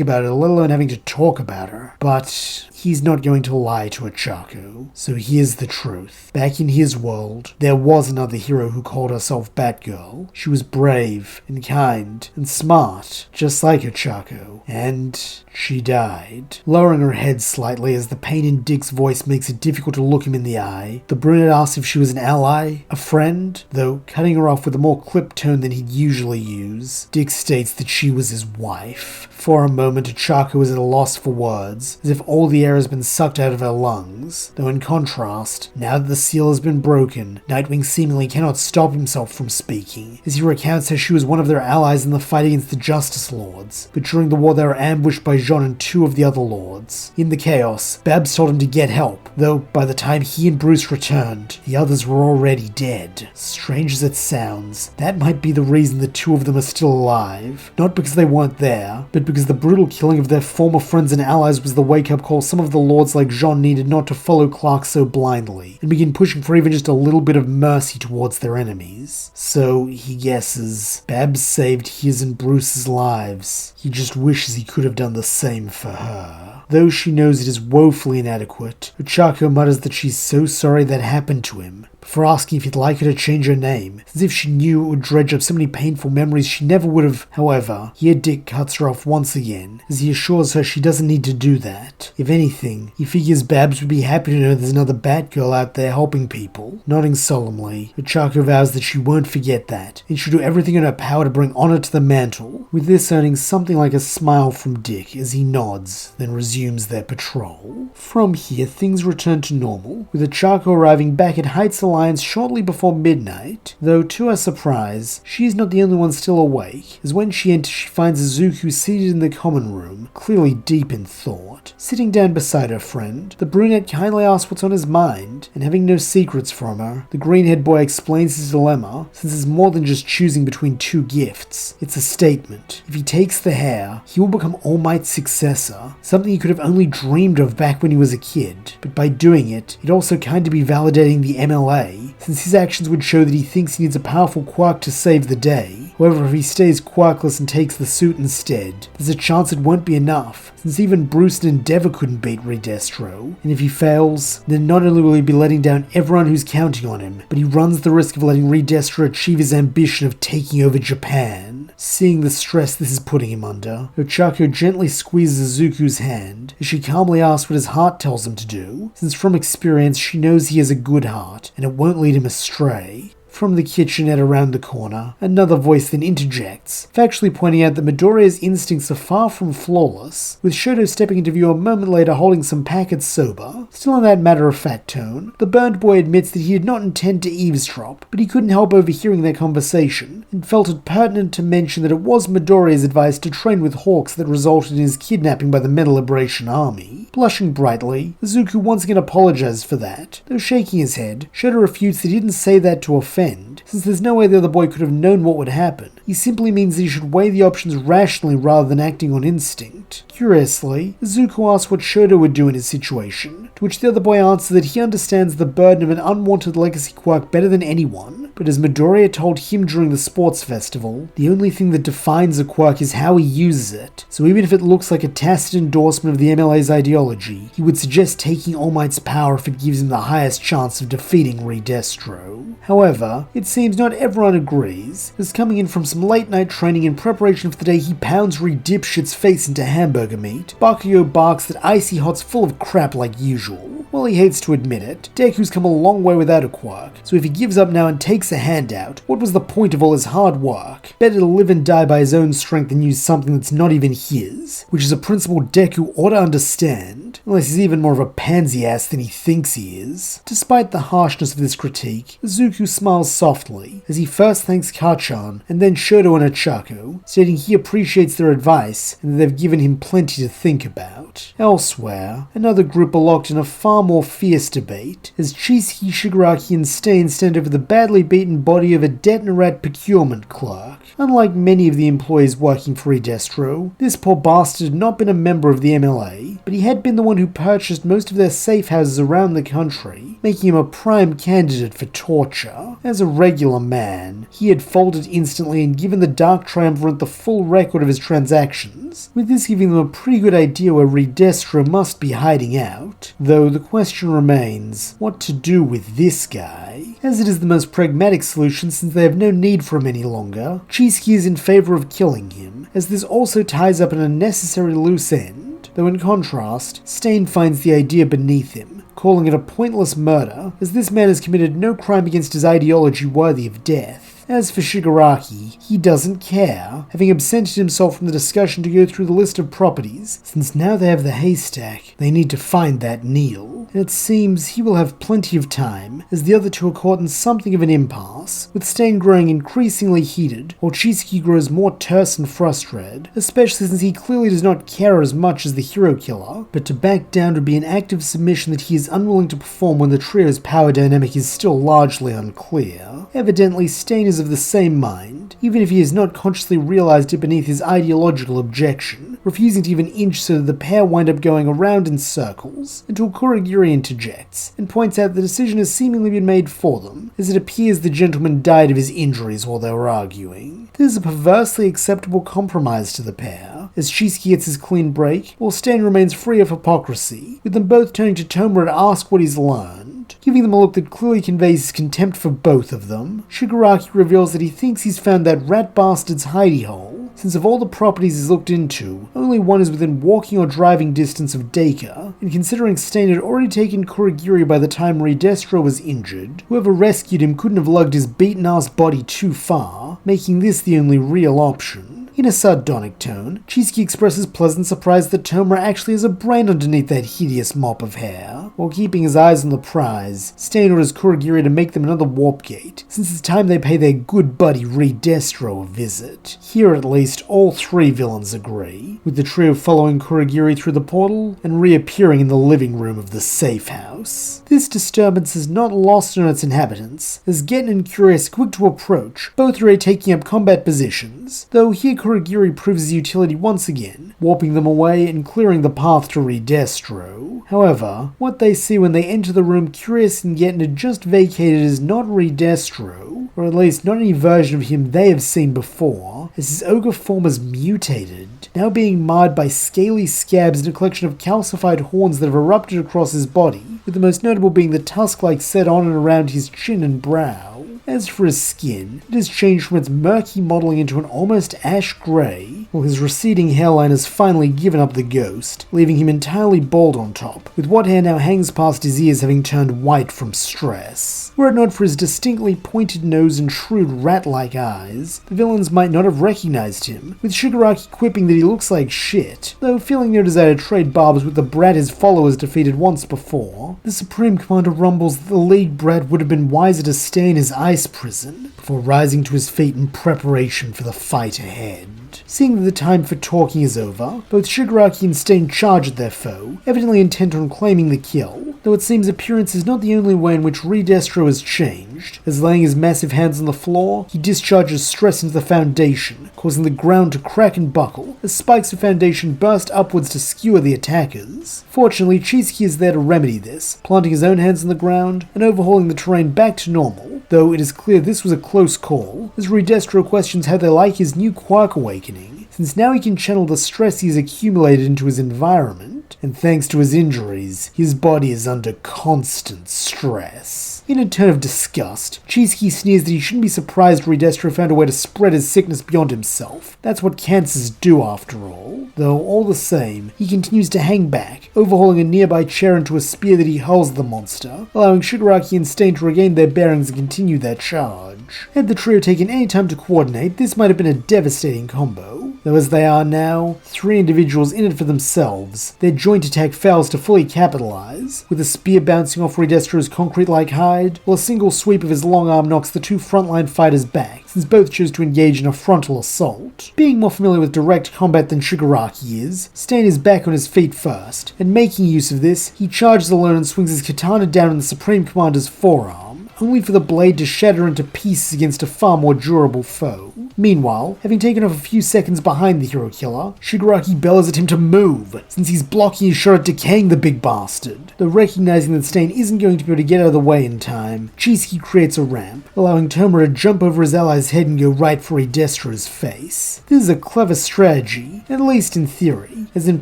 about it, let alone having to talk about her. But he's not going to lie to Ochaco, so here's the truth. Back in his world, there was another hero who called herself Batgirl. She was brave and kind and smart, just like Ochaco, and she died. Lowering her head slightly as the pain in Dick's voice makes it difficult to look him in the eye, the brunette asks if she was an ally, a friend, though cutting her off with a more clipped tone than he'd usually use. Dick states that she was his wife. For a moment, Ochaco was at a loss for words, as if all the air has been sucked out of her lungs, though in contrast, now that the seal has been broken, Nightwing seemingly cannot stop himself from speaking, as he recounts how she was one of their allies in the fight against the Justice Lords, but during the war they were ambushed by Jean and 2 of the other lords. In the chaos, Babs told him to get help, though by the time he and Bruce returned, the others were already dead. Strange as it sounds, that might be the reason the 2 of them are still alive, not because they weren't there, but because the brutal killing of their former friends and allies was the wake-up call some of the lords like Jean needed not to follow Clark so blindly, and begin pushing for even just a little bit of mercy towards their enemies. So, he guesses, Babs saved his and Bruce's lives. He just wishes he could have done the same for her. Though she knows it is woefully inadequate, Ochaco mutters that she's so sorry that happened to him, before asking if he'd like her to change her name, as if she knew it would dredge up so many painful memories she never would have. However, here Dick cuts her off once again, as he assures her she doesn't need to do that. If anything, he figures Babs would be happy to know there's another Batgirl out there helping people. Nodding solemnly, Ochaco vows that she won't forget that, and she'll do everything in her power to bring honor to the mantle, with this earning something like a smile from Dick as he nods, then resumes their patrol. From here, things return to normal, with Ochaco arriving back at Heights Alliance shortly before midnight, though to her surprise, she is not the only one still awake, as when she enters she finds Izuku seated in the common room, clearly deep in thought. Sitting down beside her friend, the brunette kindly asks what's on his mind, and having no secrets from her, the green-haired boy explains his dilemma, since it's more than just choosing between 2 gifts. It's a statement. If he takes the hair, he will become All Might's successor, something he could have only dreamed of back when he was a kid, but by doing it, it'd also kind of be validating the MLA, since his actions would show that he thinks he needs a powerful quirk to save the day, However, if he stays quirkless and takes the suit instead, there's a chance it won't be enough, since even Bruce and Endeavor couldn't beat Redestro. And if he fails, then not only will he be letting down everyone who's counting on him, but he runs the risk of letting Redestro achieve his ambition of taking over Japan. Seeing the stress this is putting him under, Ochaco gently squeezes Izuku's hand as she calmly asks what his heart tells him to do, since from experience she knows he has a good heart and it won't lead him astray. From the kitchenette around the corner, another voice then interjects, factually pointing out that Midoriya's instincts are far from flawless, with Shoto stepping into view a moment later holding some packets sober. Still in that matter-of-fact tone, the burned boy admits that he did not intend to eavesdrop, but he couldn't help overhearing their conversation, and felt it pertinent to mention that it was Midoriya's advice to train with hawks that resulted in his kidnapping by the Metal Liberation Army. Blushing brightly, Izuku once again apologizes for that, though shaking his head, Shoto refutes that he didn't say that to offend, since there's no way the other boy could have known what would happen. He simply means that he should weigh the options rationally rather than acting on instinct. Curiously, Izuku asks what Shoto would do in his situation, to which the other boy answers that he understands the burden of an unwanted legacy quirk better than anyone, but as Midoriya told him during the sports festival, the only thing that defines a quirk is how he uses it, so even if it looks like a tacit endorsement of the MLA's ideology, he would suggest taking All Might's power if it gives him the highest chance of defeating Redestro. However, it seems not everyone agrees, as coming in from some late night training in preparation for the day he pounds Redipshit's face into hamburger meat, Bakugo barks that Icy Hot's full of crap like usual. While he hates to admit it, Deku's come a long way without a quirk, so if he gives up now and takes a handout, what was the point of all his hard work? Better to live and die by his own strength than use something that's not even his, which is a principle Deku ought to understand, unless he's even more of a pansy ass than he thinks he is. Despite the harshness of this critique, Izuku smiles softly, as he first thanks Kachan and then Shoto and Ochaco, stating he appreciates their advice and that they've given him plenty to think about. Elsewhere, another group are locked in a far more fierce debate, as Chisaki, Shigaraki and Stain stand over the badly beaten body of a Detnerat procurement clerk. Unlike many of the employees working for Redestro, this poor bastard had not been a member of the MLA, but he had been the one who purchased most of their safe houses around the country, making him a prime candidate for torture. As a regular man, he had folded instantly and given the Dark Triumvirate the full record of his transactions, with this giving them a pretty good idea where Redestro must be hiding out, though the question remains, what to do with this guy? As it is the most pragmatic solution since they have no need for him any longer, Chisaki is in favor of killing him, as this also ties up an unnecessary loose end, though in contrast, Stain finds the idea beneath him, calling it a pointless murder, as this man has committed no crime against his ideology worthy of death. As for Shigaraki, he doesn't care, having absented himself from the discussion to go through the list of properties, since now they have the haystack, they need to find that Neil. And it seems he will have plenty of time, as the other two are caught in something of an impasse, with Stain growing increasingly heated, while Chisaki grows more terse and frustrated, especially since he clearly does not care as much as the hero killer, but to back down would be an act of submission that he is unwilling to perform when the trio's power dynamic is still largely unclear. Evidently, Stain is of the same mind, even if he has not consciously realized it beneath his ideological objection, refusing to even inch so that the pair wind up going around in circles, until Kurogiri interjects, and points out the decision has seemingly been made for them, as it appears the gentleman died of his injuries while they were arguing. This is a perversely acceptable compromise to the pair, as Chisaki gets his clean break, while Stain remains free of hypocrisy, with them both turning to Tomura to ask what he's learned. Giving them a look that clearly conveys his contempt for both of them, Shigaraki reveals that he thinks he's found that rat bastard's hidey hole, since of all the properties he's looked into, only one is within walking or driving distance of Deka, and considering Stain had already taken Kurogiri by the time Redestro was injured, whoever rescued him couldn't have lugged his beaten-ass body too far, making this the only real option. In a sardonic tone, Chisaki expresses pleasant surprise that Tomura actually has a brain underneath that hideous mop of hair. While keeping his eyes on the prize, Stain orders Kurogiri to make them another warp gate, since it's time they pay their good buddy Redestro a visit. Here at least, all three villains agree, with the trio following Kurogiri through the portal and reappearing in the living room of the safe house. This disturbance is not lost on its inhabitants, as Getten and Curious quick to approach, both already taking up combat positions, though here Kurogiri proves his utility once again, warping them away and clearing the path to Redestro. However, what they see when they enter the room curious and yet just vacated is not Redestro, or at least not any version of him they have seen before, as his ogre form is mutated, now being marred by scaly scabs and a collection of calcified horns that have erupted across his body, with the most notable being the tusk-like set on and around his chin and brow. As for his skin, it has changed from its murky modelling into an almost ash grey, while his receding hairline has finally given up the ghost, leaving him entirely bald on top, with what hair now hangs past his ears having turned white from stress. Were it not for his distinctly pointed nose and shrewd rat-like eyes, the villains might not have recognized him, with Shigaraki quipping that he looks like shit, though feeling no desire to trade barbs with the brat his followers defeated once before. The Supreme Commander rumbles that the League brat would have been wiser to stay in his ice prison, before rising to his feet in preparation for the fight ahead. Seeing that the time for talking is over, both Shigaraki and Stain charge at their foe, evidently intent on claiming the kill, though it seems appearance is not the only way in which Redestro has changed, as laying his massive hands on the floor, he discharges stress into the foundation, causing the ground to crack and buckle, as spikes of foundation burst upwards to skewer the attackers. Fortunately, Chisaki is there to remedy this, planting his own hands on the ground and overhauling the terrain back to normal, though it is clear this was a close call, as Redestro questions how they like his new Quirk awakening, since now he can channel the stress he has accumulated into his environment, and thanks to his injuries, his body is under constant stress. In a turn of disgust, Chisaki sneers that he shouldn't be surprised Redestro found a way to spread his sickness beyond himself. That's what cancers do after all. Though, all the same, he continues to hang back, overhauling a nearby chair into a spear that he hurls at the monster, allowing Shigaraki and Stain to regain their bearings and continue their charge. Had the trio taken any time to coordinate, this might have been a devastating combo. Though as they are now, three individuals in it for themselves, their joint attack fails to fully capitalize, with a spear bouncing off Redestro's concrete-like hide, while a single sweep of his long arm knocks the two frontline fighters back, since both chose to engage in a frontal assault. Being more familiar with direct combat than Shigaraki is, Stain is back on his feet first, and making use of this, he charges alone and swings his katana down on the Supreme Commander's forearm, only for the blade to shatter into pieces against a far more durable foe. Meanwhile, having taken off a few seconds behind the hero killer, Shigaraki bellows at him to move, since he's blocking his shot at decaying the big bastard. Though recognizing that Stain isn't going to be able to get out of the way in time, Chisaki creates a ramp, allowing Tomura to jump over his ally's head and go right for Redestro's face. This is a clever strategy, at least in theory, as in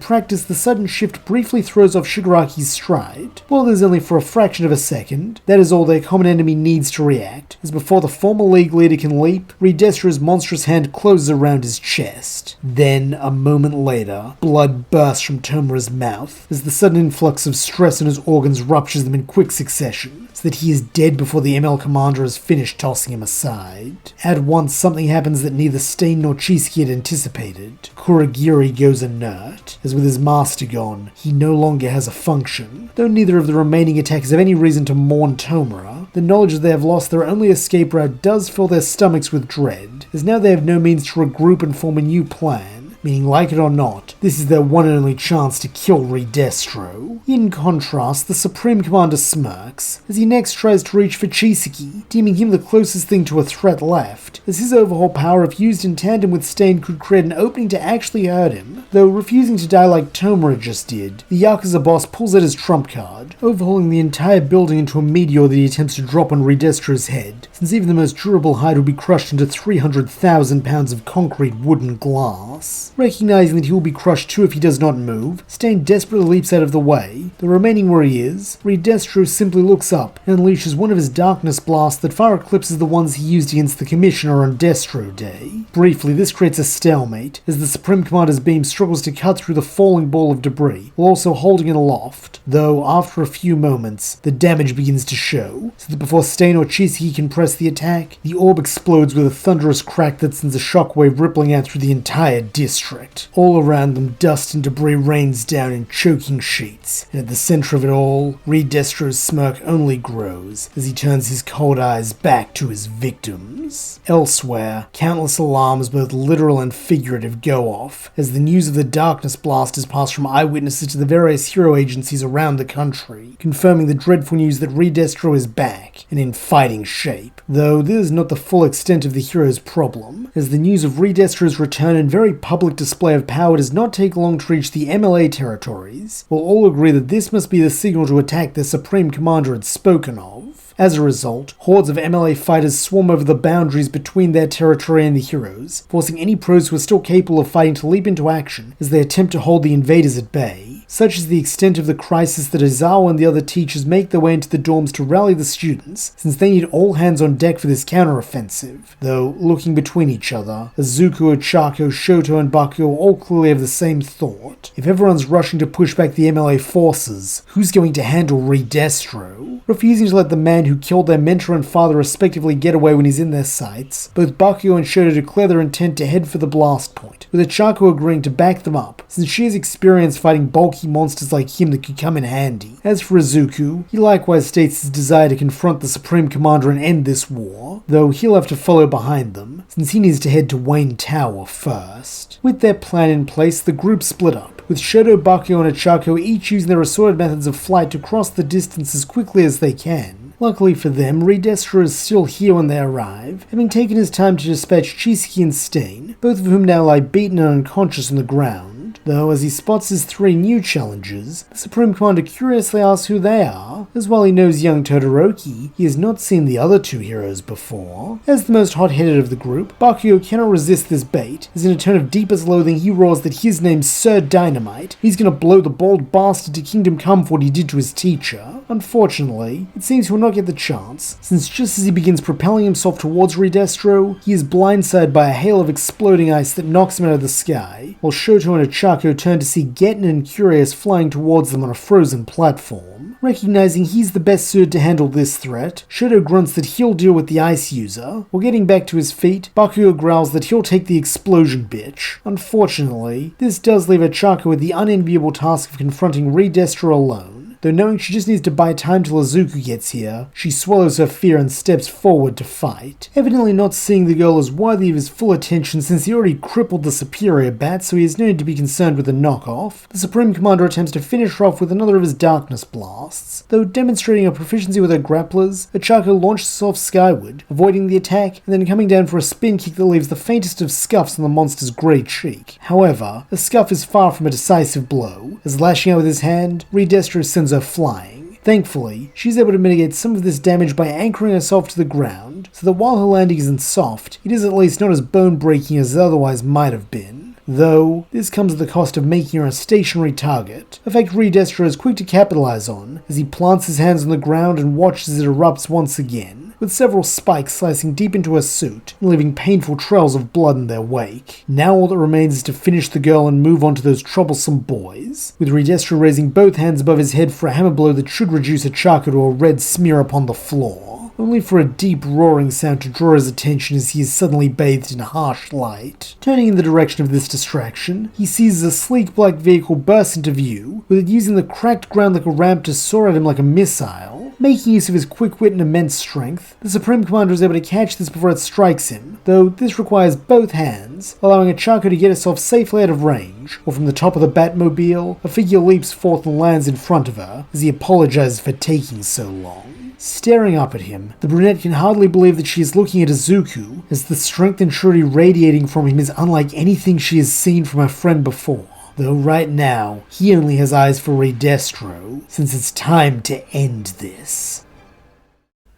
practice the sudden shift briefly throws off Shigaraki's stride. While there's only for a fraction of a second, that is all their common enemy needs to react, as before the former League leader can leap, Redestro's monstrous hand closes around his chest. Then, a moment later, blood bursts from Tomura's mouth, as the sudden influx of stress in his organs ruptures them in quick succession, so that he is dead before the ML commander has finished tossing him aside. At once, something happens that neither Stain nor Chisaki had anticipated. Kurogiri goes inert, as with his master gone, he no longer has a function. Though neither of the remaining attackers have any reason to mourn Tomura, the knowledge that they have lost their only escape route does fill their stomachs with dread, as now they have no means to regroup and form a new plan. Meaning, like it or not, this is their one and only chance to kill Redestro. In contrast, the Supreme Commander smirks, as he next tries to reach for Chisaki, deeming him the closest thing to a threat left, as his overhaul power, if used in tandem with Stain, could create an opening to actually hurt him. Though refusing to die like Tomura just did, the Yakuza boss pulls out his trump card, overhauling the entire building into a meteor that he attempts to drop on Redestro's head, since even the most durable hide would be crushed into 300,000 pounds of concrete, wood, and glass. Recognizing that he will be crushed too if he does not move, Stain desperately leaps out of the way, though remaining where he is, Redestro simply looks up and unleashes one of his darkness blasts that far eclipses the ones he used against the Commissioner on Destro Day. Briefly, this creates a stalemate, as the Supreme Commander's beam struggles to cut through the falling ball of debris, while also holding it aloft, though after a few moments, the damage begins to show, so that before Stain or Chisaki can press the attack, the orb explodes with a thunderous crack that sends a shockwave rippling out through the entire district. district. All around them, dust and debris rains down in choking sheets, and at the center of it all, Reed Destro's smirk only grows as he turns his cold eyes back to his victims. Elsewhere, countless alarms, both literal and figurative, go off as the news of the Darkness Blast is passed from eyewitnesses to the various hero agencies around the country, confirming the dreadful news that Reed Destro is back and in fighting shape. Though this is not the full extent of the hero's problem, as the news of Reed Destro's return and very public display of power does not take long to reach the MLA territories, will all agree that this must be the signal to attack the Supreme Commander had spoken of. As a result, hordes of MLA fighters swarm over the boundaries between their territory and the heroes, forcing any pros who are still capable of fighting to leap into action as they attempt to hold the invaders at bay. Such is the extent of the crisis that Aizawa and the other teachers make their way into the dorms to rally the students, since they need all hands on deck for this counteroffensive. Though, looking between each other, Izuku, Ochaco, Shoto, and Bakugo all clearly have the same thought. If everyone's rushing to push back the MLA forces, who's going to handle Reed Destro? Refusing to let the man who killed their mentor and father respectively get away when he's in their sights, both Bakugo and Shoto declare their intent to head for the blast point, with Ochaco agreeing to back them up, since she has experience fighting bulky monsters like him that could come in handy. As for Izuku, he likewise states his desire to confront the Supreme Commander and end this war, though he'll have to follow behind them, since he needs to head to Wayne Tower first. With their plan in place, the group split up, with Shoto, Bakugo, and Ochaco each using their assorted methods of flight to cross the distance as quickly as they can. Luckily for them, Reed Destro is still here when they arrive, having taken his time to dispatch Chisaki and Stain, both of whom now lie beaten and unconscious on the ground. Though, as he spots his three new challengers, the Supreme Commander curiously asks who they are, as while he knows young Todoroki, he has not seen the other two heroes before. As the most hot-headed of the group, Bakugo cannot resist this bait, as in a tone of deepest loathing he roars that his name's Sir Dynamite, he's gonna blow the bald bastard to kingdom come for what he did to his teacher. Unfortunately, it seems he will not get the chance, since just as he begins propelling himself towards Reed Destro, he is blindsided by a hail of exploding ice that knocks him out of the sky, while Shoto and Ochaco turn to see Getten and Curious flying towards them on a frozen platform. Recognizing he's the best suited to handle this threat, Shoto grunts that he'll deal with the ice user. While getting back to his feet, Bakugo growls that he'll take the explosion bitch. Unfortunately, this does leave Ochaco with the unenviable task of confronting Reed Destro alone. Though knowing she just needs to buy time till Izuku gets here, she swallows her fear and steps forward to fight, evidently not seeing the girl as worthy of his full attention since he already crippled the superior bat, so he has no need to be concerned with the knockoff. The Supreme Commander attempts to finish her off with another of his darkness blasts, though demonstrating a proficiency with her grapplers, Ochaco launches herself skyward, avoiding the attack and then coming down for a spin kick that leaves the faintest of scuffs on the monster's grey cheek. However, a scuff is far from a decisive blow, as lashing out with his hand, Reed Destro sends her flying. Thankfully, she's able to mitigate some of this damage by anchoring herself to the ground, so that while her landing isn't soft, it is at least not as bone-breaking as it otherwise might have been. Though, this comes at the cost of making her a stationary target, a fact Reed Destro is quick to capitalize on, as he plants his hands on the ground and watches as it erupts once again, with several spikes slicing deep into her suit and leaving painful trails of blood in their wake. Now all that remains is to finish the girl and move on to those troublesome boys, with Reed Destro raising both hands above his head for a hammer blow that should reduce Ochaco to a red smear upon the floor, only for a deep roaring sound to draw his attention as he is suddenly bathed in harsh light. Turning in the direction of this distraction, he sees a sleek black vehicle burst into view, with it using the cracked ground like a ramp to soar at him like a missile. Making use of his quick wit and immense strength, the Supreme Commander is able to catch this before it strikes him, though this requires both hands, allowing Ochaco to get herself safely out of range, while from the top of the Batmobile, a figure leaps forth and lands in front of her, as he apologizes for taking so long. Staring up at him, the brunette can hardly believe that she is looking at Izuku, as the strength and surety radiating from him is unlike anything she has seen from her friend before. Though right now, he only has eyes for Reed Destro, since it's time to end this.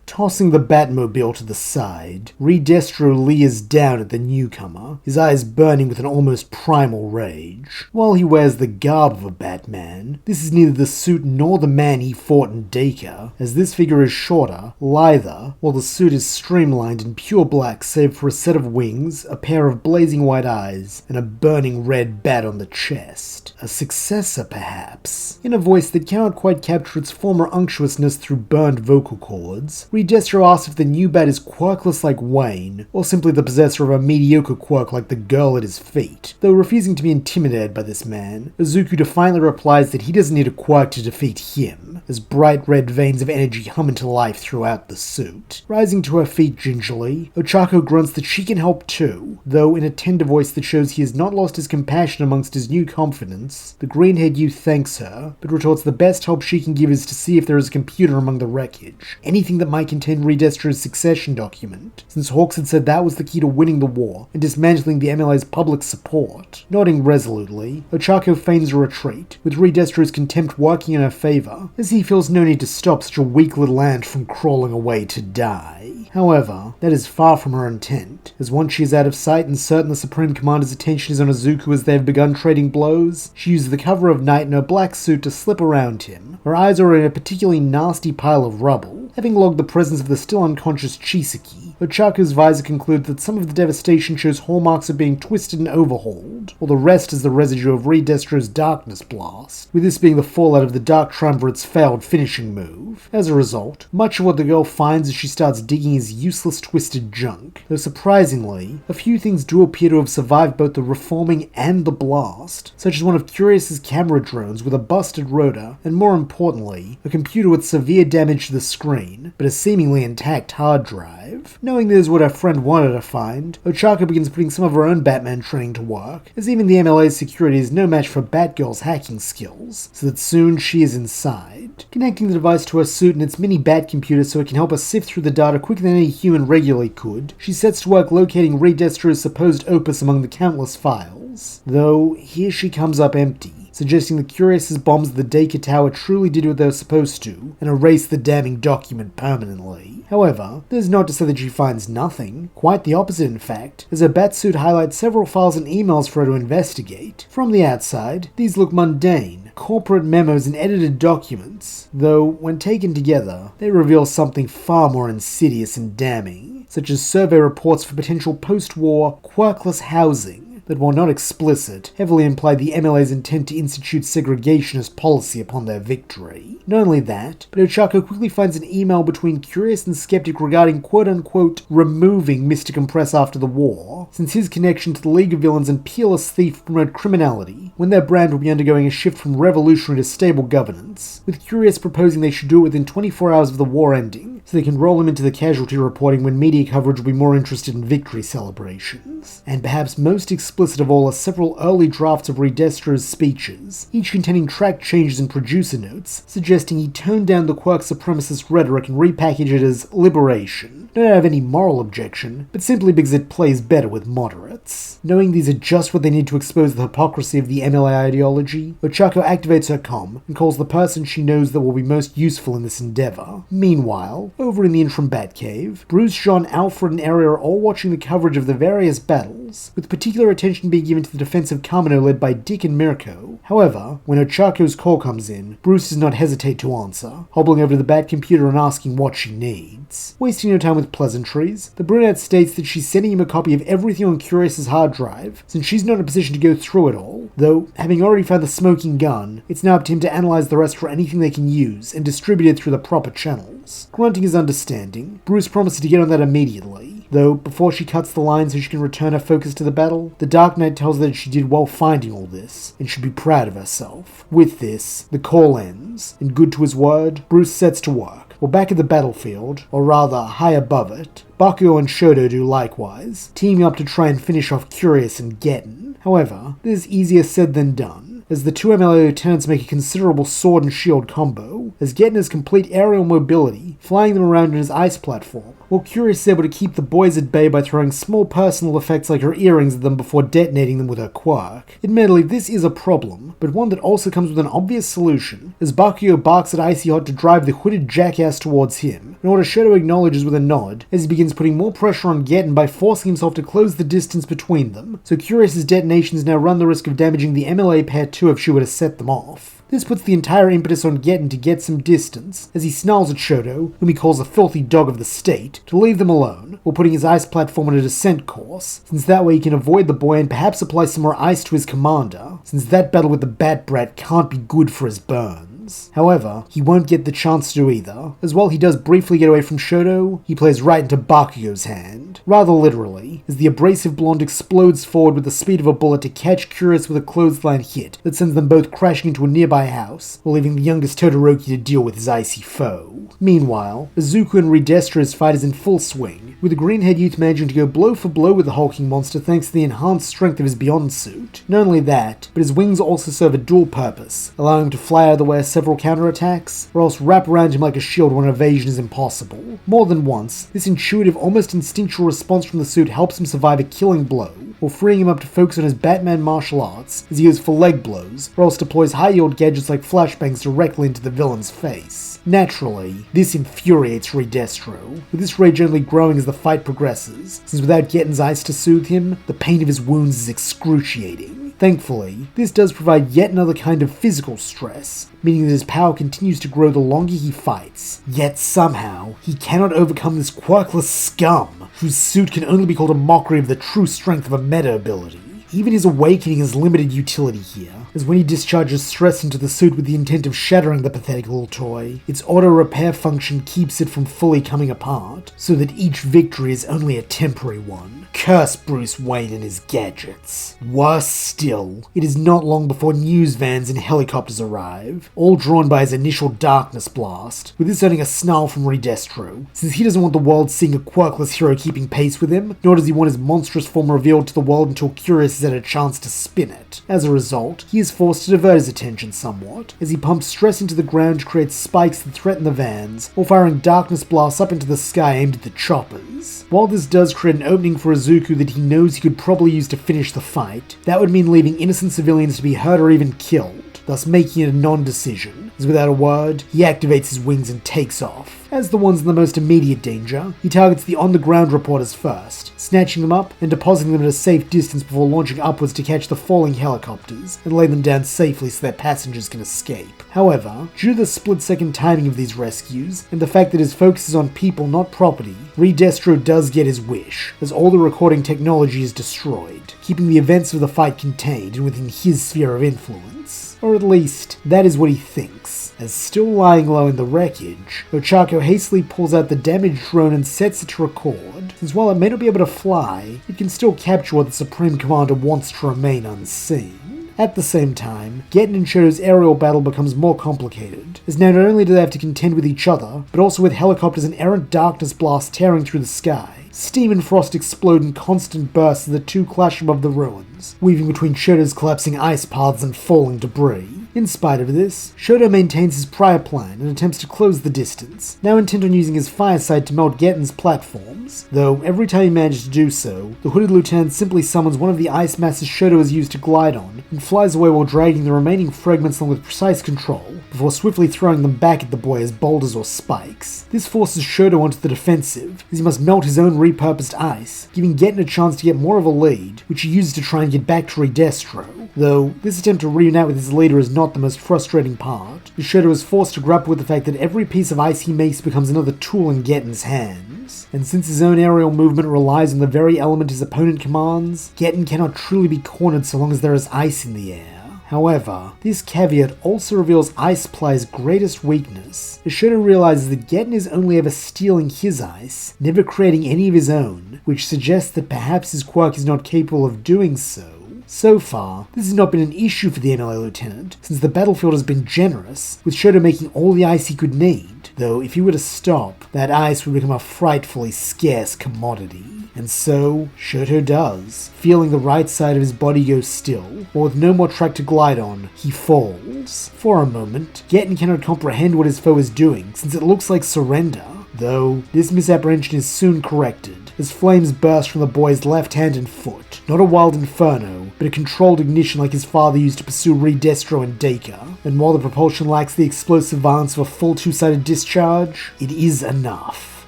Tossing the Batmobile to the side, Reed Destro leers down at the newcomer, his eyes burning with an almost primal rage. While he wears the garb of a Batman, this is neither the suit nor the man he fought in Deka, as this figure is shorter, lither, while the suit is streamlined in pure black save for a set of wings, a pair of blazing white eyes, and a burning red bat on the chest. A successor, perhaps? In a voice that cannot quite capture its former unctuousness through burned vocal cords, Destro asks if the new bat is quirkless like Wayne, or simply the possessor of a mediocre quirk like the girl at his feet. Though refusing to be intimidated by this man, Izuku defiantly replies that he doesn't need a quirk to defeat him, as bright red veins of energy hum into life throughout the suit. Rising to her feet gingerly, Ochaco grunts that she can help too, though in a tender voice that shows he has not lost his compassion amongst his new confidence. The green-haired youth thanks her, but retorts the best help she can give is to see if there is a computer among the wreckage, anything that might contain Destro's succession document, since Hawks had said that was the key to winning the war and dismantling the MLA's public support. Nodding resolutely, Ochaco feigns a retreat, with Destro's contempt working in her favor, as he feels no need to stop such a weak little ant from crawling away to die. However, that is far from her intent, as once she is out of sight and certain the Supreme Commander's attention is on Izuku as they have begun trading blows, she uses the cover of night in her black suit to slip around him. Her eyes are in a particularly nasty pile of rubble, having logged the presence of the still unconscious Chisaki. Ochaco's visor concludes that some of the devastation shows hallmarks of being twisted and overhauled, while the rest is the residue of Destro's darkness blast, with this being the fallout of the Dark Triumvirate's failed finishing move. As a result, much of what the girl finds as she starts digging is useless twisted junk, though surprisingly, a few things do appear to have survived both the reforming and the blast, such as one of Curious's camera drones with a busted rotor, and more importantly, a computer with severe damage to the screen, but a seemingly intact hard drive. Knowing this is what her friend wanted to find, Ochaco begins putting some of her own Batman training to work, as even the MLA's security is no match for Batgirl's hacking skills, so that soon she is inside. Connecting the device to her suit and its mini bat computer so it can help her sift through the data quicker than any human regularly could, she sets to work locating Destro's supposed opus among the countless files. Though, here she comes up empty, suggesting that Curious's bombs at the Deka Tower truly did what they were supposed to, and erased the damning document permanently. However, this is not to say that she finds nothing. Quite the opposite, in fact, as her batsuit highlights several files and emails for her to investigate. From the outside, these look mundane, corporate memos and edited documents, though when taken together, they reveal something far more insidious and damning, such as survey reports for potential post-war quirkless housing, that, while not explicit, heavily imply the MLA's intent to institute segregationist policy upon their victory. Not only that, but Ochaco quickly finds an email between Curious and Skeptic regarding quote-unquote removing Mr. Compress after the war, since his connection to the League of Villains and Peerless Thief promote criminality, when their brand will be undergoing a shift from revolutionary to stable governance, with Curious proposing they should do it within 24 hours of the war ending, so they can roll him into the casualty reporting when media coverage will be more interested in victory celebrations. And perhaps most explicit of all are several early drafts of Destro's speeches, each containing track changes and producer notes, suggesting he toned down the quirk supremacist rhetoric and repackaged it as liberation. Not out of any moral objection, but simply because it plays better with moderates. Knowing these are just what they need to expose the hypocrisy of the MLA ideology, Ochaco activates her comm and calls the person she knows that will be most useful in this endeavor. Meanwhile, over in the interim Batcave, Bruce, John, Alfred, and Arya are all watching the coverage of the various battles, with particular attention being given to the defense of Kamino led by Dick and Mirko. However, when Ochaco's call comes in, Bruce does not hesitate to answer, hobbling over to the Bat computer and asking what she needs. Wasting no time with pleasantries, the brunette states that she's sending him a copy of everything on Curious's hard drive, since she's not in a position to go through it all, though, having already found the smoking gun, it's now up to him to analyze the rest for anything they can use, and distribute it through the proper channels. Grunting his understanding, Bruce promises to get on that immediately, though, before she cuts the line so she can return her focus to the battle, the Dark Knight tells her that she did well finding all this, and should be proud of herself. With this, the call ends, and good to his word, Bruce sets to work. While back at the battlefield, or rather high above it, Bakugo and Shoto do likewise, teaming up to try and finish off Curious and Getten. However, this is easier said than done, as the two MLA lieutenants make a considerable sword and shield combo, as Getten has complete aerial mobility, flying them around in his ice platform, while Curious is able to keep the boys at bay by throwing small personal effects like her earrings at them before detonating them with her quirk. Admittedly, this is a problem, but one that also comes with an obvious solution, as Bakugo barks at Icy Hot to drive the hooded jackass towards him, in order Shoto acknowledges with a nod, as he begins putting more pressure on Getten by forcing himself to close the distance between them, so Curious's detonations now run the risk of damaging the MLA pair too if she were to set them off. This puts the entire impetus on Getten to get some distance, as he snarls at Shoto, whom he calls a filthy dog of the state, to leave them alone, while putting his ice platform on a descent course, since that way he can avoid the boy and perhaps apply some more ice to his commander, since that battle with the Bat Brat can't be good for his burns. items. However, he won't get the chance to do either, as while he does briefly get away from Shoto, he plays right into Bakugo's hand, rather literally, as the abrasive blonde explodes forward with the speed of a bullet to catch Curious with a clothesline hit that sends them both crashing into a nearby house, while leaving the youngest Todoroki to deal with his icy foe. Meanwhile, Izuku and Redestro's fight is in full swing, with the green-haired youth managing to go blow for blow with the hulking monster thanks to the enhanced strength of his Beyond suit. Not only that, but his wings also serve a dual purpose, allowing him to fly out of the way of several counterattacks, or else wrap around him like a shield when evasion is impossible. More than once, this intuitive, almost instinctual response from the suit helps him survive a killing blow, or freeing him up to focus on his Batman martial arts as he goes for leg blows, or else deploys high-yield gadgets like flashbangs directly into the villain's face. Naturally, this infuriates Redestro, with this rage only growing as the fight progresses, since without Getten's ice to soothe him, the pain of his wounds is excruciating. Thankfully, this does provide yet another kind of physical stress, meaning that his power continues to grow the longer he fights. Yet somehow, he cannot overcome this quirkless scum, whose suit can only be called a mockery of the true strength of a meta ability. Even his awakening has limited utility here, as when he discharges stress into the suit with the intent of shattering the pathetic little toy, its auto-repair function keeps it from fully coming apart, so that each victory is only a temporary one. Curse Bruce Wayne and his gadgets. Worse still, it is not long before news vans and helicopters arrive, all drawn by his initial darkness blast, with this earning a snarl from Redestro, since he doesn't want the world seeing a quirkless hero keeping pace with him, nor does he want his monstrous form revealed to the world until Curious has had a chance to spin it. As a result, he is forced to divert his attention somewhat, as he pumps stress into the ground to create spikes that threaten the vans, or firing darkness blasts up into the sky aimed at the choppers. While this does create an opening for Izuku that he knows he could probably use to finish the fight, that would mean leaving innocent civilians to be hurt or even killed, thus making it a non-decision, as without a word, he activates his wings and takes off. As the ones in the most immediate danger, he targets the on-the-ground reporters first, snatching them up and depositing them at a safe distance before launching upwards to catch the falling helicopters and lay them down safely so their passengers can escape. However, due to the split-second timing of these rescues, and the fact that his focus is on people, not property, Redestro does get his wish, as all the recording technology is destroyed, keeping the events of the fight contained and within his sphere of influence. Or at least, that is what he thinks, as still lying low in the wreckage, Ochaco hastily pulls out the damaged drone and sets it to record, since while it may not be able to fly, it can still capture what the Supreme Commander wants to remain unseen. At the same time, Getten and Shoto's aerial battle becomes more complicated, as now not only do they have to contend with each other, but also with helicopters and errant darkness blasts tearing through the sky. Steam and frost explode in constant bursts as the two clash above the ruins, weaving between Shoto's collapsing ice paths and falling debris. In spite of this, Shoto maintains his prior plan and attempts to close the distance, now intent on using his fireside to melt Getten's platforms, though every time he manages to do so, the hooded lieutenant simply summons one of the ice masses Shoto has used to glide on, and flies away while dragging the remaining fragments along with precise control, before swiftly throwing them back at the boy as boulders or spikes. This forces Shoto onto the defensive, as he must melt his own repurposed ice, giving Getten a chance to get more of a lead, which he uses to try and get back to Redestro, though this attempt to reunite with his leader is not the most frustrating part, as Shoto is forced to grapple with the fact that every piece of ice he makes becomes another tool in Getten's hands, and since his own aerial movement relies on the very element his opponent commands, Getten cannot truly be cornered so long as there is ice in the air. However, this caveat also reveals Ice Ply's greatest weakness, as Shoto realizes that Getten is only ever stealing his ice, never creating any of his own, which suggests that perhaps his quirk is not capable of doing so. So far, this has not been an issue for the MLA Lieutenant, since the battlefield has been generous, with Shoto making all the ice he could need, though if he were to stop, that ice would become a frightfully scarce commodity. And so, Shoto does, feeling the right side of his body go still, while with no more track to glide on, he falls. For a moment, Getten cannot comprehend what his foe is doing, since it looks like surrender, though this misapprehension is soon corrected, as flames burst from the boy's left hand and foot. Not a wild inferno, but a controlled ignition like his father used to pursue Redestro and Deka, and while the propulsion lacks the explosive violence of a full two-sided discharge, it is enough.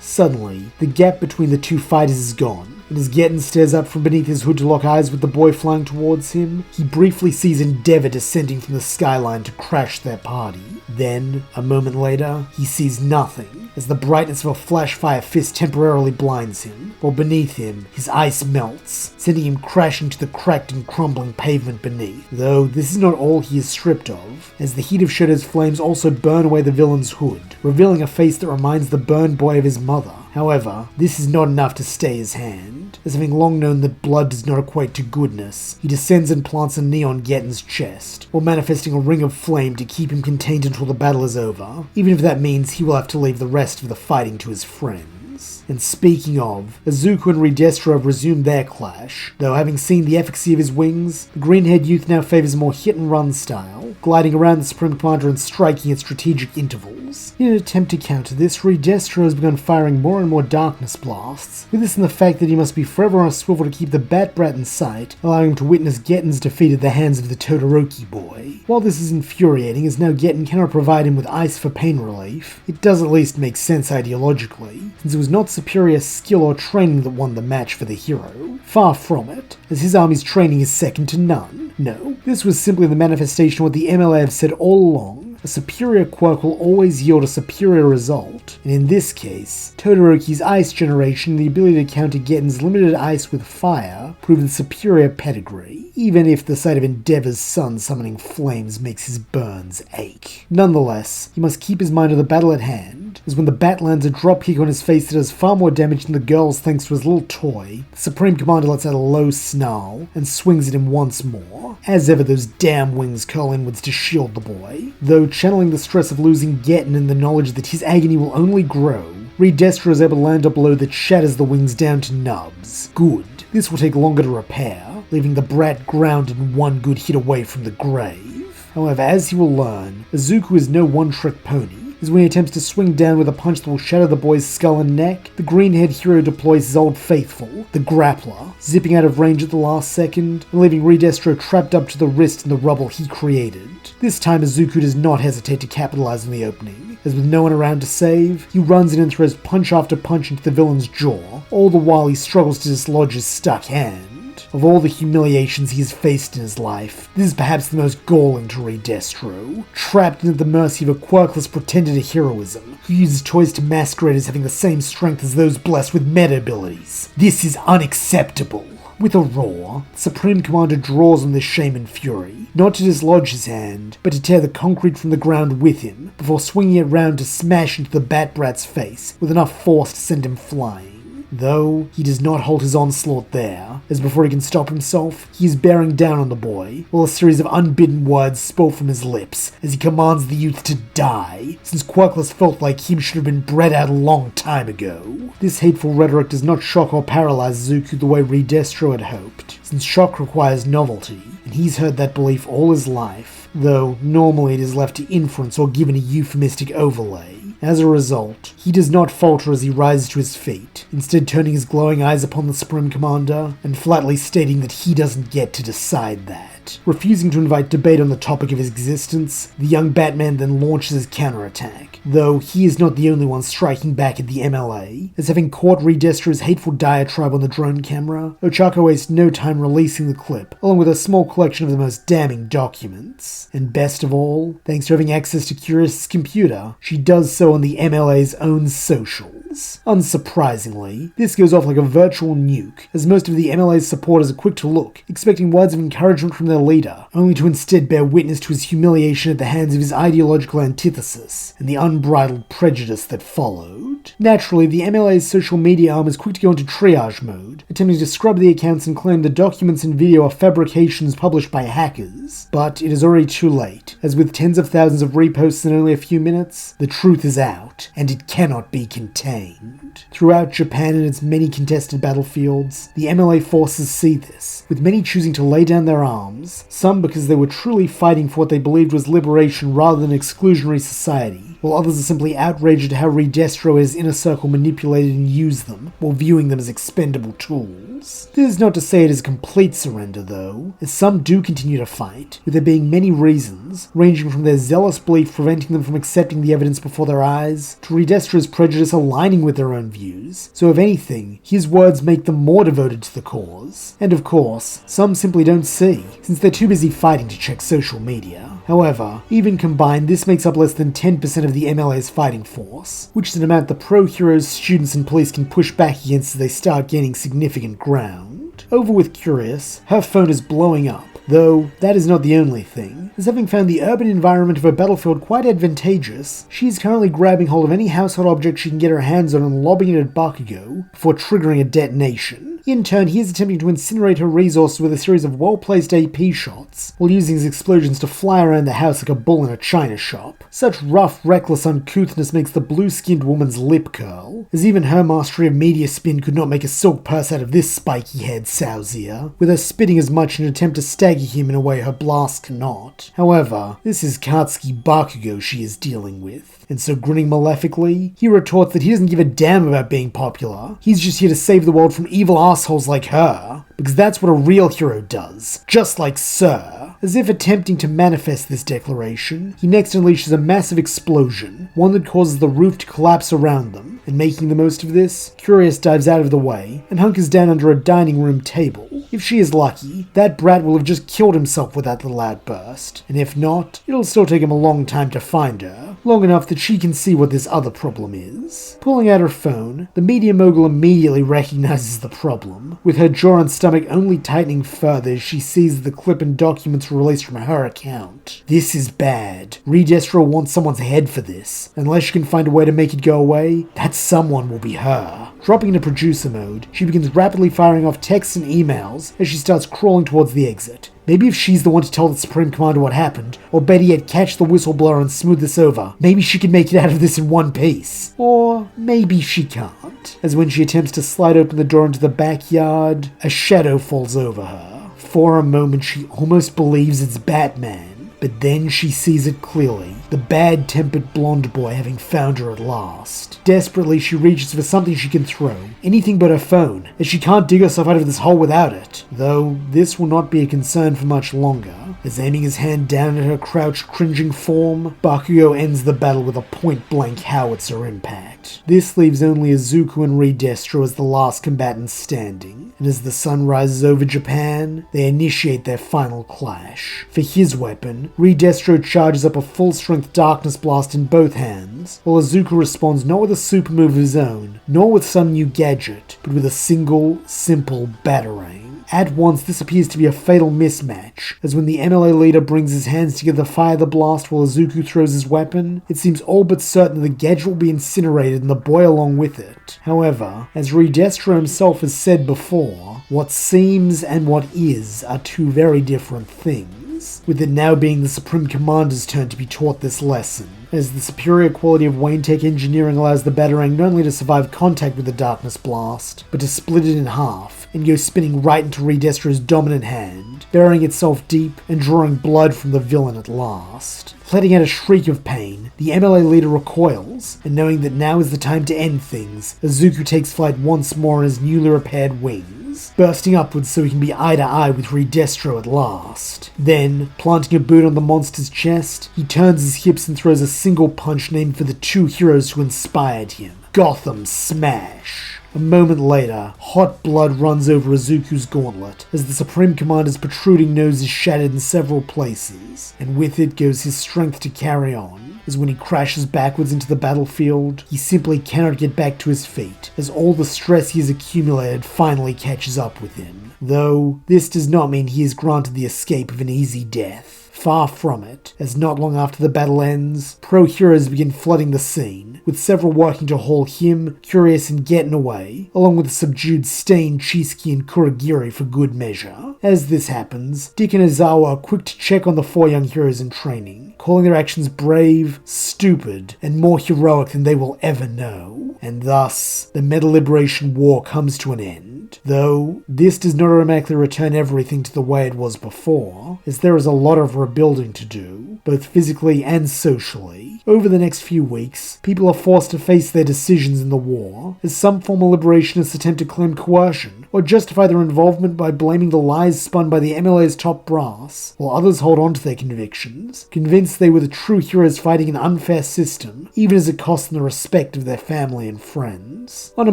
Suddenly, the gap between the two fighters is gone, and as Getten stares up from beneath his hood to lock eyes with the boy flying towards him, he briefly sees Endeavor descending from the skyline to crash their party. Then, a moment later, he sees nothing, as the brightness of a flash-fire fist temporarily blinds him, while beneath him, his ice melts, sending him crashing to the cracked and crumbling pavement beneath. Though this is not all he is stripped of, as the heat of Shadow's flames also burn away the villain's hood, revealing a face that reminds the burned boy of his mother. However, this is not enough to stay his hand, as having long known that blood does not equate to goodness, he descends and plants a knee on Getten's chest, while manifesting a ring of flame to keep him contained until the battle is over, even if that means he will have to leave the rest of the fighting to his friends. And speaking of, Izuku and Redestro have resumed their clash, though having seen the efficacy of his wings, the green-haired youth now favours a more hit-and-run style, gliding around the Supreme Commander and striking at strategic intervals. In an attempt to counter this, Redestro has begun firing more and more darkness blasts, with this in the fact that he must be forever on a swivel to keep the Bat Brat in sight, allowing him to witness Getten's defeat at the hands of the Todoroki boy. While this is infuriating, as now Getten cannot provide him with ice for pain relief, it does at least make sense ideologically, since it was not superior skill or training that won the match for the hero. Far from it, as his army's training is second to none. No, this was simply the manifestation of what the MLA have said all along. A superior quirk will always yield a superior result, and in this case, Todoroki's ice generation and the ability to counter Getten's limited ice with fire proven superior pedigree, even if the sight of Endeavor's son summoning flames makes his burns ache. Nonetheless, he must keep his mind on the battle at hand, as when the bat lands a dropkick on his face that does far more damage than the girl's thanks to his little toy, the Supreme Commander lets out a low snarl and swings at him once more. As ever, those damn wings curl inwards to shield the boy, though channeling the stress of losing Getten and the knowledge that his agony will only grow, Redestro is able to land a blow that shatters the wings down to nubs. Good. This will take longer to repair, leaving the brat grounded and one good hit away from the grave. However, as he will learn, Izuku is no one-trick pony, as when he attempts to swing down with a punch that will shatter the boy's skull and neck, the green-haired hero deploys his old faithful, the grappler, zipping out of range at the last second, and leaving Redestro trapped up to the wrist in the rubble he created. This time Izuku does not hesitate to capitalize on the opening, as with no one around to save, he runs in and throws punch after punch into the villain's jaw, all the while he struggles to dislodge his stuck hand. Of all the humiliations he has faced in his life, this is perhaps the most galling to Redestro, trapped at the mercy of a quirkless pretender to heroism, who uses toys to masquerade as having the same strength as those blessed with meta abilities. This is unacceptable. With a roar, the Supreme Commander draws on this shame and fury, not to dislodge his hand, but to tear the concrete from the ground with him, before swinging it round to smash into the Bat Brat's face with enough force to send him flying. Though, he does not halt his onslaught there, as before he can stop himself, he is bearing down on the boy, while a series of unbidden words spill from his lips, as he commands the youth to die, since Quirkless felt like him should have been bred out a long time ago. This hateful rhetoric does not shock or paralyze Izuku the way Redestro had hoped, since shock requires novelty, and he's heard that belief all his life, though normally it is left to inference or given a euphemistic overlay. As a result, he does not falter as he rises to his feet, instead turning his glowing eyes upon the Supreme Commander, and flatly stating that he doesn't get to decide that. Refusing to invite debate on the topic of his existence, the young Batman then launches his counterattack, though he is not the only one striking back at the MLA, as having caught Redestro's hateful diatribe on the drone camera, Ochaco wastes no time releasing the clip, along with a small collection of the most damning documents. And best of all, thanks to having access to Curious's computer, she does so on the MLA's own socials. Unsurprisingly, this goes off like a virtual nuke, as most of the MLA's supporters are quick to look, expecting words of encouragement from their leader, only to instead bear witness to his humiliation at the hands of his ideological antithesis, and the unbridled prejudice that followed. Naturally, the MLA's social media arm is quick to go into triage mode, attempting to scrub the accounts and claim the documents and video are fabrications published by hackers. But it is already too late, as with tens of thousands of reposts in only a few minutes, the truth is out, and it cannot be contained. Throughout Japan and its many contested battlefields, the MLA forces see this, with many choosing to lay down their arms, some because they were truly fighting for what they believed was liberation rather than exclusionary society, while others are simply outraged at how Redestro and his inner circle manipulated and used them, while viewing them as expendable tools. This is not to say it is a complete surrender though, as some do continue to fight, with there being many reasons, ranging from their zealous belief preventing them from accepting the evidence before their eyes, to Redestro's prejudice aligning with their own views, so if anything, his words make them more devoted to the cause. And of course, some simply don't see, since they're too busy fighting to check social media. However, even combined, this makes up less than 10% of the MLA's fighting force, which is an amount the pro-heroes, students, and police can push back against as they start gaining significant ground. Over with Curious, her phone is blowing up. Though, that is not the only thing, as having found the urban environment of her battlefield quite advantageous, she is currently grabbing hold of any household object she can get her hands on and lobbing it at Bakugo before triggering a detonation. In turn, he is attempting to incinerate her resources with a series of well-placed AP shots, while using his explosions to fly around the house like a bull in a china shop. Such rough, reckless uncouthness makes the blue-skinned woman's lip curl, as even her mastery of media spin could not make a silk purse out of this spiky-haired sowseer, with her spitting as much in an attempt to stagger him in a way her blast cannot. However, this is Katsuki Bakugo she is dealing with, and so grinning malefically, he retorts that he doesn't give a damn about being popular, he's just here to save the world from evil assholes like her, because that's what a real hero does, just like Sir. As if attempting to manifest this declaration, he next unleashes a massive explosion, one that causes the roof to collapse around them, and making the most of this, Curious dives out of the way and hunkers down under a dining room table. If she is lucky, that brat will have just killed himself with that little outburst, and if not, it'll still take him a long time to find her, long enough that she can see what this other problem is. Pulling out her phone, the media mogul immediately recognizes the problem, with her jaw and stomach only tightening further as she sees the clip and documents were released from her account. This is bad. Redestro wants someone's head for this. Unless she can find a way to make it go away, that someone will be her. Dropping into producer mode, she begins rapidly firing off texts and emails as she starts crawling towards the exit. Maybe if she's the one to tell the Supreme Commander what happened, or better yet catch the whistleblower and smooth this over, maybe she can make it out of this in one piece. Or maybe she can't, as when she attempts to slide open the door into the backyard, a shadow falls over her. For a moment she almost believes it's Batman. But then she sees it clearly, the bad-tempered blonde boy having found her at last. Desperately, she reaches for something she can throw, anything but her phone, as she can't dig herself out of this hole without it. Though, this will not be a concern for much longer, as aiming his hand down at her crouched, cringing form, Bakugo ends the battle with a point-blank howitzer impact. This leaves only Izuku and Redestro as the last combatants standing, and as the sun rises over Japan, they initiate their final clash. For his weapon, Redestro charges up a full-strength Darkness Blast in both hands, while Izuku responds not with a super move of his own, nor with some new gadget, but with a single, simple batarang. At once, this appears to be a fatal mismatch, as when the MLA leader brings his hands together to fire the blast while Izuku throws his weapon, it seems all but certain that the gadget will be incinerated and the boy along with it. However, as Redestro himself has said before, what seems and what is are two very different things, with it now being the Supreme Commander's turn to be taught this lesson, as the superior quality of Wayne Tech engineering allows the Batarang not only to survive contact with the Darkness Blast, but to split it in half, and go spinning right into Redestro's dominant hand, burying itself deep and drawing blood from the villain at last. Letting out a shriek of pain, the MLA leader recoils, and knowing that now is the time to end things, Izuku takes flight once more on his newly repaired wings, bursting upwards so he can be eye to eye with Redestro at last. Then, planting a boot on the monster's chest, he turns his hips and throws a single punch named for the two heroes who inspired him. Gotham Smash! A moment later, hot blood runs over Izuku's gauntlet, as the Supreme Commander's protruding nose is shattered in several places, and with it goes his strength to carry on, as when he crashes backwards into the battlefield, he simply cannot get back to his feet, as all the stress he has accumulated finally catches up with him. Though, this does not mean he is granted the escape of an easy death. Far from it, as not long after the battle ends, pro-heroes begin flooding the scene, with several working to haul him, Curious, and Getten away, along with the subdued Stain, Chisaki, and Kurogiri for good measure. As this happens, Dick and Ozawa are quick to check on the four young heroes in training, calling their actions brave, stupid, and more heroic than they will ever know. And thus, the Meta Liberation War comes to an end. Though, this does not automatically return everything to the way it was before, as there is a lot of rebuilding to do, both physically and socially. Over the next few weeks, people are forced to face their decisions in the war, as some former liberationists attempt to claim coercion, or justify their involvement by blaming the lies spun by the MLA's top brass, while others hold on to their convictions, convinced convinced they were the true heroes fighting an unfair system, even as it cost them the respect of their family and friends. On a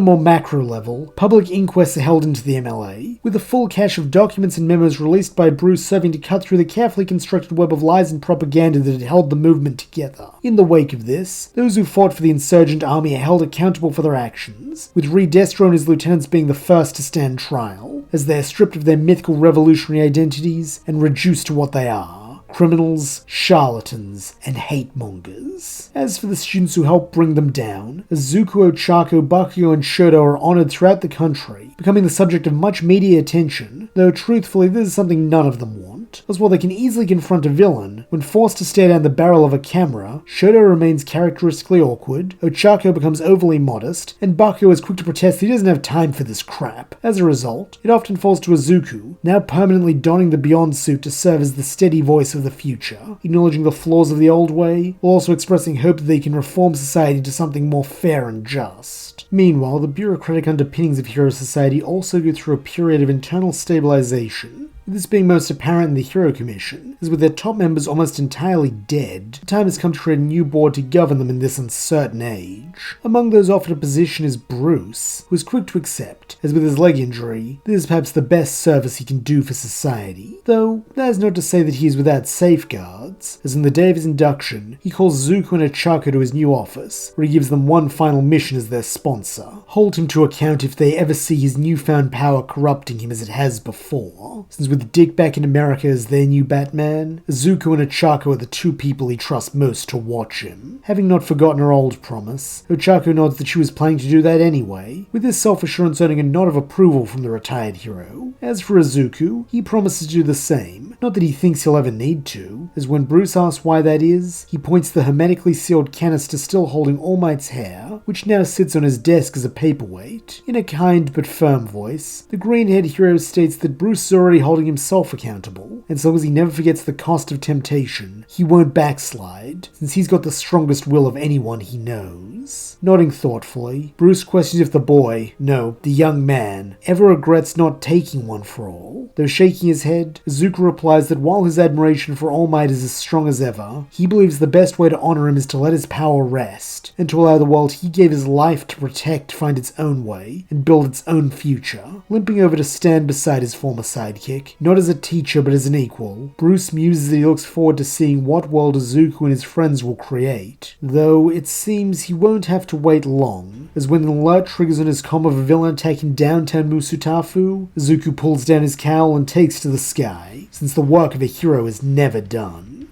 more macro level, public inquests are held into the MLA, with a full cache of documents and memos released by Bruce serving to cut through the carefully constructed web of lies and propaganda that had held the movement together. In the wake of this, those who fought for the insurgent army are held accountable for their actions, with Destro and his lieutenants being the first to stand trial, as they are stripped of their mythical revolutionary identities and reduced to what they are: criminals, charlatans, and hate-mongers. As for the students who helped bring them down, Izuku, Ochaco, Bakugo, and Shoto are honoured throughout the country, becoming the subject of much media attention, though truthfully this is something none of them want, as while they can easily confront a villain, when forced to stare down the barrel of a camera, Shoto remains characteristically awkward, Ochaco becomes overly modest, and Bakugo is quick to protest that he doesn't have time for this crap. As a result, it often falls to Izuku, now permanently donning the Beyond suit to serve as the steady voice of the future, acknowledging the flaws of the old way, while also expressing hope that they can reform society into something more fair and just. Meanwhile, the bureaucratic underpinnings of Hero Society also go through a period of internal stabilization, with this being most apparent in the Hero Commission, as with their top members almost entirely dead, the time has come to create a new board to govern them in this uncertain age. Among those offered a position is Bruce, who is quick to accept, as with his leg injury, this is perhaps the best service he can do for society, though that is not to say that he is without safeguards, as on the day of his induction, he calls Zuko and Ochaco to his new office, where he gives them one final mission as their sponsor: hold him to account if they ever see his newfound power corrupting him as it has before, since with Dick back in America as their new Batman, Izuku and Ochaco are the two people he trusts most to watch him. Having not forgotten her old promise, Ochaco nods that she was planning to do that anyway, with this self-assurance earning a nod of approval from the retired hero. As for Izuku, he promises to do the same, not that he thinks he'll ever need to, as when Bruce asks why that is, he points to the hermetically sealed canister still holding All Might's hair, which now sits on his desk as a paperweight. In a kind but firm voice, the green-haired hero states that Bruce is already holding himself accountable, and so long as he never forgets the cost of temptation, he won't backslide, since he's got the strongest will of anyone he knows. Nodding thoughtfully, Bruce questions if the boy, no, the young man, ever regrets not taking one for all. Though shaking his head, Izuku replies that while his admiration for All Might is as strong as ever, he believes the best way to honor him is to let his power rest, and to allow the world he gave his life to protect find its own way, and build its own future. Limping over to stand beside his former sidekick, not as a teacher but as an equal, Bruce muses that he looks forward to seeing what world Izuku and his friends will create, though it seems he won't have to wait long, as when an alert triggers on his comm of a villain attacking downtown Musutafu, Izuku pulls down his cowl and takes to the sky, since the work of a hero is never done.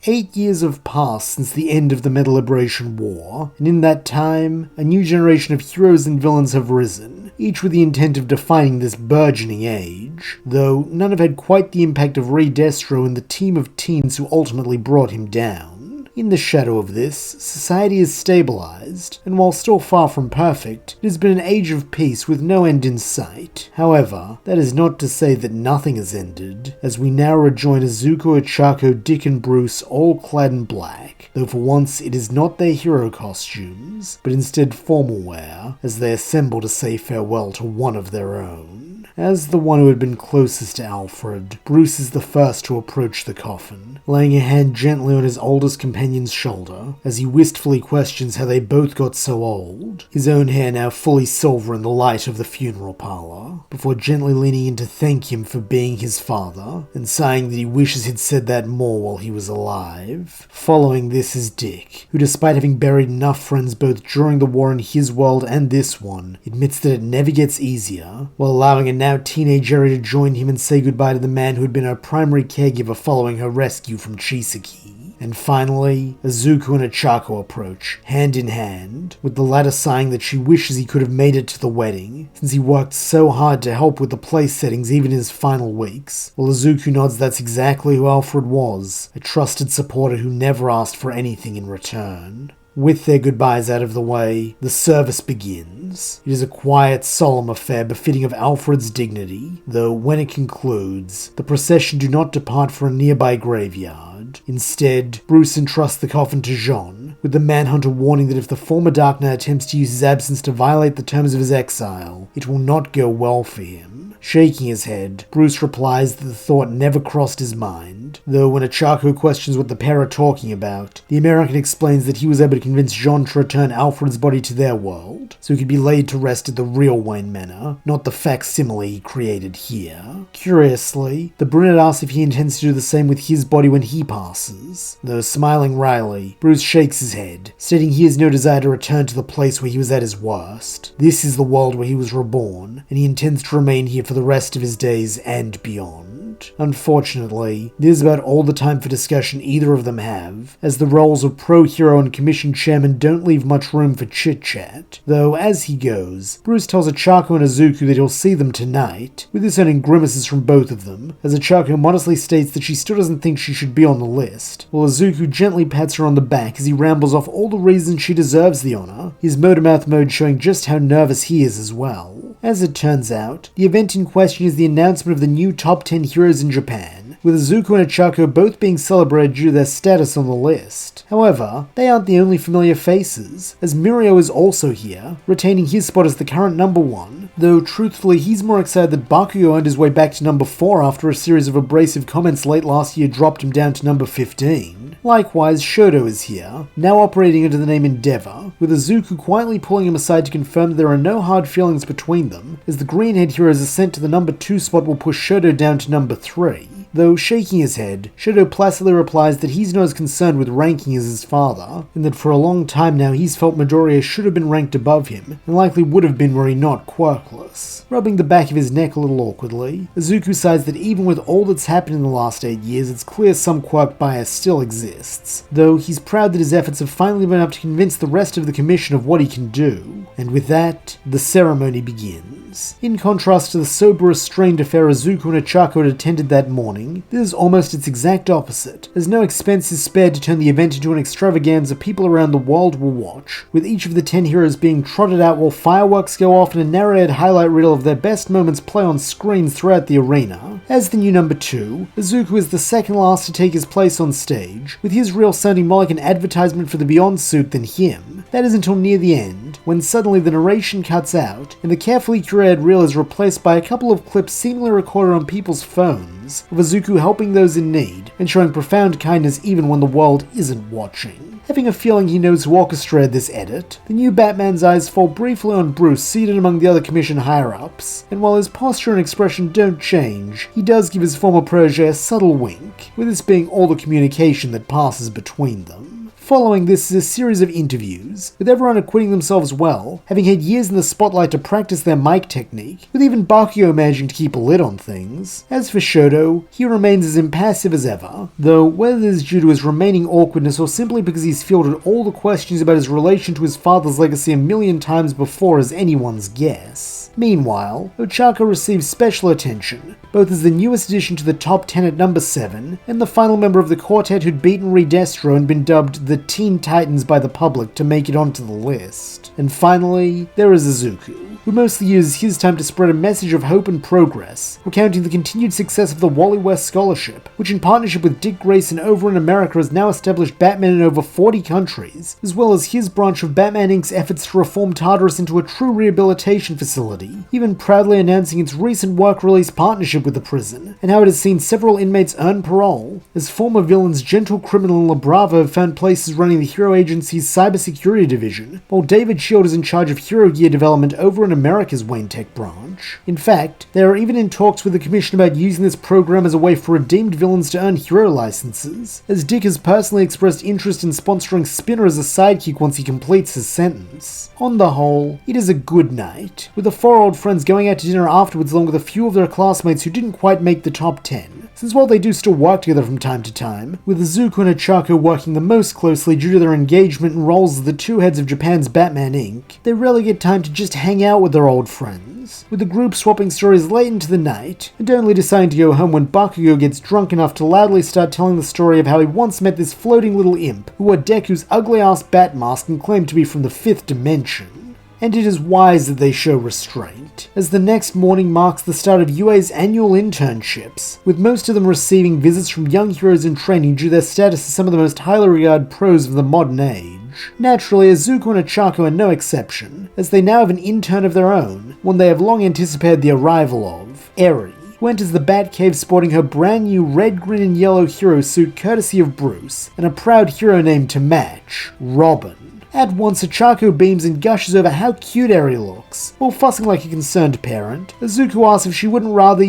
8 years have passed since the end of the Meta Liberation War, and in that time, a new generation of heroes and villains have risen, each with the intent of defining this burgeoning age, though none have had quite the impact of Destro and the team of teens who ultimately brought him down. In the shadow of this, society is stabilized, and while still far from perfect, it has been an age of peace with no end in sight. However, that is not to say that nothing has ended, as we now rejoin Izuku, Ochaco, Dick and Bruce all clad in black, though for once it is not their hero costumes, but instead formal wear, as they assemble to say farewell to one of their own. As the one who had been closest to Alfred, Bruce is the first to approach the coffin, laying a hand gently on his oldest companion's shoulder, as he wistfully questions how they both got so old, his own hair now fully silver in the light of the funeral parlor, before gently leaning in to thank him for being his father, and sighing that he wishes he'd said that more while he was alive. Following this is Dick, who despite having buried enough friends both during the war in his world and this one, admits that it never gets easier, while allowing a now teenage Eri to join him and say goodbye to the man who had been her primary caregiver following her rescue from Chisaki. And finally, Izuku and Ochaco approach, hand in hand, with the latter sighing that she wishes he could have made it to the wedding, since he worked so hard to help with the place settings even in his final weeks, while Izuku nods that's exactly who Alfred was, a trusted supporter who never asked for anything in return. With their goodbyes out of the way, the service begins. It is a quiet, solemn affair befitting of Alfred's dignity, though when it concludes, the procession do not depart for a nearby graveyard. Instead, Bruce entrusts the coffin to Jean, with the Manhunter warning that if the former Dark Knight attempts to use his absence to violate the terms of his exile, it will not go well for him. Shaking his head, Bruce replies that the thought never crossed his mind, though when Ochaco questions what the pair are talking about, the American explains that he was able to convince Jean to return Alfred's body to their world, so he could be laid to rest at the real Wayne Manor, not the facsimile he created here. Curiously, the brunette asks if he intends to do the same with his body when he passes, though smiling wryly, Bruce shakes his head, stating he has no desire to return to the place where he was at his worst. This is the world where he was reborn, and he intends to remain here for the rest of his days and beyond. Unfortunately, this is about all the time for discussion either of them have, as the roles of pro-hero and commission chairman don't leave much room for chit-chat, though as he goes, Bruce tells Ochaco and Izuku that he'll see them tonight, with this earning grimaces from both of them, as Ochaco modestly states that she still doesn't think she should be on the list, while Izuku gently pats her on the back as he rambles off all the reasons she deserves the honor, his motor-mouth mode showing just how nervous he is as well. As it turns out, the event in question is the announcement of the new top 10 heroes in Japan, with Izuku and Ochaco both being celebrated due to their status on the list. However, they aren't the only familiar faces, as Mirio is also here, retaining his spot as the current number 1, though truthfully he's more excited that Bakugo earned his way back to number 4 after a series of abrasive comments late last year dropped him down to number 15. Likewise, Shoto is here, now operating under the name Endeavor, with Izuku quietly pulling him aside to confirm that there are no hard feelings between them, as the greenhead hero's ascent to the number 2 spot will push Shoto down to number 3. Though shaking his head, Shoto placidly replies that he's not as concerned with ranking as his father, and that for a long time now he's felt Midoriya should have been ranked above him, and likely would have been were he not quirkless. Rubbing the back of his neck a little awkwardly, Izuku sighs that even with all that's happened in the last 8 years, it's clear some quirk bias still exists, though he's proud that his efforts have finally been able to convince the rest of the commission of what he can do. And with that, the ceremony begins. In contrast to the sober, restrained affair Izuku and Ochaco had attended that morning, this is almost its exact opposite, as no expense is spared to turn the event into an extravaganza people around the world will watch, with each of the 10 heroes being trotted out while fireworks go off and a narrated highlight reel of their best moments play on screens throughout the arena. As the new number 2, Izuku is the second last to take his place on stage, with his reel sounding more like an advertisement for the Beyond suit than him. That is until near the end, when suddenly the narration cuts out, and the carefully curated reel is replaced by a couple of clips seemingly recorded on people's phones, of Izuku helping those in need, and showing profound kindness even when the world isn't watching. Having a feeling he knows who orchestrated this edit, the new Batman's eyes fall briefly on Bruce seated among the other commission higher-ups, and while his posture and expression don't change, he does give his former protege a subtle wink, with this being all the communication that passes between them. Following this is a series of interviews, with everyone acquitting themselves well, having had years in the spotlight to practice their mic technique, with even Bakugo managing to keep a lid on things. As for Shoto, he remains as impassive as ever, though whether this is due to his remaining awkwardness or simply because he's fielded all the questions about his relation to his father's legacy a million times before is anyone's guess. Meanwhile, Ochaco receives special attention, both as the newest addition to the top 10 at number 7, and the final member of the quartet who'd beaten Redestro and been dubbed the Teen Titans by the public to make it onto the list. And finally, there is Izuku, who mostly uses his time to spread a message of hope and progress, recounting the continued success of the Wally West Scholarship, which in partnership with Dick Grayson over in America has now established Batman in over 40 countries, as well as his branch of Batman Inc.'s efforts to reform Tartarus into a true rehabilitation facility, even proudly announcing its recent work-release partnership with the prison, and how it has seen several inmates earn parole, as former villains Gentle Criminal and La Brava have found places running the Hero Agency's cybersecurity division, while David Shield is in charge of Hero Gear development over in America's Wayne Tech branch. In fact, they are even in talks with the Commission about using this program as a way for redeemed villains to earn hero licenses, as Dick has personally expressed interest in sponsoring Spinner as a sidekick once he completes his sentence. On the whole, it is a good night, with the 4 old friends going out to dinner afterwards along with a few of their classmates who didn't quite make the top 10, since while they do still work together from time to time, with Izuku and Ochaco working the most closely due to their engagement and roles as the two heads of Japan's Batman Inc., they rarely get time to just hang out with their old friends, with the group swapping stories late into the night, and only deciding to go home when Bakugo gets drunk enough to loudly start telling the story of how he once met this floating little imp who wore Deku's ugly-ass bat mask and claimed to be from the 5th dimension. And it is wise that they show restraint, as the next morning marks the start of UA's annual internships, with most of them receiving visits from young heroes in training due to their status as some of the most highly regarded pros of the modern age. Naturally, Izuku and Ochaco are no exception, as they now have an intern of their own, one they have long anticipated the arrival of, Eri, who enters the Batcave sporting her brand new red, green, and yellow hero suit courtesy of Bruce, and a proud hero name to match, Robin. At once, Ochaco beams and gushes over how cute Eri looks. While fussing like a concerned parent, Izuku asks if she wouldn't rather,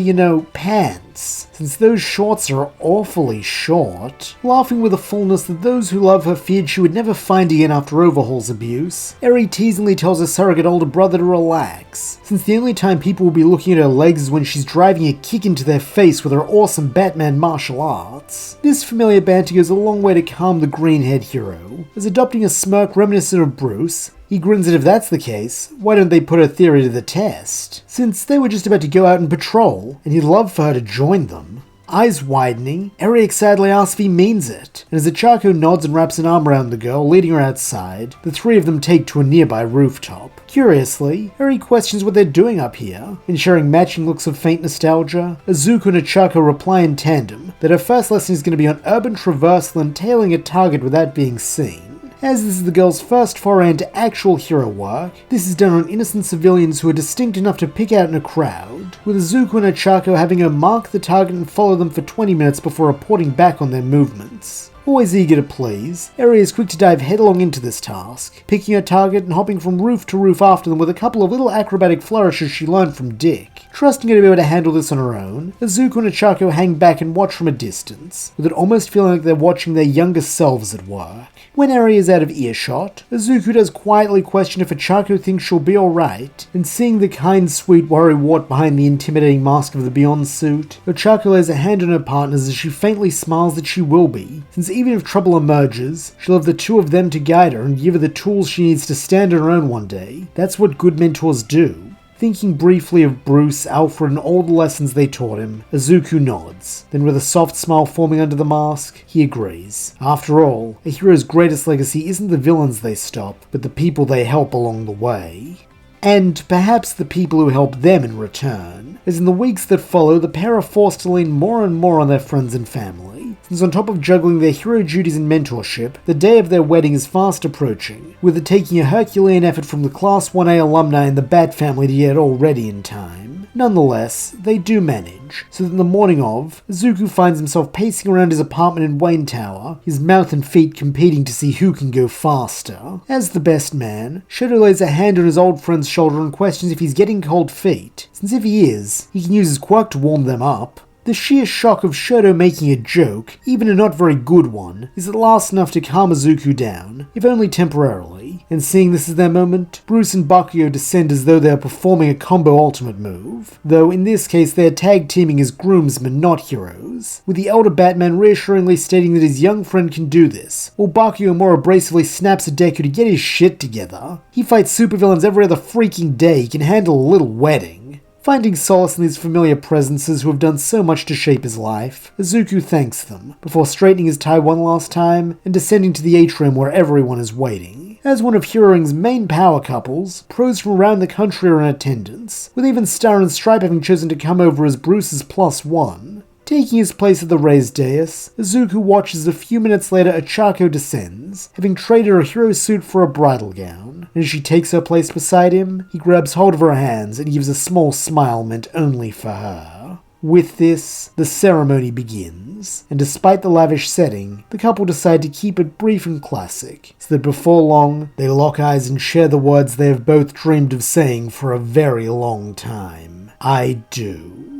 pants, since those shorts are awfully short. Laughing with a fullness that those who love her feared she would never find again after Overhaul's abuse, Eri teasingly tells her surrogate older brother to relax, since the only time people will be looking at her legs is when she's driving a kick into their face with her awesome Batman martial arts. This familiar banter goes a long way to calm the green-haired hero, as adopting a smirk reminiscent of Bruce, he grins that if that's the case, why don't they put her theory to the test? Since they were just about to go out and patrol, and he'd love for her to join them. Eyes widening, Eri excitedly asks if he means it, and as Ochaco nods and wraps an arm around the girl, leading her outside, the three of them take to a nearby rooftop. Curiously, Eri questions what they're doing up here, and sharing matching looks of faint nostalgia, Izuku and Ochaco reply in tandem that her first lesson is going to be on urban traversal and tailing a target without being seen. As this is the girl's first foray into actual hero work, this is done on innocent civilians who are distinct enough to pick out in a crowd, with Izuku and Ochaco having her mark the target and follow them for 20 minutes before reporting back on their movements. Always eager to please, Eri is quick to dive headlong into this task, picking her target and hopping from roof to roof after them with a couple of little acrobatic flourishes she learned from Dick. Trusting her to be able to handle this on her own, Izuku and Ochaco hang back and watch from a distance, with it almost feeling like they're watching their younger selves at work. When Eri is out of earshot, Izuku does quietly question if Ochaco thinks she'll be alright, and seeing the kind, sweet worrywart behind the intimidating mask of the Beyond suit, Ochaco lays a hand on her partner's as she faintly smiles that she will be, since even if trouble emerges, she'll have the two of them to guide her and give her the tools she needs to stand on her own one day. That's what good mentors do. Thinking briefly of Bruce, Alfred, and all the lessons they taught him, Izuku nods. Then with a soft smile forming under the mask, he agrees. After all, a hero's greatest legacy isn't the villains they stop, but the people they help along the way. And perhaps the people who help them in return, as in the weeks that follow, the pair are forced to lean more and more on their friends and family, since on top of juggling their hero duties and mentorship, the day of their wedding is fast approaching, with it taking a Herculean effort from the Class 1A alumni and the Bat family to get it all ready in time. Nonetheless, they do manage, so that in the morning of, Izuku finds himself pacing around his apartment in Wayne Tower, his mouth and feet competing to see who can go faster. As the best man, Shadow lays a hand on his old friend's shoulder and questions if he's getting cold feet, since if he is, he can use his quirk to warm them up. The sheer shock of Shoto making a joke, even a not very good one, is at last enough to calm Izuku down, if only temporarily, and seeing this as their moment, Bruce and Bakugo descend as though they are performing a combo ultimate move, though in this case they are tag teaming as groomsmen, not heroes, with the elder Batman reassuringly stating that his young friend can do this, while Bakugo more abrasively snaps at Deku to get his shit together. He fights supervillains every other freaking day, he can handle a little wedding. Finding solace in these familiar presences who have done so much to shape his life, Izuku thanks them, before straightening his tie one last time and descending to the atrium where everyone is waiting. As one of Heroing's main power couples, pros from around the country are in attendance, with even Star and Stripe having chosen to come over as Bruce's +1. Taking his place at the raised dais, Izuku watches as a few minutes later Ochaco descends, having traded her hero suit for a bridal gown, and as she takes her place beside him, he grabs hold of her hands and gives a small smile meant only for her. With this, the ceremony begins, and despite the lavish setting, the couple decide to keep it brief and classic, so that before long, they lock eyes and share the words they have both dreamed of saying for a very long time. I do.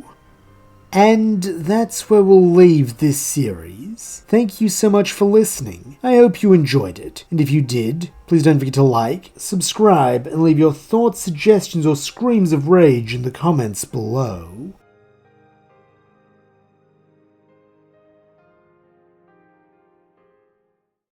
And that's where we'll leave this series. Thank you so much for listening. I hope you enjoyed it, and if you did, please don't forget to like, subscribe, and leave your thoughts, suggestions, or screams of rage in the comments below.